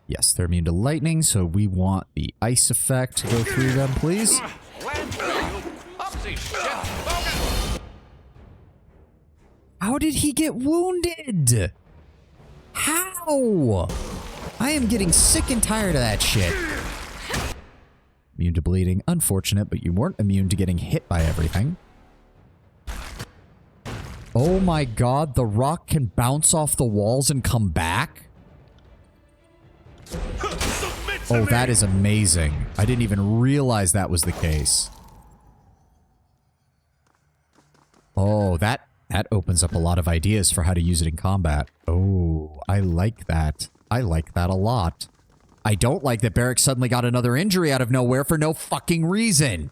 Yes, they're immune to lightning, so we want the ice effect to go through them, please. How did he get wounded? How? I am getting sick and tired of that shit. Immune to bleeding. Unfortunate, but you weren't immune to getting hit by everything. Oh my god, the rock can bounce off the walls and come back? Oh, that is amazing. I didn't even realize that was the case. Oh, that opens up a lot of ideas for how to use it in combat. Oh, I like that. I like that a lot. I don't like that Barrick suddenly got another injury out of nowhere for no fucking reason.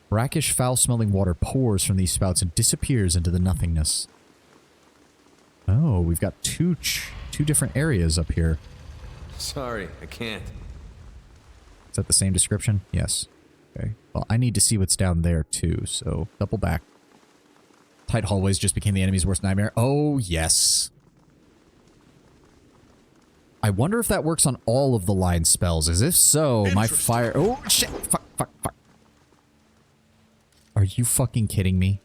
Brackish, foul-smelling water pours from these spouts and disappears into the nothingness. Oh, we've got two different areas up here. Sorry, I can't. Is that the same description? Yes. Okay. Well, I need to see what's down there, too, so double back. Tight hallways just became the enemy's worst nightmare. Oh, yes. I wonder if that works on all of the line spells, as if so, my fire... Oh, shit! Fuck. Are you fucking kidding me?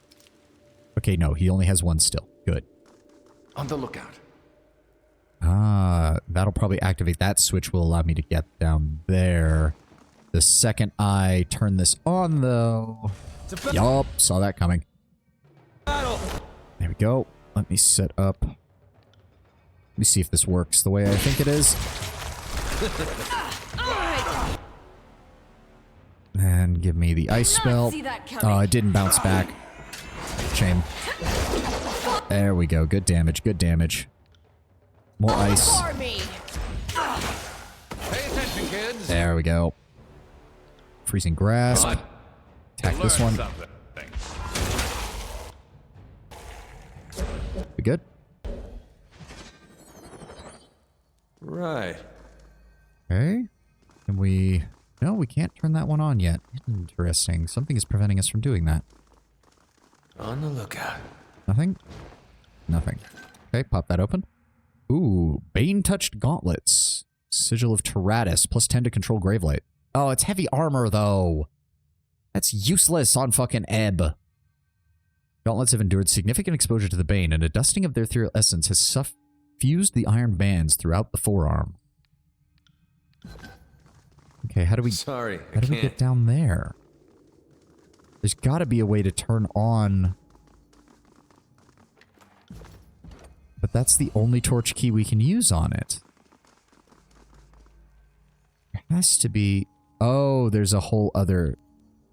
Okay, no, he only has one still. Good. On the lookout. Ah, that'll probably activate that switch, will allow me to get down there. The second I turn this on, though... Yup, saw that coming. There we go. Let me set up... Let me see if this works the way I think it is. And give me the ice spell. Oh, it didn't bounce back. Shame. There we go. Good damage. Good damage. More ice. Pay attention, kids. There we go. Freezing grasp. Attack this one. We good? Right. Okay. Can we... No, we can't turn that one on yet. Interesting. Something is preventing us from doing that. On the lookout. Nothing? Nothing. Okay, pop that open. Ooh, Bane-touched gauntlets. Sigil of Tyranny, plus 10 to control Gravelight. Oh, it's heavy armor, though. That's useless on fucking Ebb. Gauntlets have endured significant exposure to the Bane, and a dusting of their ethereal essence has suffused the iron bands throughout the forearm. Okay, how do we... Sorry, how do we get down there? There's gotta be a way to turn on... But that's the only torch key we can use on it. There has to be... Oh, there's a whole other...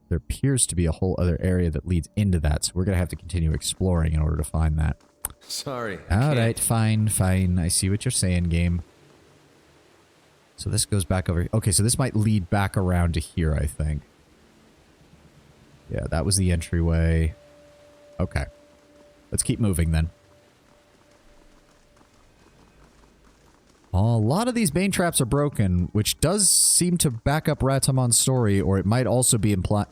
There appears to be a whole other area that leads into that, so we're gonna have to continue exploring in order to find that. Sorry. Alright, fine. I see what you're saying, game. So this goes back over... Okay, so this might lead back around to here, I think. Yeah, that was the entryway. Okay. Let's keep moving, then. A lot of these Bane traps are broken, which does seem to back up Ratamon's story, or it might also be implied...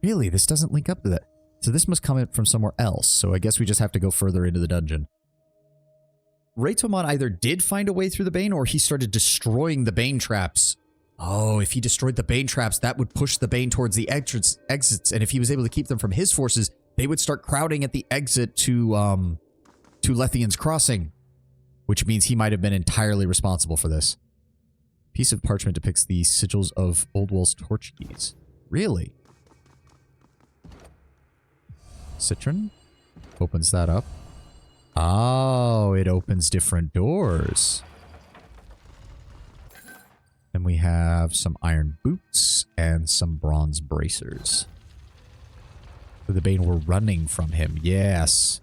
Really? This doesn't link up to that. So this must come in from somewhere else, so I guess we just have to go further into the dungeon. Raitomon either did find a way through the Bane, or he started destroying the Bane traps. Oh, if he destroyed the Bane traps, that would push the Bane towards the exits, and if he was able to keep them from his forces, they would start crowding at the exit to Lethian's Crossing, which means he might have been entirely responsible for this. Piece of parchment depicts the sigils of Oldwell's torch keys. Really? Citron opens that up. Oh, it opens different doors. we have some iron boots and some bronze bracers. The Bane were running from him. Yes.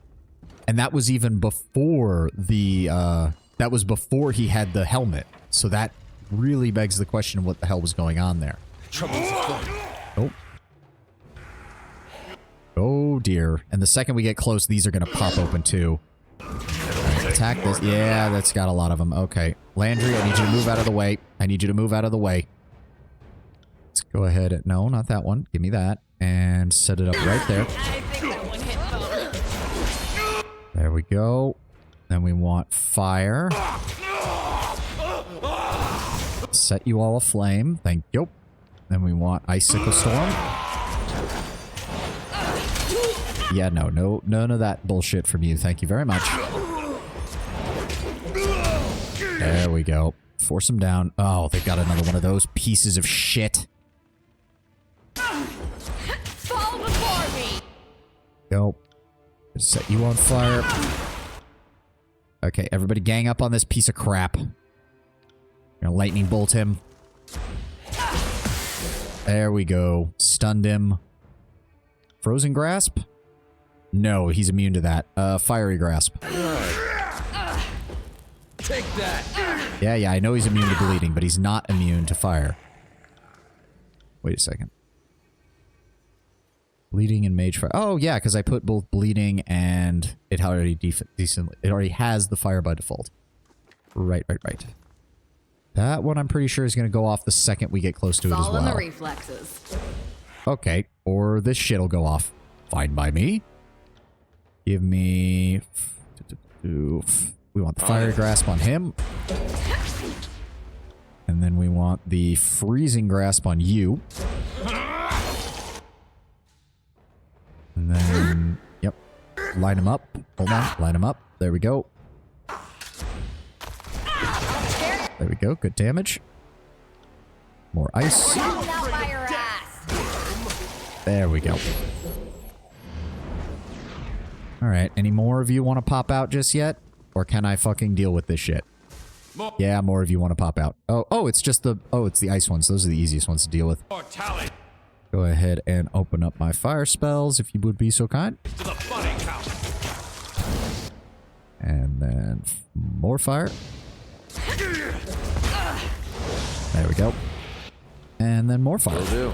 And that was even before the, that was before he had the helmet. So that really begs the question of what the hell was going on there. Oh. Oh dear. And the second we get close, these are going to pop open too. Right, attack this. Yeah, that's got a lot of them. Okay. Landry, I need you to move out of the way. I need you to move out of the way. Let's go ahead. No, not that one. Give me that. And set it up right there. There we go. Then we want fire. Set you all aflame. Thank you. Then we want icicle storm. Yeah, no, none of that bullshit from you. Thank you very much. There we go. Force them down. Oh, they've got another one of those pieces of shit. Fall before me! Go. Set you on fire. Okay, everybody gang up on this piece of crap. Gonna lightning bolt him. There we go. Stunned him. Frozen grasp? No, he's immune to that. Fiery grasp. Take that. Yeah, I know he's immune to bleeding, but he's not immune to fire. Wait a second. Bleeding and mage fire. Oh, yeah, because I put both bleeding and it already it already has the fire by default. Right. That one I'm pretty sure is going to go off the second we get close to it as well. All in the reflexes. Okay, or this shit'll go off. Fine by me. Give me... We want the fire grasp on him. And then we want the freezing grasp on you. And then... Yep. Line him up. Hold on. Line him up. There we go. There we go. Good damage. More ice. There we go. Alright, any more of you want to pop out just yet? Or can I fucking deal with this shit? Yeah, more of you want to pop out. Oh, it's just the... Oh, it's the ice ones. Those are the easiest ones to deal with. Go ahead and open up my fire spells, if you would be so kind. And then more fire. There we go. And then more fire. Will do.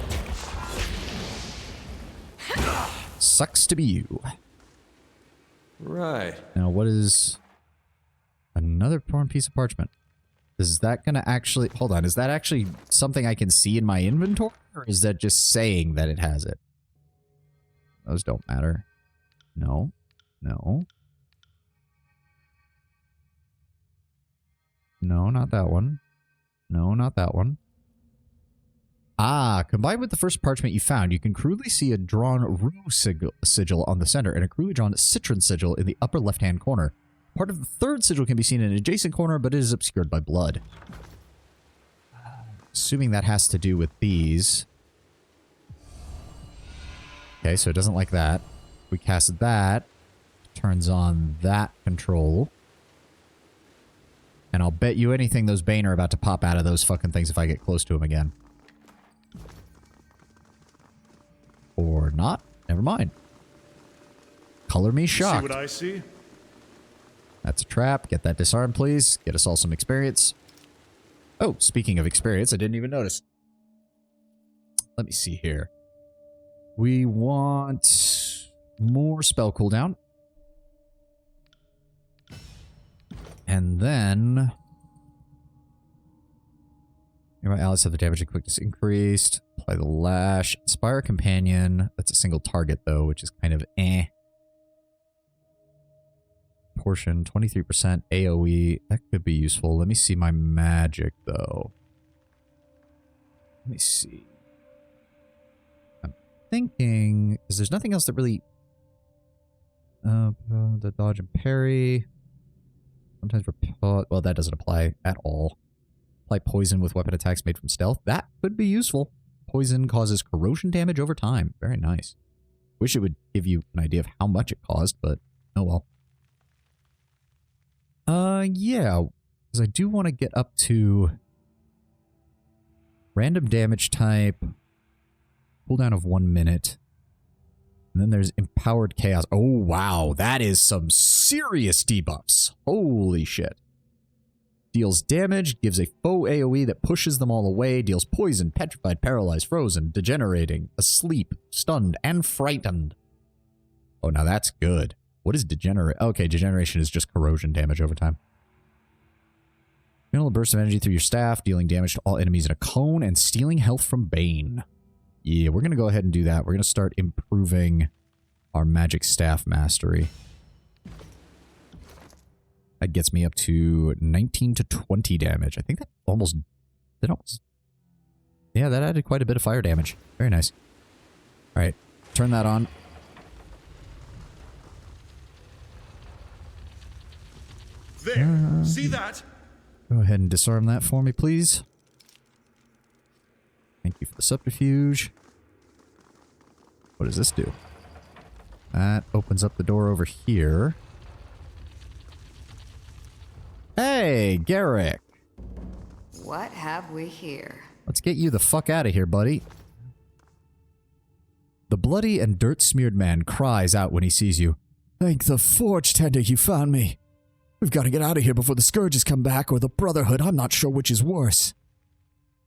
Sucks to be you. Right. Now, what is another torn piece of parchment? Is that going to actually... Hold on. Is that actually something I can see in my inventory? Or is that just saying that it has it? Those don't matter. No. No. No, not that one. No, not that one. Ah, combined with the first parchment you found, you can crudely see a drawn rue sigil on the center and a crudely drawn citron sigil in the upper left-hand corner. Part of the third sigil can be seen in an adjacent corner, but it is obscured by blood. Assuming that has to do with these. Okay, so it doesn't like that. We cast that. Turns on that control. And I'll bet you anything those Bane are about to pop out of those fucking things if I get close to them again. Or not. Never mind. Color me shocked. See what I see? That's a trap. Get that disarmed, please. Get us all some experience. Oh, speaking of experience, I didn't even notice. Let me see here. We want more spell cooldown. And then... Nearby allies have the damage and quickness increased. Apply the lash. Inspire a companion. That's a single target, though, which is kind of eh. Portion, 23% AoE. That could be useful. Let me see my magic, though. Let me see. I'm thinking... Because there's nothing else that really... the dodge and parry... Sometimes repel... Well, that doesn't apply at all. Apply poison with weapon attacks made from stealth. That could be useful. Poison causes corrosion damage over time. Very nice. Wish it would give you an idea of how much it caused, but oh well. Yeah. Because I do want to get up to... Random damage type. Cooldown of 1 minute. And then there's Empowered Chaos. Oh, wow. That is some serious debuffs. Holy shit. Deals damage, gives a foe AoE that pushes them all away, deals poison, petrified, paralyzed, frozen, degenerating, asleep, stunned, and frightened. Oh, now that's good. What is degenerate? Okay, degeneration is just corrosion damage over time. Channel a burst of energy through your staff, dealing damage to all enemies in a cone, and stealing health from Bane. Yeah, we're going to go ahead and do that. We're going to start improving our magic staff mastery. That gets me up to 19 to 20 damage. I think that almost... Yeah, that added quite a bit of fire damage. Very nice. Alright, turn that on. There! See that? Go ahead and disarm that for me, please. Thank you for the subterfuge. What does this do? That opens up the door over here. Hey, Garrick! What have we here? Let's get you the fuck out of here, buddy. The bloody and dirt-smeared man cries out when he sees you. Thank the Forge Tender you found me. We've got to get out of here before the Scourges come back or the Brotherhood. I'm not sure which is worse.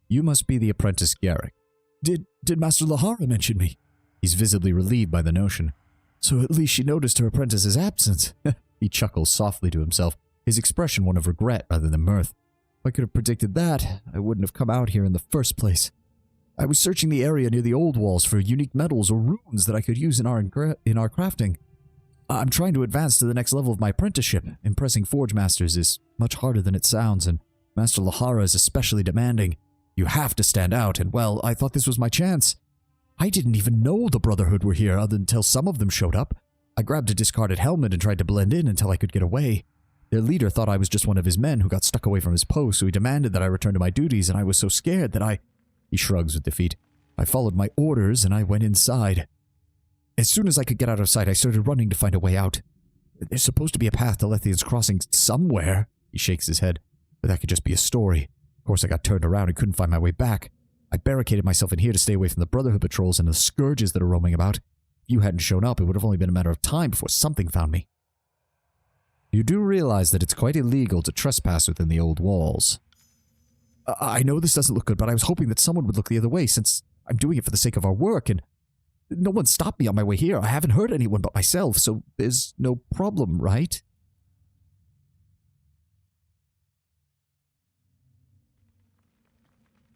You must be the apprentice Garrick. Did Master Lahara mention me? He's visibly relieved by the notion. So at least she noticed her apprentice's absence. He chuckles softly to himself, his expression one of regret rather than mirth. If I could have predicted that, I wouldn't have come out here in the first place. I was searching the area near the old walls for unique metals or runes that I could use in our crafting. I'm trying to advance to the next level of my apprenticeship. Impressing forge masters is much harder than it sounds, and Master Lahara is especially demanding. You have to stand out, and well, I thought this was my chance. I didn't even know the Brotherhood were here until some of them showed up. I grabbed a discarded helmet and tried to blend in until I could get away. Their leader thought I was just one of his men who got stuck away from his post, so he demanded that I return to my duties, and I was so scared that He shrugs with defeat. I followed my orders, and I went inside. As soon as I could get out of sight, I started running to find a way out. There's supposed to be a path to Lethian's Crossing somewhere. He shakes his head. But that could just be a story. Of course, I got turned around and couldn't find my way back. I barricaded myself in here to stay away from the Brotherhood patrols and the scourges that are roaming about. If you hadn't shown up, it would have only been a matter of time before something found me. You do realize that it's quite illegal to trespass within the old walls. I know this doesn't look good, but I was hoping that someone would look the other way since I'm doing it for the sake of our work, and no one stopped me on my way here. I haven't hurt anyone but myself, so there's no problem, right?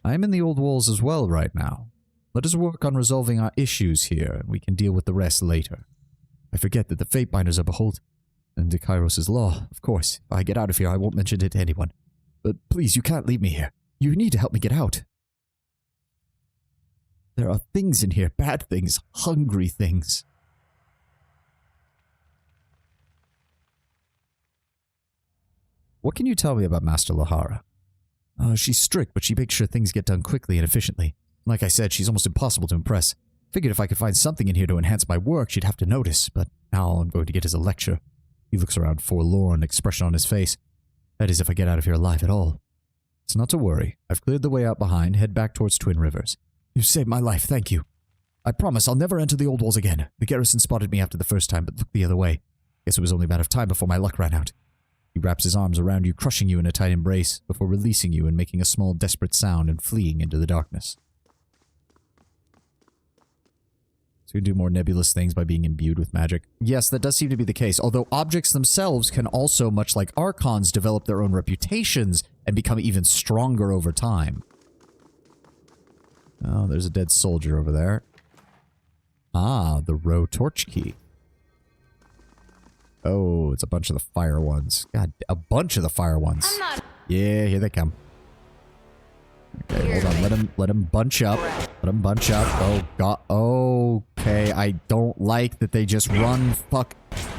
I'm in the old walls as well right now. Let us work on resolving our issues here, and we can deal with the rest later. I forget that the Fatebinders are beholden to Kairos' law, of course. If I get out of here, I won't mention it to anyone. But please, you can't leave me here. You need to help me get out. There are things in here, bad things, hungry things. What can you tell me about Master Lahara? She's strict, but she makes sure things get done quickly and efficiently. Like I said, she's almost impossible to impress. Figured if I could find something in here to enhance my work, she'd have to notice, but now all I'm going to get is a lecture. He looks around, forlorn, expression on his face. That is if I get out of here alive at all. It's not to worry. I've cleared the way out behind. Head back towards Twin Rivers. You saved my life, thank you. I promise I'll never enter the old walls again. The garrison spotted me after the first time, but looked the other way. Guess it was only a matter of time before my luck ran out. He wraps his arms around you, crushing you in a tight embrace, before releasing you and making a small, desperate sound and fleeing into the darkness. So you can do more nebulous things by being imbued with magic. Yes, that does seem to be the case, although objects themselves can also, much like archons, develop their own reputations and become even stronger over time. Oh, there's a dead soldier over there. Ah, the Row Torch Key. Oh, it's a bunch of the fire ones. God, a bunch of the fire ones. Yeah, here they come. Okay, hold on. Let him bunch up. Let him bunch up. Oh, God. Okay, I don't like that they just run. Fuck.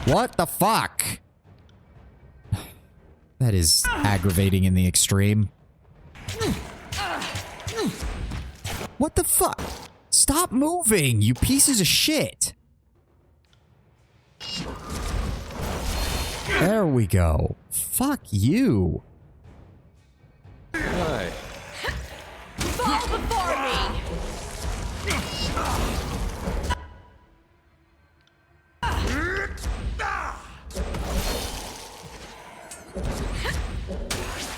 What the fuck? That is aggravating in the extreme. What the fuck? Stop moving, you pieces of shit. There we go. Fuck you. Hi. Fall before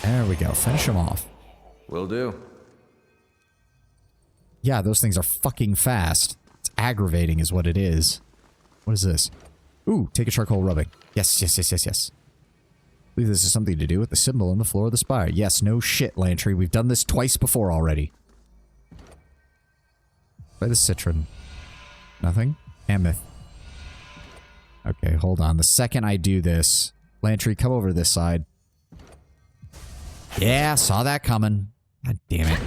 There we go. Finish him off. Will do. Yeah, those things are fucking fast. It's aggravating is what it is. What is this? Ooh, take a charcoal rubbing. Yes, yes, yes, yes, yes. I believe this is something to do with the symbol on the floor of the spire. Yes, no shit, Lantry. We've done this twice before already. Try the citron. Nothing? Ameth. Okay, hold on. The second I do this... Lantry, come over to this side. Yeah, saw that coming. God damn it.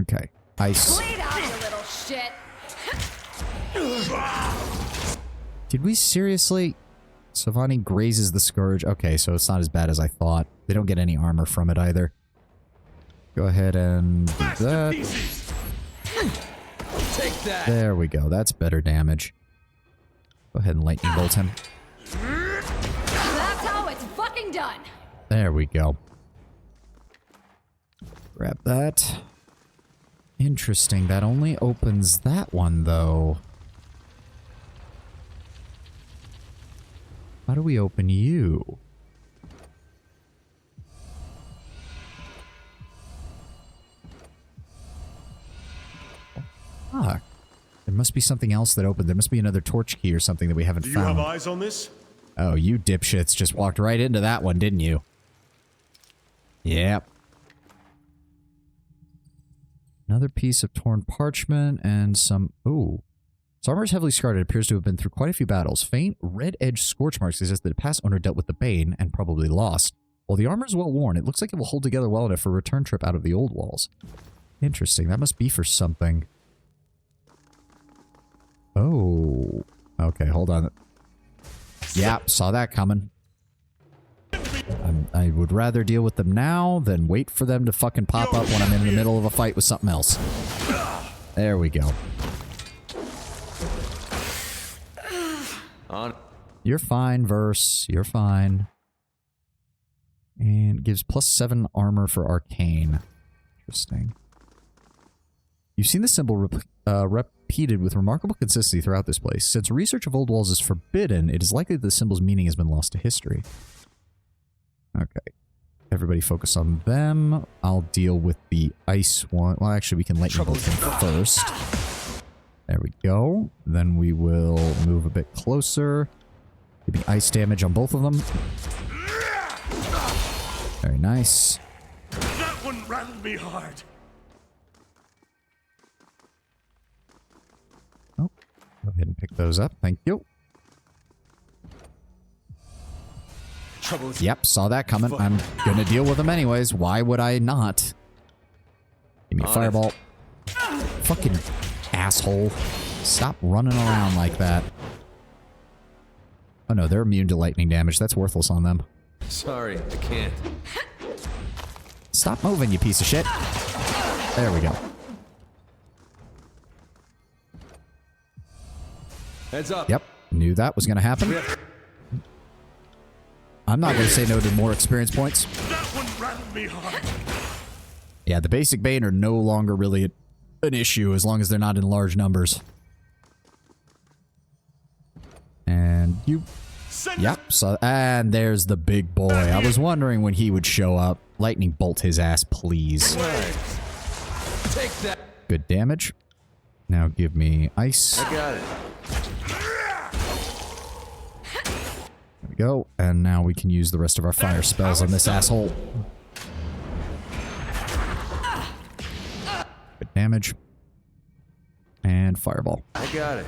Okay. Ice. Bleed out, you little shit. Did we seriously... Savani grazes the Scourge. Okay, so it's not as bad as I thought. They don't get any armor from it either. Go ahead and do that. Take that. There we go. That's better damage. Go ahead and lightning bolt him. That's how it's fucking done. There we go. Grab that. Interesting. That only opens that one, though. How do we open you? Fuck. There must be something else that opened. There must be another torch key or something that we haven't found. Do you have eyes on this? Oh, you dipshits just walked right into that one, didn't you? Yep. Another piece of torn parchment and some... Ooh. This armor is heavily scarred. It appears to have been through quite a few battles. Faint red-edged scorch marks suggest that the past owner dealt with the Bane and probably lost. While the armor is well worn, it looks like it will hold together well enough for a return trip out of the old walls. Interesting. That must be for something. Oh. Okay, hold on. Yep, saw that coming. I would rather deal with them now than wait for them to fucking pop up when I'm in the middle of a fight with something else. There we go. On. You're fine, Verse. You're fine. And gives +7 armor for Arcane. Interesting. You've seen the symbol repeated with remarkable consistency throughout this place. Since research of old walls is forbidden, it is likely that the symbol's meaning has been lost to history. Okay. Everybody focus on them. I'll deal with the ice one. Well, actually, we can lightning bolt them first. There we go. Then we will move a bit closer. Give me ice damage on both of them. Very nice. That one rattled me hard. Oh, go ahead and pick those up. Thank you. Yep, saw that coming. I'm gonna deal with them anyways. Why would I not? Give me a fireball. Fucking asshole. Stop running around like that. Oh no, they're immune to lightning damage. That's worthless on them. Sorry, I can't. Stop moving, you piece of shit. There we go. Heads up. Yep, knew that was gonna happen. I'm not gonna say no to more experience points. That one rattled me hard. Yeah, the basic Bane are no longer really an issue as long as they're not in large numbers. And you... Yep, so... And there's the big boy. I was wondering when he would show up. Lightning bolt his ass, please. Take that. Good damage. Now give me ice. I got it. There we go. And now we can use the rest of our fire spells on this asshole. Good damage. And fireball. I got it.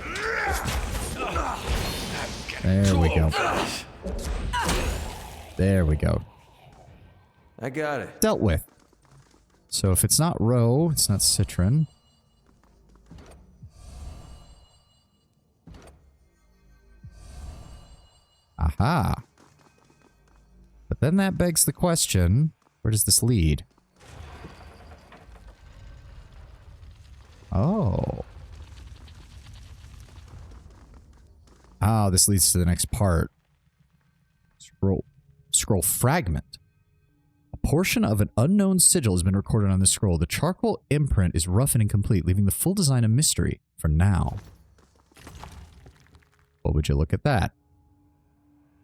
There we go. There we go. I got it. Dealt with. So if it's not Roe, it's not Citron. Aha. But then that begs the question, where does this lead? Oh. Oh, this leads to the next part. Scroll fragment. A portion of an unknown sigil has been recorded on the scroll. The charcoal imprint is rough and incomplete, leaving the full design a mystery for now. What would you look at that?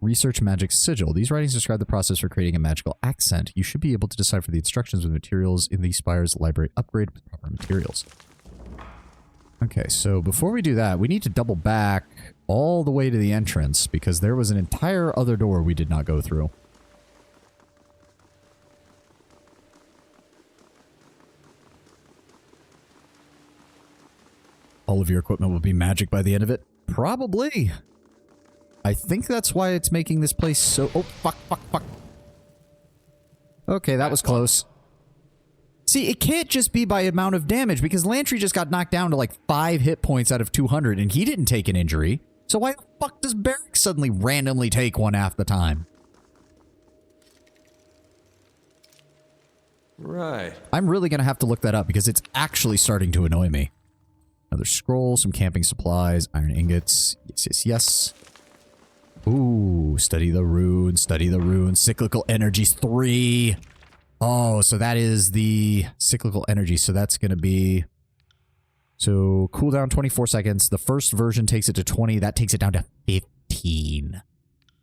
Research magic sigil. These writings describe the process for creating a magical accent. You should be able to decipher the instructions with materials in the Spire's library upgrade with proper materials. Okay, so before we do that, we need to double back all the way to the entrance because there was an entire other door we did not go through. All of your equipment will be magic by the end of it? Probably. I think that's why it's making this place so... Oh, fuck. Okay, that was close. See, it can't just be by amount of damage, because Lantry just got knocked down to like 5 hit points out of 200, and he didn't take an injury. So why the fuck does Barrick suddenly randomly take one half the time? Right. I'm really going to have to look that up, because it's actually starting to annoy me. Another scroll, some camping supplies, iron ingots. Yes. Ooh, study the runes, cyclical energies 3. Oh, so that is the cyclical energy, so that's going to be... So, cooldown 24 seconds. The first version takes it to 20, that takes it down to 15.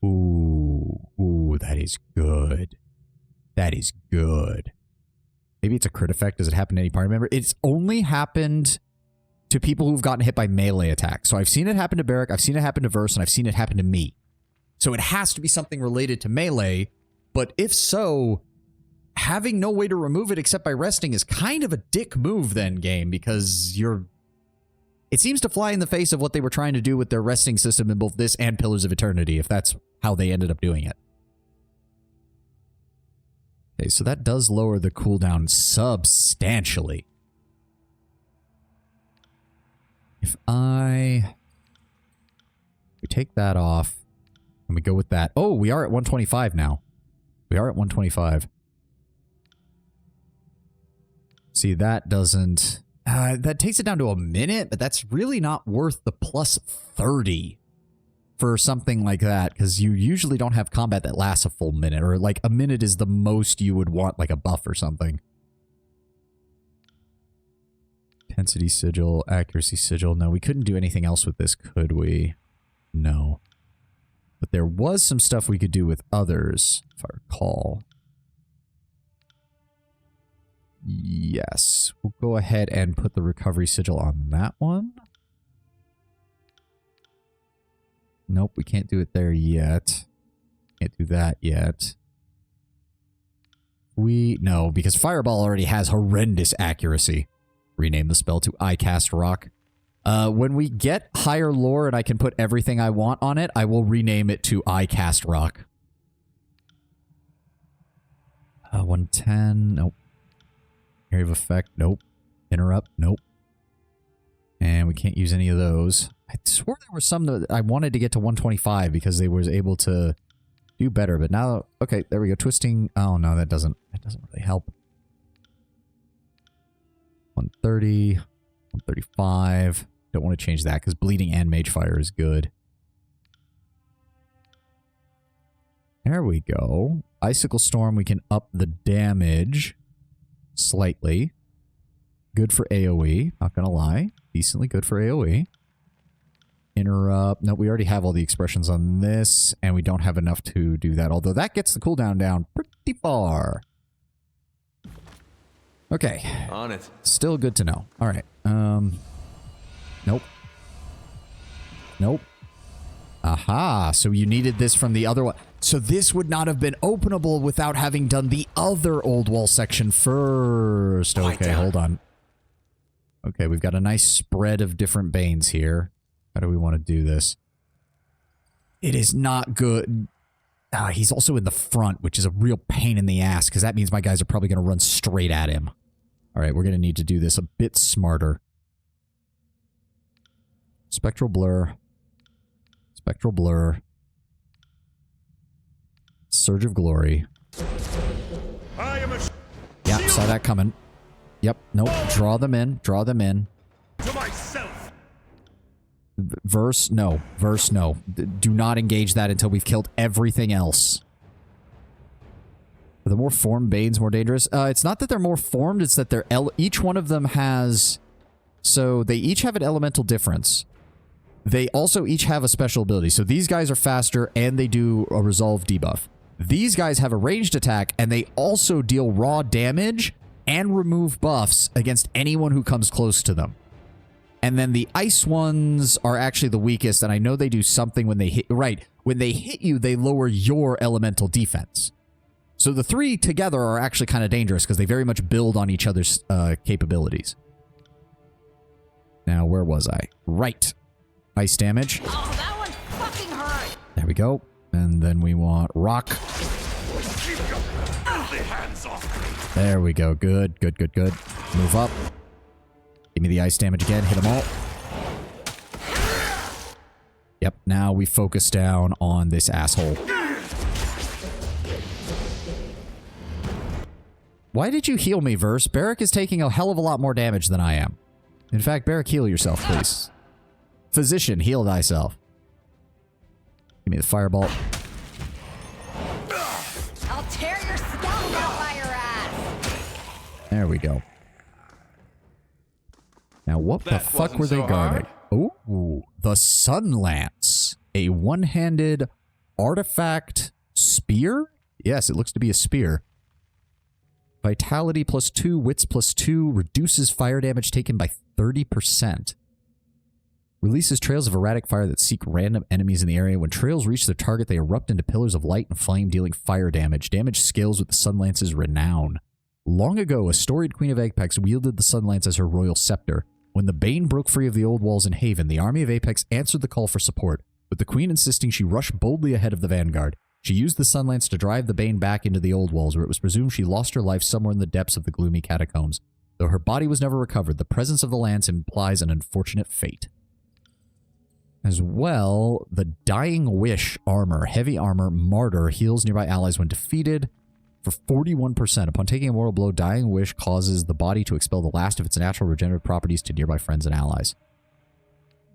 Ooh, that is good. That is good. Maybe it's a crit effect. Does it happen to any party member? It's only happened to people who've gotten hit by melee attacks. So I've seen it happen to Barrick, I've seen it happen to Verse, and I've seen it happen to me. So it has to be something related to melee, but if so, having no way to remove it except by resting is kind of a dick move then, game, because you're... It seems to fly in the face of what they were trying to do with their resting system in both this and Pillars of Eternity, if that's how they ended up doing it. Okay, so that does lower the cooldown substantially. If we take that off, and we go with that. Oh, we are at 125 now. We are at 125. See, that doesn't... that takes it down to a minute, but that's really not worth the plus 30 for something like that, because you usually don't have combat that lasts a full minute, or like a minute is the most you would want, like a buff or something. Intensity sigil, accuracy sigil. No, we couldn't do anything else with this, could we? No. But there was some stuff we could do with others, if I recall. Yes. We'll go ahead and put the recovery sigil on that one. Nope, we can't do it there yet. Can't do that yet. No, because Fireball already has horrendous accuracy. Rename the spell to I Cast Rock. When we get higher lore and I can put everything I want on it, I will rename it to I Cast Rock. 110, nope. Area of effect, nope. Interrupt, nope. And we can't use any of those. I swore there were some that I wanted to get to 125 because they was able to do better, but now, okay, there we go. Twisting, oh no, that doesn't really help. 130, 135. Don't want to change that because bleeding and mage fire is good. There we go. Icicle Storm, we can up the damage slightly. Good for AoE, not gonna lie. Decently good for AoE. Interrupt. No, we already have all the expressions on this, and we don't have enough to do that, although that gets the cooldown down pretty far. Okay. On it. Still good to know. Alright. Nope. Nope. Aha, so you needed this from the other one. So this would not have been openable without having done the other old wall section first. Okay, hold on. Okay, we've got a nice spread of different banes here. How do we want to do this? It is not good. He's also in the front, which is a real pain in the ass, because that means my guys are probably going to run straight at him. Alright, we're going to need to do this a bit smarter. Spectral blur. Spectral blur. Surge of glory. Yep, saw that coming. Yep, nope. Draw them in. Draw them in. To myself. Verse, no. Verse, no. Do not engage that until we've killed everything else. Are the more formed Banes more dangerous? It's not that they're more formed, it's that they're each one of them has... So, they each have an elemental difference. They also each have a special ability. So these guys are faster and they do a resolve debuff. These guys have a ranged attack and they also deal raw damage and remove buffs against anyone who comes close to them. And then the ice ones are actually the weakest, and I know they do something when they hit... Right, when they hit you, they lower your elemental defense. So the three together are actually kind of dangerous because they very much build on each other's capabilities. Now, where was I? Right. Ice damage. Oh, that one fucking hurt! There we go. And then we want rock. There we go. Good, good, good, good. Move up. Give me the ice damage again. Hit them all. Yep, now we focus down on this asshole. Why did you heal me, Verse? Barrick is taking a hell of a lot more damage than I am. In fact, Barrick, heal yourself, please. Physician, heal thyself. Give me the fireball. I'll tear your scalp out by your ass! There we go. Now, what the fuck were they guarding? Ooh, the Sun Lance. A one-handed artifact spear? Yes, it looks to be a spear. Vitality +2, wits +2, reduces fire damage taken by 30%. Releases trails of erratic fire that seek random enemies in the area. When trails reach their target, they erupt into pillars of light and flame, dealing fire damage. Damage scales with the Sun Lance's renown. Long ago, a storied Queen of Apex wielded the Sun Lance as her royal scepter. When the Bane broke free of the old walls in Haven, the army of Apex answered the call for support. With the Queen insisting, she rushed boldly ahead of the vanguard. She used the Sun Lance to drive the Bane back into the old walls, where it was presumed she lost her life somewhere in the depths of the gloomy catacombs. Though her body was never recovered, the presence of the lance implies an unfortunate fate. As well, the Dying Wish armor, heavy armor, martyr, heals nearby allies when defeated for 41%. Upon taking a mortal blow, Dying Wish causes the body to expel the last of its natural regenerative properties to nearby friends and allies.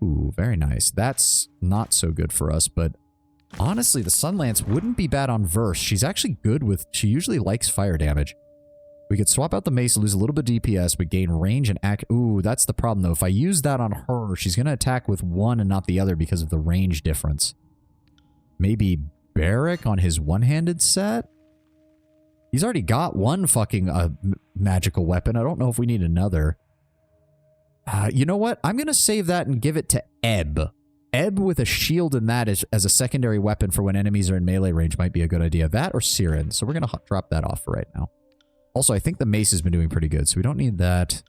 Ooh, very nice. That's not so good for us, but honestly, the Sun Lance wouldn't be bad on Verse. She's actually good with... She usually likes fire damage. We could swap out the mace, lose a little bit of DPS, but gain range and act... Ooh, that's the problem, though. If I use that on her, she's going to attack with one and not the other because of the range difference. Maybe Barrick on his one-handed set? He's already got one fucking magical weapon. I don't know if we need another. You know what? I'm going to save that and give it to Ebb. Ebb with a shield and that as a secondary weapon for when enemies are in melee range might be a good idea. That or Siren. So we're going to drop that off for right now. Also, I think the mace has been doing pretty good, so we don't need that.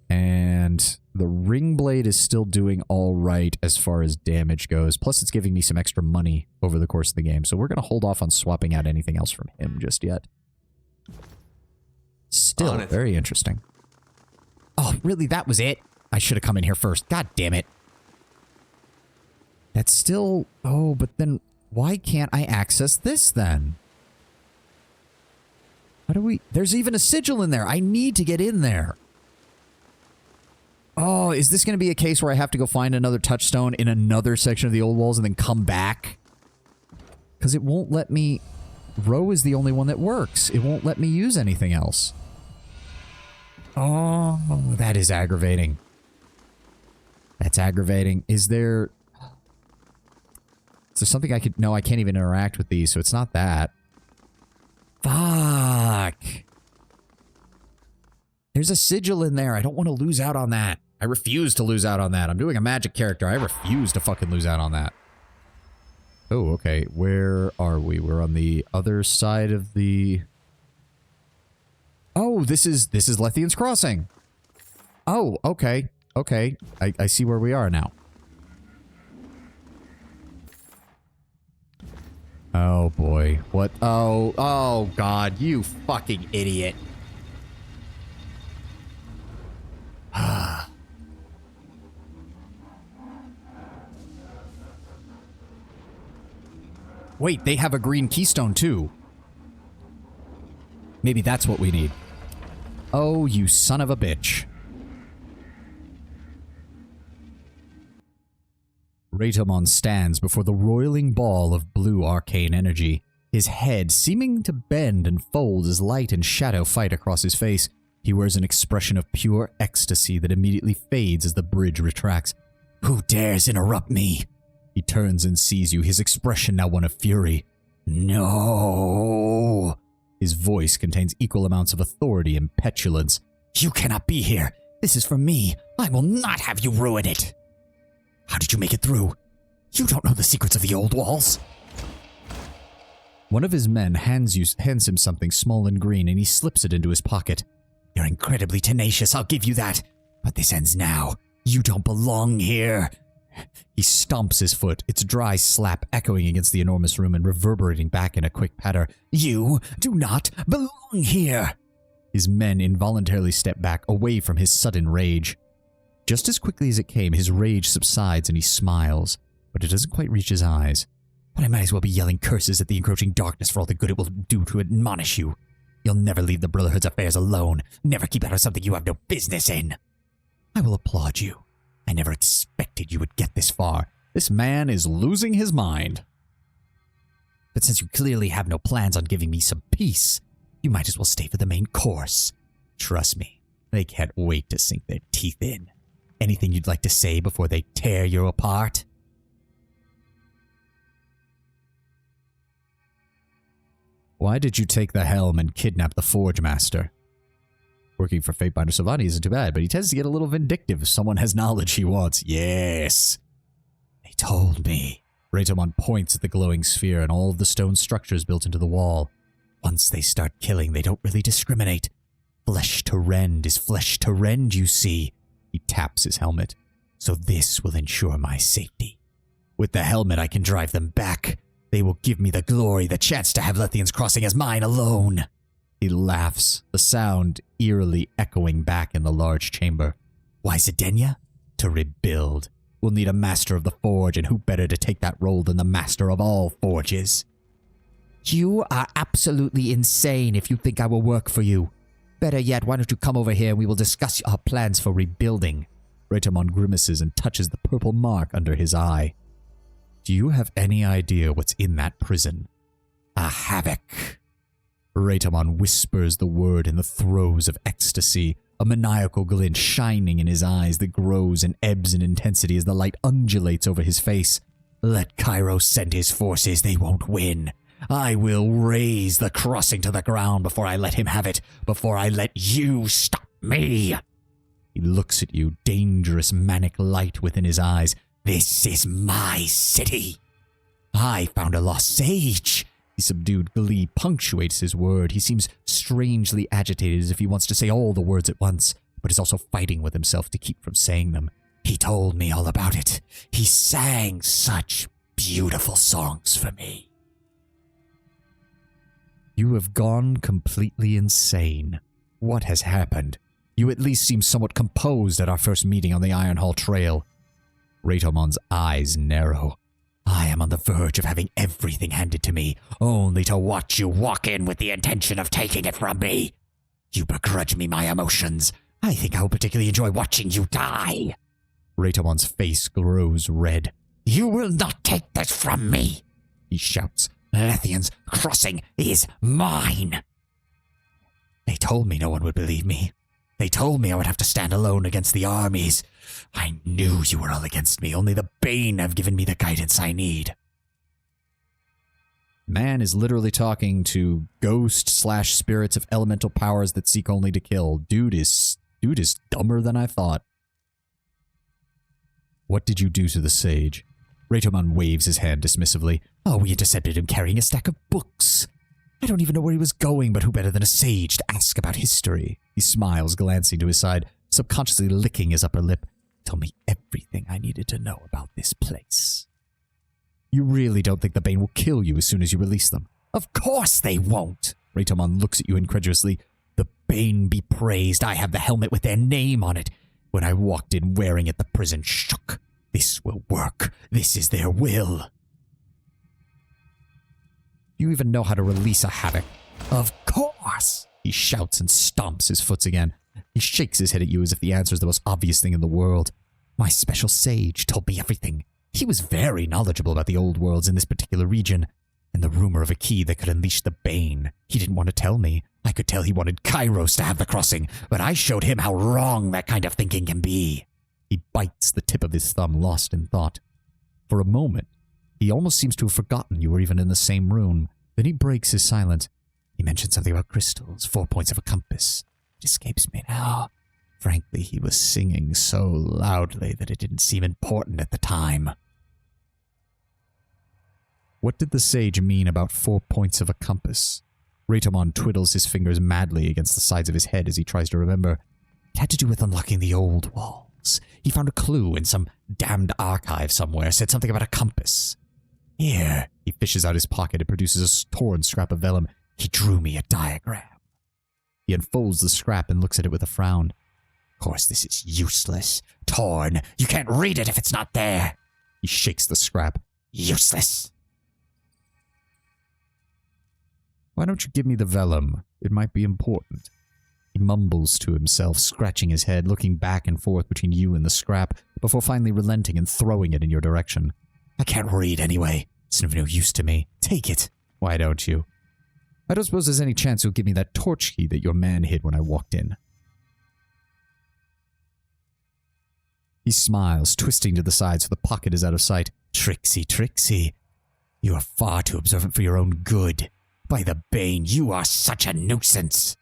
And the ring blade is still doing all right as far as damage goes. Plus, it's giving me some extra money over the course of the game, so we're going to hold off on swapping out anything else from him just yet. Still very interesting. Oh, really? That was it? I should have come in here first. God damn it. That's still... Oh, but then why can't I access this then? How do we... There's even a sigil in there. I need to get in there. Oh, is this going to be a case where I have to go find another touchstone in another section of the old walls and then come back? Because it won't let me... Row is the only one that works. It won't let me use anything else. Oh, that is aggravating. That's aggravating. Is there something I could... No, I can't even interact with these, so it's not that. Fuck. There's a sigil in there. I don't want to lose out on that. I refuse to lose out on that. I'm doing a magic character. I refuse to fucking lose out on that. Oh, okay. Where are we? We're on the other side of the... Oh, this is Lethian's Crossing. Oh, okay. Okay. I see where we are now. Oh, boy. What? Oh, God. You fucking idiot. Wait, they have a green keystone, too. Maybe that's what we need. Oh, you son of a bitch. Raytomon stands before the roiling ball of blue arcane energy. His head seeming to bend and fold as light and shadow fight across his face. He wears an expression of pure ecstasy that immediately fades as the bridge retracts. Who dares interrupt me? He turns and sees you, his expression now one of fury. No. His voice contains equal amounts of authority and petulance. You cannot be here. This is for me. I will not have you ruin it. How did you make it through? You don't know the secrets of the old walls. One of his men hands him something small and green, and he slips it into his pocket. You're incredibly tenacious, I'll give you that. But this ends now. You don't belong here. He stomps his foot, its dry slap echoing against the enormous room and reverberating back in a quick patter. You do not belong here. His men involuntarily step back, away from his sudden rage. Just as quickly as it came, his rage subsides and he smiles, but it doesn't quite reach his eyes. But I might as well be yelling curses at the encroaching darkness for all the good it will do to admonish you. You'll never leave the Brotherhood's affairs alone, never keep out of something you have no business in. I will applaud you. I never expected you would get this far. This man is losing his mind. But since you clearly have no plans on giving me some peace, you might as well stay for the main course. Trust me, they can't wait to sink their teeth in. Anything you'd like to say before they tear you apart? Why did you take the helm and kidnap the Forge Master? Working for Fatebinder Sylvani isn't too bad, but he tends to get a little vindictive if someone has knowledge he wants. Yes! They told me. Raytomon points at the glowing sphere and all of the stone structures built into the wall. Once they start killing, they don't really discriminate. Flesh to rend is flesh to rend, you see. He taps his helmet. So this will ensure my safety. With the helmet, I can drive them back. They will give me the glory, the chance to have Lethian's Crossing as mine alone. He laughs, the sound eerily echoing back in the large chamber. Why Zidania? To rebuild. We'll need a master of the forge, and who better to take that role than the master of all forges? You are absolutely insane if you think I will work for you. Better yet, why don't you come over here and we will discuss our plans for rebuilding. Raytomon grimaces and touches the purple mark under his eye. Do you have any idea what's in that prison? A havoc. Raytomon whispers the word in the throes of ecstasy, a maniacal glint shining in his eyes that grows and ebbs in intensity as the light undulates over his face. Let Kairos send his forces, they won't win. I will raze the crossing to the ground before I let him have it, before I let you stop me. He looks at you, dangerous manic light within his eyes. This is my city. I found a lost sage. His subdued glee punctuates his word. He seems strangely agitated, as if he wants to say all the words at once, but is also fighting with himself to keep from saying them. He told me all about it. He sang such beautiful songs for me. You have gone completely insane. What has happened? You at least seemed somewhat composed at our first meeting on the Iron Hall Trail. Raytomon's eyes narrow. I am on the verge of having everything handed to me, only to watch you walk in with the intention of taking it from me. You begrudge me my emotions. I think I will particularly enjoy watching you die. Raytomon's face grows red. You will not take this from me, he shouts. Lethian's Crossing is mine. They told me no one would believe me. They told me I would have to stand alone against the armies. I knew you were all against me. Only the Bane have given me the guidance I need. Man is literally talking to ghost/spirits of elemental powers that seek only to kill. Dude is dumber than I thought. What did you do to the sage? Raytomon waves his hand dismissively. Oh, we intercepted him carrying a stack of books. I don't even know where he was going, but who better than a sage to ask about history? He smiles, glancing to his side, subconsciously licking his upper lip. Told me everything I needed to know about this place. You really don't think the Bane will kill you as soon as you release them? Of course they won't. Raytomon looks at you incredulously. The Bane be praised. I have the helmet with their name on it. When I walked in wearing it, the prison shook. This will work. This is their will. You even know how to release a havoc. Of course. He shouts and stomps his foot again. He shakes his head at you as if the answer is the most obvious thing in the world. My special sage told me everything. He was very knowledgeable about the old worlds in this particular region, and the rumor of a key that could unleash the Bane. He didn't want to tell me. I could tell he wanted Kairos to have the crossing, but I showed him how wrong that kind of thinking can be. He bites the tip of his thumb, lost in thought. For a moment, he almost seems to have forgotten you were even in the same room. Then he breaks his silence. He mentioned something about crystals, 4 points of a compass. It escapes me now. Frankly, he was singing so loudly that it didn't seem important at the time. What did the sage mean about 4 points of a compass? Raytomon twiddles his fingers madly against the sides of his head as he tries to remember. It had to do with unlocking the old walls. He found a clue in some damned archive somewhere, said something about a compass. Here, he fishes out his pocket and produces a torn scrap of vellum. He drew me a diagram. He unfolds the scrap and looks at it with a frown. Of course, this is useless. Torn. You can't read it if it's not there. He shakes the scrap. Useless. Why don't you give me the vellum? It might be important. He mumbles to himself, scratching his head, looking back and forth between you and the scrap, before finally relenting and throwing it in your direction. I can't read anyway. It's of no use to me. Take it. Why don't you? I don't suppose there's any chance you'll give me that torch key that your man hid when I walked in. He smiles, twisting to the side so the pocket is out of sight. Trixie, Trixie. You are far too observant for your own good. By the Bane, you are such a nuisance.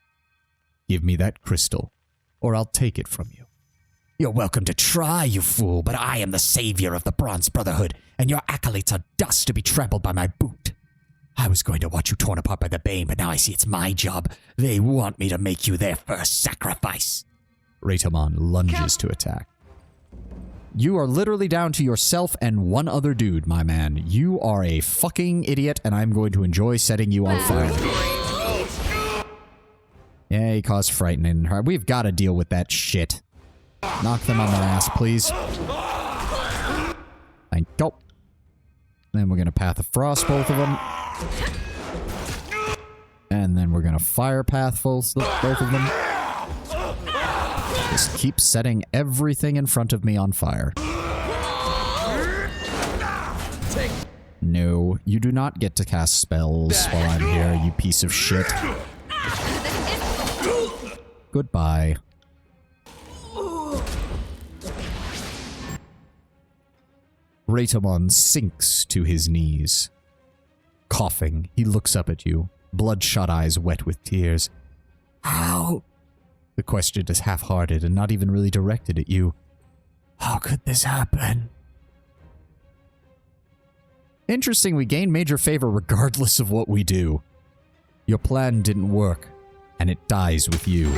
Give me that crystal, or I'll take it from you. You're welcome to try, you fool, but I am the savior of the Bronze Brotherhood, and your acolytes are dust to be trampled by my boot. I was going to watch you torn apart by the Bane, but now I see it's my job. They want me to make you their first sacrifice. Raytomon lunges to attack. You are literally down to yourself and one other dude, my man. You are a fucking idiot, and I'm going to enjoy setting you on fire. Yeah, he caused frightening. We've got to deal with that shit. Knock them on their ass, please. Thank you. Then we're going to Path of Frost both of them. And then we're going to Fire Path both of them. Just keep setting everything in front of me on fire. No, you do not get to cast spells while I'm here, you piece of shit. Goodbye. Raytomon sinks to his knees. Coughing, he looks up at you, bloodshot eyes wet with tears. How? The question is half-hearted and not even really directed at you. How could this happen? Interesting, we gain major favor regardless of what we do. Your plan didn't work, and it dies with you.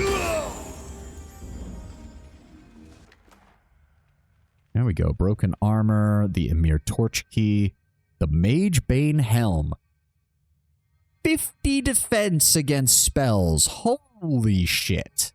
There we go. Broken armor, the Emir torch key, the Mage Bane helm. 50 defense against spells. Holy shit.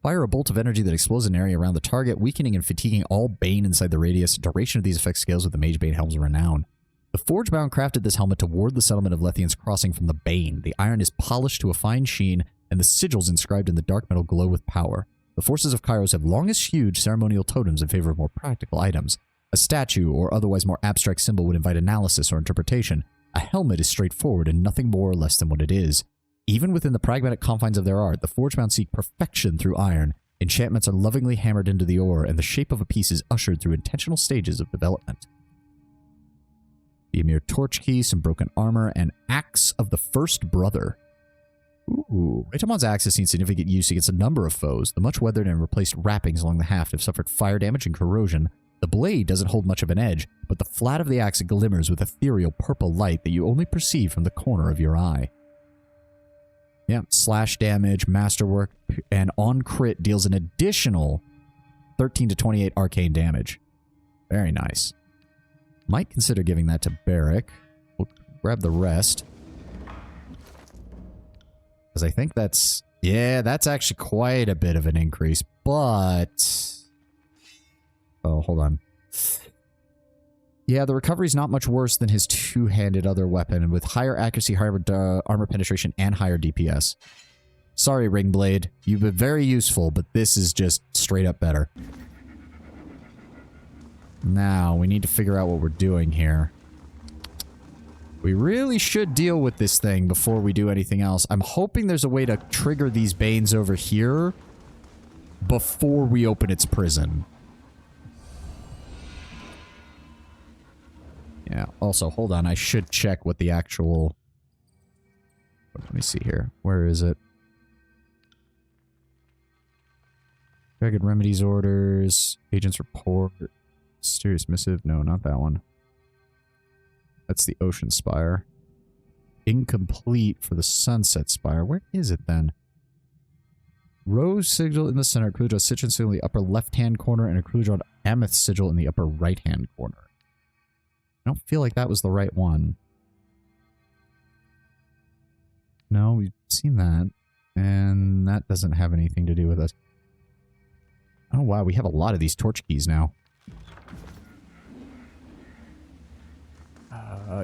Fire a bolt of energy that explodes an area around the target, weakening and fatiguing all Bane inside the radius. Duration of these effects scales with the Mage Bane helm's renown. The Forgebound crafted this helmet to ward the settlement of Lethian's crossing from the Bane. The iron is polished to a fine sheen, and the sigils inscribed in the dark metal glow with power. The forces of Kairos have long eschewed ceremonial totems in favor of more practical items. A statue or otherwise more abstract symbol would invite analysis or interpretation. A helmet is straightforward and nothing more or less than what it is. Even within the pragmatic confines of their art, the Forgebound seek perfection through iron. Enchantments are lovingly hammered into the ore, and the shape of a piece is ushered through intentional stages of development. The Emir torch key, some broken armor, and Axe of the First Brother. Ooh, Raytomon's axe has seen significant use against a number of foes. The much weathered and replaced wrappings along the haft have suffered fire damage and corrosion. The blade doesn't hold much of an edge, but the flat of the axe glimmers with ethereal purple light that you only perceive from the corner of your eye. Yeah, slash damage, masterwork, and on crit deals an additional 13 to 28 arcane damage. Very nice. Might consider giving that to Barrick. We'll grab the rest. Because I think that's... Yeah, that's actually quite a bit of an increase, but... Oh, hold on. Yeah, the recovery's not much worse than his two-handed other weapon, with higher accuracy, higher armor penetration, and higher DPS. Sorry, Ringblade. You've been very useful, but this is just straight up better. Now, we need to figure out what we're doing here. We really should deal with this thing before we do anything else. I'm hoping there's a way to trigger these Banes over here before we open its prison. Yeah, also, hold on. I should check what the actual... Let me see here. Where is it? Dragon Remedies Orders. Agent's Report. Mysterious Missive. No, not that one. That's the Ocean Spire. Incomplete for the Sunset Spire. Where is it then? Rose Sigil in the center, a Cruel Citron Sigil in the upper left-hand corner, and a Cruel Amethyst Sigil in the upper right-hand corner. I don't feel like that was the right one. No, we've seen that. And that doesn't have anything to do with us. Oh wow, we have a lot of these torch keys now.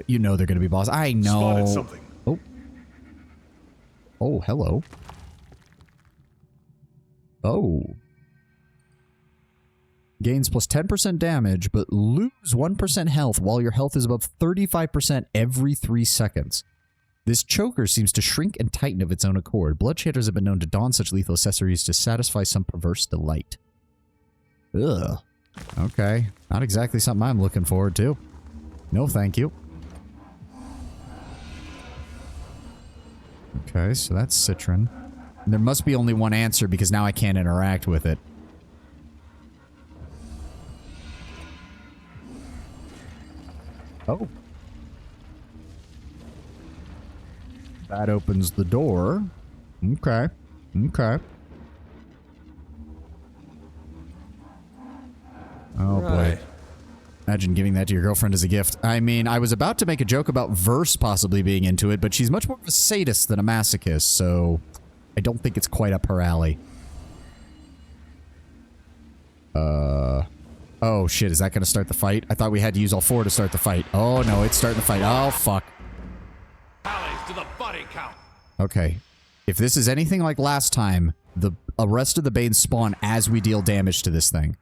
You know they're going to be boss. I know. Spotted something. Oh. Oh, hello. Oh. Gains plus 10% damage, but lose 1% health while your health is above 35% every 3 seconds. This choker seems to shrink and tighten of its own accord. Bloodshaders have been known to don such lethal accessories to satisfy some perverse delight. Ugh. Okay. Not exactly something I'm looking forward to. No, thank you. Okay, so that's Citron. There must be only one answer because now I can't interact with it. Oh. That opens the door. Okay. Okay. Oh, boy. Imagine giving that to your girlfriend as a gift. I mean, I was about to make a joke about Verse possibly being into it, but she's much more of a sadist than a masochist, so I don't think it's quite up her alley. Oh, shit. Is that going to start the fight? I thought we had to use all 4 to start the fight. Oh, no. It's starting the fight. Oh, fuck. Tallies to the body count. Okay. If this is anything like last time, the rest of the Banes spawn as we deal damage to this thing.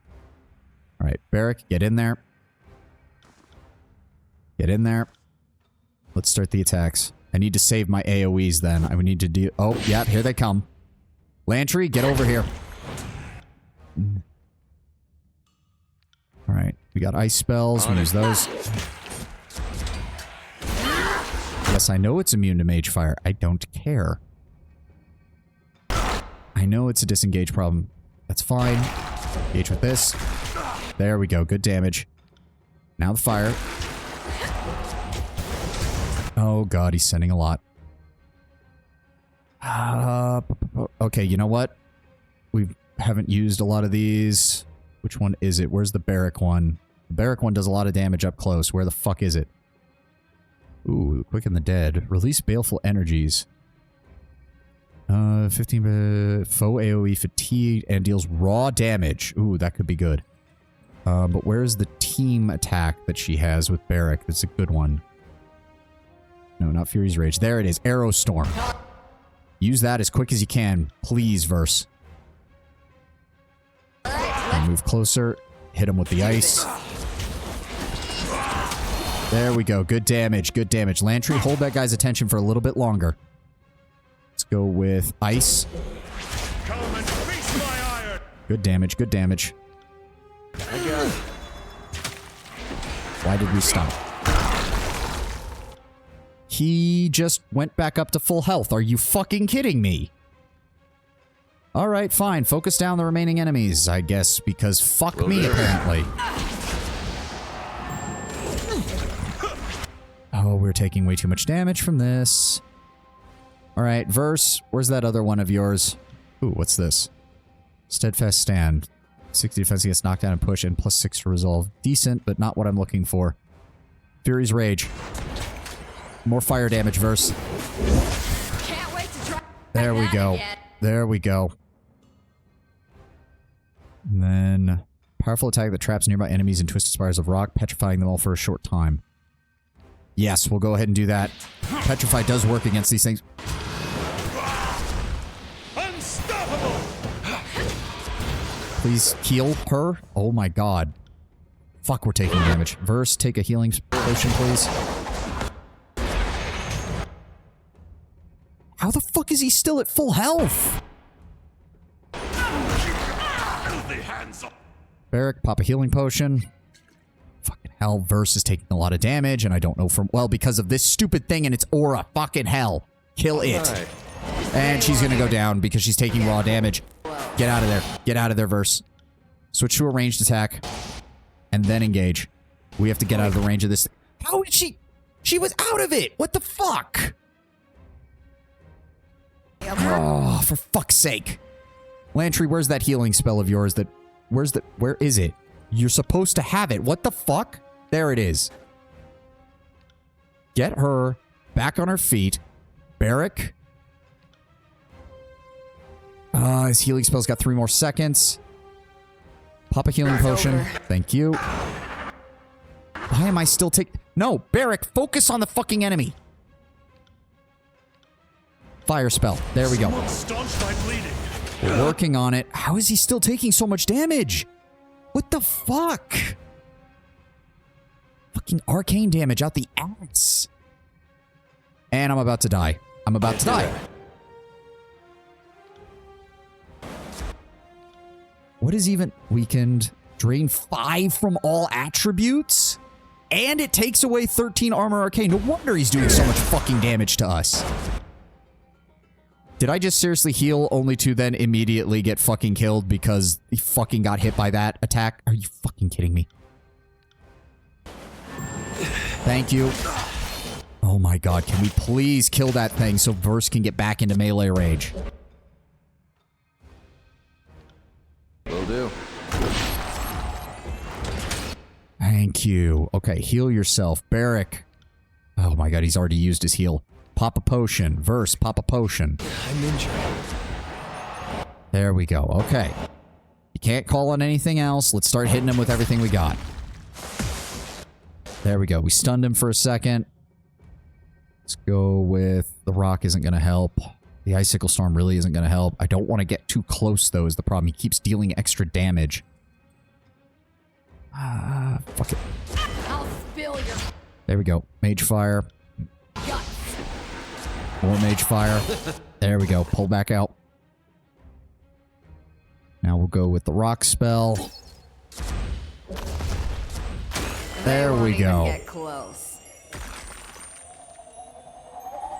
All right. Barrick, get in there. Get in there. Let's start the attacks. I need to save my AoEs then. I would need to do... Oh, yeah, here they come. Lantry, get over here. Alright, we got ice spells. We use those. Yes, I know it's immune to mage fire. I don't care. I know it's a disengage problem. That's fine. Engage with this. There we go. Good damage. Now the fire. Oh god, he's sending a lot. Okay, you know what? We haven't used a lot of these. Which one is it? Where's the Barrack one? The Barrack one does a lot of damage up close. Where the fuck is it? Ooh, Quicken the Dead. Release Baleful Energies. 15 foe AoE fatigue and deals raw damage. Ooh, that could be good. But where's the team attack that she has with Barrack? That's a good one. No, not Fury's Rage. There it is. Arrow Storm. Use that as quick as you can. Please, Verse. And move closer. Hit him with the ice. There we go. Good damage. Good damage. Lantry, hold that guy's attention for a little bit longer. Let's go with ice. Come and feast my iron. Good damage. Good damage. I got it. Why did we stop? He just went back up to full health. Are you fucking kidding me? Alright, fine. Focus down the remaining enemies, I guess, because fuck me, apparently. Oh, we're taking way too much damage from this. Alright, Verse, where's that other one of yours? Ooh, what's this? Steadfast Stand. 60 defense against knockdown and push, and +6 to resolve. Decent, but not what I'm looking for. Fury's Rage. More fire damage, Verse. Can't wait to try. There we go. There we go. And then, powerful attack that traps nearby enemies in twisted spires of rock, petrifying them all for a short time. Yes, we'll go ahead and do that. Petrify does work against these things. Unstoppable! Please heal her. Oh my god. Fuck, we're taking damage. Verse, take a healing potion, please. How the fuck is he still at full health? Barrick, pop a healing potion. Fucking hell, Verse is taking a lot of damage, and I don't know from... Well, because of this stupid thing and its aura. Fucking hell. Kill it. Right. And she's gonna go down because she's taking raw damage. Get out of there. Get out of there, Verse. Switch to a ranged attack. And then engage. We have to get out of the range of this. How did she... She was out of it! What the fuck? Oh, for fuck's sake. Lantry, where's that healing spell of yours that... Where is it? You're supposed to have it. What the fuck? There it is. Get her back on her feet. Barrick. His healing spell's got 3 more seconds. Pop a healing potion. Thank you. Why am I still No, Barrick, focus on the fucking enemy. Fire spell. There we go. We're working on it. How is he still taking so much damage? What the fuck? Fucking arcane damage out the ass. And I'm about to die. I'm about to die. What is even... Weakened. Drain 5 from all attributes? And it takes away 13 armor arcane. No wonder he's doing so much fucking damage to us. Did I just seriously heal only to then immediately get fucking killed because he fucking got hit by that attack? Are you fucking kidding me? Thank you. Oh my god, can we please kill that thing so Verse can get back into melee range? Will do. Thank you. Okay, heal yourself. Barrick. Oh my god, he's already used his heal. Pop a potion. Verse, pop a potion. I'm injured. There we go. Okay. You can't call on anything else. Let's start hitting him with everything we got. There we go. We stunned him for a second. Let's go with... The rock isn't going to help. The icicle storm really isn't going to help. I don't want to get too close, though, is the problem. He keeps dealing extra damage. Fuck it. I'll spill your There we go. Mage fire. guts. More mage fire. There we go. Pull back out. Now we'll go with the rock spell. There we go. Get close.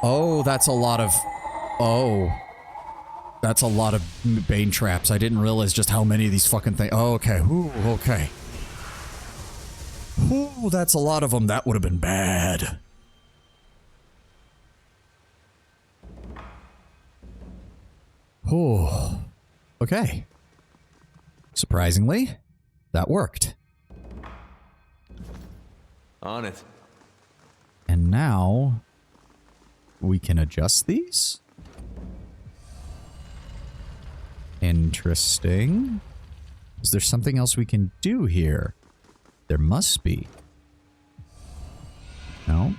Oh, that's a lot of... Oh. That's a lot of bane traps. I didn't realize just how many of these fucking things... Oh, okay. Ooh, okay. Ooh, that's a lot of them. That would have been bad. Oh. Okay. Surprisingly, that worked. On it. And now we can adjust these. Interesting. Is there something else we can do here? There must be. No?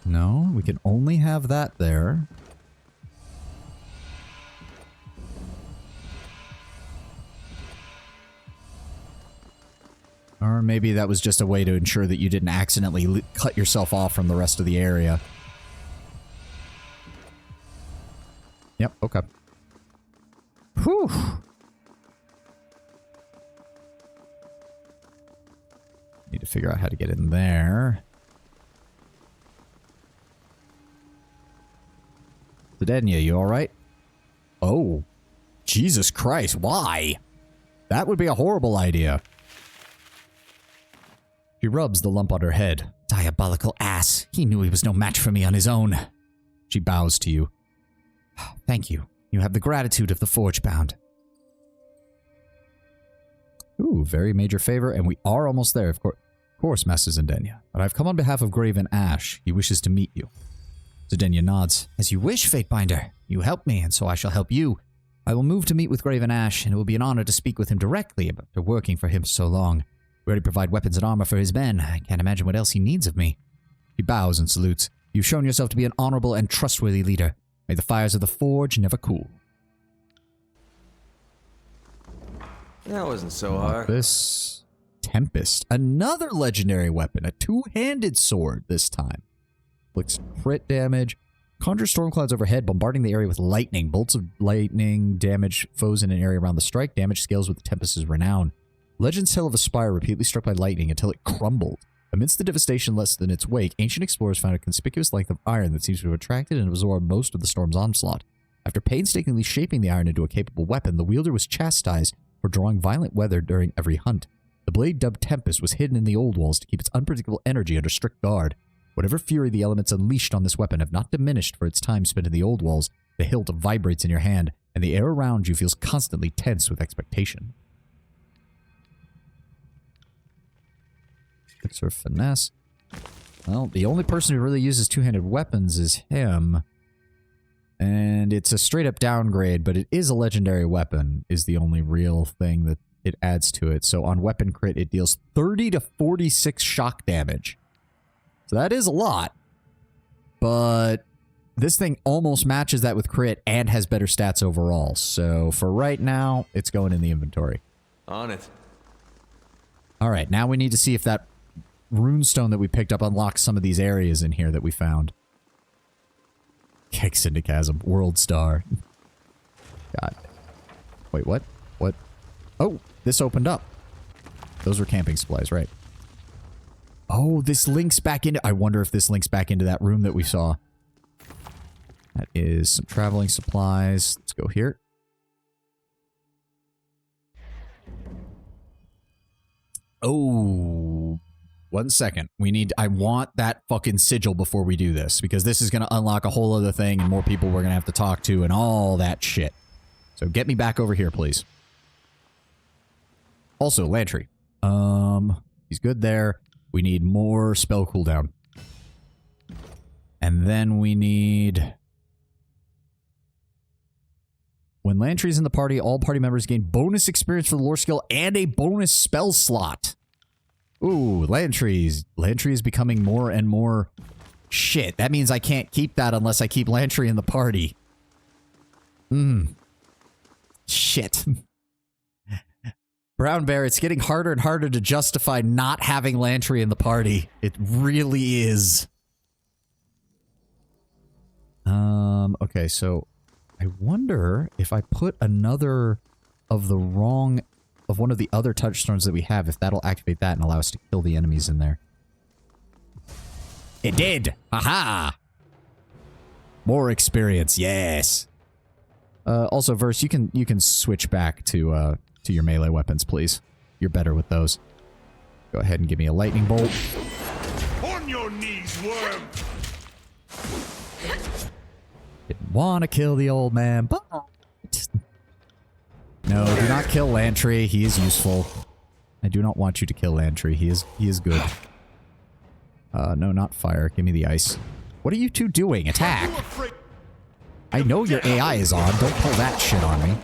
No, we can only have that there. Or maybe that was just a way to ensure that you didn't accidentally cut yourself off from the rest of the area. Yep, okay. Whew. Need to figure out how to get in there. Sedenia, you alright? Oh. Jesus Christ, why? That would be a horrible idea. She rubs the lump on her head. Diabolical ass. He knew he was no match for me on his own. She bows to you. Thank you. You have the gratitude of the Forgebound. Ooh, very major favor, and we are almost there, of course, Master Zendenia. But I've come on behalf of Graven Ash. He wishes to meet you. Zendenia nods. As you wish, Fatebinder. You helped me, and so I shall help you. I will move to meet with Graven Ash, and it will be an honor to speak with him directly after working for him so long. We already provide weapons and armor for his men. I can't imagine what else he needs of me. He bows and salutes. You've shown yourself to be an honorable and trustworthy leader. May the fires of the Forge never cool. That wasn't so hard. This Tempest. Another legendary weapon. A two-handed sword this time. inflicts crit damage. Conjure storm clouds overhead, bombarding the area with lightning. Bolts of lightning damage foes in an area around the strike. Damage scales with the Tempest's renown. Legends tell of a spire repeatedly struck by lightning until it crumbled. Amidst the devastation less than its wake, ancient explorers found a conspicuous length of iron that seems to have attracted and absorbed most of the storm's onslaught. After painstakingly shaping the iron into a capable weapon, the wielder was chastised for drawing violent weather during every hunt. The blade, dubbed Tempest, was hidden in the old walls to keep its unpredictable energy under strict guard. Whatever fury the elements unleashed on this weapon have not diminished for its time spent in the old walls. The hilt vibrates in your hand, and the air around you feels constantly tense with expectation. Sort of finesse. Well, the only person who really uses two-handed weapons is him. And it's a straight-up downgrade, but it is a legendary weapon, is the only real thing that it adds to it. So on weapon crit, it deals 30 to 46 shock damage. So that is a lot. But this thing almost matches that with crit and has better stats overall. So for right now, it's going in the inventory. On it. Alright, now we need to see if that runestone that we picked up unlocks some of these areas in here that we found. Kicks into chasm. World star. God. Wait, what? What? Oh, this opened up. Those were camping supplies, right? Oh, this links back into... I wonder if this links back into that room that we saw. That is some traveling supplies. Let's go here. Oh... 1 second. We need... I want that fucking sigil before we do this, because this is going to unlock a whole other thing and more people we're going to have to talk to and all that shit. So get me back over here, please. Also, Lantry. He's good there. We need more spell cooldown. And then we need... When Lantry's in the party, all party members gain bonus experience for the lore skill and a bonus spell slot. Ooh, Lantry is becoming more and more... Shit, that means I can't keep that unless I keep Lantry in the party. Shit. Brown Bear, it's getting harder and harder to justify not having Lantry in the party. It really is. Okay, so I wonder if I put another of the wrong... of one of the other touchstones that we have, if that'll activate that and allow us to kill the enemies in there. It did! Aha! More experience, yes! Also, Verse, you can switch back to your melee weapons, please. You're better with those. Go ahead and give me a lightning bolt. On your knees, worm! Didn't want to kill the old man, but... No, do not kill Lantry. He is useful. I do not want you to kill Lantry. He is good. No, not fire. Give me the ice. What are you two doing? Attack! I know your AI is on. Don't pull that shit on me.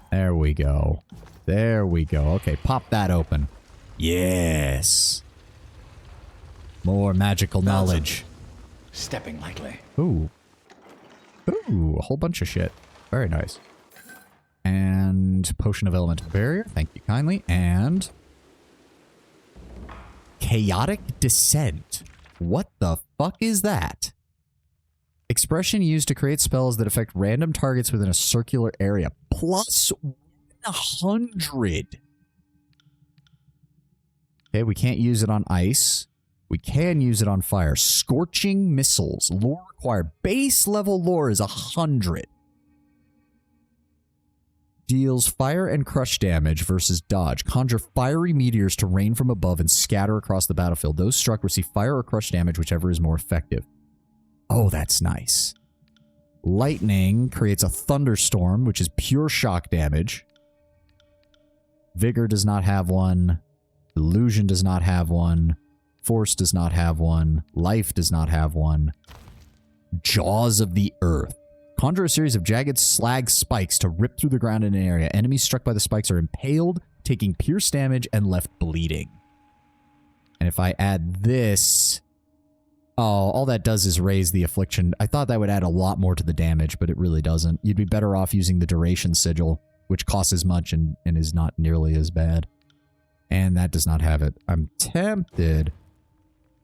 There we go. There we go. Okay, pop that open. Yes. More magical knowledge. Stepping lightly. Ooh. Ooh, a whole bunch of shit. Very nice. And Potion of Elemental Barrier. Thank you kindly. And... Chaotic Descent. What the fuck is that? Expression used to create spells that affect random targets within a circular area. Plus 100. Okay, we can't use it on ice. We can use it on fire. Scorching Missiles. Lore required. Base level lore is 100. Deals fire and crush damage versus dodge. Conjure fiery meteors to rain from above and scatter across the battlefield. Those struck receive fire or crush damage, whichever is more effective. Oh, that's nice. Lightning creates a thunderstorm, which is pure shock damage. Vigor does not have one. Illusion does not have one. Force does not have one. Life does not have one. Jaws of the Earth. Conjure a series of jagged slag spikes to rip through the ground in an area. Enemies struck by the spikes are impaled, taking pierce damage, and left bleeding. And if I add this... Oh, all that does is raise the affliction. I thought that would add a lot more to the damage, but it really doesn't. You'd be better off using the duration sigil, which costs as much and is not nearly as bad. And that does not have it. I'm tempted.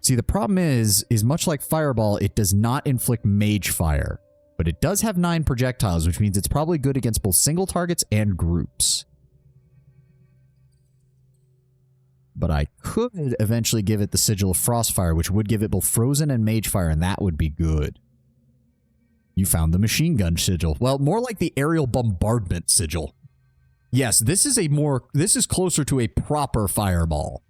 See, the problem is much like Fireball, it does not inflict mage fire. But it does have 9 projectiles, which means it's probably good against both single targets and groups. But I could eventually give it the Sigil of Frostfire, which would give it both frozen and mage fire, and that would be good. You found the machine gun sigil. Well, more like the aerial bombardment sigil. Yes, this is closer to a proper fireball.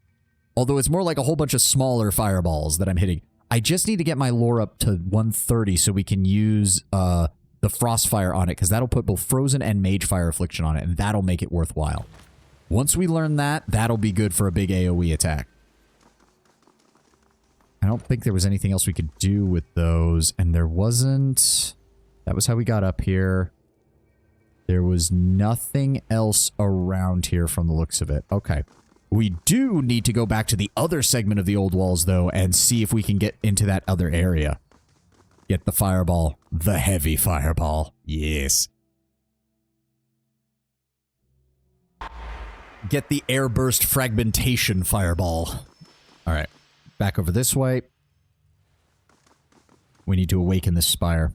Although it's more like a whole bunch of smaller fireballs that I'm hitting. I just need to get my lore up to 130 so we can use the Frostfire on it, because that'll put both Frozen and Mage Fire Affliction on it, and that'll make it worthwhile. Once we learn that, that'll be good for a big AoE attack. I don't think there was anything else we could do with those, and there wasn't... That was how we got up here. There was nothing else around here from the looks of it. Okay. We do need to go back to the other segment of the old walls, though, and see if we can get into that other area. Get the fireball. The heavy fireball. Yes. Get the airburst fragmentation fireball. Alright. Back over this way. We need to awaken this spire.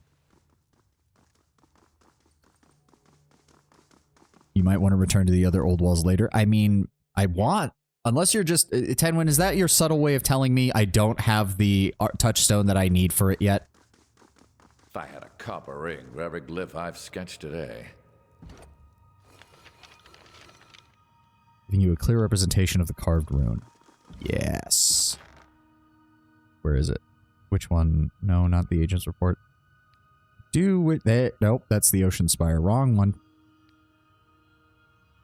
You might want to return to the other old walls later. I mean... Unless you're just... Tenwin, is that your subtle way of telling me I don't have the touchstone that I need for it yet? If I had a copper ring for every glyph I've sketched today. Giving you a clear representation of the carved rune. Yes. Where is it? Which one? No, not the agent's report. Nope, that's the Ocean Spire. Wrong one.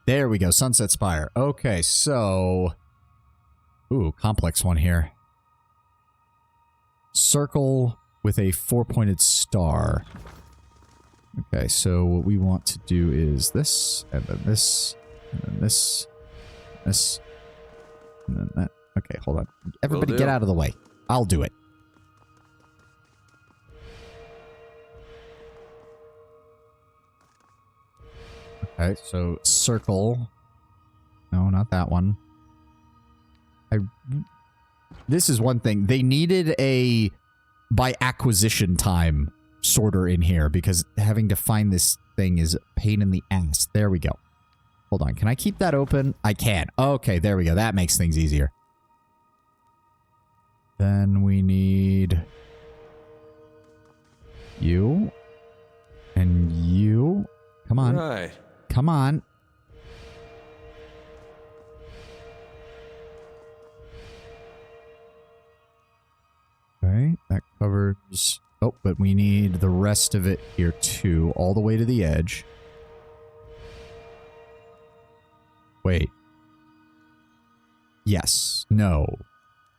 There we go, Sunset Spire. Okay, so... Ooh, complex one here. Circle with a 4-pointed star. Okay, so what we want to do is this, and then this, and then this, this, and then that. Okay, hold on. Everybody get out of the way. I'll do it. Okay, so circle. No, not that one. This is one thing. They needed a by acquisition time sorter in here because having to find this thing is a pain in the ass. There we go. Hold on. Can I keep that open? I can. Okay, there we go. That makes things easier. Then we need you and you. Come on. Right. Come on. Okay, that covers... Oh, but we need the rest of it here too, all the way to the edge. Wait. Yes. No.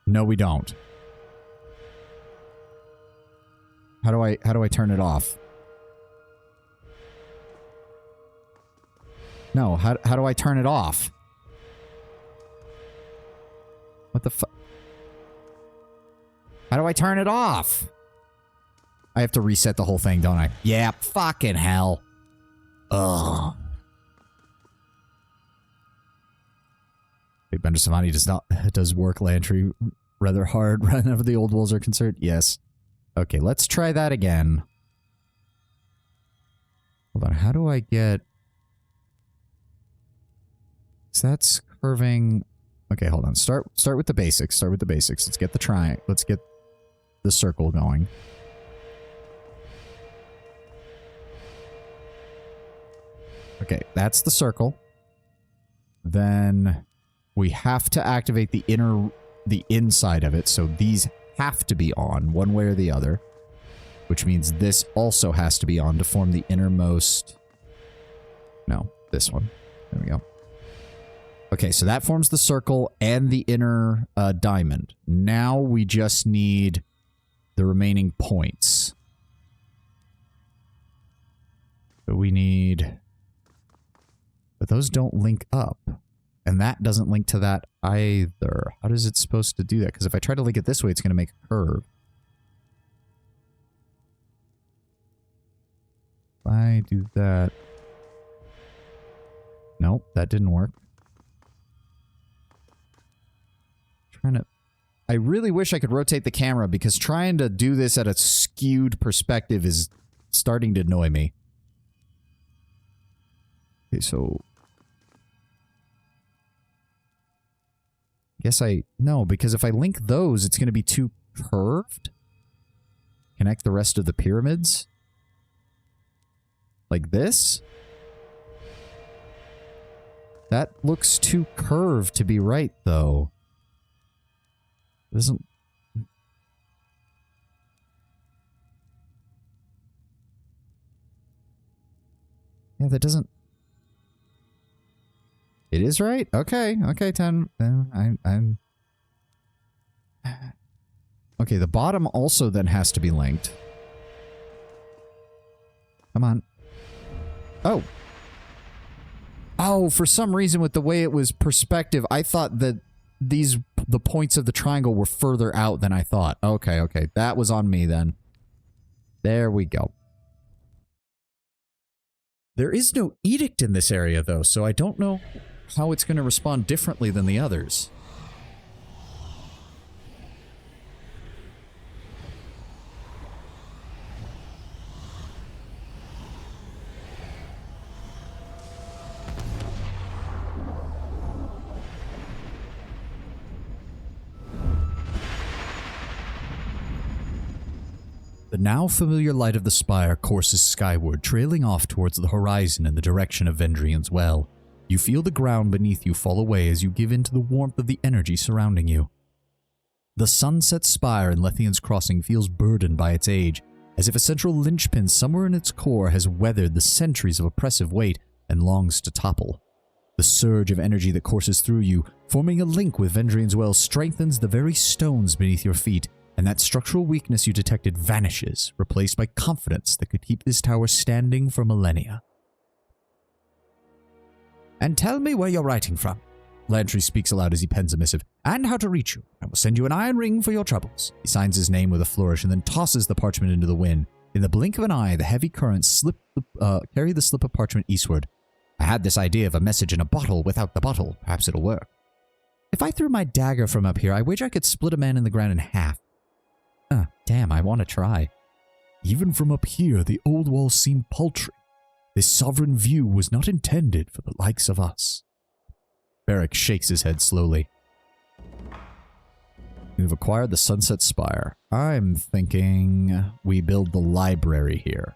No, we don't. How do I turn it off? No, how do I turn it off? What the fu- How do I turn it off? I have to reset the whole thing, don't I? Yeah, fucking hell. Ugh. Hey, Bender Savani does work Lantry rather hard whenever the old walls are concerned. Yes. Okay, let's try that again. Hold on, how do I get... So that's curving... Okay, hold on. Start with the basics. Start with the basics. Let's get the triangle. Let's get the circle going. Okay, that's the circle. Then we have to activate the inside of it. So these have to be on one way or the other, which means this also has to be on to form the innermost. No, this one. There we go. Okay, so that forms the circle and the inner diamond. Now we just need the remaining points. So we need... But those don't link up. And that doesn't link to that either. How is it supposed to do that? Because if I try to link it this way, it's going to make a curve. If I do that... Nope, that didn't work. Trying to... I really wish I could rotate the camera because trying to do this at a skewed perspective is starting to annoy me. Okay, so... No, because if I link those, it's going to be too curved. Connect the rest of the pyramids. Like this. That looks too curved to be right, though. It doesn't... Yeah, that doesn't... It is right? Okay, okay, 10. I'm... Okay, the bottom also then has to be linked. Come on. Oh. Oh, for some reason with the way it was perspective, I thought that the points of the triangle were further out than I thought. Okay, okay. That was on me then. There we go. There is no edict in this area, though, so I don't know how it's going to respond differently than the others. The now familiar light of the spire courses skyward, trailing off towards the horizon in the direction of Vendrian's Well. You feel the ground beneath you fall away as you give in to the warmth of the energy surrounding you. The sunset spire in Lethian's Crossing feels burdened by its age, as if a central linchpin somewhere in its core has weathered the centuries of oppressive weight and longs to topple. The surge of energy that courses through you, forming a link with Vendrian's Well, strengthens the very stones beneath your feet, and that structural weakness you detected vanishes, replaced by confidence that could keep this tower standing for millennia. And tell me where you're writing from. Lantry speaks aloud as he pens a missive. And how to reach you. I will send you an iron ring for your troubles. He signs his name with a flourish and then tosses the parchment into the wind. In the blink of an eye, the heavy currents carry the slip of parchment eastward. I had this idea of a message in a bottle without the bottle. Perhaps it'll work. If I threw my dagger from up here, I wager I could split a man in the ground in half. Damn, I want to try. Even from up here, the old walls seem paltry. This sovereign view was not intended for the likes of us. Barrick shakes his head slowly. We've acquired the Sunset Spire. I'm thinking we build the library here.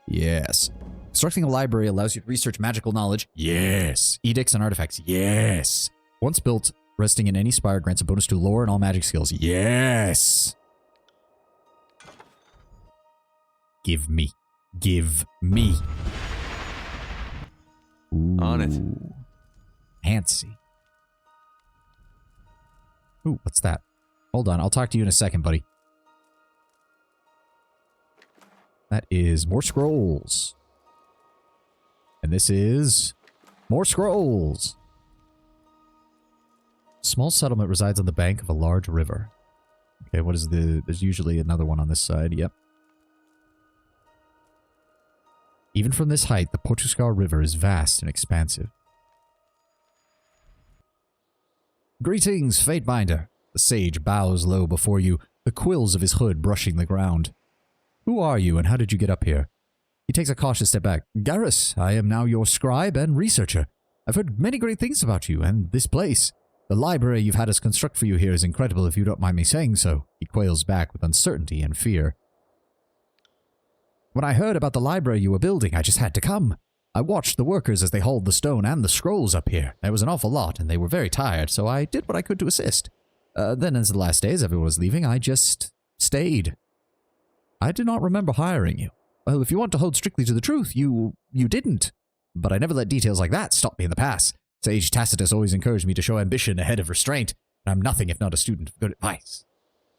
Yes. Constructing a library allows you to research magical knowledge. Yes. Edicts and artifacts. Yes. Once built, resting in any spire grants a bonus to lore and all magic skills. Yes. Give me. Give me. Ooh. On it. Fancy. Ooh, what's that? Hold on, I'll talk to you in a second, buddy. That is more scrolls. And this is more scrolls. Small settlement resides on the bank of a large river. Okay, what is the... There's usually another one on this side, yep. Even from this height, the Portuscar River is vast and expansive. Greetings, Fatebinder. The sage bows low before you, the quills of his hood brushing the ground. Who are you and how did you get up here? He takes a cautious step back. Garrus, I am now your scribe and researcher. I've heard many great things about you and this place. The library you've had us construct for you here is incredible if you don't mind me saying so. He quails back with uncertainty and fear. When I heard about the library you were building, I just had to come. I watched the workers as they hauled the stone and the scrolls up here. There was an awful lot, and they were very tired, so I did what I could to assist. Then, as the last days everyone was leaving, I just stayed. I do not remember hiring you. Well, if you want to hold strictly to the truth, you didn't. But I never let details like that stop me in the past. Sage Tacitus always encouraged me to show ambition ahead of restraint, and I'm nothing if not a student of good advice.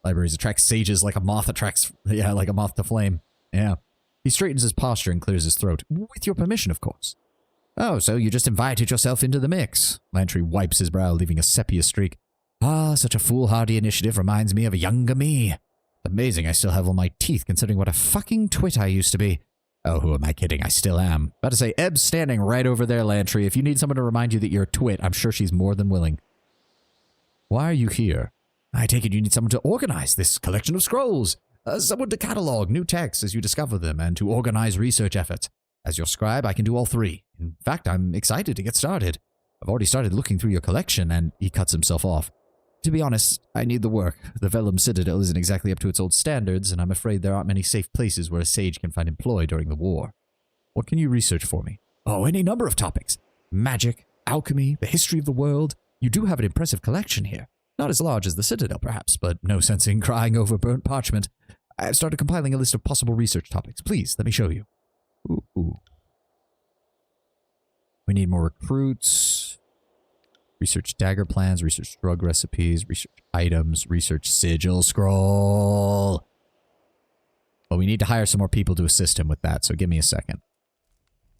Libraries attract sages like a moth attracts... Yeah, like a moth to flame. Yeah. He straightens his posture and clears his throat. With your permission, of course. Oh, so you just invited yourself into the mix. Lantry wipes his brow, leaving a sepia streak. Ah, such a foolhardy initiative reminds me of a younger me. Amazing I still have all my teeth, considering what a fucking twit I used to be. Oh, who am I kidding? I still am. About to say, Eb's standing right over there, Lantry. If you need someone to remind you that you're a twit, I'm sure she's more than willing. Why are you here? I take it you need someone to organize this collection of scrolls. Someone to catalog new texts as you discover them and to organize research efforts. As your scribe, I can do all three. In fact, I'm excited to get started. I've already started looking through your collection, and he cuts himself off. To be honest, I need the work. The Vellum Citadel isn't exactly up to its old standards, and I'm afraid there aren't many safe places where a sage can find employ during the war. What can you research for me? Oh, any number of topics. Magic, alchemy, the history of the world. You do have an impressive collection here. Not as large as the Citadel, perhaps, but no sense in crying over burnt parchment. I've started compiling a list of possible research topics. Please, let me show you. Ooh. We need more recruits. Research dagger plans, research drug recipes, research items, research sigil scroll. Well, we need to hire some more people to assist him with that, so give me a second.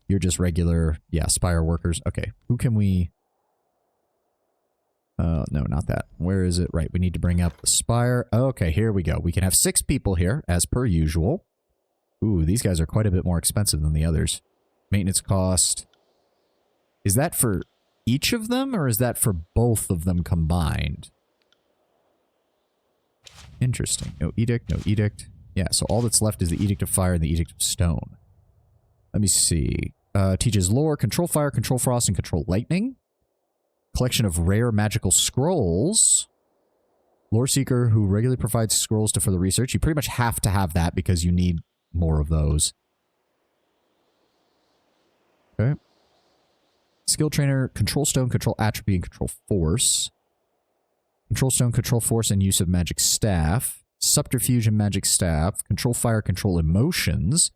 You're just regular, spire workers. Okay, who can we... no, not that. Where is it? Right, we need to bring up the spire. Okay, here we go. We can have 6 people here, as per usual. Ooh, these guys are quite a bit more expensive than the others. Maintenance cost. Is that for each of them, or is that for both of them combined? Interesting. No edict, no edict. Yeah, so all that's left is the Edict of Fire and the Edict of Stone. Let me see. Teaches lore, control fire, control frost, and control lightning. Collection of rare magical scrolls. Lore seeker who regularly provides scrolls to further research. You pretty much have to have that because you need more of those. Okay. Skill trainer, control stone, control attribute, and control force. Control stone, control force, and use of magic staff. Subterfuge and magic staff. Control fire, control emotions.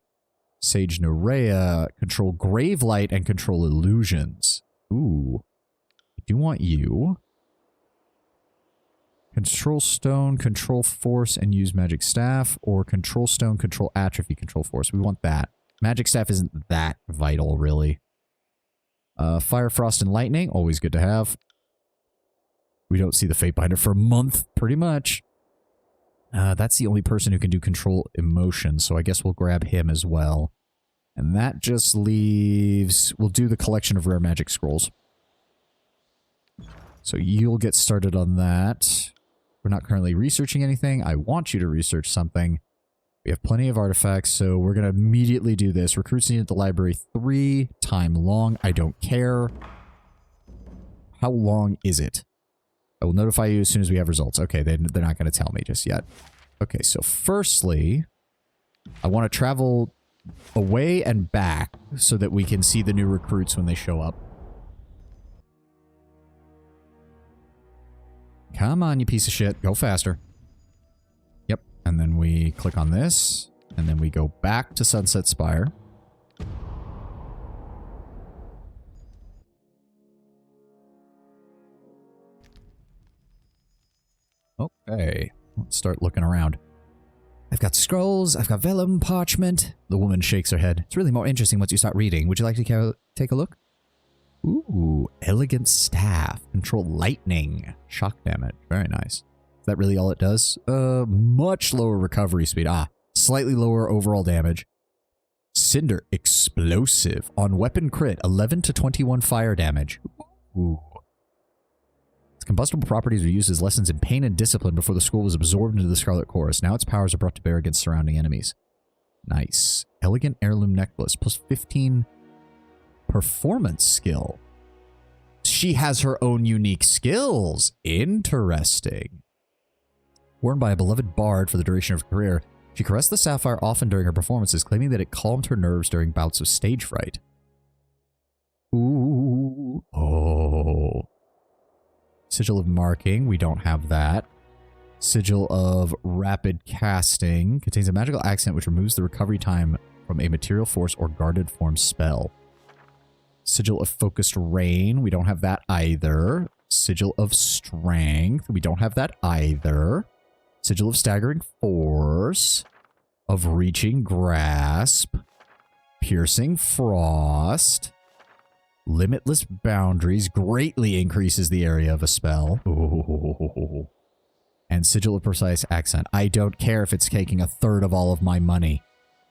Sage Nerea, control grave light, and control illusions. Ooh. I do want you. Control stone, control force, and use magic staff. Or control stone, control atrophy, control force. We want that. Magic staff isn't that vital, really. Fire, frost, and lightning. Always good to have. We don't see the Fatebinder for a month, pretty much. That's the only person who can do control emotion, so I guess we'll grab him as well. And that just leaves... We'll do the collection of rare magic scrolls. So you'll get started on that. We're not currently researching anything. I want you to research something. We have plenty of artifacts, so we're going to immediately do this. Recruits needed at the library 3. Time long. I don't care. How long is it? I will notify you as soon as we have results. Okay, they're not going to tell me just yet. Okay, so firstly, I want to travel away and back so that we can see the new recruits when they show up. Come on, you piece of shit. Go faster. Yep. And then we click on this. And then we go back to Sunset Spire. Okay. Let's start looking around. I've got scrolls. I've got vellum, parchment. The woman shakes her head. It's really more interesting once you start reading. Would you like to take a look? Ooh, elegant staff. Control lightning. Shock damage. Very nice. Is that really all it does? Much lower recovery speed. Slightly lower overall damage. Cinder explosive. On weapon crit, 11 to 21 fire damage. Ooh. Its combustible properties were used as lessons in pain and discipline before the school was absorbed into the Scarlet Chorus. Now its powers are brought to bear against surrounding enemies. Nice. Elegant heirloom necklace. Plus 15... performance skill. She has her own unique skills. Interesting. Worn by a beloved bard for the duration of her career, she caressed the sapphire often during her performances, claiming that it calmed her nerves during bouts of stage fright. Ooh. Oh. Sigil of marking. We don't have that. Sigil of rapid casting. Contains a magical accent which removes the recovery time from a material force or guarded form spell. Sigil of Focused Rain. We don't have that either. Sigil of Strength. We don't have that either. Sigil of Staggering Force. Of Reaching Grasp. Piercing Frost. Limitless Boundaries. Greatly increases the area of a spell. Ooh. And Sigil of Precise Accent. I don't care if it's taking a third of all of my money.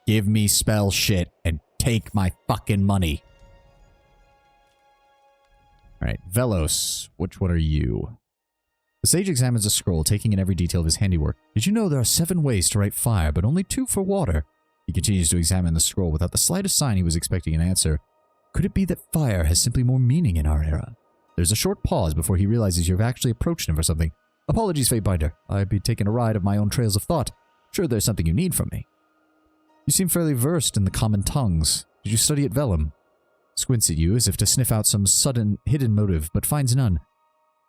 Give me spell shit and take my fucking money. Alright, Velos, which one are you? The sage examines a scroll, taking in every detail of his handiwork. Did you know there are 7 ways to write fire, but only 2 for water? He continues to examine the scroll without the slightest sign he was expecting an answer. Could it be that fire has simply more meaning in our era? There's a short pause before he realizes you've actually approached him for something. Apologies, Fatebinder. I'd be taking a ride of my own trails of thought. Sure, there's something you need from me. You seem fairly versed in the common tongues. Did you study at Vellum? Squints at you as if to sniff out some sudden hidden motive, but finds none.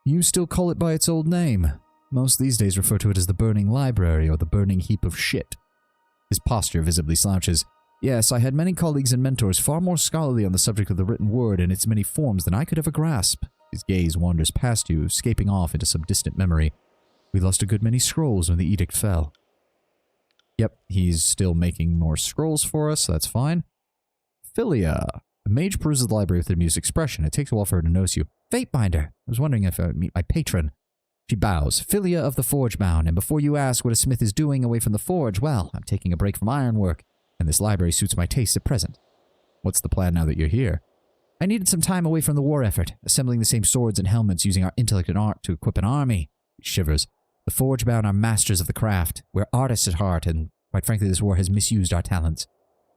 You still call it by its old name. Most these days refer to it as the Burning Library or the Burning Heap of Shit. His posture visibly slouches. Yes, I had many colleagues and mentors far more scholarly on the subject of the written word in its many forms than I could ever grasp. His gaze wanders past you, escaping off into some distant memory. We lost a good many scrolls when the edict fell. Yep, he's still making more scrolls for us, so that's fine. Philia. The mage peruses the library with an amused expression. It takes a while for her to notice you. Fatebinder. I was wondering if I would meet my patron. She bows. Philia of the Forge Bound, and before you ask what a smith is doing away from the forge, well, I'm taking a break from ironwork, and this library suits my taste at present. What's the plan now that you're here? I needed some time away from the war effort, assembling the same swords and helmets using our intellect and art to equip an army. He shivers. The Forge Bound are masters of the craft. We're artists at heart, and quite frankly, this war has misused our talents.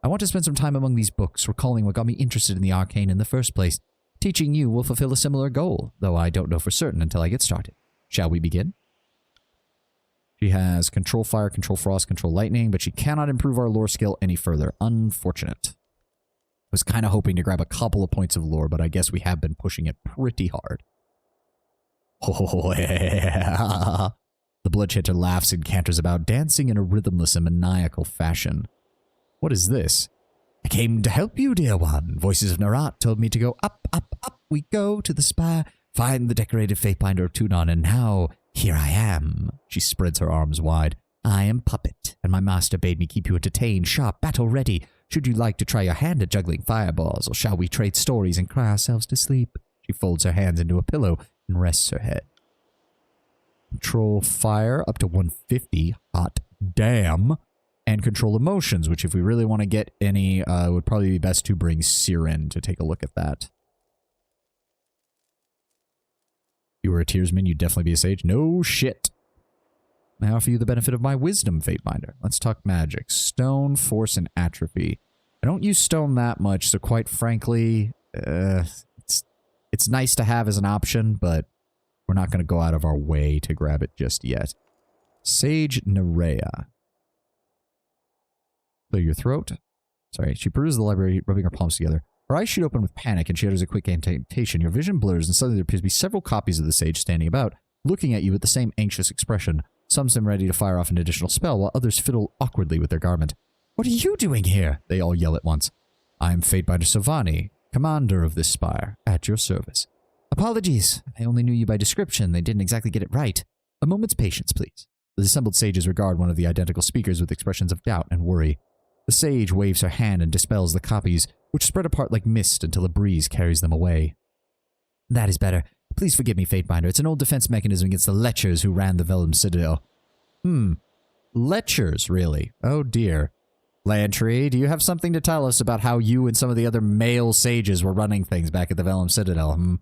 I want to spend some time among these books, recalling what got me interested in the arcane in the first place. Teaching you will fulfill a similar goal, though I don't know for certain until I get started. Shall we begin? She has Control Fire, Control Frost, Control Lightning, but she cannot improve our lore skill any further. Unfortunate. I was kind of hoping to grab a couple of points of lore, but I guess we have been pushing it pretty hard. Oh, yeah. The Bloodchitter laughs and canters about, dancing in a rhythmless and maniacal fashion. What is this? I came to help you, dear one. Voices of Narat told me to go up, up, up we go to the spire, find the decorated Fatebinder of Tunon, and now, here I am. She spreads her arms wide. I am Puppet, and my master bade me keep you entertained, sharp, battle-ready. Should you like to try your hand at juggling fireballs, or shall we trade stories and cry ourselves to sleep? She folds her hands into a pillow and rests her head. Control Fire up to 150. Hot damn. And Control Emotions, which if we really want to get any, would probably be best to bring Seer in to take a look at that. If you were a Tearsman, you'd definitely be a Sage. No shit. I offer you the benefit of my wisdom, Fatebinder. Let's talk magic. Stone, Force, and Atrophy. I don't use stone that much, so quite frankly, it's nice to have as an option, but we're not going to go out of our way to grab it just yet. Sage Nerea. Clear your throat. Sorry, she peruses the library, rubbing her palms together. Her eyes shoot open with panic, and she utters a quick incantation. Your vision blurs, and suddenly there appears to be several copies of the sage standing about, looking at you with the same anxious expression. Some seem ready to fire off an additional spell, while others fiddle awkwardly with their garment. What are you doing here? They all yell at once. I am Fatebinder Savani, commander of this spire, at your service. Apologies. I only knew you by description. They didn't exactly get it right. A moment's patience, please. The assembled sages regard one of the identical speakers with expressions of doubt and worry. The sage waves her hand and dispels the copies, which spread apart like mist until a breeze carries them away. That is better. Please forgive me, Fatebinder. It's an old defense mechanism against the lechers who ran the Vellum Citadel. Lechers, really? Oh dear. Lantry, do you have something to tell us about how you and some of the other male sages were running things back at the Vellum Citadel,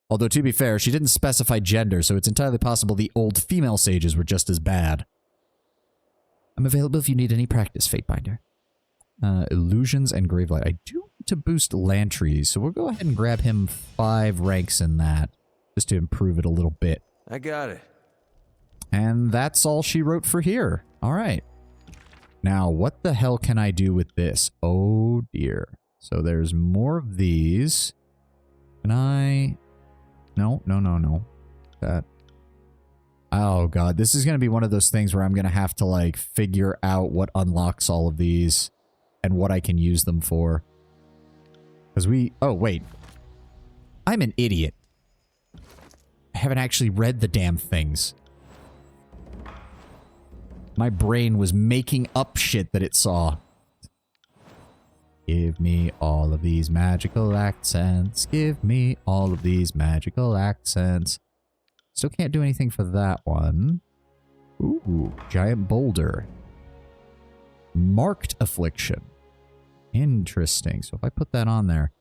Although, to be fair, she didn't specify gender, so it's entirely possible the old female sages were just as bad. I'm available if you need any practice, Fatebinder. Illusions and Gravelight. I do need to boost Lantry, so we'll go ahead and grab him 5 ranks in that, just to improve it a little bit. I got it. And that's all she wrote for here. All right. Now, what the hell can I do with this? Oh, dear. So there's more of these. Can I... No. That... Oh, God. This is going to be one of those things where I'm going to have to, like, figure out what unlocks all of these and what I can use them for. Because we... Oh, wait. I'm an idiot. I haven't actually read the damn things. My brain was making up shit that it saw. Give me all of these magical accents. Give me all of these magical accents. Still can't do anything for that one. Ooh, giant boulder. Marked affliction. Interesting. So if I put that on there.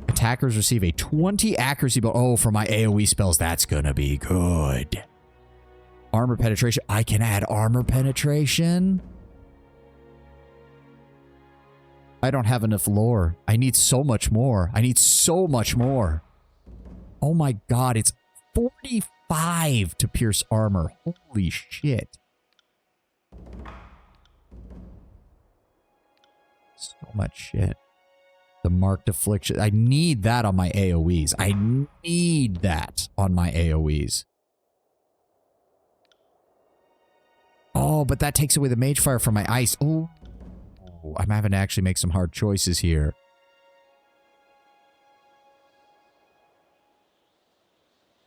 Attackers receive a 20 accuracy bonus. Oh, for my AoE spells, that's gonna be good. Armor penetration. I can add armor penetration. I don't have enough lore. I need so much more. I need so much more. Oh my god, it's 45 to pierce armor. Holy shit. So much shit. The marked affliction. I need that on my AoEs. I need that on my AoEs. Oh, but that takes away the mage fire from my ice. Oh, I'm having to actually make some hard choices here.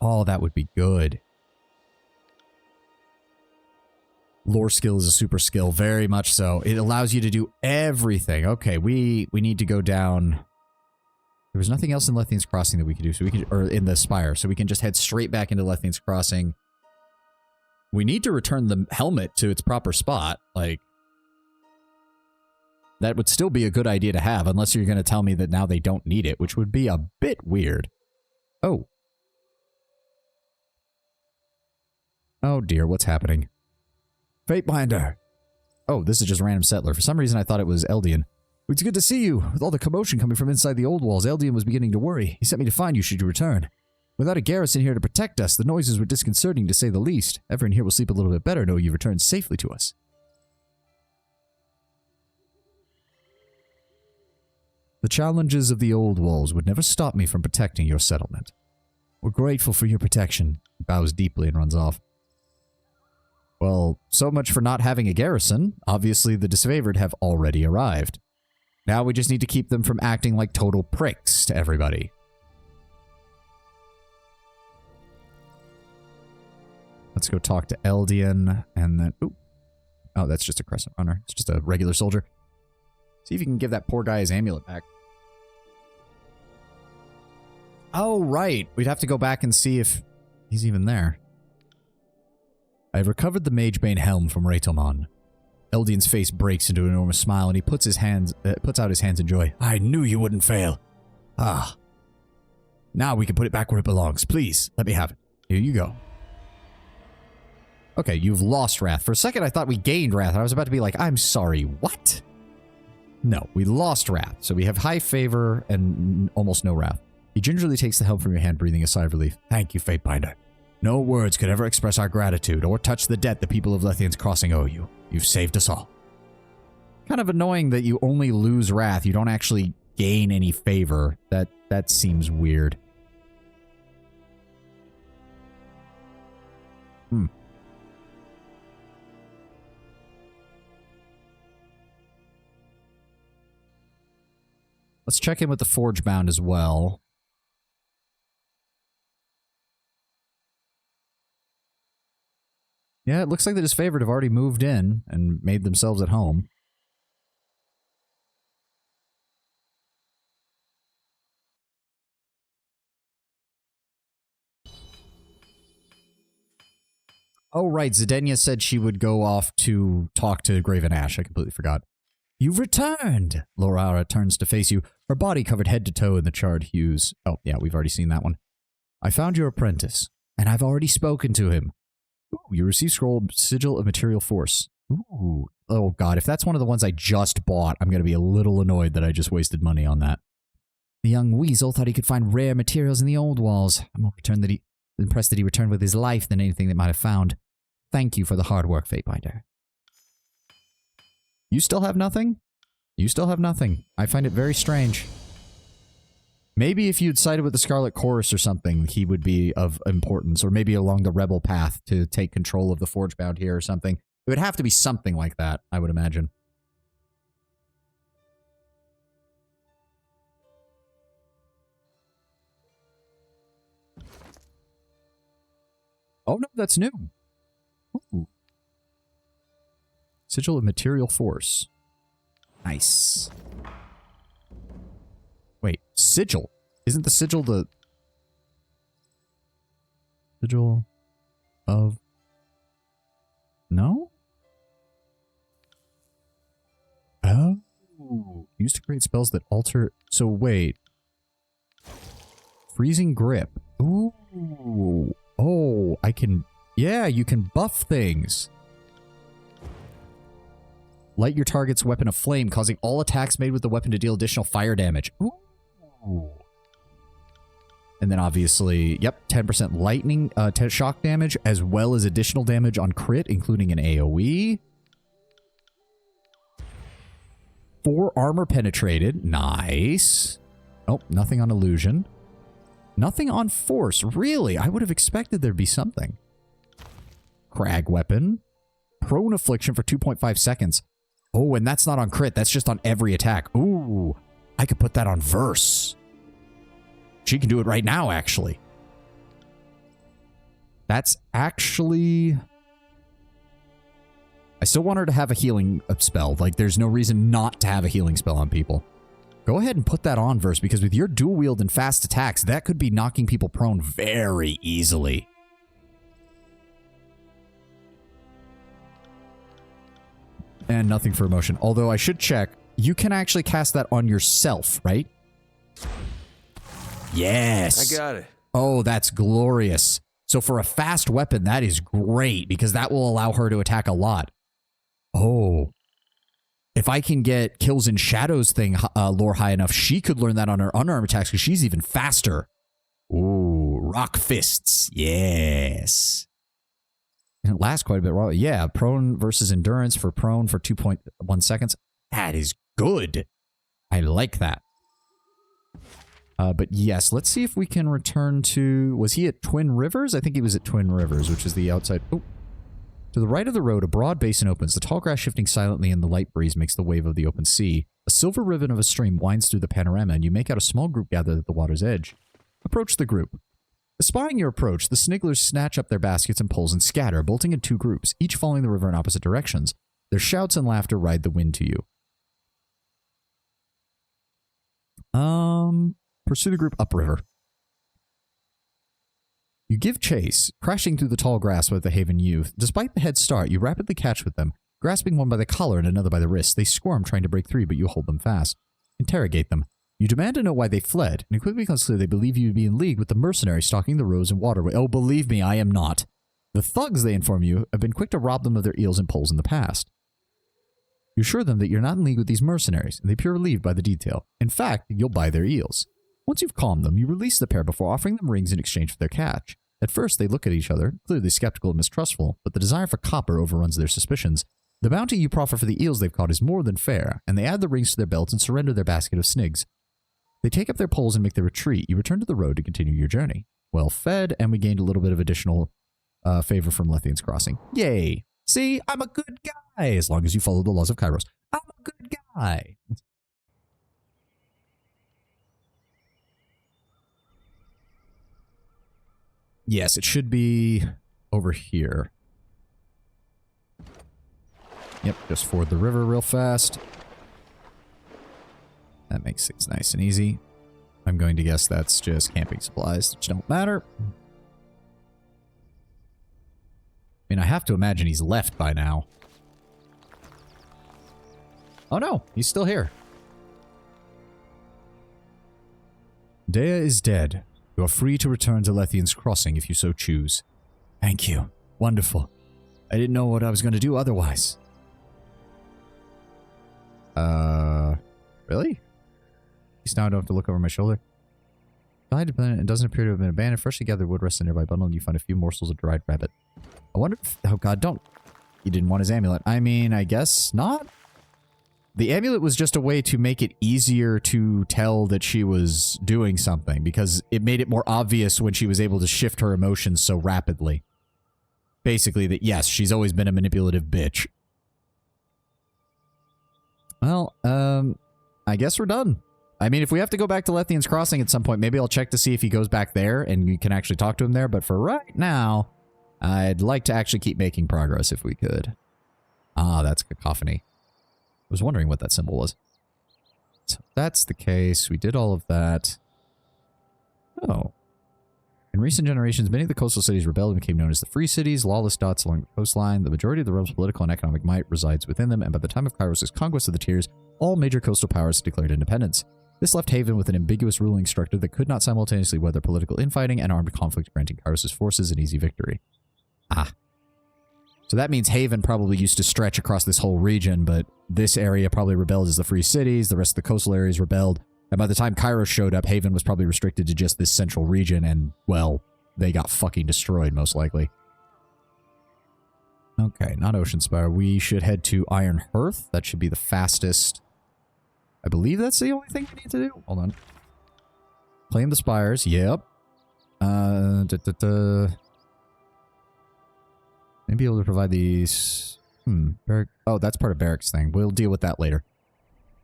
Oh, that would be good. Lore skill is a super skill, very much so. It allows you to do everything. Okay, we need to go down. There was nothing else in Lethian's Crossing that we could do, so we can, or in the Spire, so we can just head straight back into Lethian's Crossing. We need to return the helmet to its proper spot. Like, that would still be a good idea to have, unless you're going to tell me that now they don't need it, which would be a bit weird. Oh. Oh dear, what's happening? Fatebinder. Oh, this is just random settler. For some reason I thought it was Eldian. It's good to see you. With all the commotion coming from inside the old walls, Eldian was beginning to worry. He sent me to find you should you return. Without a garrison here to protect us, the noises were disconcerting to say the least. Everyone here will sleep a little bit better knowing you've returned safely to us. The challenges of the old walls would never stop me from protecting your settlement. We're grateful for your protection. He bows deeply and runs off. Well, so much for not having a garrison. Obviously, the disfavored have already arrived. Now we just need to keep them from acting like total pricks to everybody. Let's go talk to Eldian, and then... Ooh. Oh, that's just a Crescent Runner. It's just a regular soldier. See if you can give that poor guy his amulet back. Oh, right. We'd have to go back and see if he's even there. I have recovered the Magebane helm from Raytomon. Eldian's face breaks into an enormous smile, and he puts out his hands in joy. I knew you wouldn't fail. Ah. Now we can put it back where it belongs. Please, let me have it. Here you go. Okay, you've lost Wrath. For a second, I thought we gained Wrath. I was about to be like, I'm sorry, what? No, we lost Wrath. So we have high favor and almost no Wrath. He gingerly takes the helm from your hand, breathing a sigh of relief. Thank you, Fatebinder. No words could ever express our gratitude or touch the debt the people of Lethian's Crossing owe you. You've saved us all. Kind of annoying that you only lose Wrath. You don't actually gain any favor. That seems weird. Let's check in with the Forgebound as well. Yeah, it looks like the disfavored have already moved in and made themselves at home. Oh, right. Zedenia said she would go off to talk to Graven Ash. I completely forgot. You've returned! Laurara turns to face you, her body covered head to toe in the charred hues. Oh, yeah, we've already seen that one. I found your apprentice, and I've already spoken to him. Ooh, you received scroll Sigil of Material Force. Ooh. Oh, God, if that's one of the ones I just bought, I'm going to be a little annoyed that I just wasted money on that. The young weasel thought he could find rare materials in the old walls. I'm more impressed that he returned with his life than anything they might have found. Thank you for the hard work, Fatebinder. You still have nothing? You still have nothing. I find it very strange. Maybe if you'd sided with the Scarlet Chorus or something, he would be of importance. Or maybe along the rebel path to take control of the Forgebound here or something. It would have to be something like that, I would imagine. Oh no, that's new. Ooh. Sigil of Material Force. Nice. Wait, Sigil? Isn't the Sigil the... Sigil of... No? Oh. Used to create spells that alter... So wait. Freezing grip. Ooh. Oh, I can... Yeah, you can buff things. Light your target's weapon aflame, causing all attacks made with the weapon to deal additional fire damage. Ooh. And then obviously, yep, 10% lightning, shock damage, as well as additional damage on crit, including an AoE. 4 armor penetrated. Nice. Oh, nothing on illusion. Nothing on force. Really? I would have expected there'd be something. Crag weapon. Prone affliction for 2.5 seconds. Oh, and that's not on crit. That's just on every attack. Ooh. I could put that on verse. She can do it right now, actually. That's actually... I still want her to have a healing spell. Like, there's no reason not to have a healing spell on people. Go ahead and put that on verse, because with your dual wield and fast attacks, that could be knocking people prone very easily. And nothing for emotion. Although I should check, you can actually cast that on yourself, right? Yes. I got it. Oh, that's glorious. So for a fast weapon, that is great, because that will allow her to attack a lot. Oh. If I can get Kills in Shadows thing lore high enough, she could learn that on her unarmed attacks, because she's even faster. Ooh, rock fists. Yes. And it lasts quite a bit. Yeah, prone versus endurance for prone for 2.1 seconds. That is good. I like that. But yes, let's see if we can return to... Was he at Twin Rivers? I think he was at Twin Rivers, which is the outside... Oh. To the right of the road, a broad basin opens. The tall grass shifting silently in the light breeze makes the wave of the open sea. A silver ribbon of a stream winds through the panorama, and you make out a small group gathered at the water's edge. Approach the group. Espying your approach, the snigglers snatch up their baskets and poles and scatter, bolting in 2 groups, each following the river in opposite directions. Their shouts and laughter ride the wind to you. Pursue the group upriver. You give chase, crashing through the tall grass with the Haven youth. Despite the head start, you rapidly catch with them, grasping one by the collar and another by the wrist. They squirm, trying to break free, but you hold them fast. Interrogate them. You demand to know why they fled, and it quickly becomes clear they believe you to be in league with the mercenaries stalking the roads and waterway. Oh, believe me, I am not. The thugs, they inform you, have been quick to rob them of their eels and poles in the past. You assure them that you're not in league with these mercenaries, and they appear relieved by the detail. In fact, you'll buy their eels. Once you've calmed them, you release the pair before offering them rings in exchange for their catch. At first, they look at each other, clearly skeptical and mistrustful, but the desire for copper overruns their suspicions. The bounty you proffer for the eels they've caught is more than fair, and they add the rings to their belts and surrender their basket of snigs. They take up their poles and make their retreat. You return to the road to continue your journey. Well fed, and we gained a little bit of additional favor from Lethian's Crossing. Yay! See, I'm a good guy, as long as you follow the laws of Kairos. I'm a good guy. Yes, it should be over here. Yep, just ford the river real fast. That makes things nice and easy. I'm going to guess that's just camping supplies, which don't matter. I mean, I have to imagine he's left by now. Oh no, he's still here. Dea is dead. You are free to return to Lethian's Crossing if you so choose. Thank you. Wonderful. I didn't know what I was going to do otherwise. Really? At least now I don't have to look over my shoulder. Died and doesn't appear to have been abandoned. Freshly gathered wood rests in a nearby bundle, and you find a few morsels of dried rabbit. I wonder if... Oh god, don't... He didn't want his amulet. I mean, I guess not? The amulet was just a way to make it easier to tell that she was doing something, because it made it more obvious when she was able to shift her emotions so rapidly. Basically that, yes, she's always been a manipulative bitch. Well, I guess we're done. I mean, if we have to go back to Lethian's Crossing at some point, maybe I'll check to see if he goes back there and you can actually talk to him there. But for right now, I'd like to actually keep making progress if we could. Ah, that's cacophony. I was wondering what that symbol was. So if that's the case. We did all of that. Oh. In recent generations, many of the coastal cities rebelled and became known as the Free Cities, lawless dots along the coastline. The majority of the realm's political and economic might resides within them, and by the time of Kairos' conquest of the Tiers, all major coastal powers declared independence. This left Haven with an ambiguous ruling structure that could not simultaneously weather political infighting and armed conflict, granting Kairos' forces an easy victory. Ah. So that means Haven probably used to stretch across this whole region, but this area probably rebelled as the Free Cities, the rest of the coastal areas rebelled, and by the time Kairos showed up, Haven was probably restricted to just this central region, and, well, they got fucking destroyed, most likely. Okay, not Oceanspire. We should head to Iron Hearth. That should be the fastest. I believe that's the only thing we need to do. Hold on. Claim the spires. Yep. Maybe able to provide these. Oh, that's part of Barrack's thing. We'll deal with that later.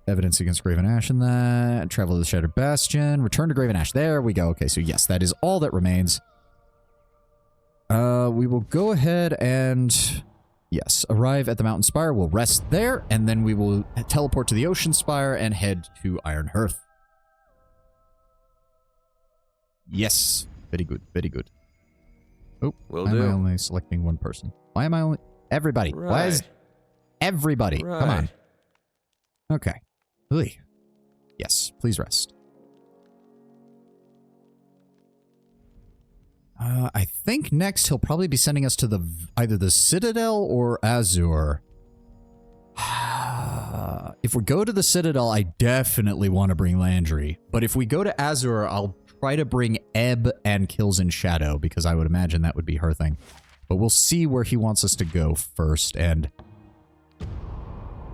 Evidence against Graven Ash in that. Travel to the Shattered Bastion. Return to Graven Ash. There we go. Okay, so yes, that is all that remains. We will go ahead and... Yes, arrive at the Mountain Spire. We'll rest there, and then we will teleport to the Ocean Spire and head to Iron Hearth. Yes. Very good. Very good. Oh, why am I only selecting one person? Why am I only... Everybody. Right. Why is... Everybody. Right. Come on. Okay. Really? Yes, please rest. I think next he'll probably be sending us to the either the Citadel or Azure. If we go to the Citadel, I definitely want to bring Landry. But if we go to Azure, I'll try to bring Ebb and Kills in Shadow, because I would imagine that would be her thing. But we'll see where he wants us to go first, and...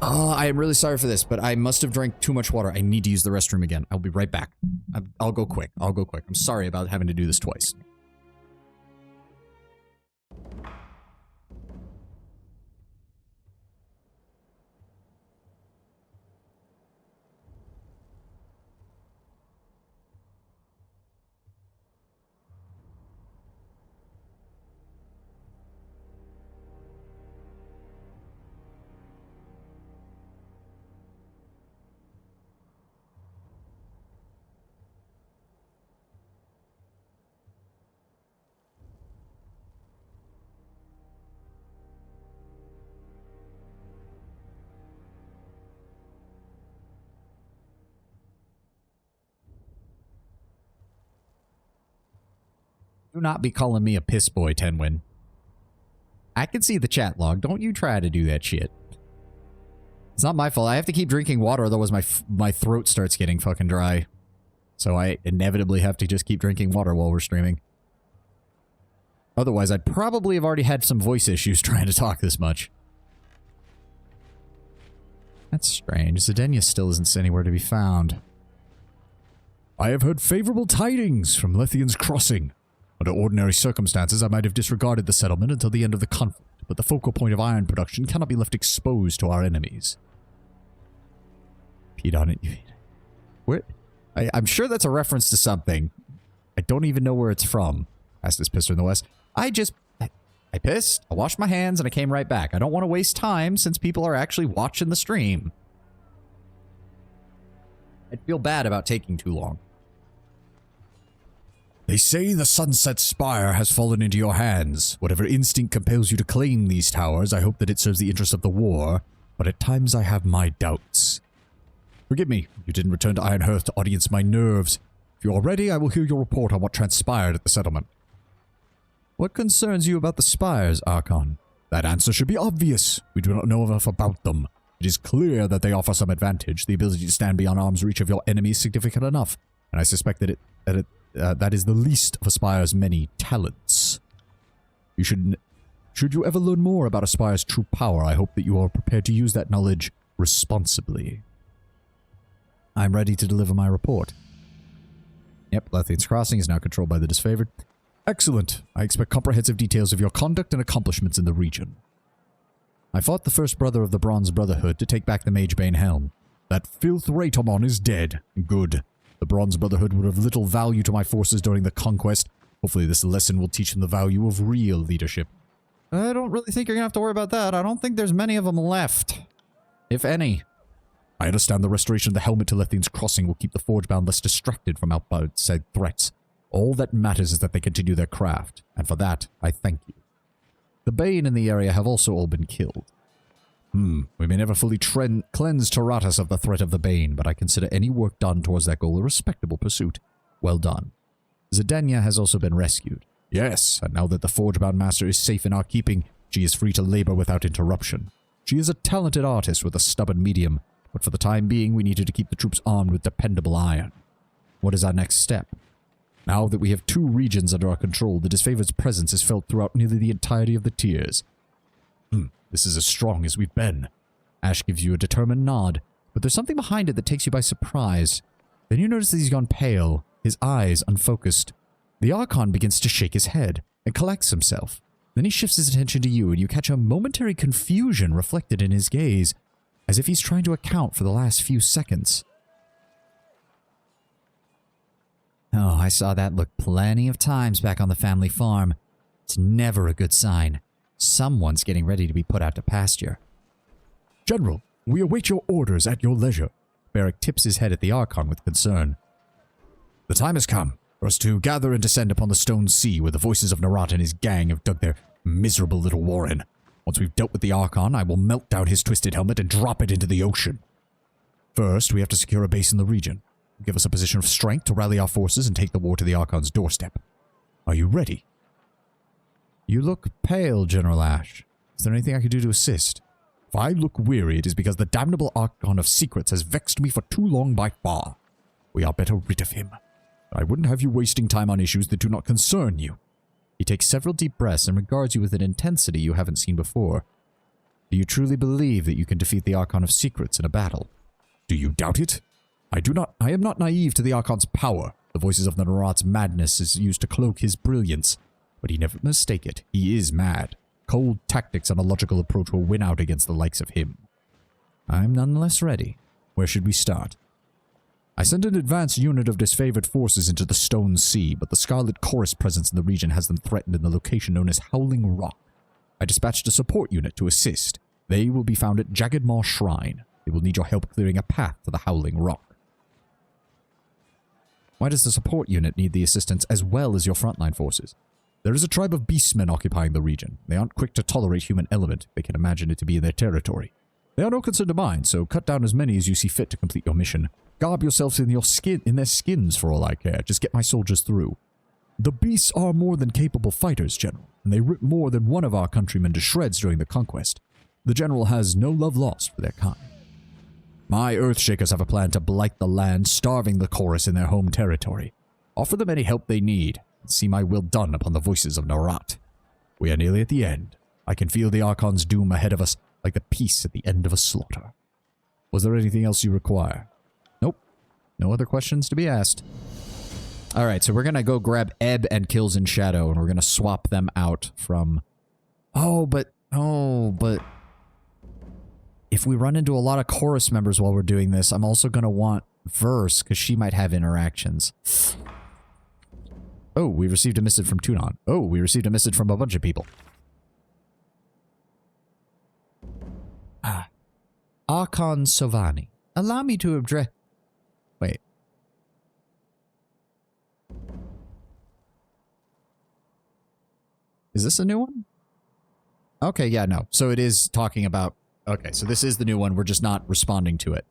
I am really sorry for this, but I must have drank too much water. I need to use the restroom again. I'll be right back. I'll go quick. I'll go quick. I'm sorry about having to do this twice. Do not be calling me a piss boy, Tenwin. I can see the chat log. Don't you try to do that shit. It's not my fault. I have to keep drinking water, otherwise my throat starts getting fucking dry. So I inevitably have to just keep drinking water while we're streaming. Otherwise, I'd probably have already had some voice issues trying to talk this much. That's strange. Zedenia still isn't anywhere to be found. I have heard favorable tidings from Lethian's Crossing. Under ordinary circumstances, I might have disregarded the settlement until the end of the conflict, but the focal point of iron production cannot be left exposed to our enemies. Peed on it. Where? I'm sure that's a reference to something. I don't even know where it's from. Asked this pisser in the West. I pissed, I washed my hands, and I came right back. I don't want to waste time since people are actually watching the stream. I'd feel bad about taking too long. They say the Sunset Spire has fallen into your hands. Whatever instinct compels you to claim these towers, I hope that it serves the interests of the war, but at times I have my doubts. Forgive me, you didn't return to Iron Hearth to audience my nerves. If you are ready, I will hear your report on what transpired at the settlement. What concerns you about the spires, Archon? That answer should be obvious. We do not know enough about them. It is clear that they offer some advantage. The ability to stand beyond arm's reach of your enemy is significant enough, and I suspect that that is the least of Aspire's many talents. Should you ever learn more about Aspire's true power, I hope that you are prepared to use that knowledge responsibly. I'm ready to deliver my report. Yep, Lethian's Crossing is now controlled by the disfavored. Excellent. I expect comprehensive details of your conduct and accomplishments in the region. I fought the first brother of the Bronze Brotherhood to take back the Magebane Helm. That filth Raitomon is dead. Good. The Bronze Brotherhood would have little value to my forces during the conquest. Hopefully this lesson will teach them the value of real leadership. I don't really think you're going to have to worry about that. I don't think there's many of them left. If any. I understand the restoration of the helmet to Lethian's Crossing will keep the Forgebound less distracted from outside threats. All that matters is that they continue their craft, and for that, I thank you. The Bane in the area have also all been killed. We may never fully cleanse Tyranny of the threat of the Bane, but I consider any work done towards that goal a respectable pursuit. Well done. Zidania has also been rescued. Yes, and now that the Forgebound Master is safe in our keeping, she is free to labor without interruption. She is a talented artist with a stubborn medium, but for the time being we need her to keep the troops armed with dependable iron. What is our next step? Now that we have 2 regions under our control, the disfavored's presence is felt throughout nearly the entirety of the tiers. This is as strong as we've been. Ash gives you a determined nod, but there's something behind it that takes you by surprise. Then you notice that he's gone pale, his eyes unfocused. The Archon begins to shake his head and collects himself. Then he shifts his attention to you, and you catch a momentary confusion reflected in his gaze, as if he's trying to account for the last few seconds. Oh, I saw that look plenty of times back on the family farm. It's never a good sign. Someone's getting ready to be put out to pasture. General, we await your orders at your leisure. Barrick tips his head at the Archon with concern. The time has come for us to gather and descend upon the Stone Sea where the voices of Narat and his gang have dug their miserable little warren. Once we've dealt with the Archon, I will melt down his twisted helmet and drop it into the ocean. First, we have to secure a base in the region. Give us a position of strength to rally our forces and take the war to the Archon's doorstep. Are you ready? You look pale, General Ash. Is there anything I could do to assist? If I look weary, it is because the damnable Archon of Secrets has vexed me for too long by far. We are better rid of him. I wouldn't have you wasting time on issues that do not concern you. He takes several deep breaths and regards you with an intensity you haven't seen before. Do you truly believe that you can defeat the Archon of Secrets in a battle? Do you doubt it? I am not naive to the Archon's power. The voices of the Narat's madness is used to cloak his brilliance. But he never mistake it. He is mad. Cold tactics and a logical approach will win out against the likes of him. I'm nonetheless ready. Where should we start? I sent an advanced unit of disfavored forces into the Stone Sea, but the Scarlet Chorus presence in the region has them threatened in the location known as Howling Rock. I dispatched a support unit to assist. They will be found at Jagged Maw Shrine. They will need your help clearing a path to the Howling Rock. Why does the support unit need the assistance as well as your frontline forces? There is a tribe of beastmen occupying the region. They aren't quick to tolerate human element. They can imagine it to be in their territory. They are no concern to mine, so cut down as many as you see fit to complete your mission. Garb yourselves in their skins for all I care. Just get my soldiers through. The beasts are more than capable fighters, General, and they ripped more than one of our countrymen to shreds during the conquest. The General has no love lost for their kind. My Earthshakers have a plan to blight the land, starving the Chorus in their home territory. Offer them any help they need, and see my will done upon the voices of Narat. We are nearly at the end. I can feel the Archon's doom ahead of us, like the peace at the end of a slaughter. Was there anything else you require? Nope. No other questions to be asked. Alright, so we're gonna go grab Ebb and Kills in Shadow, and we're gonna swap them out from... Oh, but... If we run into a lot of Chorus members while we're doing this, I'm also gonna want Verse, because she might have interactions. Oh, we received a message from Tunon. Oh, we received a message from a bunch of people. Archon Sovani. Allow me to address... Wait. Is this a new one? Okay, yeah, no. So it is talking about... Okay, so this is the new one. We're just not responding to it.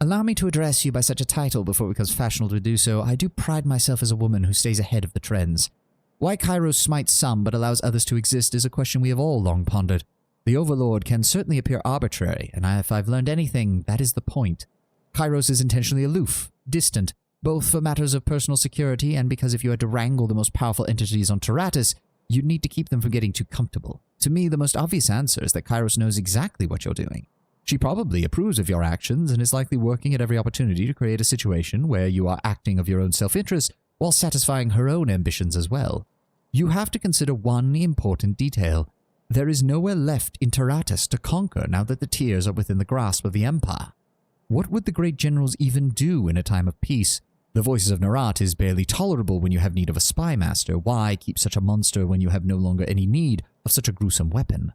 Allow me to address you by such a title before it becomes fashionable to do so. I do pride myself as a woman who stays ahead of the trends. Why Kairos smites some but allows others to exist is a question we have all long pondered. The Overlord can certainly appear arbitrary, and if I've learned anything, that is the point. Kairos is intentionally aloof, distant, both for matters of personal security and because if you had to wrangle the most powerful entities on Tyranny, you'd need to keep them from getting too comfortable. To me, the most obvious answer is that Kairos knows exactly what you're doing. She probably approves of your actions and is likely working at every opportunity to create a situation where you are acting of your own self-interest while satisfying her own ambitions as well. You have to consider one important detail. There is nowhere left in Tyranny to conquer now that the tiers are within the grasp of the Empire. What would the great generals even do in a time of peace? The voices of Narat is barely tolerable when you have need of a spy master. Why keep such a monster when you have no longer any need of such a gruesome weapon?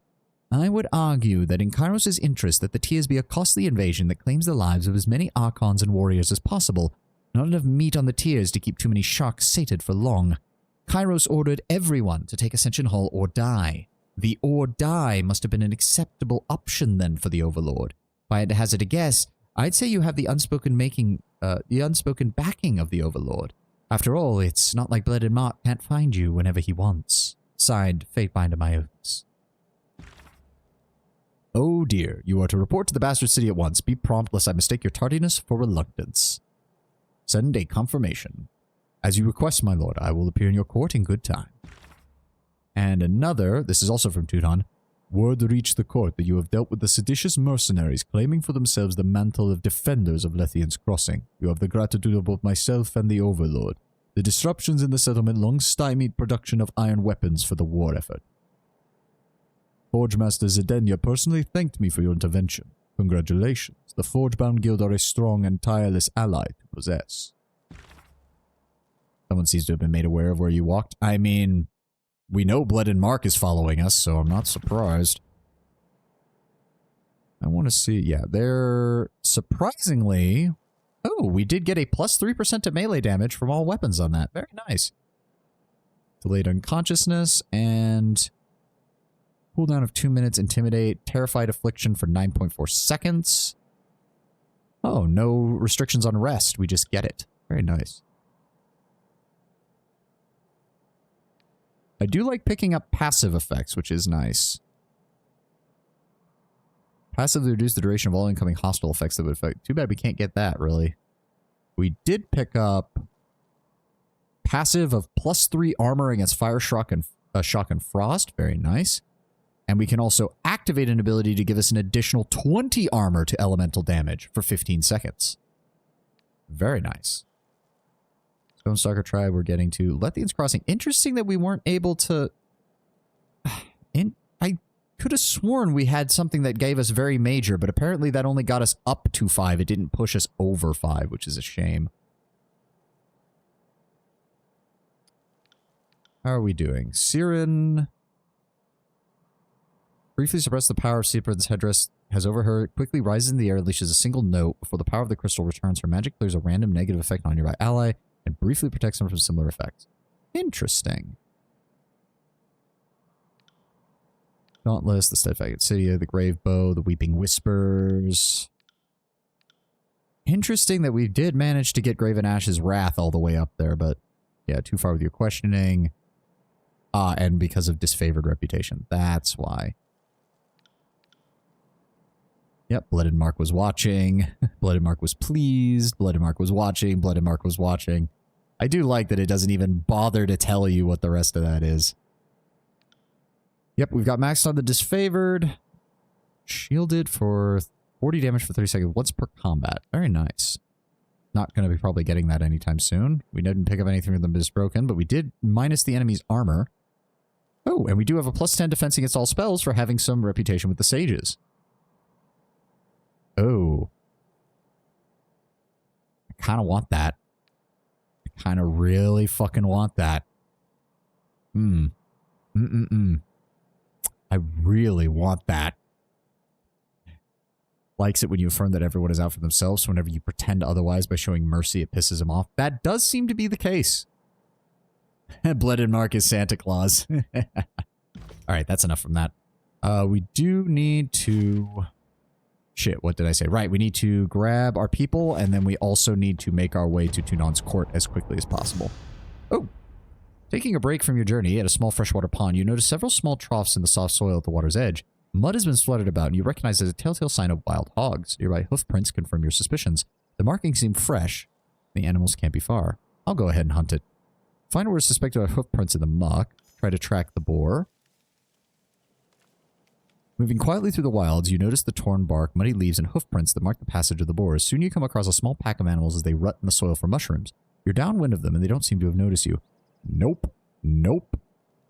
I would argue that in Kairos' interest that the tiers be a costly invasion that claims the lives of as many Archons and warriors as possible, not enough meat on the tiers to keep too many sharks sated for long. Kairos ordered everyone to take Ascension Hall or die. The or die must have been an acceptable option then for the Overlord. If I had to hazard a guess, I'd say you have the unspoken backing of the Overlord. After all, it's not like Blooded Mark can't find you whenever he wants. Signed, Fatebinder my oaths. Oh dear, you are to report to the Bastard City at once. Be prompt lest I mistake your tardiness for reluctance. Send a confirmation. As you request, my lord, I will appear in your court in good time. And another, this is also from Teuton. Word reached the court that you have dealt with the seditious mercenaries claiming for themselves the mantle of defenders of Lethian's Crossing. You have the gratitude of both myself and the Overlord. The disruptions in the settlement long stymied production of iron weapons for the war effort. Forge Master Zedenya personally thanked me for your intervention. Congratulations. The Forgebound Guild are a strong and tireless ally to possess. Someone seems to have been made aware of where you walked. I mean, we know Blooded Mark is following us, so I'm not surprised. I want to see, yeah, they're surprisingly... Oh, we did get a plus 3% to melee damage from all weapons on that. Very nice. Delayed unconsciousness and... cooldown of 2 minutes, Intimidate, Terrified Affliction for 9.4 seconds. Oh, no restrictions on rest. We just get it. Very nice. I do like picking up passive effects, which is nice. Passively reduce the duration of all incoming hostile effects that would affect. Too bad we can't get that, really. We did pick up passive of +3 armor against fire, shock, and frost. Very nice. And we can also activate an ability to give us an additional 20 armor to elemental damage for 15 seconds. Very nice. Stonestalker Tribe we're getting to. Lethian's Crossing. Interesting that we weren't able to... I could have sworn we had something that gave us very major, but apparently that only got us up to 5. It didn't push us over 5, which is a shame. How are we doing? Siren... briefly suppress the power of Siren's headdress, has over her, quickly rises in the air, unleashes a single note. Before the power of the crystal returns, her magic clears a random negative effect on a nearby ally, and briefly protects them from similar effects. Interesting. Dauntless, the Steadfast Obsidia, the Grave Bow, the Weeping Whispers. Interesting that we did manage to get Graven Ash's Wrath all the way up there, but yeah, too far with your questioning. And because of disfavored reputation. That's why. Yep, Blooded Mark was watching. Blooded Mark was pleased. Blooded Mark was watching. Blooded Mark was watching. I do like that it doesn't even bother to tell you what the rest of that is. Yep, we've got maxed on the disfavored. Shielded for 40 damage for 30 seconds once per combat. Very nice. Not going to be probably getting that anytime soon. We didn't pick up anything from the Broken, but we did minus the enemy's armor. Oh, and we do have a +10 defense against all spells for having some reputation with the sages. Oh. I kind of want that. I kind of really fucking want that. I really want that. Likes it when you affirm that everyone is out for themselves, so whenever you pretend otherwise by showing mercy, it pisses him off. That does seem to be the case. Blooded Mark is Santa Claus. Alright, that's enough from that. We do need to... Shit, what did I say? Right, we need to grab our people, and then we also need to make our way to Tunon's court as quickly as possible. Oh! Taking a break from your journey at a small freshwater pond, you notice several small troughs in the soft soil at the water's edge. Mud has been splattered about, and you recognize it as a telltale sign of wild hogs. Nearby hoof prints confirm your suspicions. The markings seem fresh. The animals can't be far. I'll go ahead and hunt it. Find where it's suspected of hoof prints in the muck. Try to track the boar. Moving quietly through the wilds, you notice the torn bark, muddy leaves, and hoof prints that mark the passage of the boars. Soon you come across a small pack of animals as they rut in the soil for mushrooms. You're downwind of them, and they don't seem to have noticed you. Nope. Nope.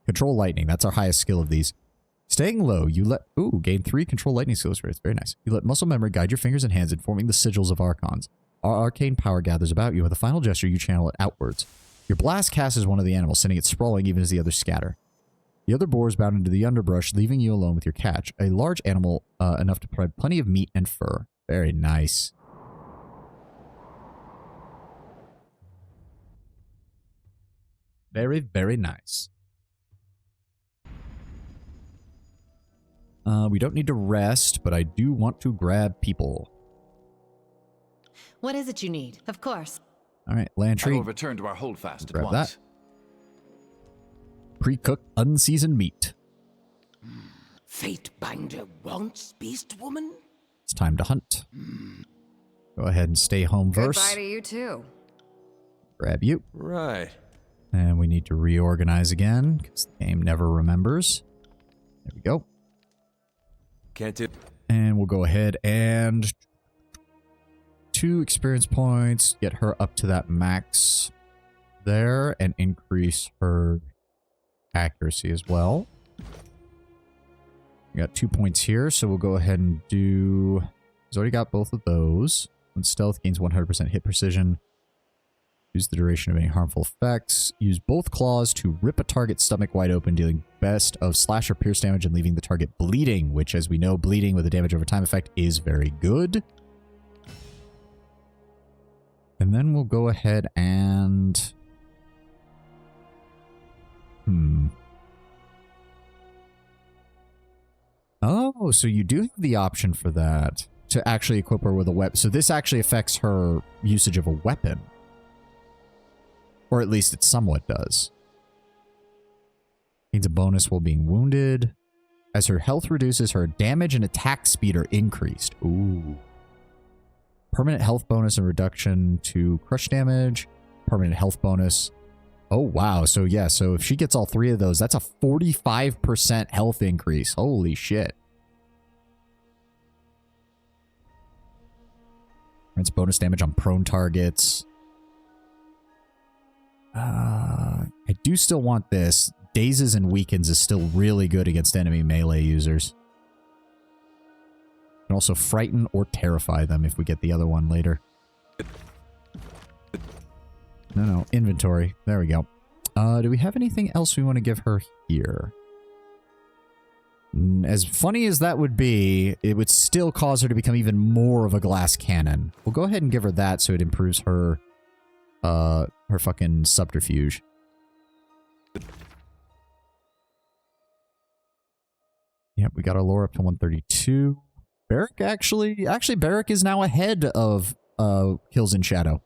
Control lightning. That's our highest skill of these. Staying low, you let... Ooh, gain 3 control lightning skills for it. Very nice. You let muscle memory guide your fingers and hands in forming the sigils of archons. Our arcane power gathers about you. With a final gesture, you channel it outwards. Your blast casts one of the animals, sending it sprawling even as the others scatter. The other boars bound into the underbrush, leaving you alone with your catch. A large animal, enough to provide plenty of meat and fur. Very nice. Very, very nice. We don't need to rest, but I do want to grab people. What is it you need? Of course. All right, I Lantry, will return to our holdfast at grab once. that. Pre-cooked, unseasoned meat. Fatebinder wants Beast Woman? It's time to hunt. Go ahead and stay home Goodbye verse. to you too. Grab you. Right. And we need to reorganize again, because the game never remembers. There we go. Can't do. And we'll go ahead and 2 experience points, get her up to that max there, and increase her accuracy as well. We got 2 points here, so we'll go ahead and do... He's already got both of those. When stealth gains 100% hit precision. Use the duration of any harmful effects. Use both claws to rip a target's stomach wide open, dealing best of slash or pierce damage and leaving the target bleeding, which, as we know, bleeding with a damage over time effect is very good. And then we'll go ahead and... Oh, so you do have the option for that. To actually equip her with a weapon. So this actually affects her usage of a weapon. Or at least it somewhat does. Gains a bonus while being wounded. As her health reduces, her damage and attack speed are increased. Ooh. Permanent health bonus and reduction to crush damage. Permanent health bonus. Oh, wow. So yeah, so if she gets all 3 of those, that's a 45% health increase. Holy shit. It's bonus damage on prone targets. I do still want this. Dazes and weakens is still really good against enemy melee users. Can also frighten or terrify them if we get the other one later. No, inventory. There we go. Do we have anything else we want to give her here? As funny as that would be, it would still cause her to become even more of a glass cannon. We'll go ahead and give her that so it improves her, her fucking subterfuge. Yep, we got our lore up to 132. Barrack actually, Barrack is now ahead of, Kills in Shadow.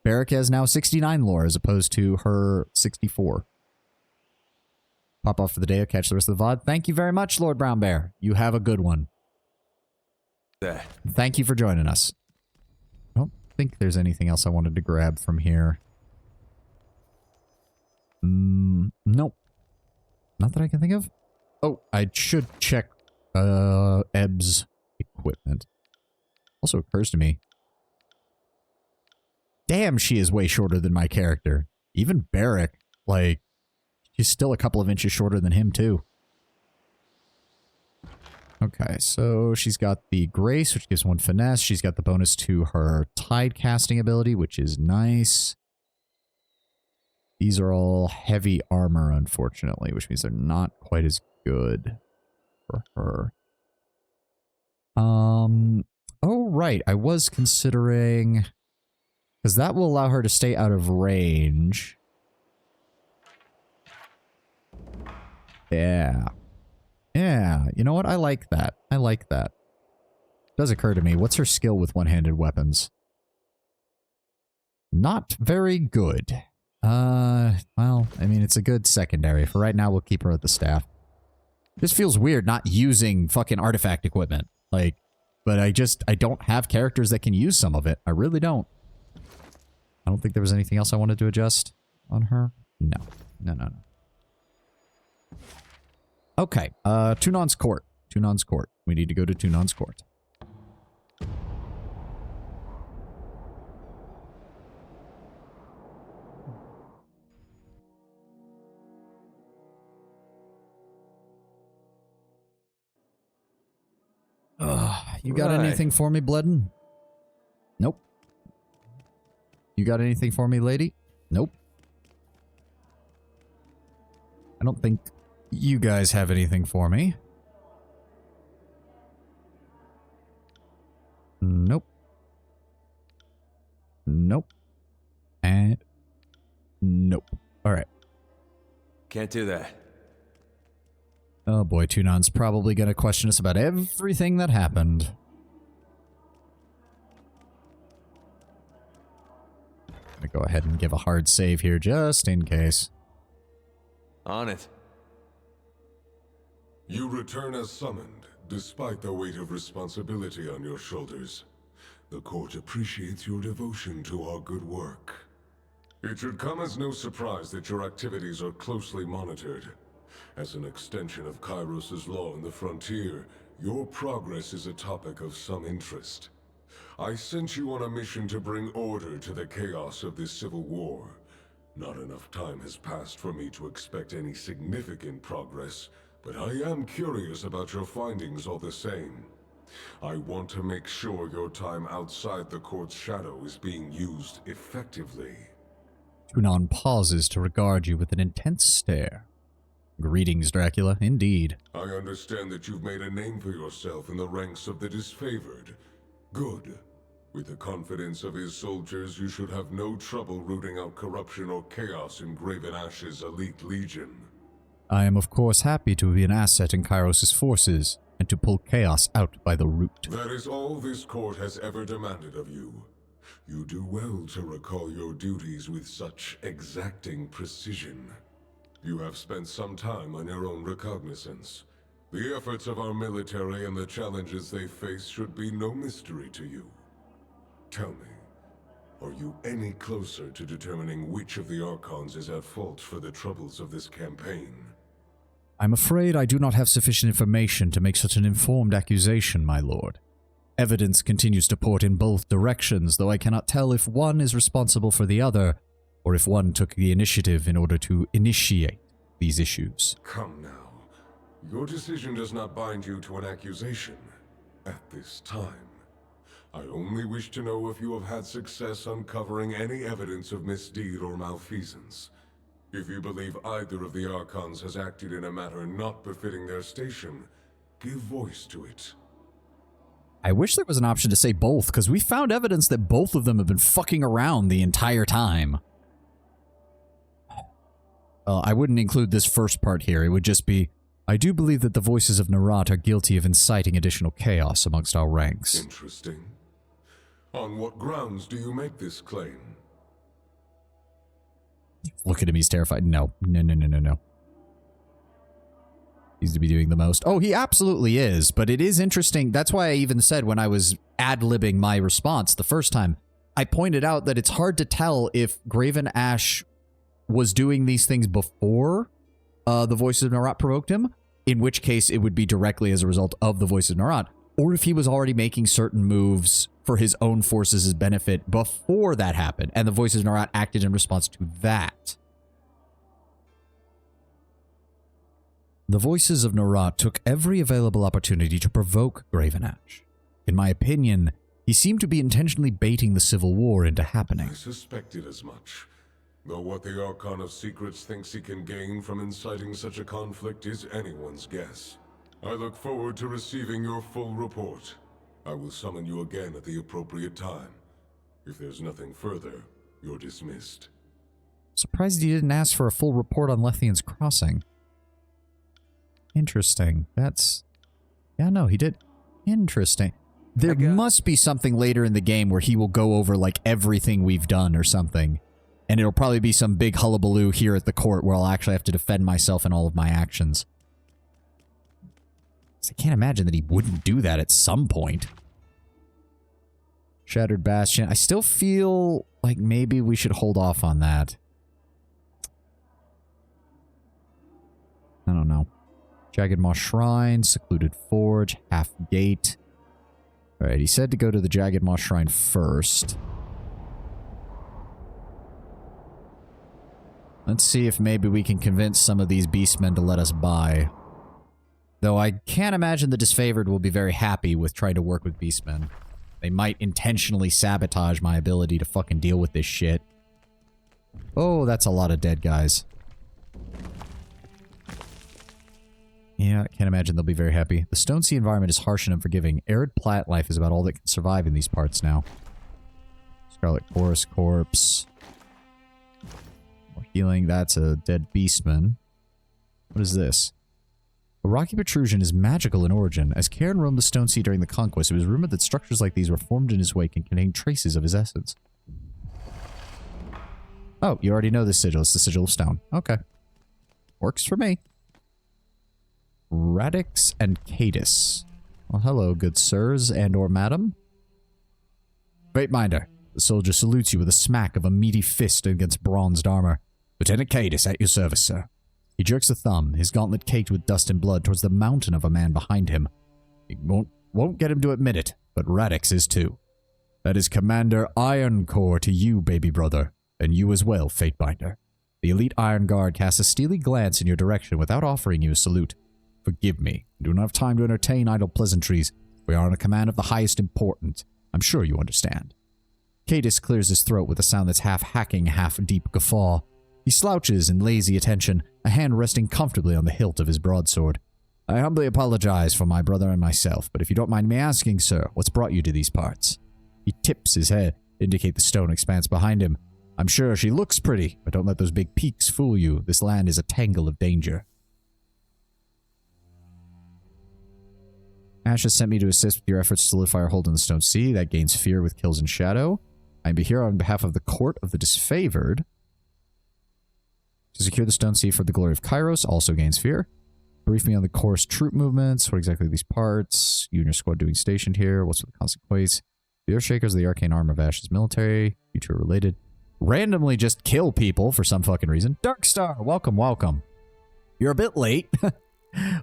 Barrack has now 69 lore as opposed to her 64. Pop off for the day. I'll catch the rest of the VOD. Thank you very much, Lord Brown Bear. You have a good one. Thank you for joining us. I don't think there's anything else I wanted to grab from here. Nope. Not that I can think of. Oh, I should check Ebb's equipment. Also occurs to me. Damn, she is way shorter than my character. Even Barrack, like, she's still a couple of inches shorter than him, too. Okay, so she's got the Grace, which gives 1 finesse. She's got the bonus to her Tide casting ability, which is nice. These are all heavy armor, unfortunately, which means they're not quite as good for her. Oh, right. I was considering... Because that will allow her to stay out of range. Yeah. Yeah, you know what? I like that. I like that. It does occur to me. What's her skill with one-handed weapons? Not very good. Well, I mean, it's a good secondary. For right now, we'll keep her at the staff. This feels weird not using fucking artifact equipment. Like, but I don't have characters that can use some of it. I really don't. I don't think there was anything else I wanted to adjust on her. No. No. Okay, Tunon's Court. Tunon's Court. We need to go to Tunon's Court. You got anything for me, Bloodin? Nope. You got anything for me, lady? Nope. I don't think you guys have anything for me. Nope. Nope. And nope. All right. Can't do that. Oh boy, Tunon's probably going to question us about everything that happened. I'm going to go ahead and give a hard save here just in case. On it. You return as summoned, despite the weight of responsibility on your shoulders. The court appreciates your devotion to our good work. It should come as no surprise that your activities are closely monitored. As an extension of Kairos' law in the frontier, your progress is a topic of some interest. I sent you on a mission to bring order to the chaos of this civil war. Not enough time has passed for me to expect any significant progress, but I am curious about your findings all the same. I want to make sure your time outside the court's shadow is being used effectively. Tunon pauses to regard you with an intense stare. Greetings, Dracula. Indeed. I understand that you've made a name for yourself in the ranks of the disfavored. Good. With the confidence of his soldiers, you should have no trouble rooting out corruption or chaos in Graven Ash's elite legion. I am of course happy to be an asset in Kairos' forces, and to pull chaos out by the root. That is all this court has ever demanded of you. You do well to recall your duties with such exacting precision. You have spent some time on your own recognizance. The efforts of our military and the challenges they face should be no mystery to you. Tell me, are you any closer to determining which of the Archons is at fault for the troubles of this campaign? I'm afraid I do not have sufficient information to make such an informed accusation, my lord. Evidence continues to point in both directions, though I cannot tell if one is responsible for the other, or if one took the initiative in order to initiate these issues. Come now. Your decision does not bind you to an accusation at this time. I only wish to know if you have had success uncovering any evidence of misdeed or malfeasance. If you believe either of the Archons has acted in a manner not befitting their station, give voice to it. I wish there was an option to say both, because we found evidence that both of them have been fucking around the entire time. I wouldn't include this first part here. It would just be, I do believe that the voices of Narat are guilty of inciting additional chaos amongst our ranks. Interesting. On what grounds do you make this claim? Look at him, he's terrified. No. He's to be doing the most. Oh, he absolutely is, but it is interesting. That's why I even said when I was ad-libbing my response the first time, I pointed out that it's hard to tell if Graven Ash was doing these things before the voices of Narat provoked him, in which case it would be directly as a result of the voices of Narat, or if he was already making certain moves for his own forces' benefit before that happened, and the voices of Narat acted in response to that. The voices of Narat took every available opportunity to provoke Graven Ash. In my opinion, he seemed to be intentionally baiting the civil war into happening. I suspected as much. Though what the Archon of Secrets thinks he can gain from inciting such a conflict is anyone's guess. I look forward to receiving your full report. I will summon you again at the appropriate time. If there's nothing further, you're dismissed. Surprised he didn't ask for a full report on Lethian's Crossing. Interesting. That's... Yeah, no, he did. Interesting. There must be something later in the game where he will go over, like, everything we've done or something. And it'll probably be some big hullabaloo here at the court where I'll actually have to defend myself in all of my actions. I can't imagine that he wouldn't do that at some point. Shattered Bastion. I still feel like maybe we should hold off on that. I don't know. Jagged Moss Shrine, Secluded Forge, Half Gate. Alright, he said to go to the Jagged Moss Shrine first. Let's see if maybe we can convince some of these beastmen to let us by. Though I can't imagine the disfavored will be very happy with trying to work with beastmen. They might intentionally sabotage my ability to fucking deal with this shit. Oh, that's a lot of dead guys. Yeah, I can't imagine they'll be very happy. The Stone Sea environment is harsh and unforgiving. Arid plant life is about all that can survive in these parts now. Scarlet Chorus Corpse. More healing. That's a dead beastman. What is this? A rocky protrusion is magical in origin. As Cairn roamed the Stone Sea during the Conquest, it was rumored that structures like these were formed in his wake and contained traces of his essence. Oh, you already know this sigil. It's the Sigil of Stone. Okay. Works for me. Radix and Cadis. Well, hello, good sirs and or madam. Fateminder. The soldier salutes you with a smack of a meaty fist against bronzed armor. Lieutenant Cadis, at your service, sir. He jerks a thumb, his gauntlet caked with dust and blood, towards the mountain of a man behind him. He won't get him to admit it, but Radix is too. That is Commander Ironcore to you, baby brother, and you as well, Fatebinder. The elite Iron Guard casts a steely glance in your direction without offering you a salute. Forgive me, I do not have time to entertain idle pleasantries. We are on a command of the highest importance. I'm sure you understand. Cadis clears his throat with a sound that's half hacking, half deep guffaw. He slouches in lazy attention, a hand resting comfortably on the hilt of his broadsword. I humbly apologize for my brother and myself, but if you don't mind me asking, sir, what's brought you to these parts? He tips his head, indicate the stone expanse behind him. I'm sure she looks pretty, but don't let those big peaks fool you. This land is a tangle of danger. Ash has sent me to assist with your efforts to solidify our hold on the Stone Sea. That gains fear with kills and shadow. I be here on behalf of the Court of the Disfavored. To secure the Stone Sea for the glory of Kairos, also gains fear. Brief me on the course troop movements. What exactly are these parts? You and your squad doing stationed here. What's with the consequence? The Earthshakers, the arcane armor of Ash's military. Future related. Randomly just kill people for some fucking reason. Darkstar, welcome, welcome. You're a bit late,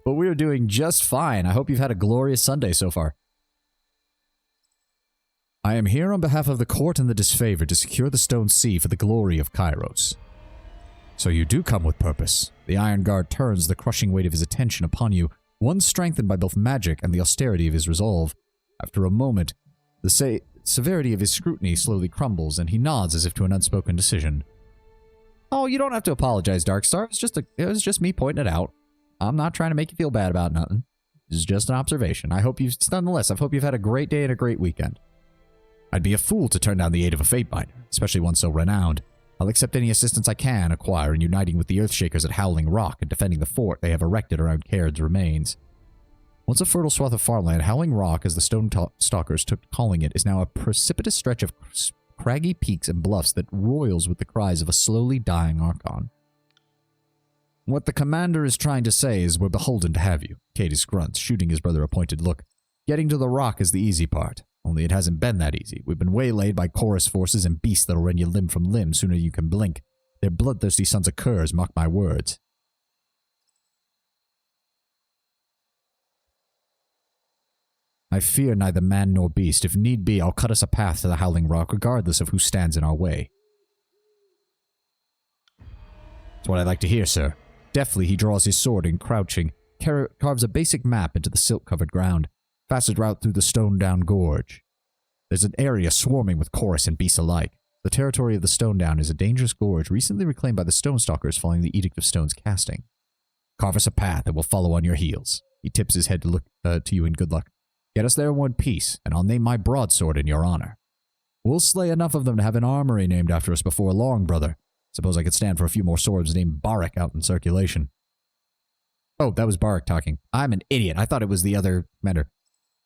but we are doing just fine. I hope you've had a glorious Sunday so far. I am here on behalf of the Court and the Disfavored to secure the Stone Sea for the glory of Kairos. So you do come with purpose. The Iron Guard turns the crushing weight of his attention upon you, one strengthened by both magic and the austerity of his resolve. After a moment, the severity of his scrutiny slowly crumbles, and he nods as if to an unspoken decision. Oh, you don't have to apologize, Darkstar. It was just me pointing it out. I'm not trying to make you feel bad about nothing. It's just an observation. I hope nonetheless, I hope you've had a great day and a great weekend. I'd be a fool to turn down the aid of a Fatebinder, especially one so renowned. I'll accept any assistance I can acquire in uniting with the Earthshakers at Howling Rock and defending the fort they have erected around Caird's remains. Once a fertile swath of farmland, Howling Rock, as the Stone Stalkers took calling it, is now a precipitous stretch of craggy peaks and bluffs that roils with the cries of a slowly dying Archon. What the commander is trying to say is we're beholden to have you, Cadis grunts, shooting his brother a pointed look. Getting to the rock is the easy part. Only it hasn't been that easy. We've been waylaid by chorus forces and beasts that'll rend you limb from limb sooner than you can blink. They're bloodthirsty sons of curs, mark my words. I fear neither man nor beast. If need be, I'll cut us a path to the Howling Rock, regardless of who stands in our way. That's what I'd like to hear, sir. Deftly, he draws his sword and, crouching, carves a basic map into the silt-covered ground. Fastest route through the Stone-Down Gorge. There's an area swarming with chorus and beasts alike. The territory of the Stone-Down is a dangerous gorge recently reclaimed by the Stone Stalkers following the Edict of Stone's casting. Carve us a path and we'll follow on your heels. He tips his head to look to you in good luck. Get us there in one piece, and I'll name my broadsword in your honor. We'll slay enough of them to have an armory named after us before long, brother. Suppose I could stand for a few more swords named Barak out in circulation. Oh, that was Barak talking. I'm an idiot. I thought it was the other commander.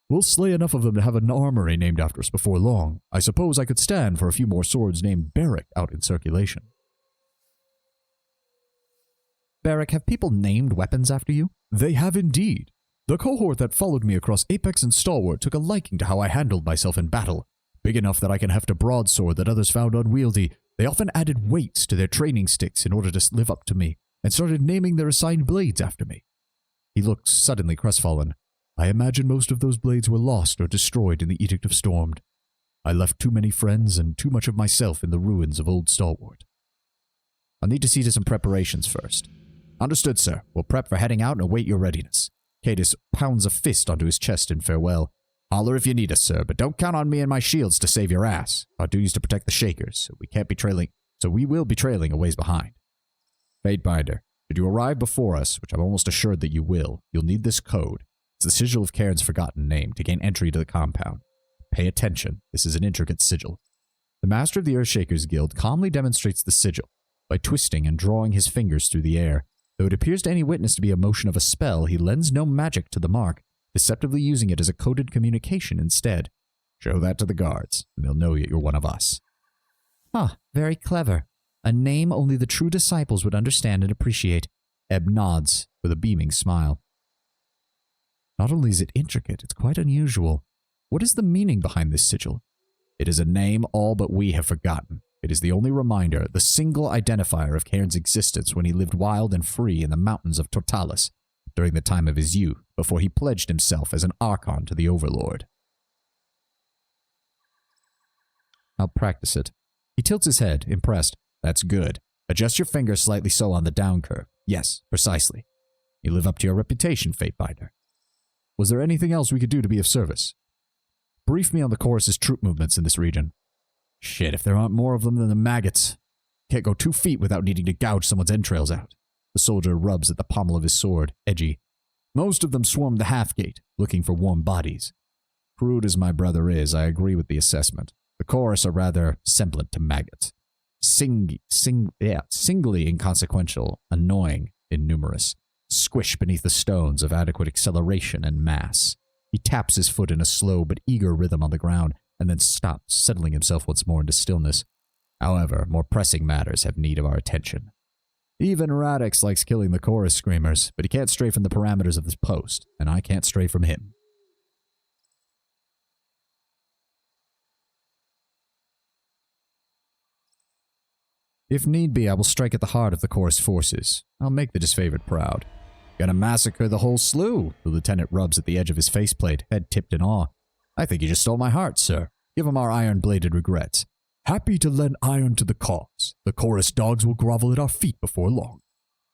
We'll slay enough of them to have an armory named after us before long. I suppose I could stand for a few more swords named Barak out in circulation. Barak, have people named weapons after you? They have indeed. The cohort that followed me across Apex and Stalwart took a liking to how I handled myself in battle. Big enough that I can heft a broadsword that others found unwieldy, they often added weights to their training sticks in order to live up to me, and started naming their assigned blades after me. He looked suddenly crestfallen. I imagine most of those blades were lost or destroyed in the Edict of Storm. I left too many friends and too much of myself in the ruins of Old Stalwart. I'll need to see to some preparations first. Understood, sir. We'll prep for heading out and await your readiness. Cadis pounds a fist onto his chest in farewell. Holler if you need us, sir, but don't count on me and my shields to save your ass. Our duty is to protect the Shakers, so we will be trailing a ways behind. Fatebinder, should you arrive before us, which I'm almost assured that you will, you'll need this code. It's the sigil of Cairn's forgotten name to gain entry to the compound. Pay attention. This is an intricate sigil. The master of the Earthshakers Guild calmly demonstrates the sigil by twisting and drawing his fingers through the air. Though it appears to any witness to be a motion of a spell, he lends no magic to the mark, deceptively using it as a coded communication instead. Show that to the guards, and they'll know you're one of us. Huh, very clever. A name only the true disciples would understand and appreciate. Ebb nods, with a beaming smile. Not only is it intricate, it's quite unusual. What is the meaning behind this sigil? It is a name all but we have forgotten. It is the only reminder, the single identifier of Cairn's existence when he lived wild and free in the mountains of Tortalis during the time of his youth, before he pledged himself as an Archon to the Overlord. I'll practice it. He tilts his head, impressed. That's good. Adjust your finger slightly so on the down curve. Yes, precisely. You live up to your reputation, Fatebinder. Was there anything else we could do to be of service? Brief me on the Chorus's troop movements in this region. Shit, if there aren't more of them than the maggots. Can't go 2 feet without needing to gouge someone's entrails out. The soldier rubs at the pommel of his sword, edgy. Most of them swarm the half-gate, looking for warm bodies. Crude as my brother is, I agree with the assessment. The Chorus are rather semblant to maggots. Singly inconsequential, annoying, innumerous. Squish beneath the stones of adequate acceleration and mass. He taps his foot in a slow but eager rhythm on the ground, and then stops, settling himself once more into stillness. However, more pressing matters have need of our attention. Even Radix likes killing the Chorus screamers, but he can't stray from the parameters of this post, and I can't stray from him. If need be, I will strike at the heart of the Chorus forces. I'll make the disfavored proud. Gonna massacre the whole slew, the lieutenant rubs at the edge of his faceplate, head tipped in awe. I think you just stole my heart, sir. Give him our iron-bladed regrets. Happy to lend iron to the cause. The Chorus dogs will grovel at our feet before long.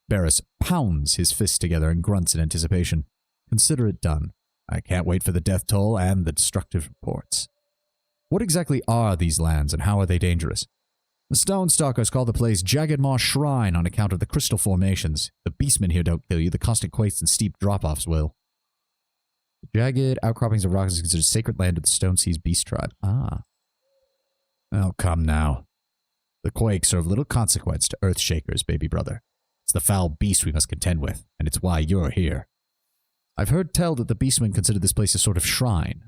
Barris pounds his fists together and grunts in anticipation. Consider it done. I can't wait for the death toll and the destructive reports. What exactly are these lands, and how are they dangerous? The Stone Stalkers call the place Jagged Maw Shrine on account of the crystal formations. The beastmen here don't kill you, the constant quakes and steep drop-offs will. The jagged outcroppings of rocks is considered sacred land of the Stone Sea's beast tribe. Ah. Oh, come now. The quakes are of little consequence to Earthshakers, baby brother. It's the foul beast we must contend with, and it's why you're here. I've heard tell that the beastmen consider this place a sort of shrine.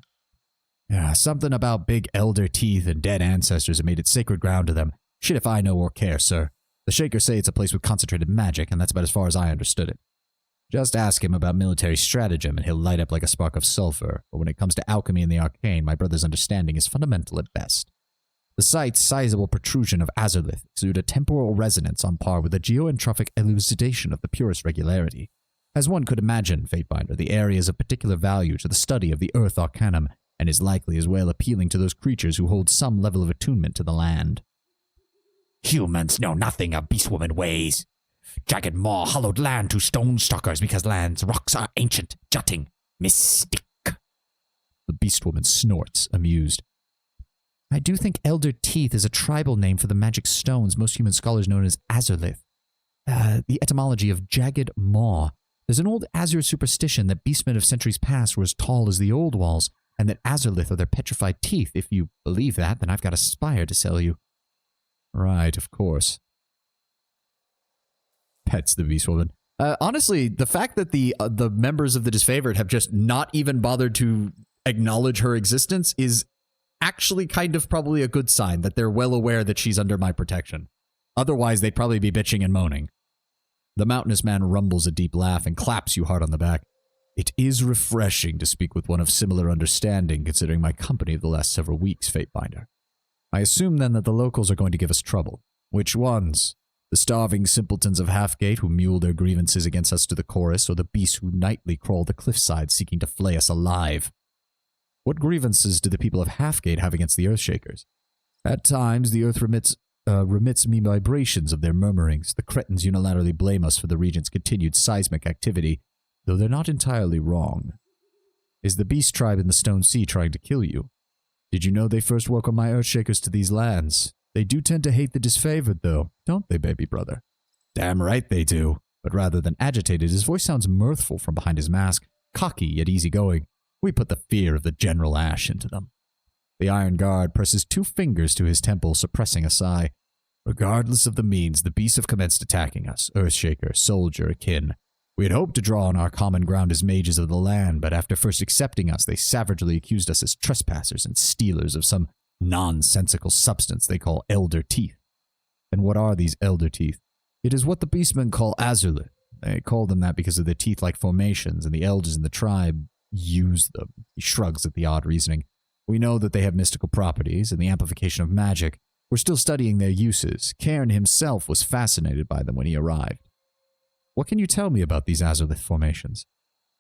Yeah, something about big elder teeth and dead ancestors have made it sacred ground to them. Shit if I know or care, sir. The Shakers say it's a place with concentrated magic, and that's about as far as I understood it. Just ask him about military stratagem, and he'll light up like a spark of sulfur, but when it comes to alchemy and the arcane, my brother's understanding is fundamental at best. The site's sizable protrusion of Azerlith exude a temporal resonance on par with a geoentrophic elucidation of the purest regularity. As one could imagine, Fatebinder, the area is of particular value to the study of the Earth Arcanum, and is likely as well appealing to those creatures who hold some level of attunement to the land. Humans know nothing of beastwoman ways. Jagged Maw hollowed land to stone stalkers because land's rocks are ancient, jutting, mystic. The beastwoman snorts, amused. I do think Elder Teeth is a tribal name for the magic stones most human scholars know as Azerlith. The etymology of Jagged Maw. There's an old Azure superstition that beastmen of centuries past were as tall as the old walls, and that Azerlith are their petrified teeth. If you believe that, then I've got a spire to sell you. Right, of course. Pets the beastwoman. Honestly, the fact that the members of the Disfavored have just not even bothered to acknowledge her existence is actually kind of probably a good sign that they're well aware that she's under my protection. Otherwise, they'd probably be bitching and moaning. The mountainous man rumbles a deep laugh and claps you hard on the back. It is refreshing to speak with one of similar understanding, considering my company of the last several weeks, Fatebinder. I assume then that the locals are going to give us trouble. Which ones? The starving simpletons of Halfgate who mule their grievances against us to the Chorus, or the beasts who nightly crawl the cliffside seeking to flay us alive? What grievances do the people of Halfgate have against the Earthshakers? At times, the Earth remits me vibrations of their murmurings. The cretins unilaterally blame us for the region's continued seismic activity, though they're not entirely wrong. Is the Beast Tribe in the Stone Sea trying to kill you? Did you know they first welcomed my Earthshakers to these lands? They do tend to hate the disfavored, though, don't they, baby brother? Damn right they do. But rather than agitated, his voice sounds mirthful from behind his mask, cocky yet easygoing. We put the fear of the General Ash into them. The Iron Guard presses 2 fingers to his temple, suppressing a sigh. Regardless of the means, the beasts have commenced attacking us, Earthshaker, soldier, akin. We had hoped to draw on our common ground as mages of the land, but after first accepting us, they savagely accused us as trespassers and stealers of some nonsensical substance they call elder teeth. And what are these elder teeth? It is what the beastmen call azurlith. They call them that because of their teeth-like formations, and the elders in the tribe use them. He shrugs at the odd reasoning. We know that they have mystical properties and the amplification of magic. We're still studying their uses. Cairn himself was fascinated by them when he arrived. What can you tell me about these azurlith formations?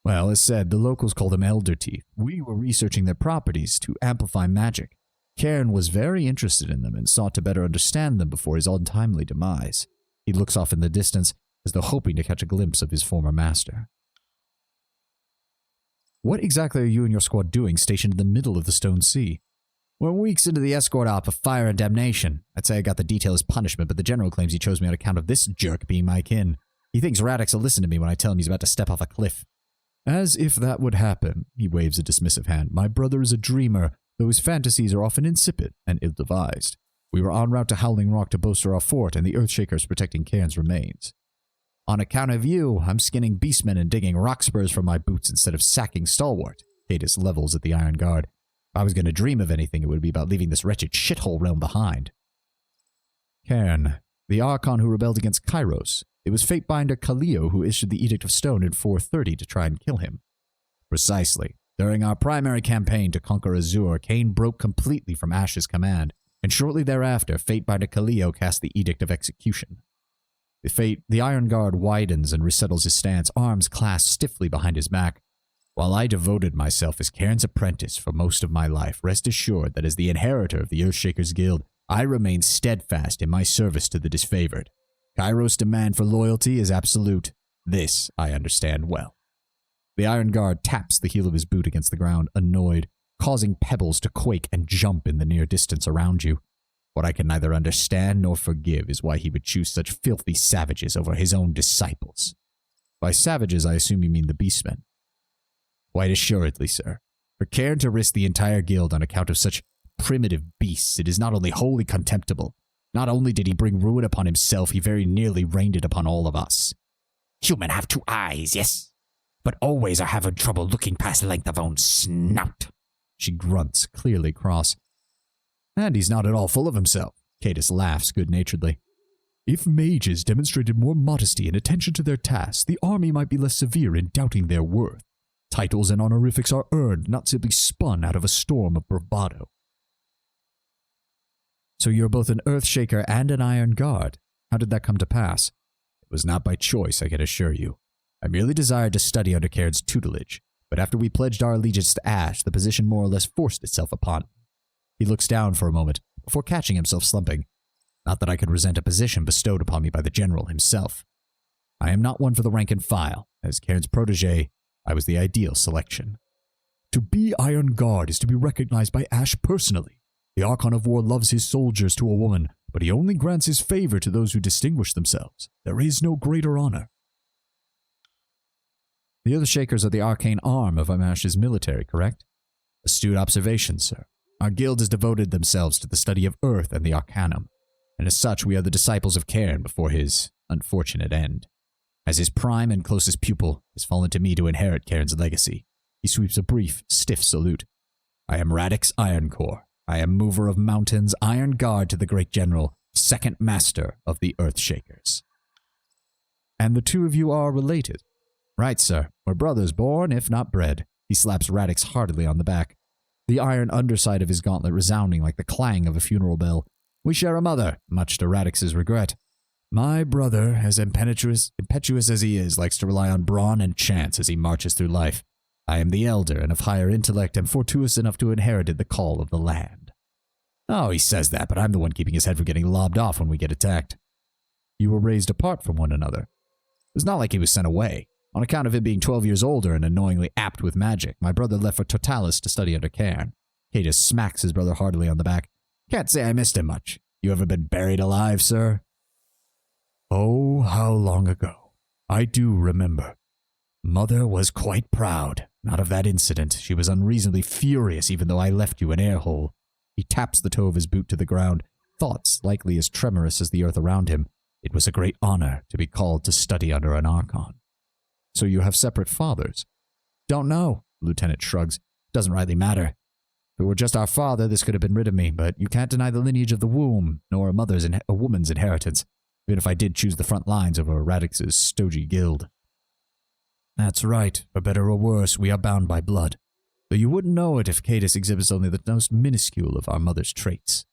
Well, as said, the locals call them elder teeth. We were researching their properties to amplify magic. Cairn was very interested in them and sought to better understand them before his untimely demise. He looks off in the distance, as though hoping to catch a glimpse of his former master. What exactly are you and your squad doing stationed in the middle of the Stone Sea? We're weeks into the escort op of Fire and Damnation. I'd say I got the detail as punishment, but the general claims he chose me on account of this jerk being my kin. He thinks Radix will listen to me when I tell him he's about to step off a cliff. As if that would happen, he waves a dismissive hand. My brother is a dreamer, though his fantasies are often insipid and ill-devised. We were en route to Howling Rock to bolster our fort, and the Earthshaker is protecting Cairn's remains. On account of you, I'm skinning beastmen and digging rock spurs from my boots instead of sacking Stalwart. Cadus levels at the Iron Guard. If I was going to dream of anything, it would be about leaving this wretched shithole realm behind. Cairn, the Archon who rebelled against Kairos. It was Fatebinder Kaleo who issued the Edict of Stone in 430 to try and kill him. Precisely. During our primary campaign to conquer Azure, Cain broke completely from Ash's command, and shortly thereafter, Fatebinder Kaleo cast the Edict of Execution. The Iron Guard widens and resettles his stance, arms clasped stiffly behind his back. While I devoted myself as Cairn's apprentice for most of my life, rest assured that as the inheritor of the Earthshakers Guild, I remain steadfast in my service to the disfavored. Kairos' demand for loyalty is absolute. This I understand well. The Iron Guard taps the heel of his boot against the ground, annoyed, causing pebbles to quake and jump in the near distance around you. What I can neither understand nor forgive is why he would choose such filthy savages over his own disciples. By savages, I assume you mean the beastmen. Quite assuredly, sir. For Cairn to risk the entire guild on account of such primitive beasts, it is not only wholly contemptible. Not only did he bring ruin upon himself, he very nearly rained it upon all of us. Human have two eyes, yes, but always are having trouble looking past length of own snout. She grunts, clearly cross. And he's not at all full of himself. Cadus laughs good-naturedly. If mages demonstrated more modesty and attention to their tasks, the army might be less severe in doubting their worth. Titles and honorifics are earned, not simply spun out of a storm of bravado. So you're both an Earthshaker and an Iron Guard. How did that come to pass? It was not by choice, I can assure you. I merely desired to study under Cairn's tutelage, but after we pledged our allegiance to Ash, the position more or less forced itself upon me. He looks down for a moment, before catching himself slumping. Not that I could resent a position bestowed upon me by the General himself. I am not one for the rank and file. As Cairn's protege, I was the ideal selection. To be Iron Guard is to be recognized by Ash personally. The Archon of War loves his soldiers to a woman, but he only grants his favor to those who distinguish themselves. There is no greater honor. The Earthshakers are the arcane arm of Amash's military, correct? Astute observation, sir. Our guild has devoted themselves to the study of Earth and the Arcanum, and as such we are the disciples of Cairn before his unfortunate end. As his prime and closest pupil, it has fallen to me to inherit Cairn's legacy. He sweeps a brief, stiff salute. I am Radix Ironcore. I am mover of mountains, Iron Guard to the great general, second master of the Earthshakers. And the two of you are related? Right, sir. We're brothers born, if not bred. He slaps Radix heartily on the back, the iron underside of his gauntlet resounding like the clang of a funeral bell. We share a mother, much to Radix's regret. My brother, as impetuous as he is, likes to rely on brawn and chance as he marches through life. I am the elder and of higher intellect and fortuitous enough to inherit the call of the land. Oh, he says that, but I'm the one keeping his head from getting lobbed off when we get attacked. You were raised apart from one another. It was not like he was sent away. On account of him being 12 years older and annoyingly apt with magic, my brother left for Totalis to study under Cairn. Cadus smacks his brother heartily on the back. Can't say I missed him much. You ever been buried alive, sir? Oh, how long ago. I do remember. Mother was quite proud. Not of that incident. She was unreasonably furious even though I left you an air hole. He taps the toe of his boot to the ground. thoughts likely as tremorous as the earth around him, it was a great honor to be called to study under an Archon. So you have separate fathers? Don't know, the lieutenant shrugs. Doesn't rightly matter. If it were just our father, this could have been rid of me, but you can't deny the lineage of the womb, nor a woman's inheritance, even if I did choose the front lines over Radix's stodgy guild. That's right. For better or worse, we are bound by blood. Though you wouldn't know it if Cadus exhibits only the most minuscule of our mother's traits.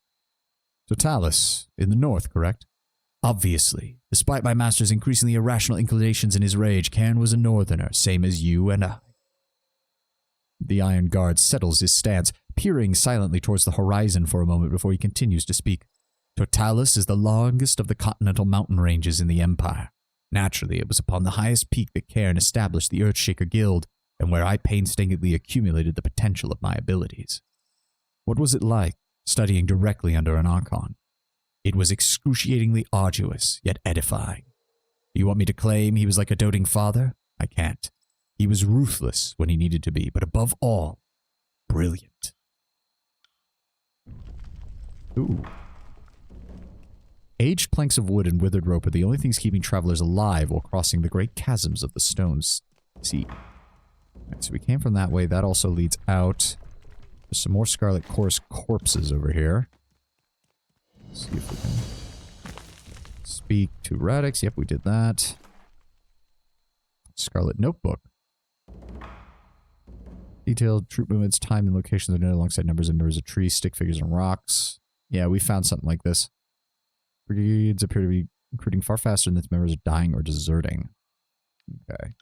Totalis, in the north, correct? Obviously. Despite my master's increasingly irrational inclinations in his rage, Cairn was a northerner, same as you and I. The Iron Guard settles his stance, peering silently towards the horizon for a moment before he continues to speak. Totalis is the longest of the continental mountain ranges in the Empire. Naturally, it was upon the highest peak that Cairn established the Earthshaker Guild, and where I painstakingly accumulated the potential of my abilities. What was it like, studying directly under an Archon? It was excruciatingly arduous, yet edifying. Do you want me to claim he was like a doting father? I can't. He was ruthless when he needed to be, but above all, brilliant. Ooh. Aged planks of wood and withered rope are the only things keeping travelers alive while crossing the great chasms of the Stones Sea. Right, so we came from that way. That also leads out. There's some more Scarlet Chorus corpses over here. Let's see if we can speak to Radix. Yep, we did that. Scarlet Notebook. Detailed troop movements, time and locations are noted alongside numbers and mirrors of trees, stick figures, and rocks. Yeah, we found something like this. Brigades appear to be recruiting far faster than its members are dying or deserting. Okay.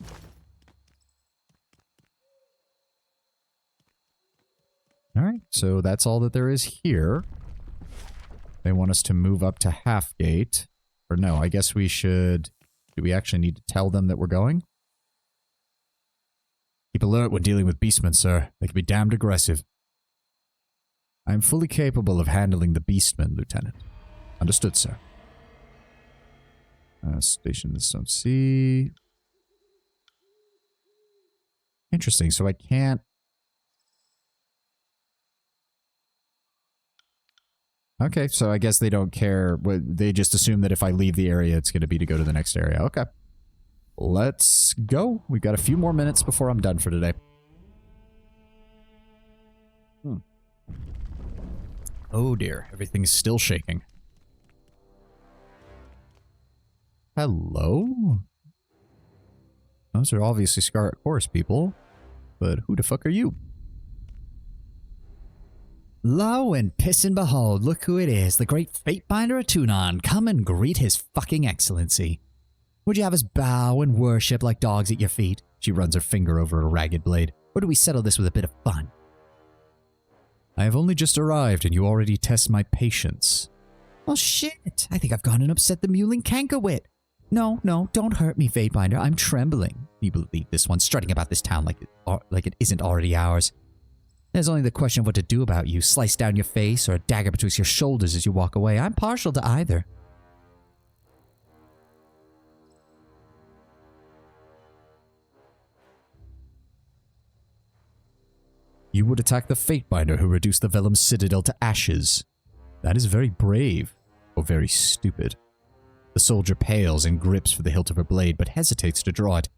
Alright, so that's all that there is here. They want us to move up to Halfgate. Or no, I guess we should... Do we actually need to tell them that we're going? Keep alert when dealing with beastmen, sir. They can be damned aggressive. I am fully capable of handling the beastmen, Lieutenant. Understood, sir. Station in the Stone Sea. Interesting, so I can't... Okay, so I guess they don't care. They just assume that if I leave the area, it's going to be to go to the next area. Okay. Let's go. We've got a few more minutes before I'm done for today. Oh dear, everything's still shaking. Hello? Those are obviously Scarlet Chorus people, but who the fuck are you? Lo and piss and behold, look who it is, the great Fatebinder of Tunon. Come and greet his fucking excellency. Would you have us bow and worship like dogs at your feet? She runs her finger over a ragged blade. Or do we settle this with a bit of fun? I have only just arrived and you already test my patience. Well shit, I think I've gone and upset the mewling Cankawit. No, don't hurt me, Fatebinder. I'm trembling. You believe this one, strutting about this town like it isn't already ours. There's only the question of what to do about you. Slice down your face or a dagger between your shoulders as you walk away. I'm partial to either. You would attack the Fatebinder who reduced the Vellum Citadel to ashes. That is very brave, or very stupid. The soldier pales and grips for the hilt of her blade, but hesitates to draw it.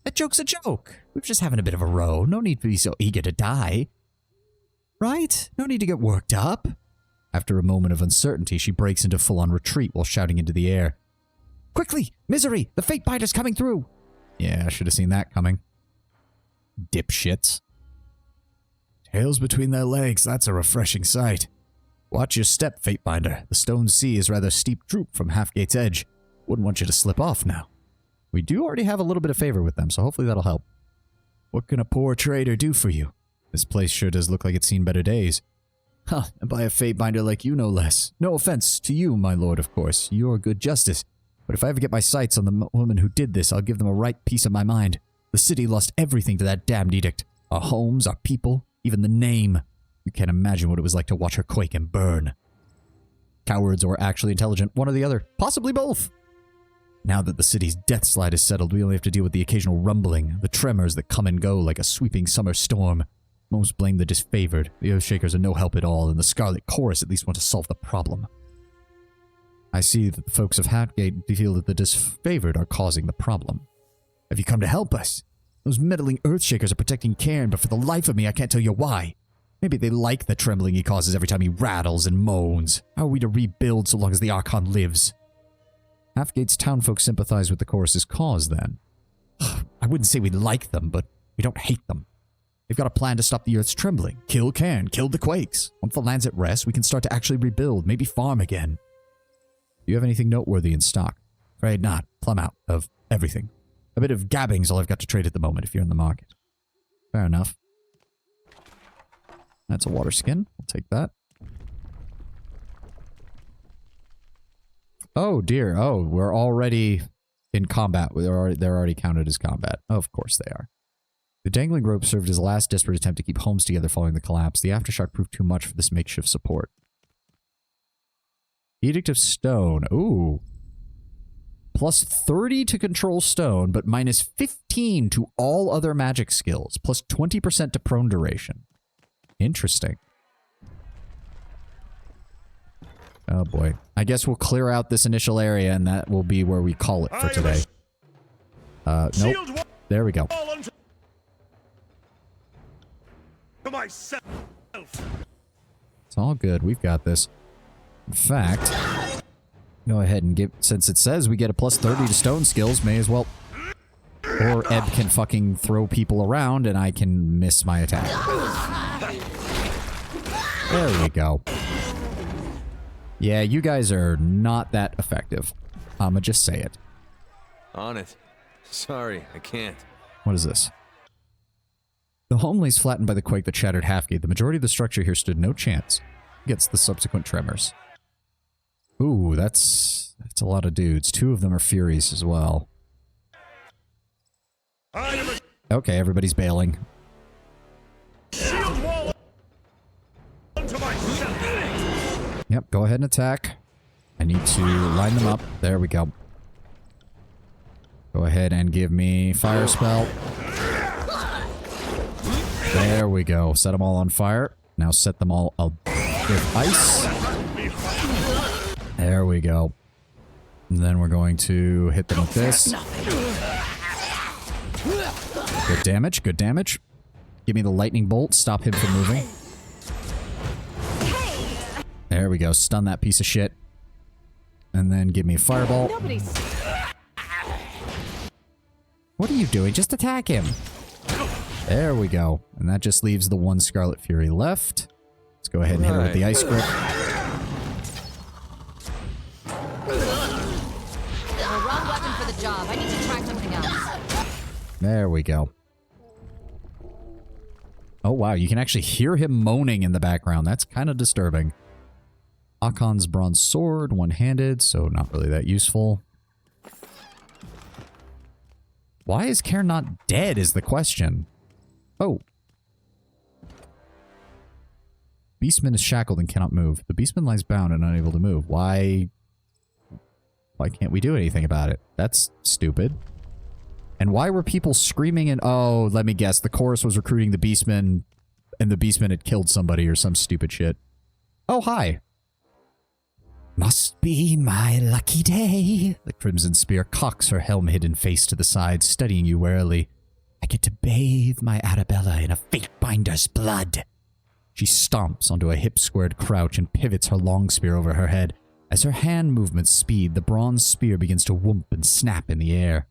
That joke's a joke. We're just having a bit of a row. No need to be so eager to die. Right? No need to get worked up. After a moment of uncertainty, she breaks into full-on retreat while shouting into the air. Quickly! Misery! The Fatebinder's coming through! Yeah, I should have seen that coming. Dipshits. Tails between their legs, that's a refreshing sight. Watch your step, Fatebinder. The Stone Sea is rather steep droop from Halfgate's edge. Wouldn't want you to slip off now. We do already have a little bit of favor with them, so hopefully that'll help. What can a poor trader do for you? This place sure does look like it's seen better days. Huh, and by a Fatebinder like you no less. No offense to you, my lord, of course. You're good justice. But if I ever get my sights on the woman who did this, I'll give them a right piece of my mind. The city lost everything to that damned edict. Our homes, our people, even the name. You can't imagine what it was like to watch her quake and burn. Cowards or actually intelligent, one or the other. Possibly both. Now that the city's death slide is settled, we only have to deal with the occasional rumbling, the tremors that come and go like a sweeping summer storm. Most blame the disfavored. The Earthshakers are no help at all, and the Scarlet Chorus at least want to solve the problem. I see that the folks of Hatgate feel that the disfavored are causing the problem. Have you come to help us? Those meddling Earthshakers are protecting Cairn, but for the life of me, I can't tell you why. Maybe they like the trembling he causes every time he rattles and moans. How are we to rebuild so long as the Archon lives? Halfgate's townfolk sympathize with the chorus's cause, then. I wouldn't say we like them, but we don't hate them. They've got a plan to stop the Earth's trembling. Kill Cairn, kill the quakes. Once the land's at rest, we can start to actually rebuild, maybe farm again. Do you have anything noteworthy in stock? Afraid not. Plumb out of everything. A bit of gabbing's all I've got to trade at the moment if you're in the market. Fair enough. That's a water skin. I'll take that. Oh dear. Oh, we're already in combat. They're already counted as combat. Oh, of course they are. The dangling rope served as a last desperate attempt to keep homes together following the collapse. The aftershock proved too much for this makeshift support. Edict of Stone. Ooh. Plus 30 to control stone, but minus 15 to all other magic skills. Plus 20% to prone duration. Interesting. Oh boy. I guess we'll clear out this initial area and that will be where we call it for today. Nope. There we go. It's all good. We've got this. In fact, go ahead and give, since it says we get a plus 30 to stone skills, may as well. Or Ebb can fucking throw people around and I can miss my attack. There we go. Yeah, you guys are not that effective. I'ma just say it. On it. Sorry, I can't. What is this? The home lays flattened by the quake that shattered Halfgate. The majority of the structure here stood no chance against the subsequent tremors. Ooh, that's a lot of dudes. 2 of them are Furies as well. Okay, everybody's bailing. Yep, go ahead and attack. I need to line them up. There we go. Go ahead and give me fire spell. There we go. Set them all on fire. Now set them all up with ice. There we go. And then we're going to hit them with this. Good damage, good damage. Give me the lightning bolt. Stop him from moving. There we go. Stun that piece of shit. And then give me a fireball. What are you doing? Just attack him. There we go. And that just leaves the 1 Scarlet Fury left. Let's go ahead and hit her with the ice grip. Wrong weapon for the job. I need to try something else. There we go. Oh wow, you can actually hear him moaning in the background. That's kind of disturbing. Akon's bronze sword, one-handed, so not really that useful. Why is Cairn not dead is the question. Oh. Beastman is shackled and cannot move. The Beastman lies bound and unable to move. Why can't we do anything about it? That's stupid. And why were people screaming and... Oh, let me guess. The chorus was recruiting the Beastman and the Beastman had killed somebody or some stupid shit. Oh, hi. Must be my lucky day. The Crimson Spear cocks her helm-hidden face to the side, studying you warily. I get to bathe my Arabella in a fate-binder's blood. She stomps onto a hip-squared crouch and pivots her long spear over her head. As her hand movements speed, the bronze spear begins to whoomp and snap in the air.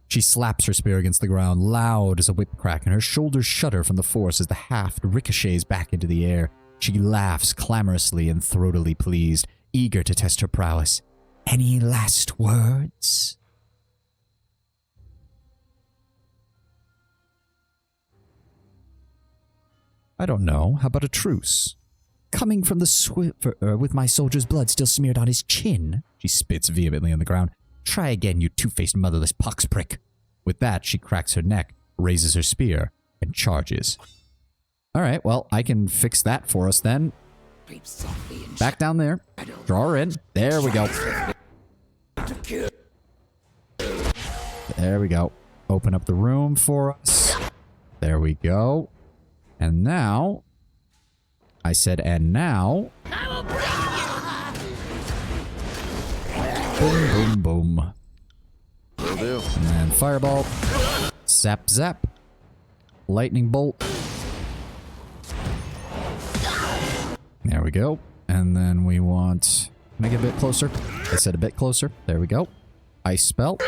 She slaps her spear against the ground, loud as a whip crack, and her shoulders shudder from the force as the haft ricochets back into the air. She laughs clamorously and throatily pleased, eager to test her prowess. Any last words? I don't know. How about a truce? Coming from the Swiffer with my soldier's blood still smeared on his chin. She spits vehemently on the ground. Try again, you two-faced motherless pox-prick. With that, she cracks her neck, raises her spear, and charges. Alright, well, I can fix that for us then. Back down there. Draw her in. There we go. There we go. Open up the room for us. There we go. And now... I said, and now... Boom, boom, boom. Will do. And then fireball. Zap, zap. Lightning bolt. There we go. And then we want... Can I get a bit closer? I said a bit closer. There we go. Ice spell.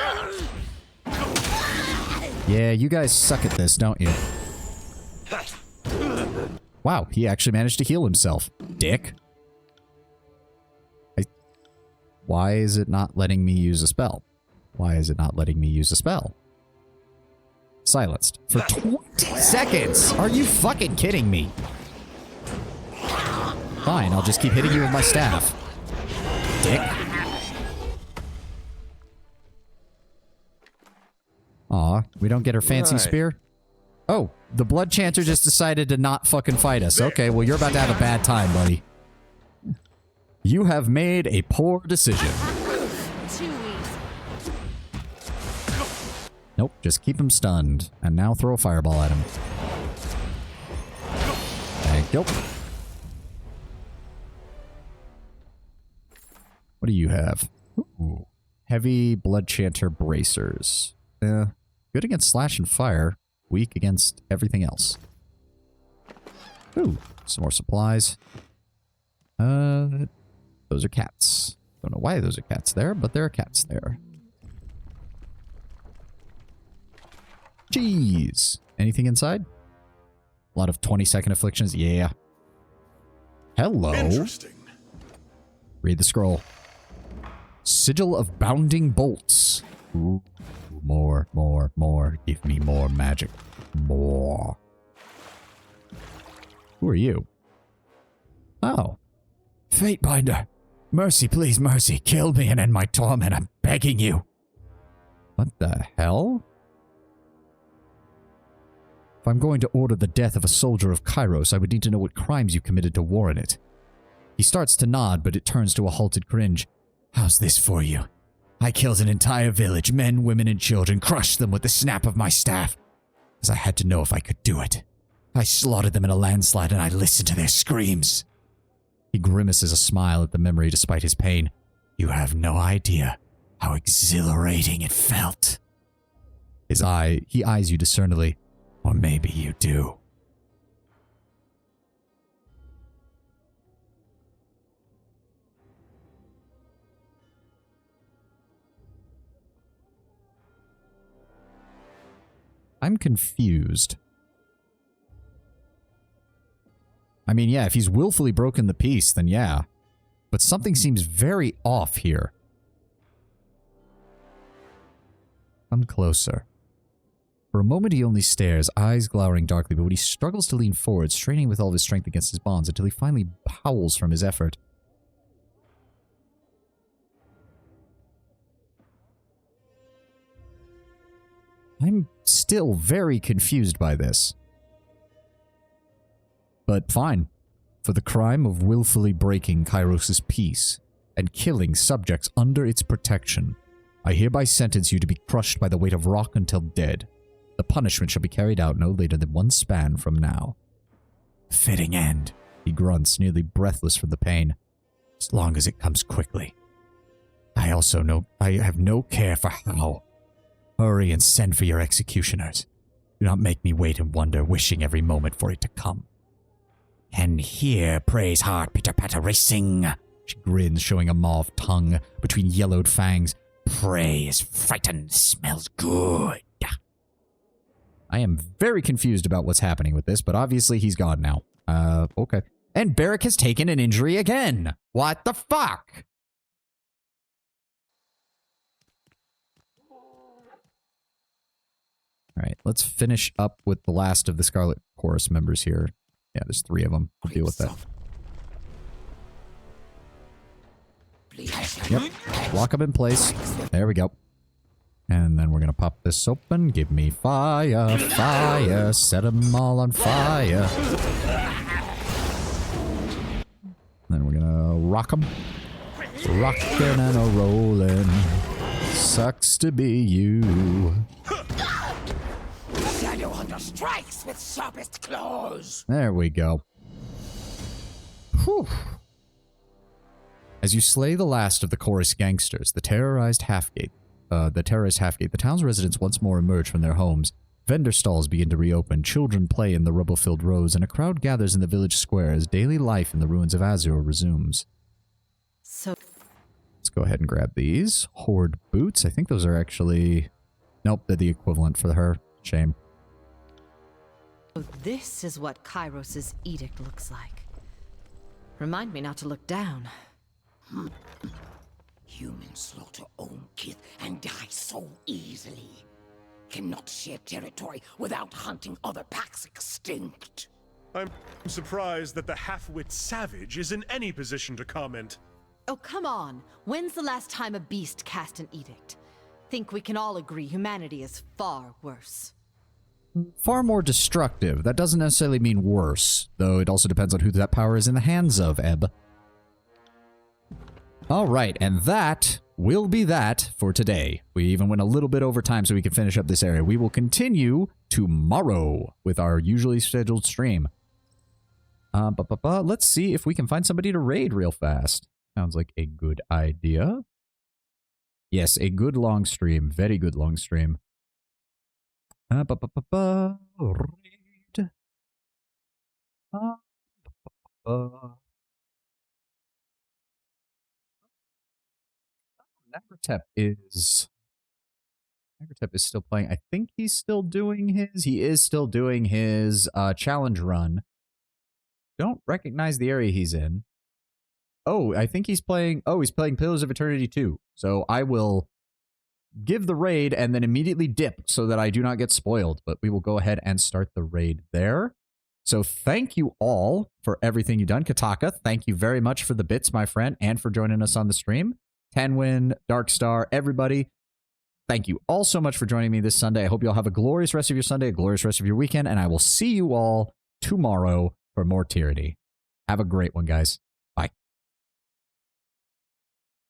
Yeah, you guys suck at this, don't you? Wow, he actually managed to heal himself. Dick. Why is it not letting me use a spell? Why is it not letting me use a spell? Silenced. For 20 seconds! Are you fucking kidding me? Fine, I'll just keep hitting you with my staff. Dick. Aw, we don't get her fancy spear? Oh, the Blood Chanter just decided to not fucking fight us. Okay, well, you're about to have a bad time, buddy. You have made a poor decision. Too easy. Nope, just keep him stunned. And now throw a fireball at him. Thank you. What do you have? Ooh. Heavy Blood Chanter bracers. Good against slash and fire. Weak against everything else. Ooh, some more supplies. Those are cats. Don't know why those are cats there, but there are cats there. Jeez. Anything inside? A lot of 20-second afflictions. Yeah. Hello. Interesting. Read the scroll. Sigil of Bounding Bolts. Ooh. More, more, more. Give me more magic. More. Who are you? Oh. Fatebinder. Mercy, please, mercy. Kill me and end my torment. I'm begging you. What the hell? If I'm going to order the death of a soldier of Kairos, I would need to know what crimes you committed to warrant it. He starts to nod, but it turns to a halted cringe. How's this for you? I killed an entire village, men, women, and children, crushed them with the snap of my staff, as I had to know if I could do it. I slaughtered them in a landslide, and I listened to their screams. He grimaces a smile at the memory despite his pain. You have no idea how exhilarating it felt. He eyes you discernibly. Or maybe you do. I'm confused. I mean, yeah, if he's willfully broken the peace, then yeah. But something seems very off here. Come closer. For a moment he only stares, eyes glowering darkly, but when he struggles to lean forward, straining with all of his strength against his bonds until he finally howls from his effort. I'm still very confused by this. But fine. For the crime of willfully breaking Kairos' peace and killing subjects under its protection, I hereby sentence you to be crushed by the weight of rock until dead. The punishment shall be carried out no later than 1 span from now. Fitting end, he grunts, nearly breathless from the pain. As long as it comes quickly. I have no care for how. Hurry and send for your executioners. Do not make me wait and wonder, wishing every moment for it to come. And here, Prey's heart pitter-patter racing. She grins, showing a mauve tongue between yellowed fangs. Prey is frightened, smells good. I am very confused about what's happening with this, but obviously he's gone now. Okay. And Barrick has taken an injury again. What the fuck? Alright, let's finish up with the last of the Scarlet Chorus members here. Yeah, there's 3 of them. We'll deal with that. Yep. Lock them in place. There we go. And then we're going to pop this open. Give me fire, fire. Set them all on fire. Then we're going to rock them. Rockin' and a-rollin'. Sucks to be you. Shadow Hunter strikes with sharpest claws. There we go. Whew. As you slay the last of the chorus gangsters, the terrorized Halfgate, the town's residents once more emerge from their homes. Vendor stalls begin to reopen, children play in the rubble-filled roads, and a crowd gathers in the village square as daily life in the ruins of Azure resumes. So, Let's go ahead and grab these. Horde boots. I think those are actually... Nope, they're the equivalent for her. Shame. this is what Kairos's edict looks like. Remind me not to look down. Humans slaughter own kith and die so easily. Cannot share territory without hunting other packs extinct. I'm surprised that the half-wit savage is in any position to comment. Oh, come on. When's the last time a beast cast an edict? Think we can all agree humanity is far worse. Far more destructive. That doesn't necessarily mean worse, though it also depends on who that power is in the hands of, Eb. Alright, and that will be that for today. We even went a little bit over time so we can finish up this area. We will continue tomorrow with our usually scheduled stream. Let's see if we can find somebody to raid real fast. Sounds like a good idea. Yes, a good long stream. Very good long stream. Raid. Nagratep is still playing. I think he's still doing his. He is still doing his challenge run. Don't recognize the area he's in. Oh, I think he's playing. Oh, he's playing Pillars of Eternity 2. So I will give the raid and then immediately dip so that I do not get spoiled. But we will go ahead and start the raid there. So thank you all for everything you've done. Kataka, thank you very much for the bits, my friend, and for joining us on the stream. Tenwin, Darkstar, everybody, thank you all so much for joining me this Sunday. I hope you all have a glorious rest of your Sunday, a glorious rest of your weekend, and I will see you all tomorrow for more Tyranny. Have a great one, guys.